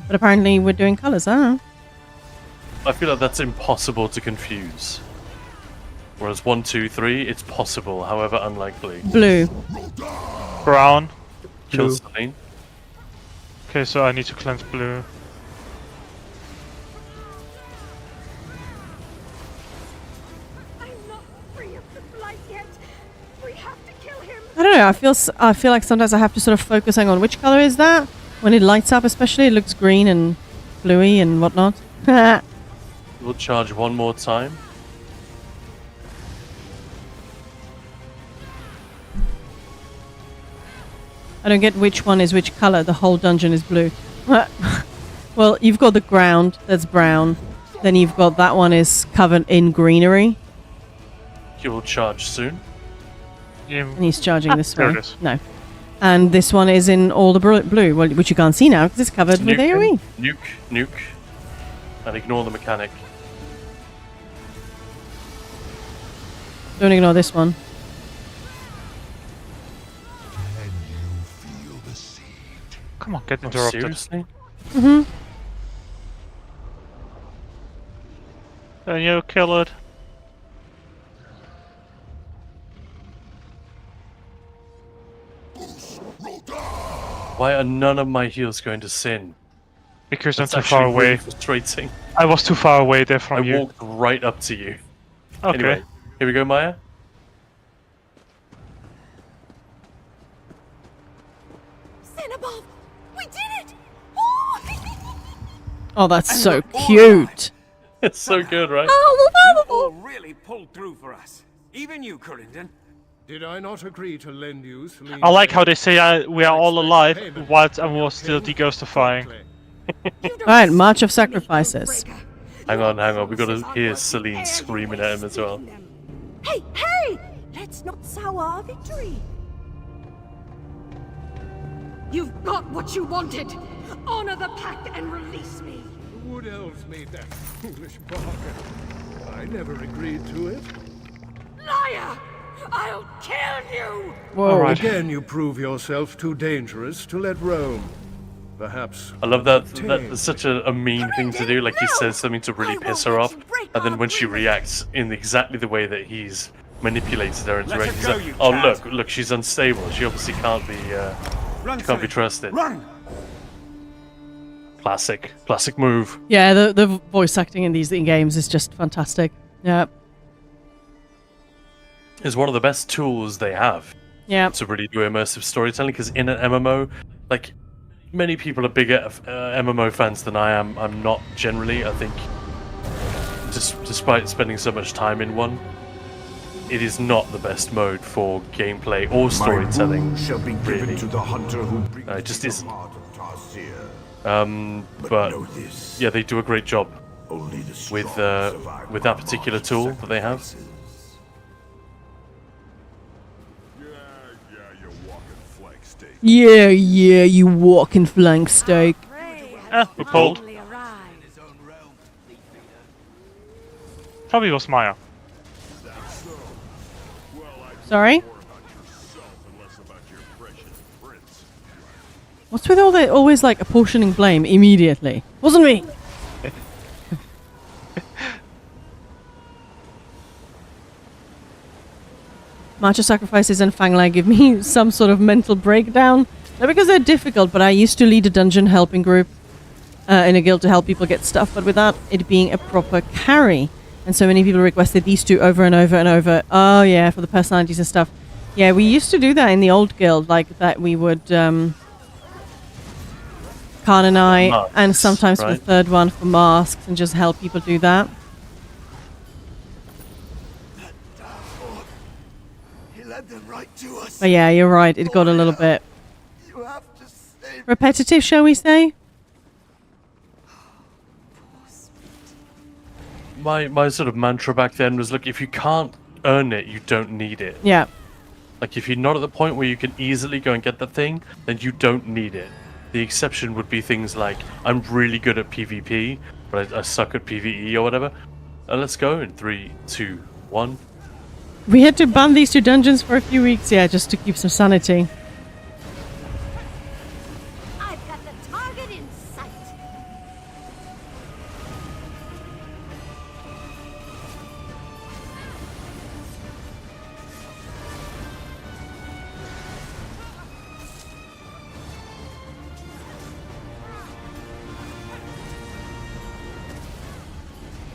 But apparently we're doing colours, I don't know. I feel like that's impossible to confuse. Whereas 1, 2, 3, it's possible, however unlikely. Blue. Brown. Kill Blue. Celine. Okay, so I need to cleanse blue. I don't know, I feel like sometimes I have to sort of focus on which colour is that? When it lights up especially, it looks green and bluey and whatnot. We'll charge one more time. I don't get which one is which colour. The whole dungeon is blue. Well, you've got the ground that's brown. Then you've got that one is covered in greenery. He will charge soon. And he's charging this there way. it is. No. And this one is in all the blue, well, which you can't see now because it's covered with AoE. Nuke. And ignore the mechanic. Don't ignore this one. Come on, get interrupted. Seriously? Mm-hmm. Then you kill it. Why are none of my heals going to Sin? Because That's I'm too far actually away. really frustrating. I was too far away there from I you. walked right up to you. Okay. Anyway, here we go, Maya. Cinnabon! We did it! Oh, that's so cute. It's so good, right? Oh, You all really pulled through for us. Even you, Corindon. Did I not agree to lend you Celine? I like how they say we are all alive whilst I was still deghostifying. Alright, March of Sacrifices. Hang on. We gotta hear Celine screaming at him as well. Hey, hey! Let's not sour our victory. You've got what you wanted. Honor the pact and release me. The Wood Elves made that foolish bargain. I never agreed to it. Liar! I'll kill you! Whoa. Again, you prove yourself too dangerous to let roam. Perhaps. I love that. That's such a mean thing to do. Like he says something to really piss her off, and then when she reacts in exactly the way that he's manipulated her into reacting, he's like, "Oh look, she's unstable. She obviously can't be trusted." Run! Classic move. Yeah, the voice acting in these games is just fantastic. Yeah. Is one of the best tools they have. Yeah. To really do immersive storytelling, because in an MMO, like many people are bigger MMO fans than I am. I'm not generally. I think, despite spending so much time in one, it is not the best mode for gameplay or storytelling. Shall be given really. to the hunter who brings It just isn't. But But know this. yeah, they do a great job Only the with that particular tool that they have. Yeah, you walking flank steak. We pulled. Probably was Maya. Sorry? What's with all the always like apportioning blame immediately? Wasn't me! March of Sacrifices and Fanglai give me some sort of mental breakdown. Not because they're difficult, but I used to lead a dungeon helping group in a guild to help people get stuff, but without it being a proper carry. And so many people requested these two over and over and over. Oh yeah, for the personalities and stuff. Yeah, we used to do that in the old guild, like that we would, Khan and I, Masks, and sometimes for right? the third one for masks, and just help people do that. He led them right to us. But yeah, you're right, it got a little bit repetitive, shall we say? My sort of mantra back then was, look, if you can't earn it, you don't need it. Yeah. Like, if you're not at the point where you can easily go and get the thing, then you don't need it. The exception would be things like, I'm really good at PvP, but I suck at PvE or whatever. Let's go in 3, 2, 1. We had to ban these two dungeons for a few weeks, yeah, just to keep some sanity. I've got the target in sight.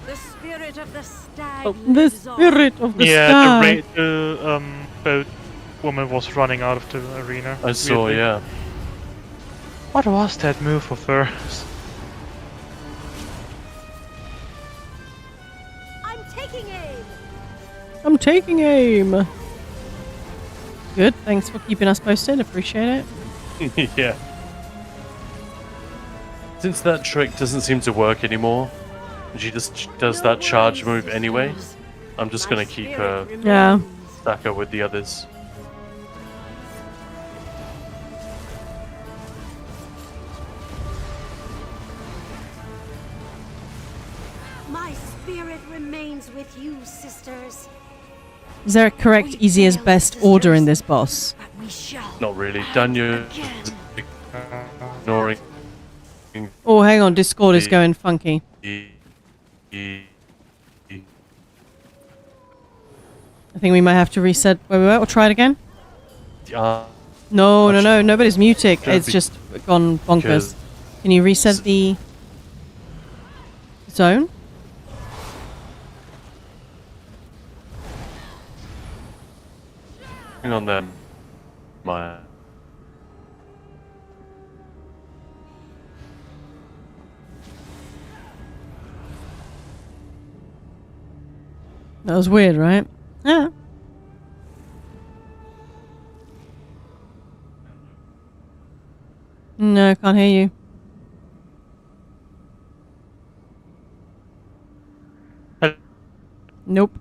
The spirit of the stag. The spirit of the Yeah, sky. the boat woman was running out of the arena. I saw, weirdly. yeah. What was that move of hers? I'm taking aim. I'm taking aim. Good, thanks for keeping us posted, appreciate it. Yeah. Since that trick doesn't seem to work anymore, and she just does that charge move anyway, I'm just gonna keep her Yeah. stack her with the others. My spirit remains with you, sisters. Is there a correct, easiest, best order in this boss? We shall. Not really. Danya ignoring. Oh, hang on, Discord is going funky. I think we might have to reset where we were, or try it again. No, nobody's muted. Don't It's be- just gone bonkers. because- Can you reset the zone? Hang on then, Maya. That was weird, right? Yeah. No, can't hear you. Nope.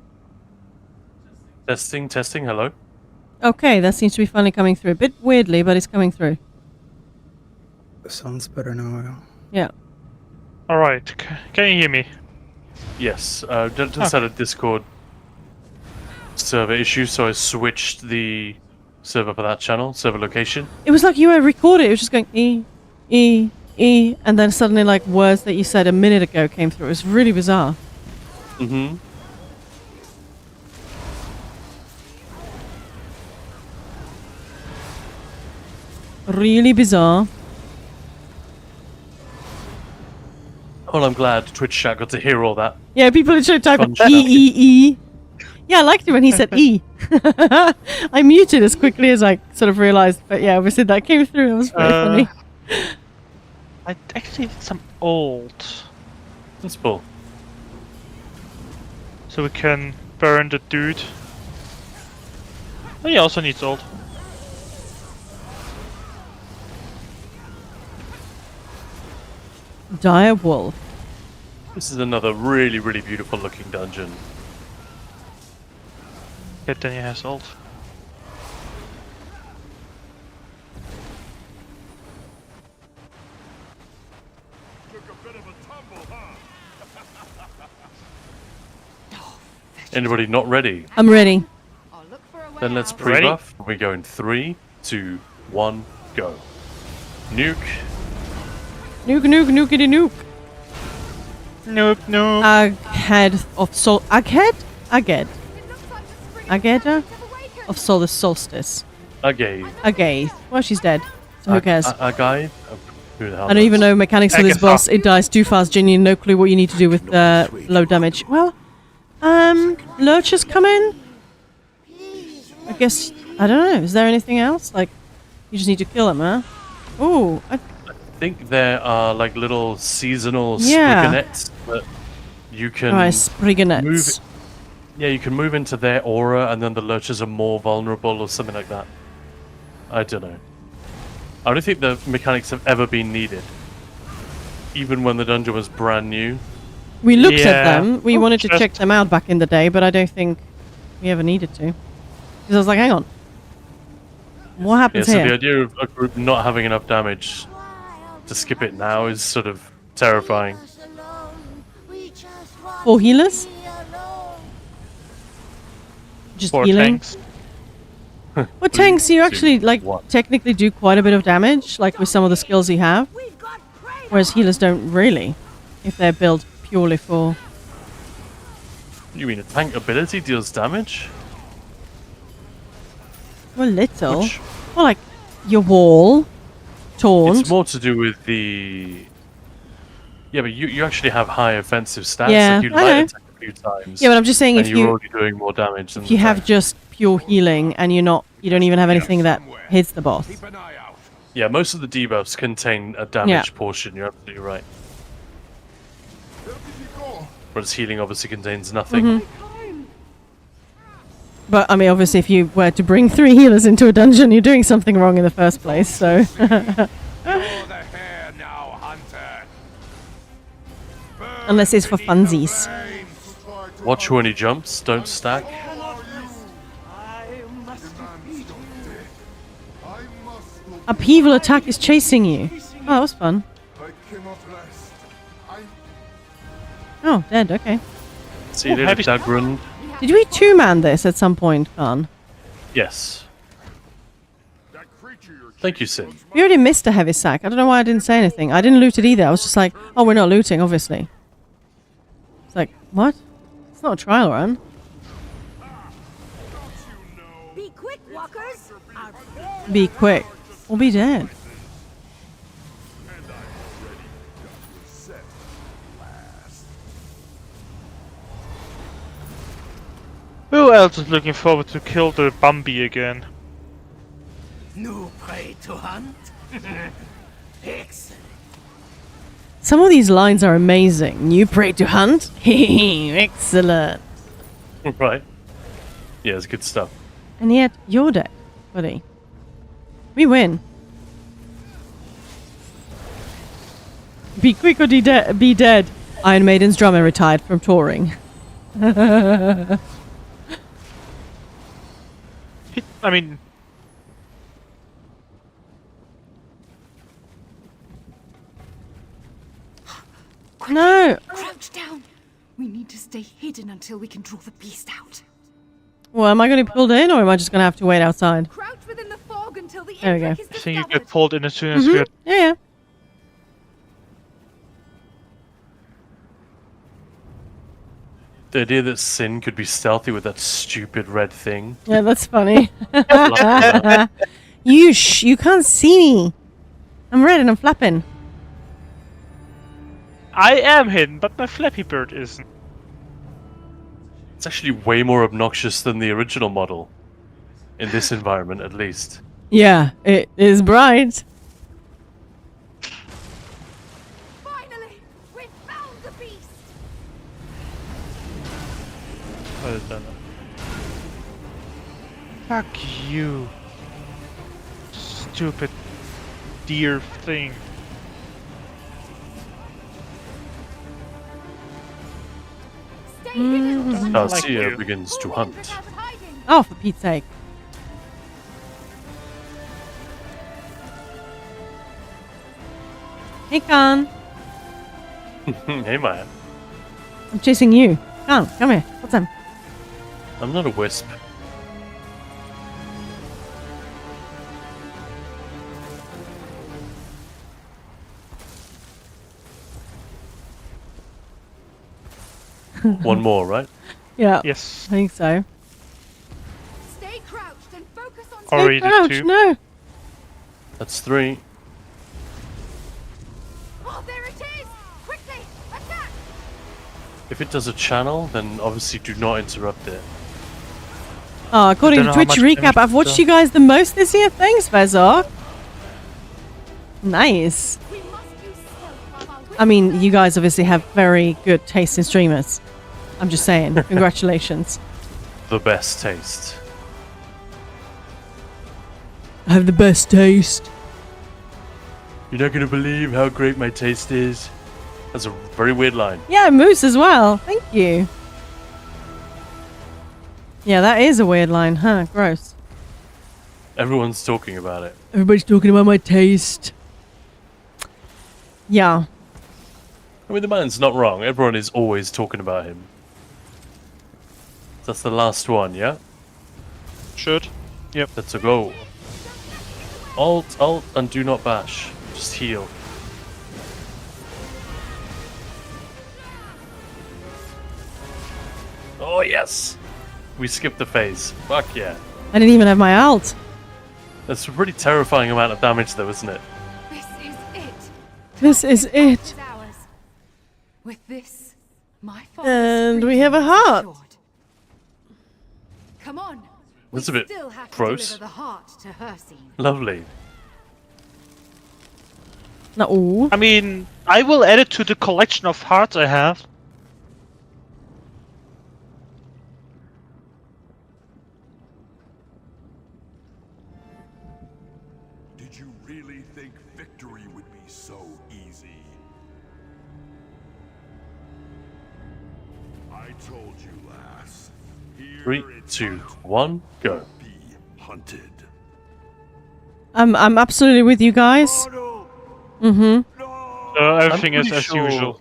Testing, hello? Okay, that seems to be finally coming through. A bit weirdly, but it's coming through. Sounds better now. Yeah. Alright, can you hear me? Yes, just had a Discord server issue, so I switched the server for that channel, server location. It was like you were recording. It was just going E, and then suddenly like words that you said a minute ago came through. It was really bizarre. Mm-hmm. Really bizarre. Well, I'm glad Twitch chat got to hear all that. Yeah, people literally type Fun E. Yeah, I liked it when he said E. I muted as quickly as I sort of realized, but yeah, obviously that came through. It was very funny. I actually did some old. That's cool. So we can burn the dude. Oh, he also needs old. Dire Wolf. This is another really, really beautiful looking dungeon. Yeah, then he has old. Anybody not ready? I'm ready. Then let's Ready? pre-buff. We go in 3, 2, 1, go. Nuke. Nuke, nuke, nukety nuke. Nope, nope. Aghead of Sol. Aghead? Aged. Ageda? Of Solar Solstice. Okay. Agade. Well, she's dead. So who cares? A guy? Who the hell I don't knows? even know mechanics for this Agatha. boss. It dies too fast. Genuinely no clue what you need to do with low damage. Well, lurchers come in? I guess, I don't know. Is there anything else? Like, you just need to kill them, huh? Ooh, I think there are like little seasonal Yeah. spriganets that you can Alright, spriganets. move. Yeah, you can move into their aura, and then the lurchers are more vulnerable, or something like that. I don't know. I don't think the mechanics have ever been needed, even when the dungeon was brand new. We looked at Yeah. them. We Oh, wanted to just- check them out back in the day, but I don't think we ever needed to. Because I was like, hang on. What Yeah, happens so the here? idea of a group not having enough damage to skip it now is sort of terrifying. 4 healers? Just 4 healing? tanks. Well, tanks, you actually, like, one. technically do quite a bit of damage, like, with some of the skills you have. Whereas healers don't really, if they're built purely for... You mean a tank ability deals damage? Well, little. Which- Well, like, your wall, taunt. It's more to do with the... Yeah, but you actually have high offensive stats. Yeah, like you I know. light attack a few times. Yeah, but I'm just saying and if you're you- already doing more damage than If you the have tank. just pure healing and you don't even have anything that hits the boss. Yeah, most of the debuffs contain a damage portion, you're absolutely right. Whereas healing obviously contains nothing. Mhm. But, I mean, obviously, if you were to bring 3 healers into a dungeon, you're doing something wrong in the first place, so... Unless it's for funsies. Watch when he jumps, don't stack. Upheaval attack is chasing you. Oh, that was fun. Oh, dead, okay. See you later, Dagrun. Did we 2-man this at some point, Khan? Yes. Thank you, Sin. We already missed a heavy sack. I don't know why I didn't say anything. I didn't loot it either. I was just like, oh, we're not looting, obviously. It's like, what? It's not a trial run. Be quick, walkers. Be quick. Or be dead. Who else is looking forward to kill the Bambi again? New prey to hunt? Excellent. Some of these lines are amazing. New prey to hunt? Excellent. Right. Yeah, it's good stuff. And yet, you're dead, buddy. We win. Be quick or be dead. Iron Maiden's drummer retired from touring. I mean... No! Crouch down! We need to stay hidden until we can draw the beast out. Well, am I going to be pulled in, or am I just going to have to wait outside? Crouch within the fog until the There we go. I think you get pulled in as soon as Mhm. we're... Yeah, yeah. The idea that Sin could be stealthy with that stupid red thing. Yeah, that's funny. Love that. You can't see me. I'm red and I'm flapping. I am hidden, but my Flappy Bird isn't. It's actually way more obnoxious than the original model. In this environment, at least. Yeah, it is bright. Finally, we found the beast. Well done. Fuck you. Stupid deer thing. Garcia begins to hunt. Oh, for Pete's sake. Hey, Khan. Hey, Maya. I'm chasing you. Come here. What's up? I'm not a wisp. One more, right? Yeah. Yes. I think so. Stay crouched and focus on Already Crouch, 2. no. That's 3. Oh, there it is! Quickly, attack! If it does a channel, then obviously do not interrupt it. Oh, according Don't to know how Twitch much recap, damage I've watched it's you guys the most this year. Thanks, Vezor. Nice. I mean, you guys obviously have very good taste in streamers. I'm just saying. Congratulations. The best taste. I have the best taste. You're not gonna believe how great my taste is. That's a very weird line. Yeah, Moose as well. Thank you. Yeah, that is a weird line, huh? Gross. Everyone's talking about it. Everybody's talking about my taste. Yeah. I mean, the man's not wrong. Everyone is always talking about him. That's the last one, yeah? Should. Yep. Let's go. Alt, and do not bash. Just heal. Oh, yes! We skipped the phase. Fuck yeah. I didn't even have my ult. That's a pretty terrifying amount of damage, though, isn't it? This is it. This is it. Is ours. With this, my And we have a heart. Come on. That's a bit Still have to gross. deliver the heart to Hircine. Lovely. No. I mean, I will add it to the collection of hearts I have. Did you really think victory would be so easy? I told you, lass. 3, 2, 1, go. Hunted. I'm absolutely with you guys. Mm-hmm. Everything is pretty as sure- usual.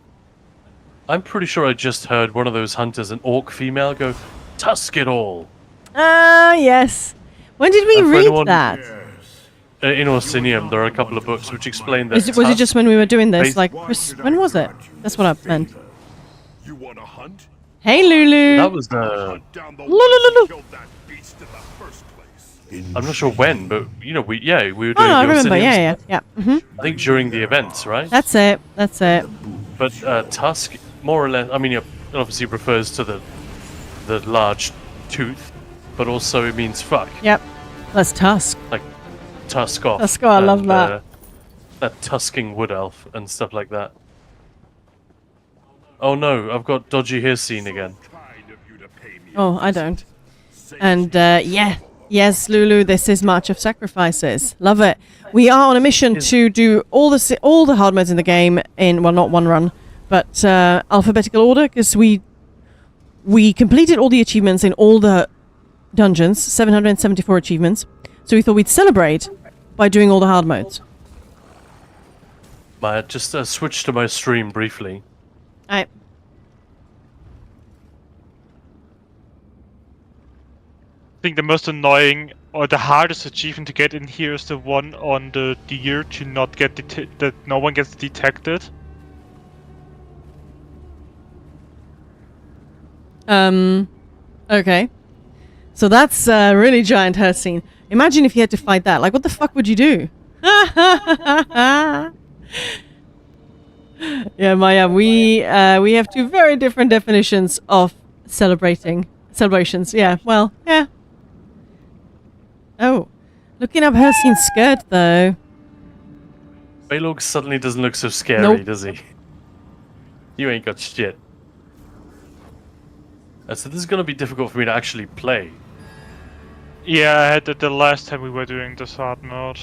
I'm pretty sure I just heard one of those hunters, an orc female, go, "Tusk it all." Ah, yes. When did we And for read anyone- that? In Orsinium, there are a couple of books which explain that. Was it tusk just when we were doing this? bas- Like, when was it? That's what I meant. You want to hunt? Hey, Lulu. That was Lulu. I'm not sure when, but you know, we were doing. Oh, no, I the remember. Orsinium Yeah. Mm-hmm. I think during the events, right? That's it. That's it. But tusk, more or less, I mean, it obviously refers to the large tooth, but also it means fuck. Yep. That's Tusk. Like tusk off. Tusk off, I love that. That tusking wood elf and stuff like that. Oh no, I've got dodgy Hircine again. Oh, I don't. And yes, Lulu, this is March of Sacrifices. Love it. We are on a mission to do all the hard modes in the game in, well, not one run, but alphabetical order, because we completed all the achievements in all the dungeons, 774 achievements. So we thought we'd celebrate by doing all the hard modes. I just switched to my stream briefly. Alright. I think the most annoying or the hardest achievement to get in here is the one on the deer to not get that no one gets detected. Okay. So that's really giant Hircine. Imagine if you had to fight that. Like, what the fuck would you do? Yeah, Maya, we have two very different definitions of celebrations. Yeah, well, yeah. Oh, looking up Hircine's skirt, though. Balog suddenly doesn't look so scary, Nope. does he? You ain't got shit. So this is gonna be difficult for me to actually play. Yeah, I had that the last time we were doing this hard mode.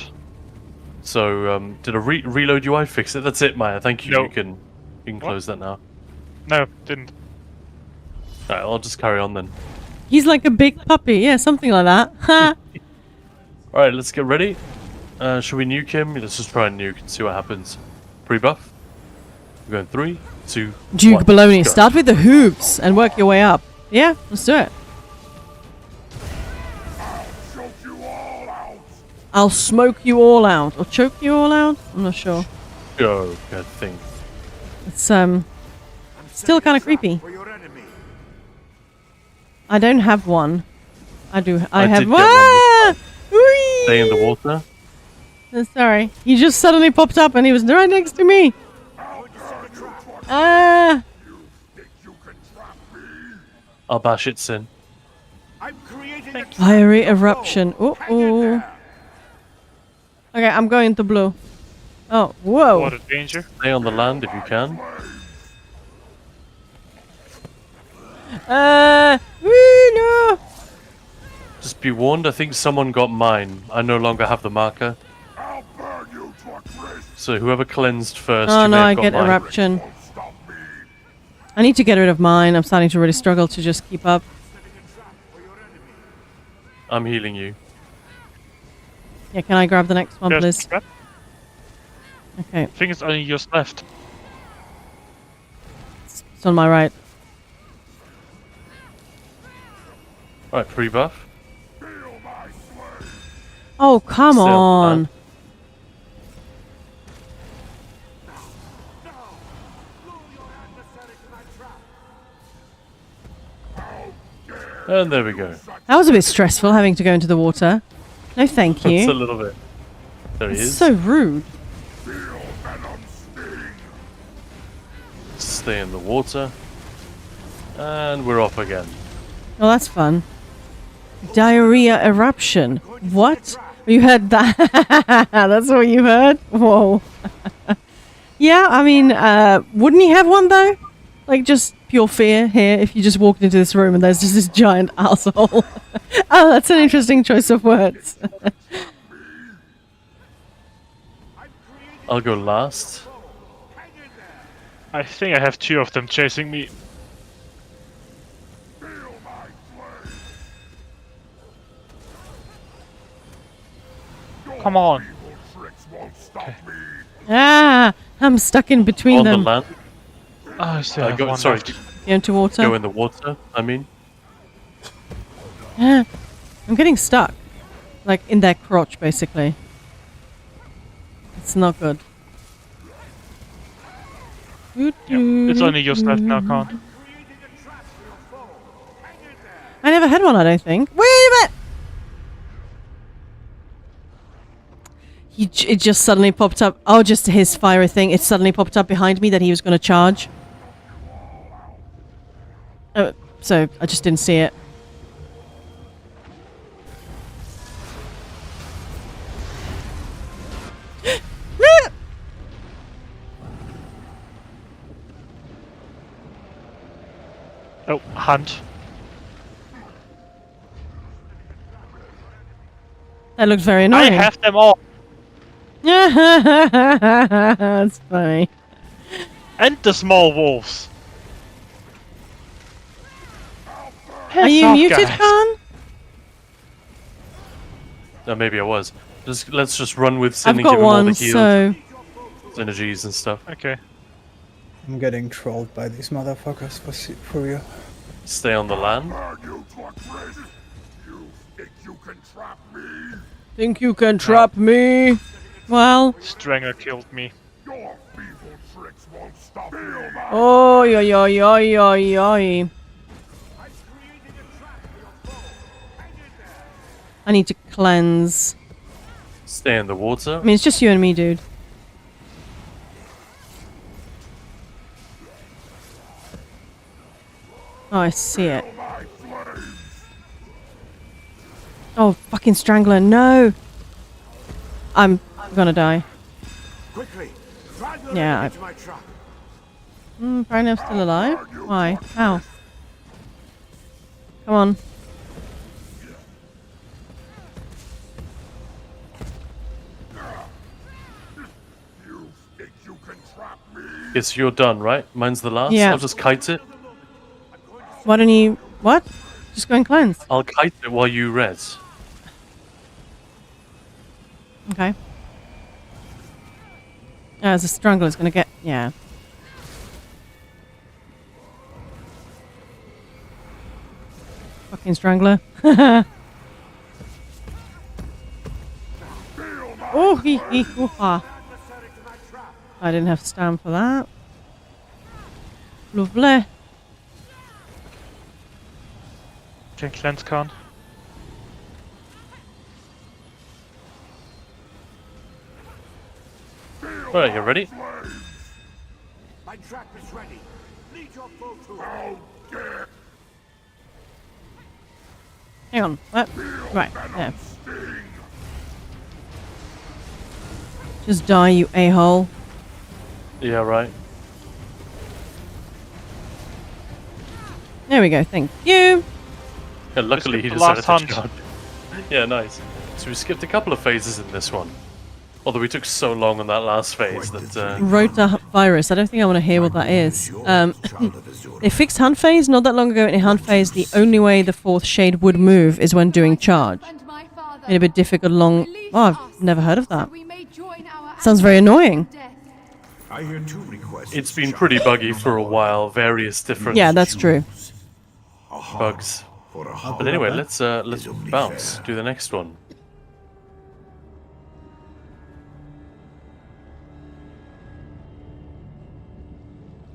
So, did a reload UI fix it? That's it, Maya. Thank you. No. You can close that now. No, didn't. Alright, I'll just carry on then. He's like a big puppy. Yeah, something like that. Ha! Alright, let's get ready. Should we nuke him? Let's just try and nuke and see what happens. Pre-buff? We're going 3, 2, Duke 1. Baloney. Go. Start with the hoops and work your way up. Yeah, let's do it. I'll smoke you all out. Or choke you all out? I'm not sure. Go, good thing. It's still kind of creepy. I don't have one. I do. I have did one. get one Whee! Stay in the water. Sorry, he just suddenly popped up and he was right next to me. Ah! I'll bash it, Sin. Fiery eruption. Oh. Okay, I'm going to blue. Oh, whoa. Water danger. Stay on the land if you can. No. Just be warned, I think someone got mine. I no longer have the marker. So whoever cleansed first, Oh you no, may have I got get mine. eruption. I need to get rid of mine. I'm starting to really struggle to just keep up. I'm healing you. Yeah, can I grab the next one, Yes, please? grab. Okay, I think it's only yours left. it's on my right. Alright, pre-buff. Oh, come Still, on. And there we go. That was a bit stressful having to go into the water. No, thank you. Just a little bit. There he It's is. so rude. Stay in the water. And we're off again. Oh, that's fun. Diarrhea eruption. What? You heard that? That's what you heard? Whoa. Yeah, I mean, wouldn't he have one though? Like just pure fear here if you just walked into this room and there's just this giant asshole. Oh, that's an interesting choice of words. I'll go last. I think I have 2 of them chasing me. Come on. Ah, I'm stuck in between On them. the land. Oh, I still have one sorry. left. Go into water. Go in the water, I mean. Ah, I'm getting stuck. Like in their crotch, basically. It's not good. It's only yours left now, Khan. I never had one, I don't think. Wait a minute! It just suddenly popped up. Oh, just his fiery thing. It suddenly popped up behind me that he was going to charge. So I just didn't see it. Oh, hunt. That looks very I annoying. have them all. That's funny. And the small wolves. Are you up, muted, guys. Khan? No, maybe I was. Let's just run with Sin I've and got give him all the one, heals, so... synergies and stuff. Okay. I'm getting trolled by these motherfuckers for real. Stay on the land. Think you can trap me? Well... Strangler killed me. Oh, yo, yo, yo, yo, yo. I need to cleanse. Stay in the water. I mean, it's just you and me, dude. Oh, I see it. Oh, fucking strangler, no! I'm gonna die. Quickly, Yeah, apparently I'm still alive? Why? How? Come on. Yes, you're done, right? Mine's the last. Yeah. I'll just kite it. Why don't you... What? Just go and cleanse. I'll kite it while you res. Okay. As a strangler is gonna get... Yeah. fucking strangler. Oh, ha. I didn't have to stand for that. Lovely. Can cleanse Khan. Alright, you ready? My trap is ready. Lead your foe to it. Hang on. What? Right. There. Just die, you a-hole. Yeah, right. There we go. Thank you. Yeah, luckily he the last decided to hunt. charge. Yeah, nice. So we skipped a couple of phases in this one. Although we took so long on that last phase that... Rotavirus. I don't think I want to hear what that is. They fixed hunt phase not that long ago. In hunt phase, the only way the fourth shade would move is when doing charge. Made a bit difficult, long... Oh, I've never heard of that. Sounds very annoying. I hear 2 requests. It's been pretty buggy for a while. Various different... Yeah, that's true. Bugs. But anyway, let's bounce. Do the next one.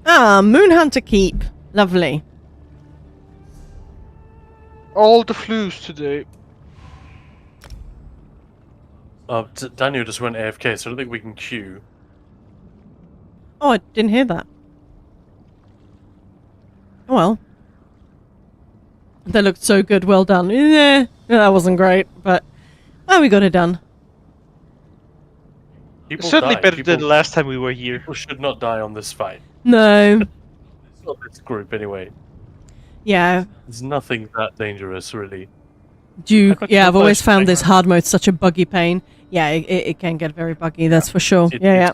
Ah, Moonhunter Keep. Lovely. All the flues today. Daniel just went AFK, so I don't think we can queue. Oh, I didn't hear that. Oh, well. That looked so good. Well done. That wasn't great, but we got it done. People Certainly die. better People, than the last time we were here. People should not die on this fight. No. Not this group, anyway. Yeah. There's nothing that dangerous, really. I've always found this hard mode such a buggy pain. Yeah, it can get very buggy, that's for sure. Yeah.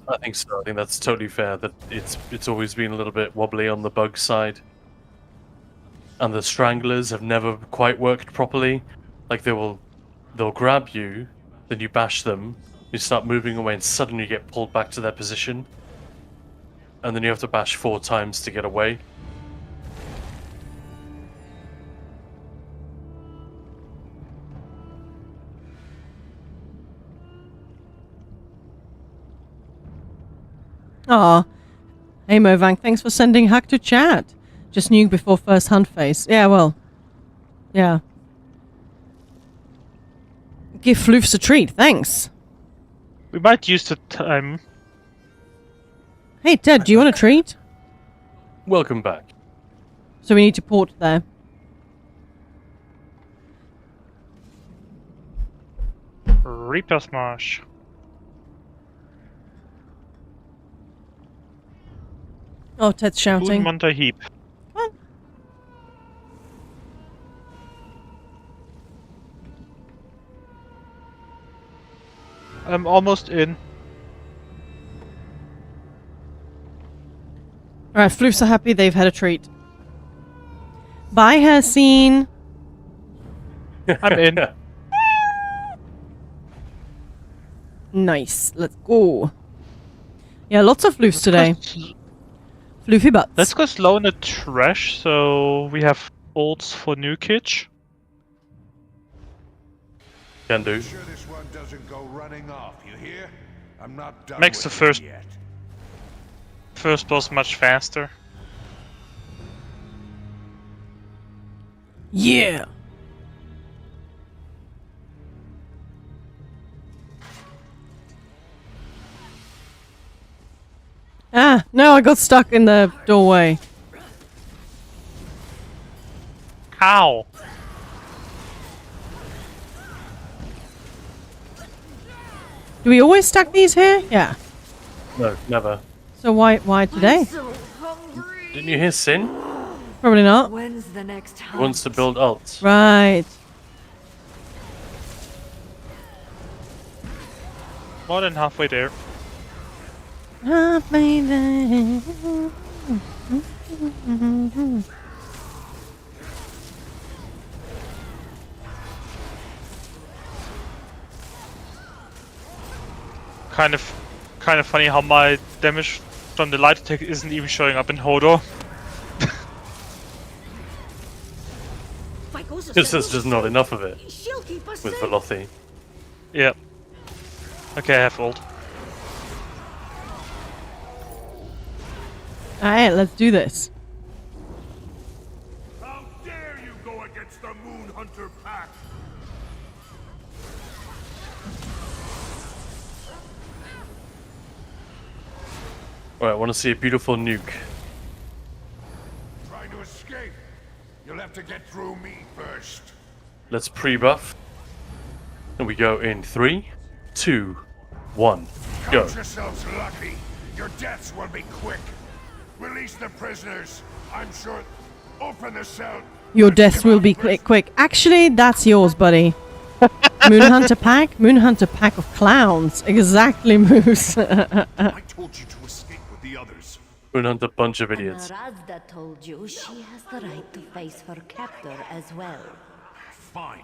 I think so. I think that's totally fair. That it's always been a little bit wobbly on the bug side, and the stranglers have never quite worked properly. Like they'll grab you, then you bash them, you start moving away, and suddenly you get pulled back to their position, and then you have to bash 4 times to get away. Aw. Hey Movang, thanks for sending Hack to chat. Just nuke before first hunt phase. Yeah, well. Yeah. Give Floofs a treat, thanks. We might use the time. Hey Ted, do you want a treat? Welcome back. So we need to port there. Reaper Smash. Oh, Ted's shouting. Moonhunter Heap. What? I'm almost in. Alright, Floofs are happy they've had a treat. Bye, Hassine. I'm in. Nice. Let's go. Yeah, lots of Floofs today. Floofy butts. Let's go slow in the trash so we have ults for new kitsch. Can do. Sure this one doesn't go running off, you hear? I'm not done Makes the with it yet. first boss much faster. Yeah. Ah, no, I got stuck in the doorway. How? Do we always stack these here? Yeah. No, never. So why today? Didn't you hear Sin? Probably not. When's the next He wants to build ults. Right. More than halfway there. Halfway there. Kind of funny how my damage from the light attack isn't even showing up in Hodor. Because there's just not enough of it She'll keep us with safe. Velothi. Yep. Okay, I have ult. Alright, let's do this. How dare you go against the Moon Hunter pack? Alright, I want to see a beautiful nuke. Trying to escape? You'll have to get through me first. Let's pre-buff. And we go in 3, 2, 1, go. Count yourselves lucky. Your deaths will be quick. Release the prisoners. I'm sure. Open the cell. Your deaths will be quick. Actually, that's yours, buddy. Moonhunter pack? Moonhunter pack of clowns. Exactly, Moose. I told you to escape with the others. Moonhunter bunch of idiots. Razda told you she has the right to face her captor as well. Fine.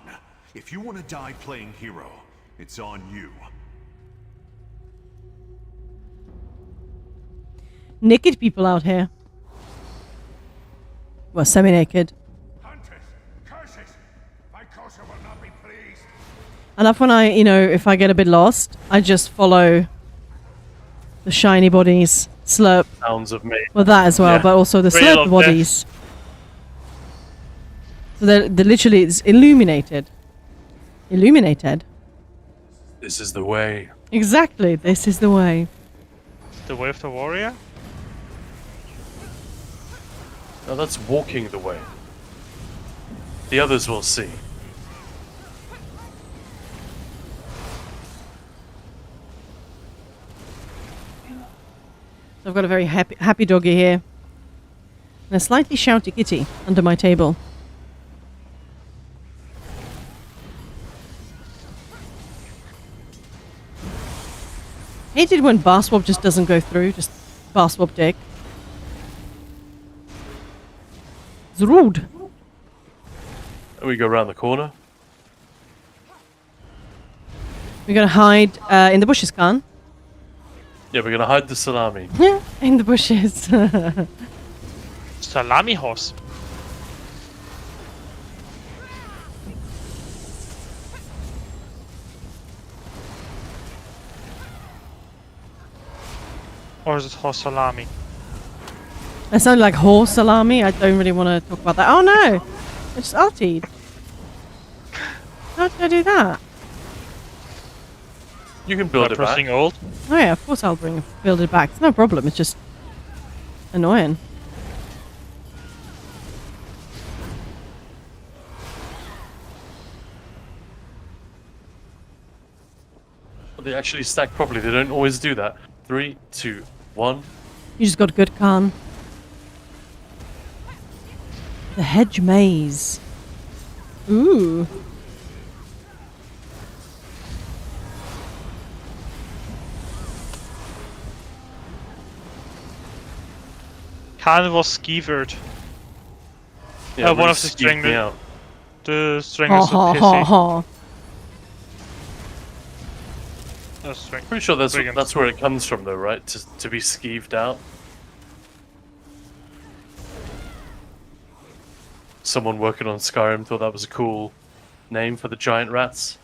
If you want to die playing hero, it's on you. Naked people out here. Well, semi-naked. Hunters, curses! My Kosa will not be pleased. I love when if I get a bit lost, I just follow the shiny bodies. Slurp. Sounds of me. Well, that as well, Yeah. but also the Trail slurp of bodies. So they're literally, it's illuminated. Illuminated. This is the way. Exactly, this is the way. The way of the warrior? Now that's walking the way. The others will see. So I've got a very happy doggy here. And a slightly shouty kitty under my table. Hated when bar swap just doesn't go through, just bar swap dick. It's rude. And we go around the corner. We're gonna hide in the bushes, Khan. Yeah, we're gonna hide the salami. In the bushes. Salami horse. Or is it horse salami? That sounded like horse salami. I don't really want to talk about that. Oh no! I just ultied. How did I do that? You can build By it back. pressing ult. Oh yeah, of course I'll build it back. It's no problem. It's just annoying. But they actually stack properly. They don't always do that. 3, 2, 1. You just got good, Khan. The hedge maze. Ooh. Khan was skeevered. Yeah, One really of the skeeved string. me out. The string Ha is so ha ha pissy. ha. String. Pretty sure that's Brigand. that's where it comes from, though, right? To be skeeved out. Someone working on Skyrim thought that was a cool name for the giant rats.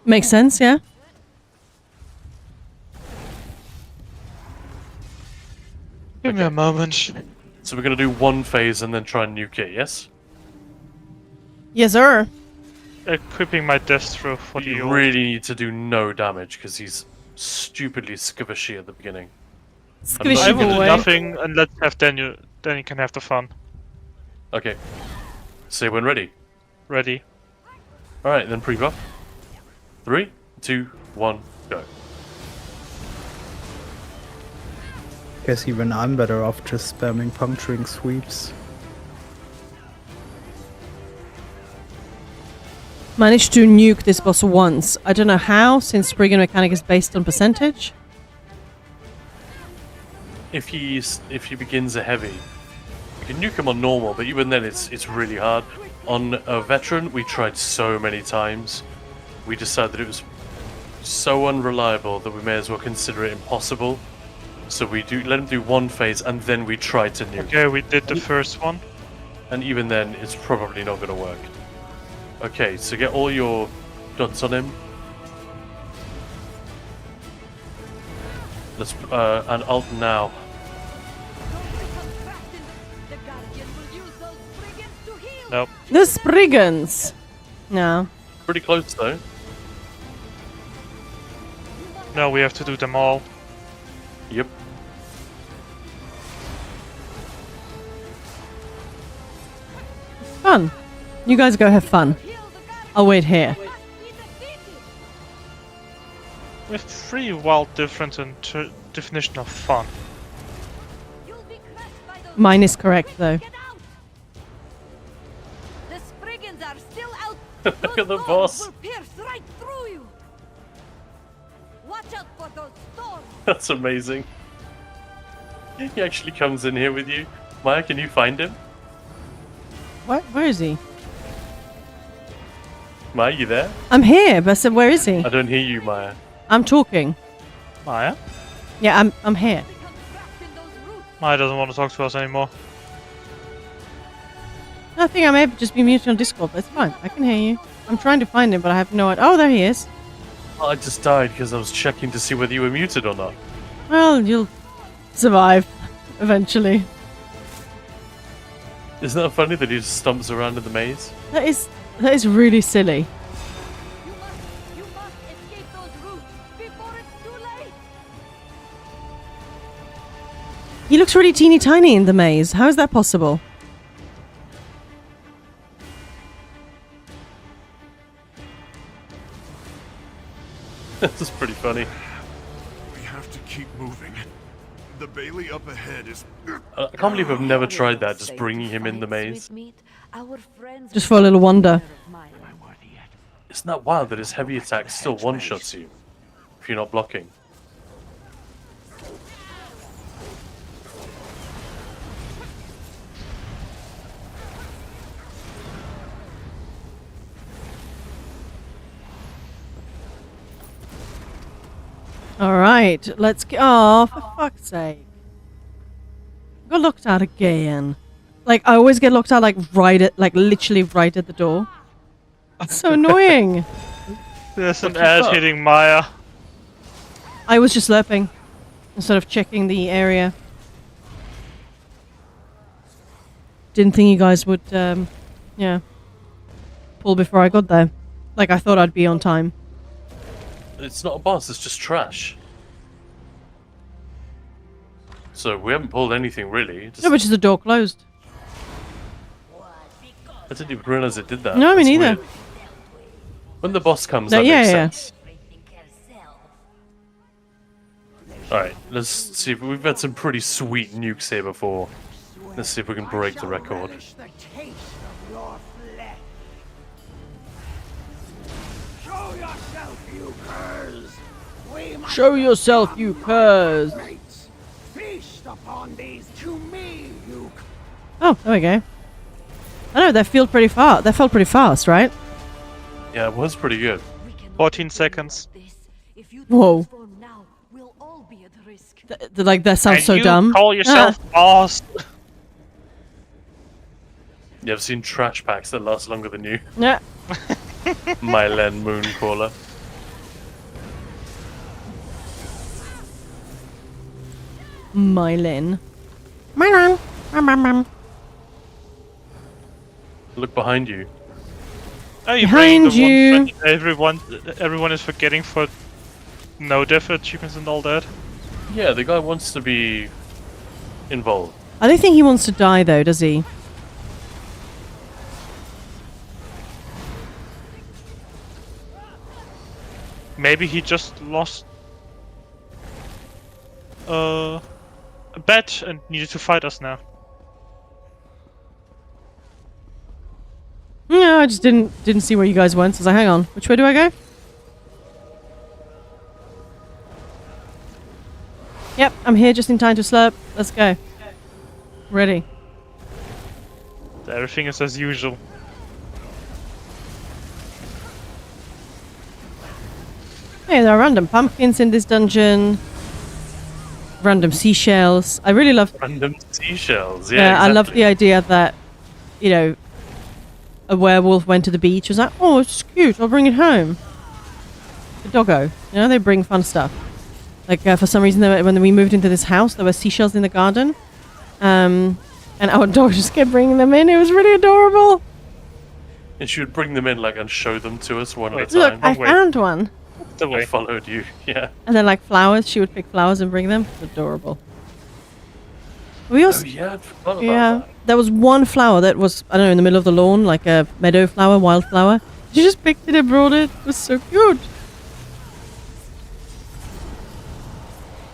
Makes sense, yeah? Give me a moment. So we're gonna do one phase and then try and nuke it, yes? Yes, sir. Equipping my Deathstroke for the You ult. really need to do no damage because he's stupidly squishy at the beginning. Squishy I will do boy. nothing and let's have Daniel. Then you can have the fun. Okay. Say when ready. Ready. Alright, then pre-buff. 3, 2, 1, go. Guess even I'm better off just spamming puncturing sweeps. Managed to nuke this boss once. I don't know how, since Brigand mechanic is based on percentage. If he begins a heavy, you can nuke him on normal, but even then it's really hard. On a veteran, we tried so many times. We decided that it was so unreliable that we may as well consider it impossible. So we let him do one phase and then we tried to nuke. Okay, we did the first one. And even then, it's probably not going to work. Okay, so get all your guns on him. Let's and alt now. Nope. The Spriggans. No. Pretty close though. No, we have to do them all. Yep. Fun. You guys go have fun. I'll wait here. We have three wild different definition of fun. Mine is correct though. The Spriggans are still out. Look at the boss. Will pierce right through you. Watch out for those storms. That's amazing. He actually comes in here with you. Maya, can you find him? What? Where is he? Maya, you there? I'm here, but I said, where is he? I don't hear you, Maya. I'm talking. Maya? Yeah, I'm here. Maya doesn't want to talk to us anymore. I think I may have just been muted on Discord, but it's fine. I can hear you. I'm trying to find him, but I have no idea. Oh, there he is. I just died because I was checking to see whether you were muted or not. Well, you'll survive eventually. Isn't that funny that he just stomps around in the maze? That is really silly. You must escape those roots before it's too late. He looks really teeny tiny in the maze. How is that possible? This is pretty funny. We have to keep moving. The Bailey up ahead is... I can't believe I've never tried that, just bringing him in the maze. Just for a little wonder. Isn't that wild that his heavy attack still one-shots you if you're not blocking? Alright, let's go. Oh, for fuck's sake. Got locked out again. Like, I always get locked out, like, literally right at the door. It's so annoying. There's an ad hitting Maya. I was just slurping instead of checking the area. Didn't think you guys would, yeah, pull before I got there. Like, I thought I'd be on time. It's not a boss, it's just trash. So we haven't pulled anything really. No, which is the door closed. I didn't even realize it did that. No, me That's neither. weird. When the boss comes, No, that yeah, makes yeah. sense. Alright, let's see if we've had some pretty sweet nukes here before. Let's see if we can break the record. Show yourself, you curs! We must Show yourself, you curs! feast upon these to me, you. Oh, there we go. I know, that felt pretty fast. That felt pretty fast, right? Yeah, it was pretty good. 14 seconds. Whoa. Like, that sounds And so you dumb. call yourself boss. You ever seen trash packs that last longer than you? Yeah. Mylen Mooncaller. Mylen. Look behind you. Oh, you Behind bring the you. one that everyone is forgetting for no death achievements and all that. Yeah, the guy wants to be involved. I don't think he wants to die, though, does he? Maybe he just lost a bet and needed to fight us now. No, I just didn't see where you guys went. So I was like, hang on, which way do I go? Yep, I'm here just in time to slurp. Let's go. Ready. Everything is as usual. Hey, there are random pumpkins in this dungeon. Random seashells. I really love... Random seashells, Yeah, I love exactly. the idea that, you know, a werewolf went to the beach. It was like, oh, it's cute. I'll bring it home. The doggo. You know, they bring fun stuff. Like, for some reason, when we moved into this house, there were seashells in the garden. And our dog just kept bringing them in. It was really adorable. And she would bring them in, like, and show them to us one at a Look, time. I found one. I followed you, yeah. And then, like, flowers. She would pick flowers and bring them. Adorable. We also... Oh, yeah, I forgot about that. There was one flower that was, I don't know, in the middle of the lawn, like a meadow flower, wildflower. She just picked it and brought it. It was so cute.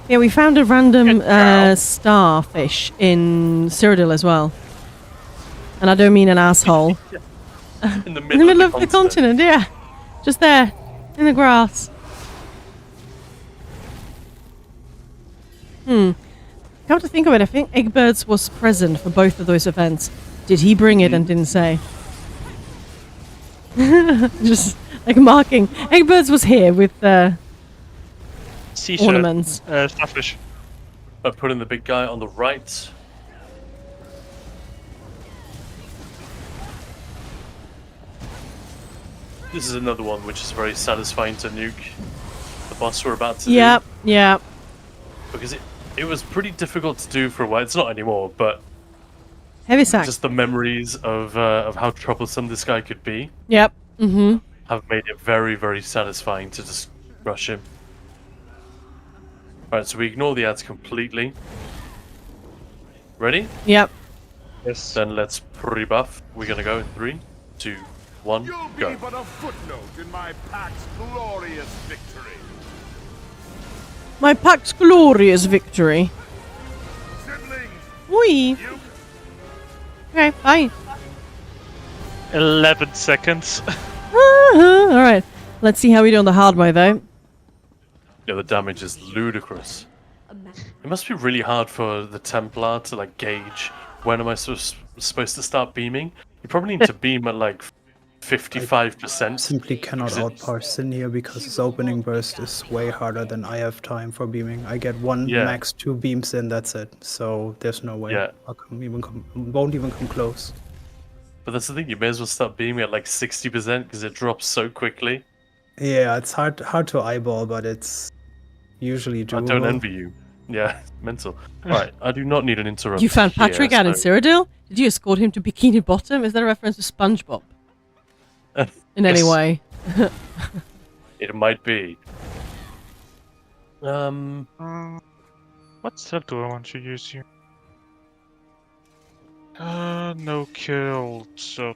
Yeah, we found a random starfish in Cyrodiil as well. And I don't mean an asshole. In the middle of the continent, yeah. Just there, in the grass. Come to think of it, I think Eggbirds was present for both of those events. Did he bring it and didn't say? Just like marking. Eggbirds was here with ornaments. Starfish. I put in the big guy on the right. This is another one which is very satisfying to nuke. The boss we're about to do. Yep. Because it was pretty difficult to do for a while. It's not anymore, but Heavy sack. just the memories of how troublesome this guy could be. Yep. Have made it very, very satisfying to just rush him. Alright, so we ignore the ads completely. Ready? Yep. Yes. Then let's pre-buff. We're gonna go in 3, 2, 1, You'll go. be but a footnote in my pack's glorious victory. My pack's glorious victory. Whee! Okay, bye. 11 seconds. Alright, let's see how we do on the hard way though. Yeah, the damage is ludicrous. It must be really hard for the Templar to like gauge when am I supposed to start beaming. You probably need to beam at like 55%. Simply cannot outparse Sin here because his opening burst is way harder than I have time for beaming. I get max 2 beams in, that's it. So there's no way I won't even come close. But that's the thing, you may as well start beaming at like 60% because it drops so quickly. Yeah, it's hard to eyeball, but it's usually doable. I don't envy you. Yeah, mental. Alright, I do not need an interrupt. You found Patrick out in so- Cyrodiil? Did you escort him to Bikini Bottom? Is that a reference to SpongeBob? In any Yes. way? It might be. What set do I want to use here? No kill, so...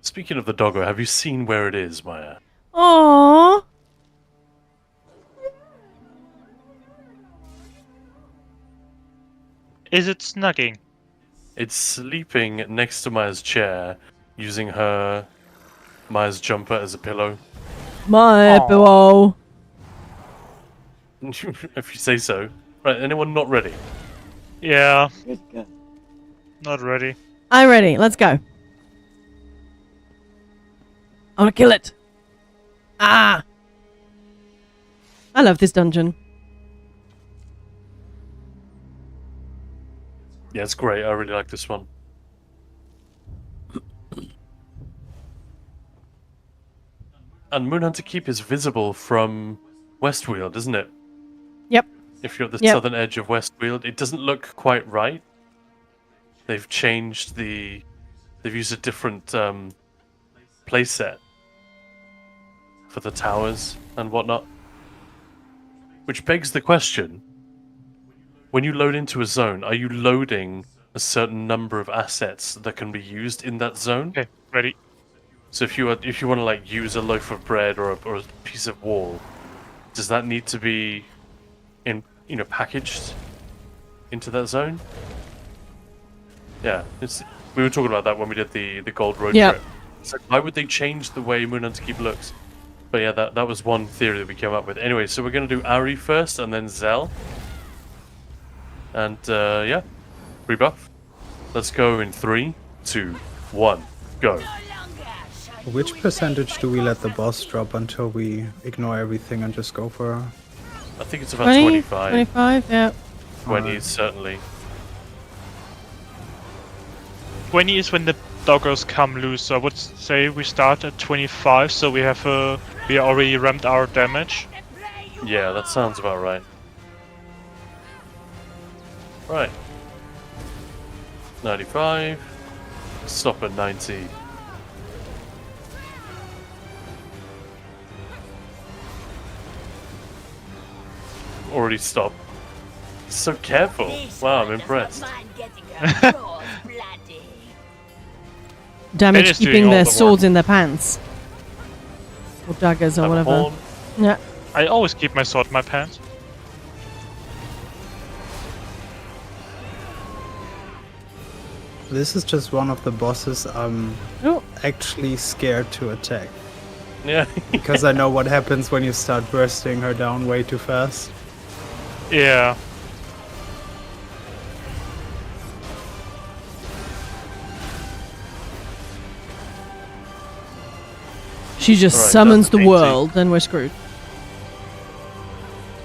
Speaking of the doggo, have you seen where it is, Maya? Aww. Is it snugging? It's sleeping next to Maya's chair, using Maya's jumper as a pillow. My pillow. If you say so. Right, anyone not ready? Yeah. Not ready. I'm ready. Let's go. I want to kill it. Ah! I love this dungeon. Yeah, it's great. I really like this one. And Moonhunter Keep is visible from Westweald, isn't it? Yep. If you're at the southern edge of Westweald, it doesn't look quite right. They've changed the... They've used a different playset for the towers and whatnot. Which begs the question, when you load into a zone, are you loading a certain number of assets that can be used in that zone? Okay, ready. So if you want to like use a loaf of bread or a piece of wall, does that need to be packaged into that zone? Yeah, we were talking about that when we did the gold road trip. So why would they change the way Moonhunter Keep looks? But yeah, that was one theory that we came up with. Anyway, so we're gonna do Ari first and then Zell. And yeah, rebuff. Let's go in 3, 2, 1, go. Which percentage do we let the boss drop until we ignore everything and just go for her? I think it's about 25. 25, yeah. 20 certainly. 20 is when the doggers come loose, so I would say we start at 25, so we have we already ramped our damage. Yeah, that sounds about right. Right. 95. Stop at 90. Already stopped. So careful. Wow, I'm impressed. Damage keeping their swords in their pants. Or daggers or whatever. Yeah. I always keep my sword in my pants. This is just one of the bosses I'm actually scared to attack. Yeah. Because I know what happens when you start bursting her down way too fast. Yeah. She just summons the world, then we're screwed.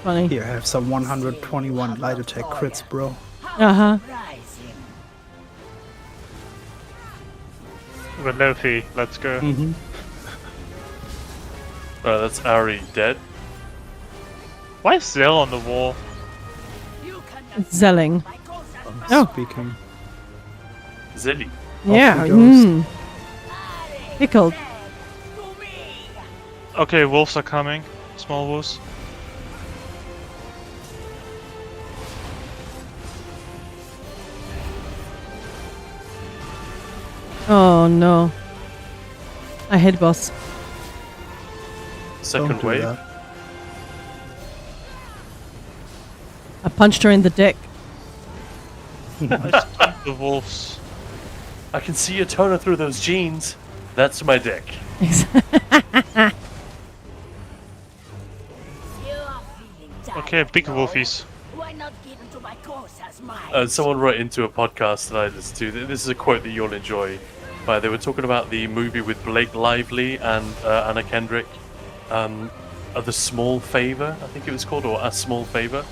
Funny. Here, have some 121 light attack crits, bro. Uh-huh. With Lofi, let's go. Mm-hmm. Right, that's Ari dead. Why is Zell on the wall? Zelling. Speaking. Zilly. Yeah. Pickled. Okay, wolves are coming. Small wolves. Oh no. I hit boss. Second wave. I punched her in the dick. The wolves. I can see you toner through those jeans. That's my dick. Okay, big wolfies. Someone wrote into a podcast that I listened to. This is a quote that you'll enjoy. They were talking about the movie with Blake Lively and Anna Kendrick. The Small Favor, I think it was called, or A Small Favor.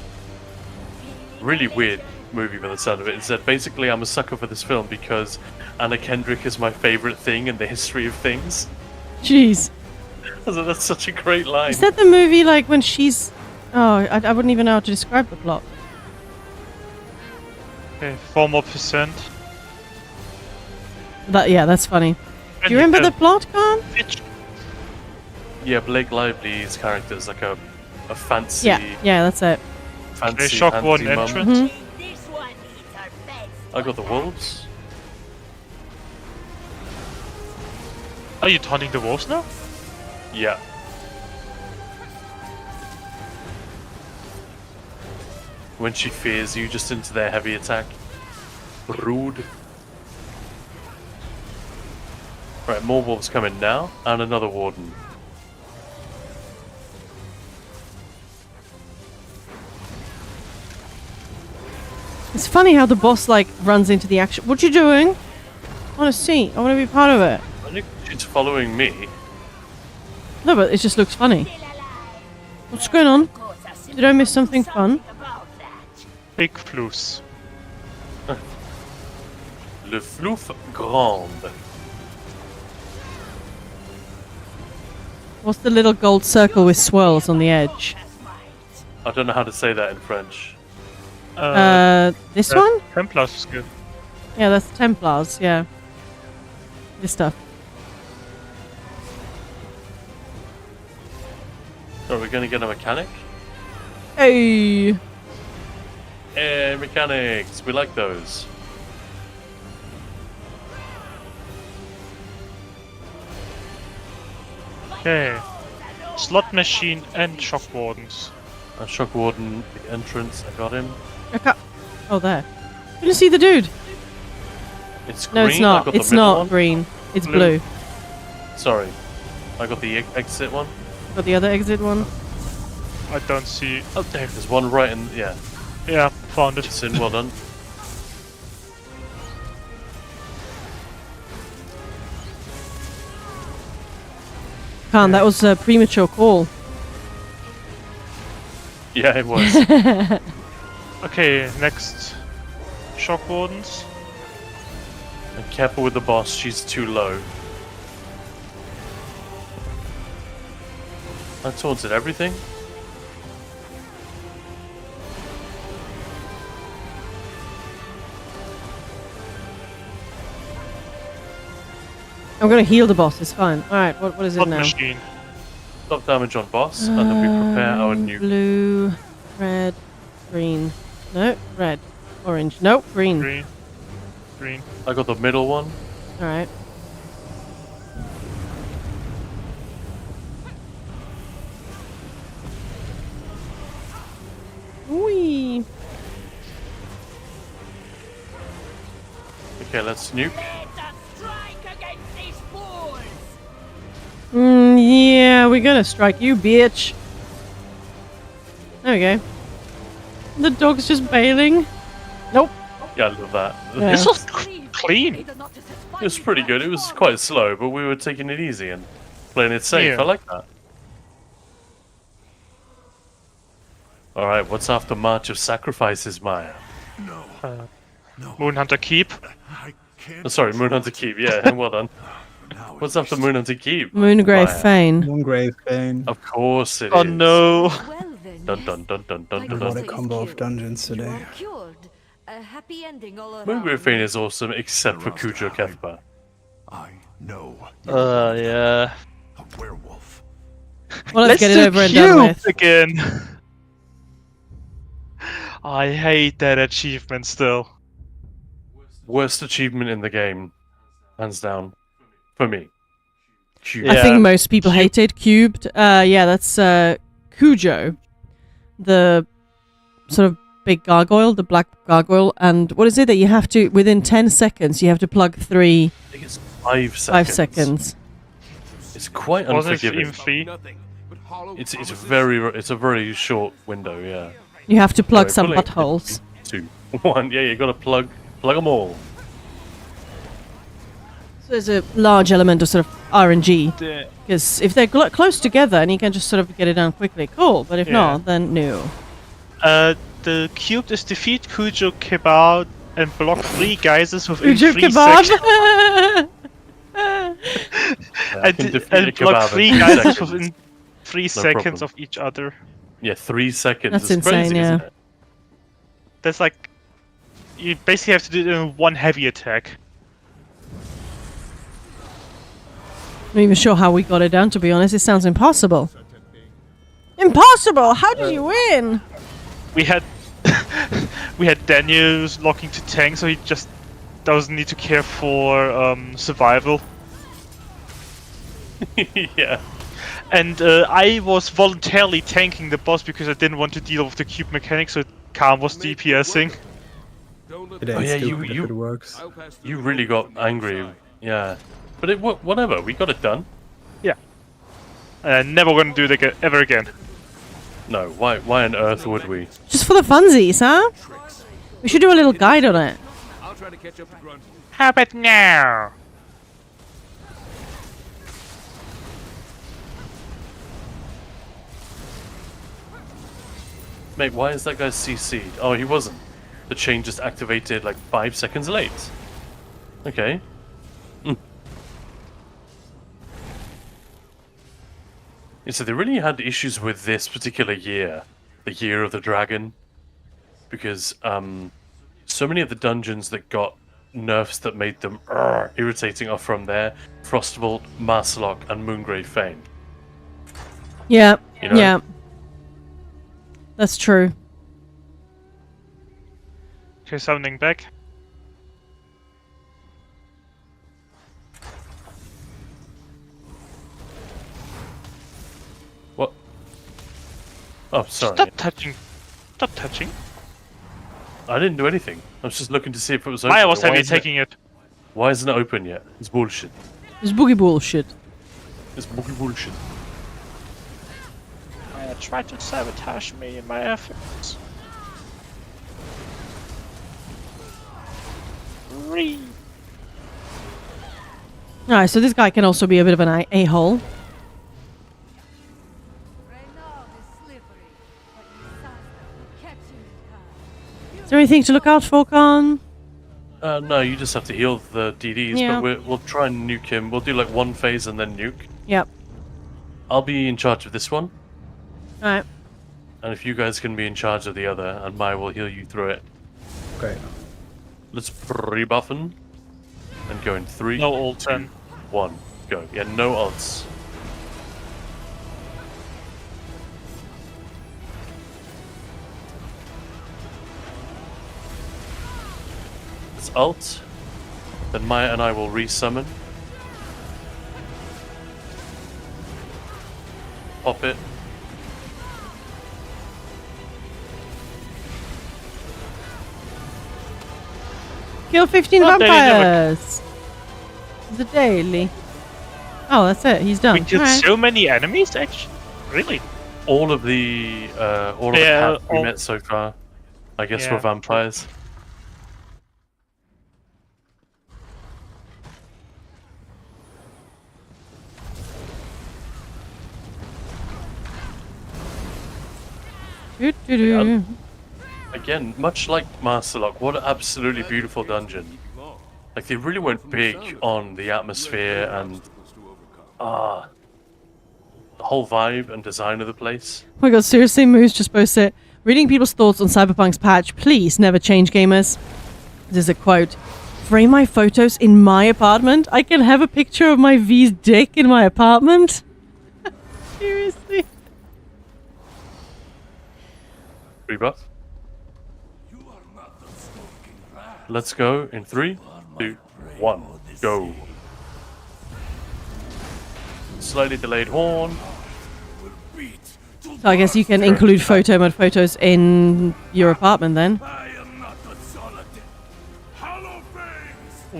Really weird movie by the sound of it. It said, basically, I'm a sucker for this film because Anna Kendrick is my favorite thing in the history of things. Jeez. So that's such a great line. Is that the movie like when she's... Oh, I wouldn't even know how to describe the plot. Okay, 4 more %. Yeah, that's funny. Do you remember the plot, Khan? Yeah, Blake Lively's character is like a fancy... Yeah, that's it. Fancy, shock one entrance. I got the wolves. Are you taunting the wolves now? Yeah. When she fears you, just into their heavy attack. Rude. Right, more wolves coming now, and another warden. It's funny how the boss like runs into the action. What you doing? I want to see. I want to be part of it. I think she's following me. No, but it just looks funny. What's going on? Did I miss something fun? Big floofs. Le flouf grande. What's the little gold circle with swirls on the edge? I don't know how to say that in French. This one? Templars is good. Yeah, that's Templars, yeah. This stuff. Are we going to get a mechanic? Hey! Hey, mechanics! We like those. Okay. Slot machine and shock wardens. Shock warden, the entrance, I got him. Oh, there. You can see the dude. It's green. No, it's not. I got It's the middle not one. green. It's blue. Sorry. I got the exit one. Got the other exit one. I don't see. Oh, there's one right in. Yeah. Yeah, found it. It's in. Well done. Khan, that was a premature call. Yeah, it was. Okay, next shock wardens. And careful with the boss, she's too low. I taunted everything. I'm gonna heal the boss, it's fine. Alright, what is it now? Machine. Stop damage on boss, and then we prepare our new... Blue, red, green. No, red. Orange. No, green. Green. I got the middle one. Alright. Whee! Okay, let's nuke. Yeah, we're gonna strike you, bitch. There we go. The dog's just bailing. Nope. Yeah, I love that. Yeah. This was clean. It was pretty good. It was quite slow, but we were taking it easy and playing it safe. Yeah. I like that. Alright, what's after March of Sacrifices, Maya? Moonhunter Keep. Oh, sorry, Moonhunter Keep. Yeah, well done. What's after Moonhunter Keep? Moongrave Maya? Fane. Moongrave Fane. Of course it is. Oh no. Dun dun dun dun dun dun. What a combo of dungeons today. A happy ending all around. Moongrave Fane is awesome, except for Kujo Kethpa. I know. Yeah. A werewolf. Well, let's get it over and done with. Again. I hate that achievement still. Worst achievement in the game, hands down, for me. Cubed. I think most people hate it. Cubed. Yeah, that's Cujo, the sort of big gargoyle, the black gargoyle. And what is it that you have to, within 10 seconds, you have to plug 3... I think it's 5 seconds. 5 seconds. It's quite unforgiving. It's a very short window, yeah. You have to plug Sorry, some buttholes. 2, 1, yeah, you gotta plug them all. So there's a large element of sort of RNG. Because if they're close together and you can just sort of get it done quickly, cool. But if not, then no. The cube is defeat Kujo Kebab and block 3 geysers within Kujo 3 Kebab. seconds. and block 3 geysers within 3 seconds of each other. Yeah, 3 seconds. That's is insane, crazy, yeah. isn't it? That's like... You basically have to do it in one heavy attack. I'm not even sure how we got it down, to be honest. It sounds impossible. Impossible! How did you win? We had... we had Daniel's locking to tank, so he just doesn't need to care for survival. Yeah. And I was voluntarily tanking the boss because I didn't want to deal with the cube mechanics, so Khan was DPSing. Oh yeah, you really got angry. Yeah. But whatever, we got it done. Yeah. Never gonna do that ever again. No, why on earth would we? Just for the funsies, huh? We should do a little guide on it. I'll try to catch up to Grunt. How about now? Mate, why is that guy CC'd? Oh, he wasn't. The chain just activated like 5 seconds late. Okay. Yeah, so they really had issues with this particular year, the Year of the Dragon, because so many of the dungeons that got nerfs that made them irritating are from there: Frostvault, Marslock, and Moongrave Fane. Yeah, You know? yeah. That's true. Okay, summoning back. What? Oh, sorry. Stop touching. Stop touching. I didn't do anything. I was just looking to see if it was open. Maya was Why heavy isn't taking it. Why isn't it open yet? It's bullshit. It's boogie bullshit. It's boogie bullshit. Maya tried to sabotage me in my efforts. Alright, so this guy can also be a bit of an a-hole. Is there anything to look out for, Khan? No, you just have to heal the DDs, Yeah. but we'll try and nuke him. We'll do like one phase and then nuke. Yep. I'll be in charge of this one. Alright. And if you guys can be in charge of the other, and Maya will heal you through it. Okay. Let's pre-buffen. And go in 3, No ult 2, 1, go. Yeah, no ults. Let's ult. Then Maya and I will resummon. Pop it. Kill 15 Oh, daily vampires! The daily. Oh, that's it. He's done. We killed Alright. so many enemies, actually. Really? All of the Yeah, cats we met so far, I guess, Yeah, were vampires. Doo-doo-doo. Again, much like Masterlock, what an absolutely beautiful dungeon. Like, they really went big on the atmosphere and the whole vibe and design of the place. Oh my god, seriously, Moose just posted, reading people's thoughts on Cyberpunk's patch, please never change gamers. There's a quote, frame my photos in my apartment? I can have a picture of my V's dick in my apartment? Seriously? Rebuff. Let's go in 3, 2, 1, go. Slightly delayed horn. So I guess you can include photo mode photos in your apartment then.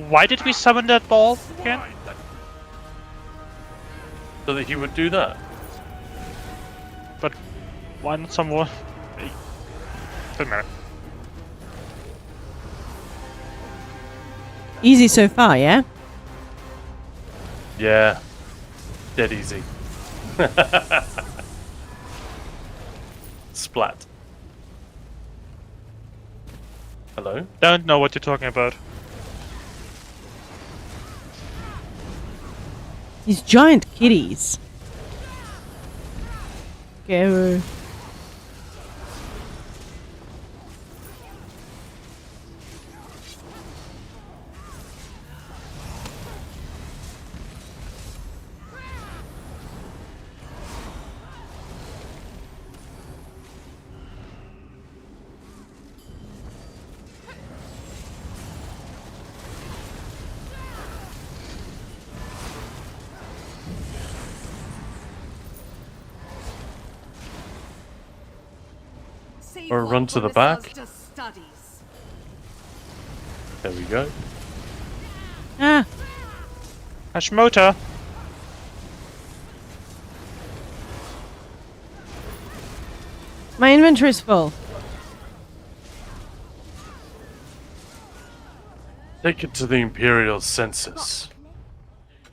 Why did we summon that ball again? So that he would do that. But why not someone? Doesn't matter. Easy so far, yeah? Yeah. Dead easy. Splat. Hello? Don't know what you're talking about. These giant kitties. Go. Or run to the back. There we go. Ah. Hashimoto. My inventory's full. Take it to the Imperial Census.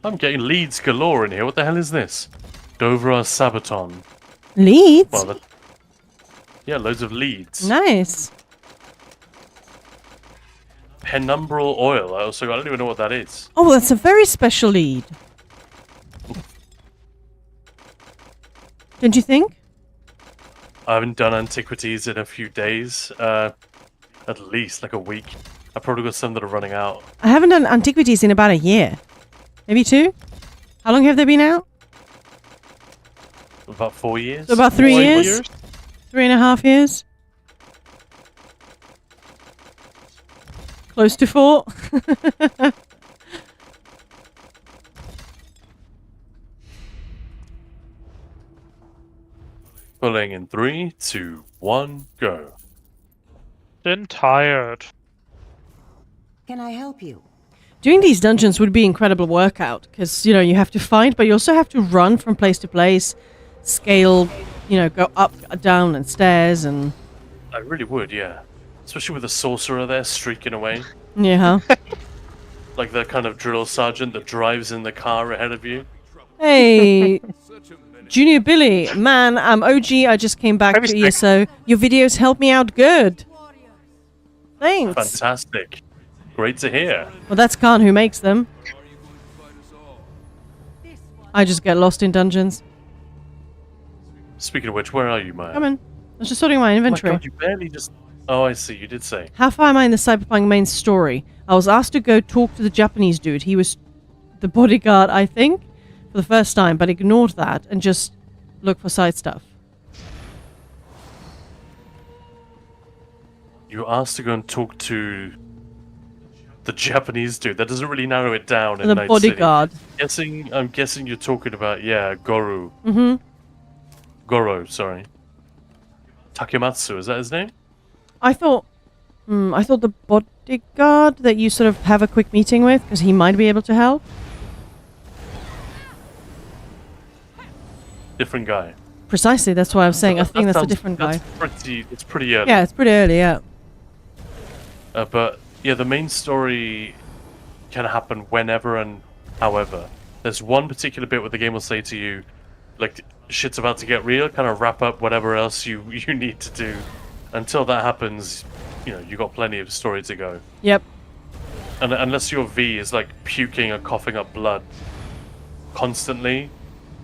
I'm getting leads galore in here. What the hell is this? Dovra Sabaton. Leads? Well, yeah, loads of leads. Nice. Penumbral oil. I don't even know what that is. Oh, that's a very special lead. Don't you think? I haven't done antiquities in a few days. At least like a week. I probably got some that are running out. I haven't done antiquities in about a year. Maybe 2? How long have they been out? About 4 years. So about 3 years? 3.5 years? Close to 4? Pulling in 3, 2, 1, go. Then tired. Can I help you? Doing these dungeons would be incredible workout because, you know, you have to fight, but you also have to run from place to place, scale, you know, go up, down, and stairs, and... I really would, yeah. Especially with a sorcerer there streaking away. Yeah. Like the kind of drill sergeant that drives in the car ahead of you. Hey, Junior Billy, man, I'm OG. I just came back to ESO. Your videos help me out good. Thanks. Fantastic. Great to hear. Well, that's Khan who makes them. I just get lost in dungeons. Speaking of which, where are you, Maya? Come in. I was just sorting my inventory. Oh my God, you barely just... Oh, I see. You did say. How far am I in the Cyberpunk main story? I was asked to go talk to the Japanese dude. He was the bodyguard, I think, for the first time, but ignored that and just look for side stuff. You were asked to go and talk to the Japanese dude. That doesn't really narrow it down in The Night bodyguard. City. I'm guessing you're talking about, Goro. Mm-hmm. Goro, sorry. Takematsu, is that his name? I thought the bodyguard that you sort of have a quick meeting with, because he might be able to help. Different guy. Precisely, that's why I was saying. I think that's a different guy. It's pretty early. Yeah, it's pretty early, yeah. But yeah, the main story can happen whenever and however. There's one particular bit where the game will say to you, like, shit's about to get real, kind of wrap up whatever else you need to do. Until that happens, you got plenty of story to go. Yep. And unless your V is like puking and coughing up blood constantly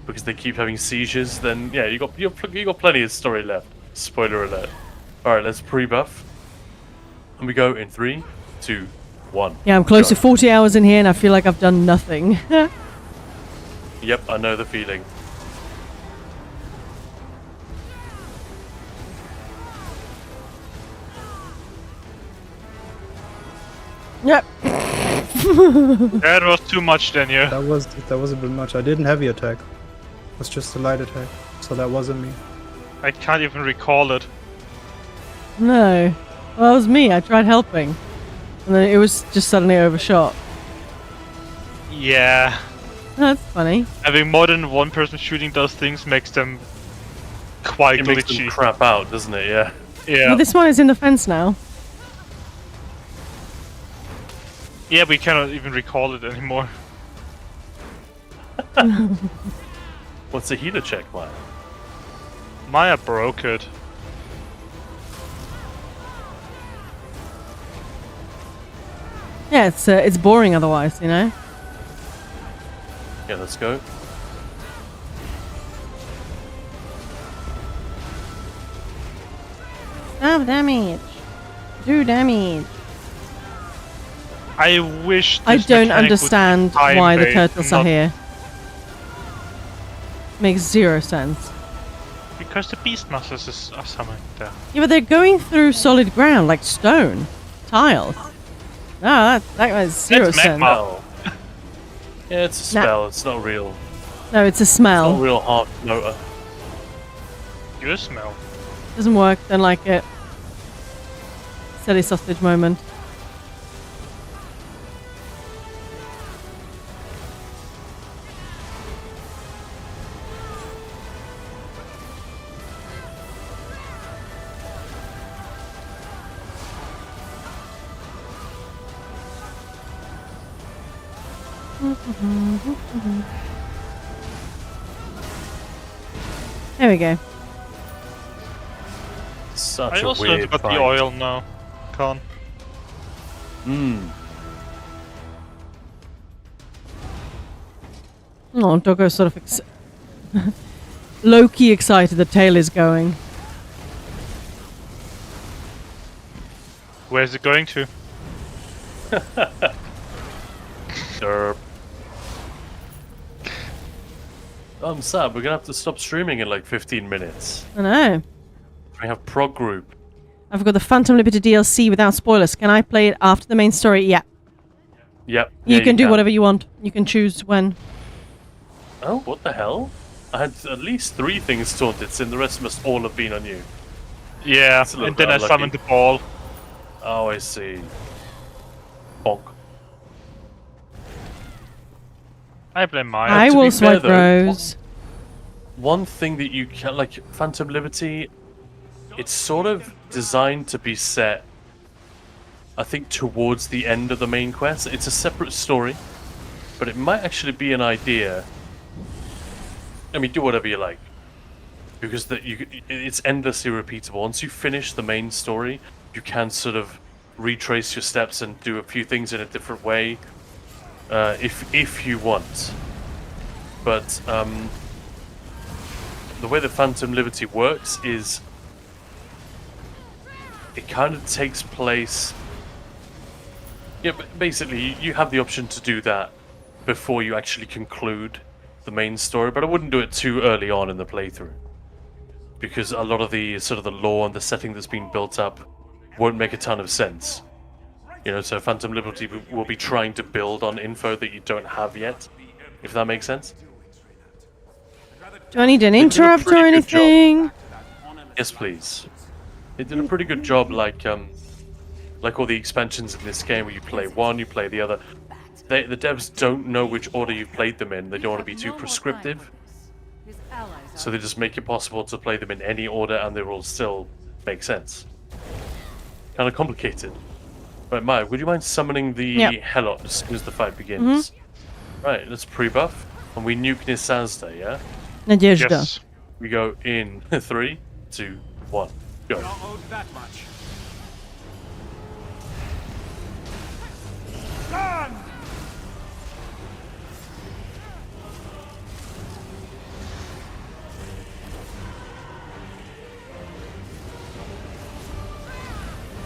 because they keep having seizures, then yeah, you got plenty of story left. Spoiler alert. All right, let's pre-buff, and we go in 3, 2, 1. Yeah, I'm close to 40 hours in here, and I feel like I've done nothing. Yep, I know the feeling. Yep. That was too much, Daniel. That was a bit much. I didn't heavy attack. It was just a light attack, so that wasn't me. I can't even recall it. No. Well, that was me. I tried helping. And then it was just suddenly overshot. Yeah. That's funny. Having more than one person shooting those things makes them quite It glitchy. makes them crap out, doesn't it? Yeah. Yeah. Well, this one is in the fence now. Yeah, we cannot even recall it anymore. What's the healer check, Maya? Maya broke it. Yeah, it's boring otherwise, Yeah, let's go. Oh, damage. Do damage. I wish I this don't mechanic would be understand why the time-based turtles and are not- here. Makes zero sense. Because the Beastmasters are summoned there. Yeah, but they're going through solid ground, like stone. Tiles. No, that makes zero That's sense. magma. Yeah, it's a spell. It's not real. No, it's a It's smell. not real hard motor. You smell. Doesn't work, don't like it. Silly sausage moment. There we go. Such I a also weird got find. the oil now. Con. Oh, Doggo's sort of low-key excited the tail is going. Where's it going to? Derp. I'm sad. We're gonna have to stop streaming in like 15 minutes. I know. We have prog group. I've got the Phantom Liberty DLC without spoilers. Can I play it after the main story? Yeah. Yep. You yeah, can do whatever you want. You can choose when. Oh, what the hell? I had at least 3 things taunted, and the rest must all have been on you. Yeah, That's a little and then bit I unlucky. summoned the ball. Oh, I see. Bonk. I blame Maya. I to will be fair, swipe though, Rose. One thing that you can, like Phantom Liberty, it's sort of designed to be set, I think, towards the end of the main quest. It's a separate story, but it might actually be an idea. I mean, do whatever you like, because it's endlessly repeatable. Once you finish the main story, you can sort of retrace your steps and do a few things in a different way, if you want. But the way the Phantom Liberty works is it kind of takes place. Yeah, but basically you have the option to do that before you actually conclude the main story, but I wouldn't do it too early on in the playthrough, because a lot of the sort of the lore and the setting that's been built up won't make a ton of sense. You know, so Phantom Liberty will be trying to build on info that you don't have yet, if that makes sense. Do I need an interrupt or anything? Yes, please. They did a pretty good job, like all the expansions in this game where you play one, you play the other. The devs don't know which order you've played them in. They don't want to be too prescriptive. So they just make it possible to play them in any order and they will still make sense. Kind of complicated. Right, Maya, would you mind summoning the Helot as soon as the fight begins? Right, let's pre-buff. And we nuke Nisazda, yeah? Nadezhda. Yes. We go in 3, 2, 1, go. Not owed that much. Done!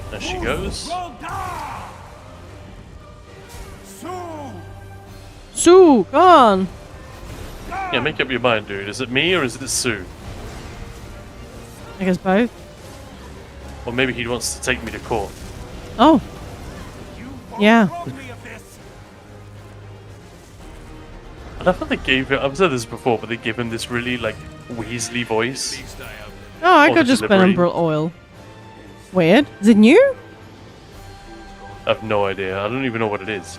There she goes. Sue, go on. Yeah, make up your mind, dude. Is it me or is it Sue? I guess both. Or maybe he wants to take me to court. Oh. Yeah. And I thought they gave him, I've said this before, but they gave him this really, like, Weasley voice. Oh, I could just spend Umbral oil. Weird. Is it new? I have no idea. I don't even know what it is.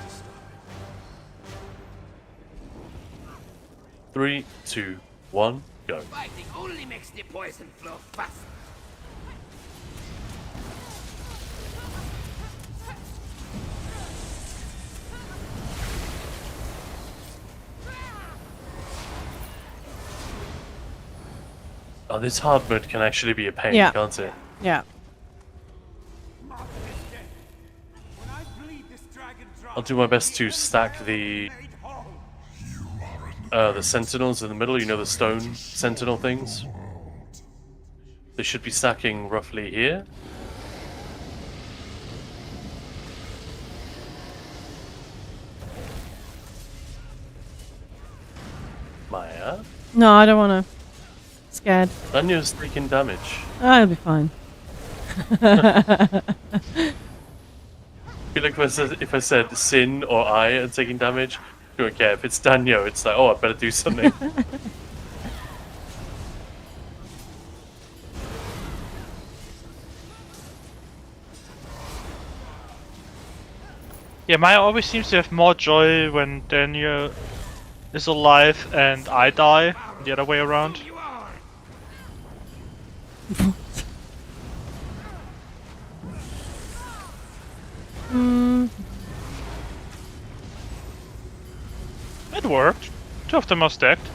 3, 2, 1, go. Fighting only makes the poison flow fast. Oh, this hard mode can actually be a pain, can't it? Yeah. I'll do my best to stack the sentinels in the middle, you know, the stone sentinel things. They should be stacking roughly here. Maya? No, I don't want to. Scared. Danyo's taking damage. Oh, it'll be fine. I feel like if I said Sin or I are taking damage, you don't care. If it's Danyo, it's like, oh, I better do something. Yeah, Maya always seems to have more joy when Daniel is alive and I die, the other way around. It worked. 2 of them are stacked.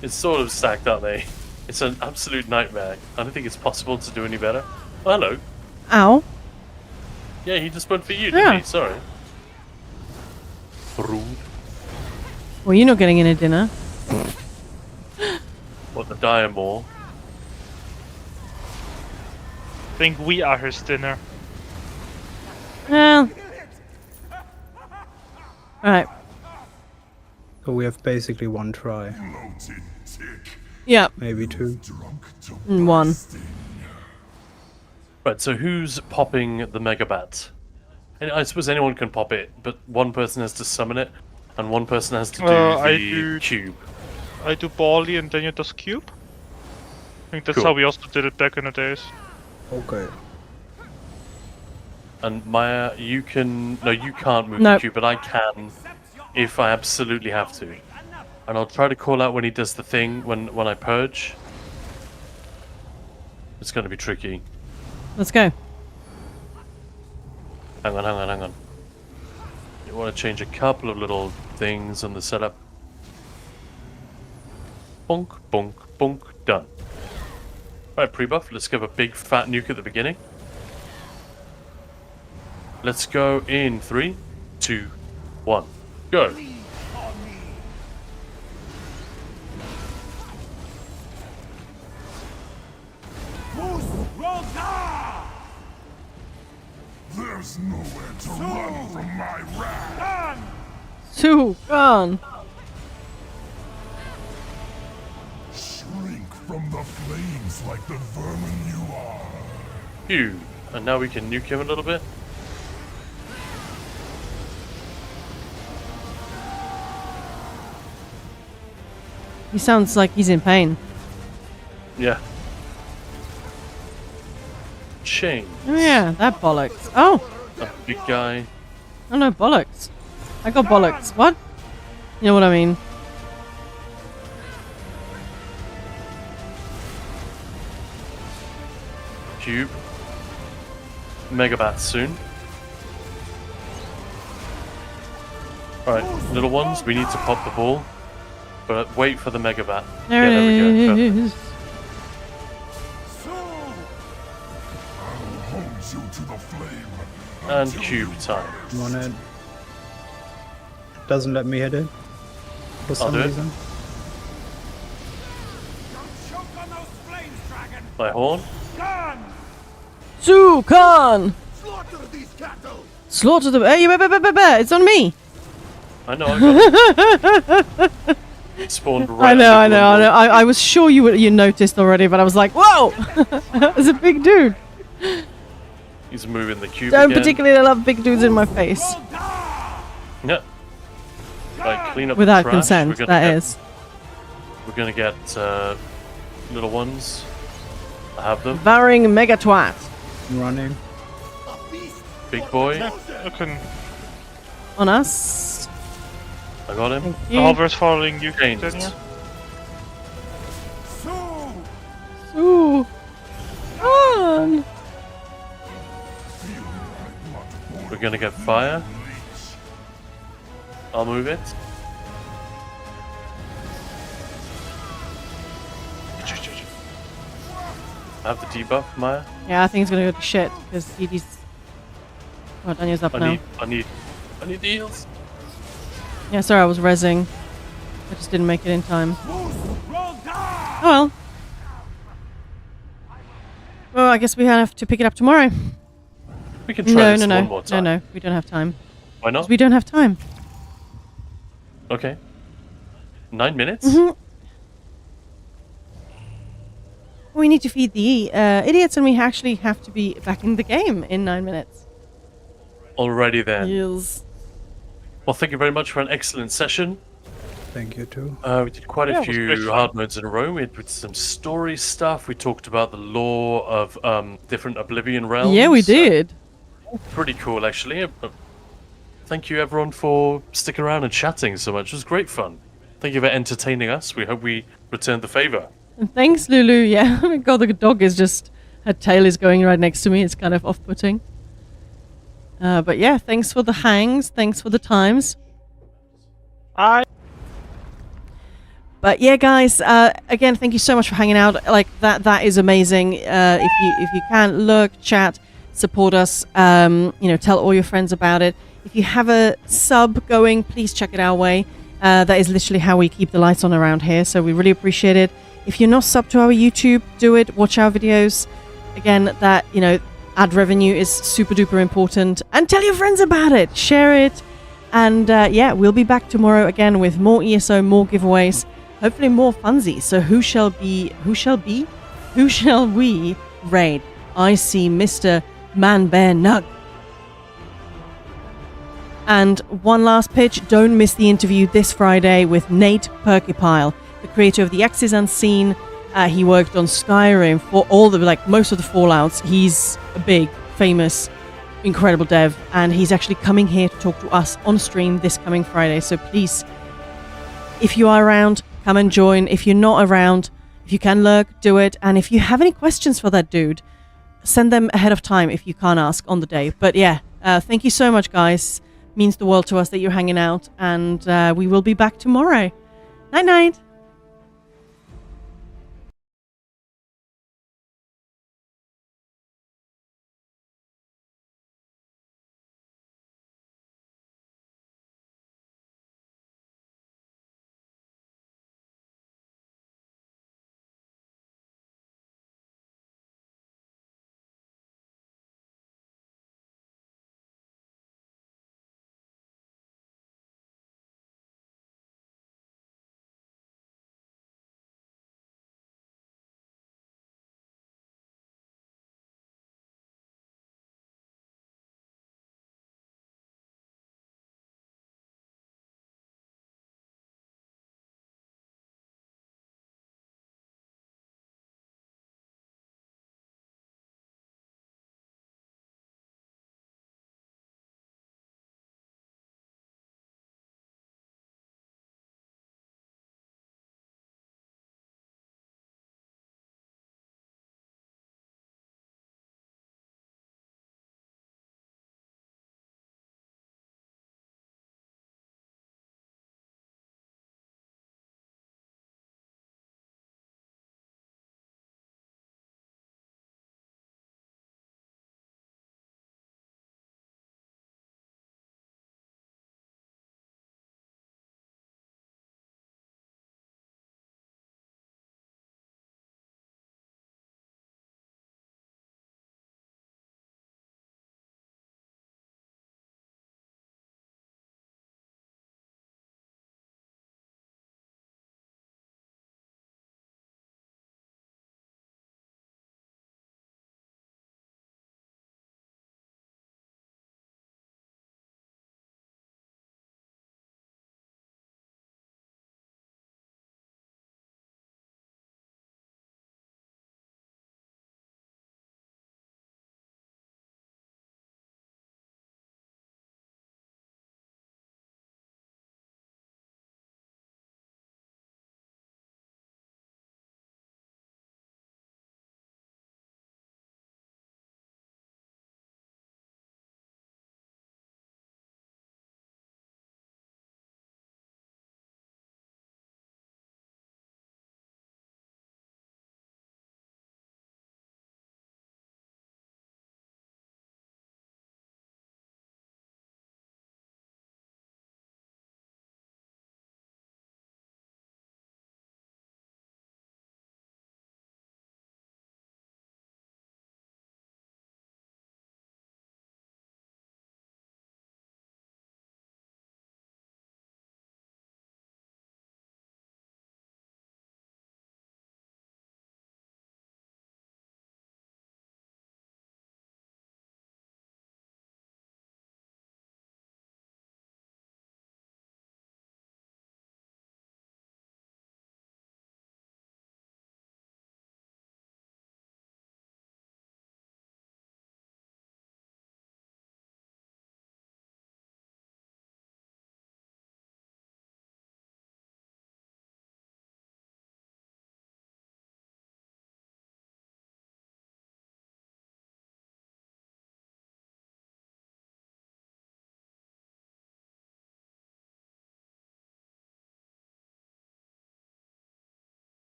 It's sort of stacked, aren't they? It's an absolute nightmare. I don't think it's possible to do any better. Oh, hello. Ow. Yeah, he just went for you, didn't he? Sorry. Rude. Well, you're not getting in a dinner. What, the Diamore? I think we are his dinner. Well. Alright. So we have basically 1 try. Yeah. Maybe 2. 1. Right, so who's popping the Megabat? I suppose anyone can pop it, but one person has to summon it, and one person has to do the cube. I do Bally and then you does cube. I think that's how we also did it back in the days. Okay. And Maya, you can... No, you can't move the cube, but I can if I absolutely have to. And I'll try to call out when he does the thing, when I purge. It's going to be tricky. Let's go. Hang on. You want to change a couple of little things on the setup. Bonk, bonk, bonk, done. Right, pre-buff, let's give a big fat nuke at the beginning. Let's go in 3, 2, 1, go. There's nowhere to run from my wrath. Sukan. Shrink from the flames like the vermin you are. Phew. And now we can nuke him a little bit. He sounds like he's in pain. Yeah. Chain. Oh yeah, that bollocks. Oh! A big guy. Oh no, bollocks. I got bollocks. What? You know what I mean? Cube. Megabat soon. Alright, little ones, we need to pop the ball. But wait for the Megabat. There it is. And cube time. I'm on it. Doesn't let me hit it. For some reason. My horn. Sukan! Slaughter them! Hey, it's on me! I know, I got it. It spawned right. I know. I was sure you noticed already, but I was like, whoa! There's a big dude. He's moving the cube Don't again. particularly love big dudes in my face. Yeah. Right, clean up Without the trash. consent, that is. We're gonna get little ones. I have them. Varing mega twat. I'm running. Big boy. On us. I got him. The hover's following you, Changed. Daniel. Ooh. On. We're gonna get fire. I'll move it. I have the debuff, Maya. Yeah, I think he's gonna go to shit because he's. Oh, Daniel's up now. I need the heals. Yeah, sorry, I was rezzing. I just didn't make it in time. Oh well. Well, I guess we have to pick it up tomorrow. We can try this no, one more time. No, we don't have time. Why not? 'Cause we don't have time. Okay. 9 minutes? Mm-hmm. We need to feed the idiots, and we actually have to be back in the game in 9 minutes. Alrighty then. Yes. Well, thank you very much for an excellent session. Thank you too. We did quite a few hard modes in a row. We did some story stuff. We talked about the lore of different Oblivion realms. Yeah, we did. Pretty cool, actually. Thank you, everyone, for sticking around and chatting so much. It was great fun. Thank you for entertaining us. We hope we returned the favor. And thanks, Lulu. Yeah, oh my God, the dog is just, her tail is going right next to me. It's kind of off-putting. But yeah, thanks for the hangs. Thanks for the times. But yeah, guys, again, thank you so much for hanging out. Like that is amazing. If you can, look, chat, support us. Tell all your friends about it. If you have a sub going, please check it our way. That is literally how we keep the lights on around here. So we really appreciate it. If you're not subbed to our YouTube, do it. Watch our videos. Again, that ad revenue is super duper important. And tell your friends about it. Share it. And yeah, we'll be back tomorrow again with more ESO, more giveaways. Hopefully more funsies. So who shall we raid? I see Mr. Man Bear Nug. And one last pitch, don't miss the interview this Friday with Nate Perkypile, the creator of The Axis Unseen. He worked on Skyrim for all the, most of the Fallouts. He's a big, famous, incredible dev, and he's actually coming here to talk to us on stream this coming Friday. So please, if you are around, come and join. If you're not around, if you can lurk, do it. And if you have any questions for that dude, send them ahead of time if you can't ask on the day. But yeah, thank you so much, guys. Means the world to us that you're hanging out, and we will be back tomorrow. Night night.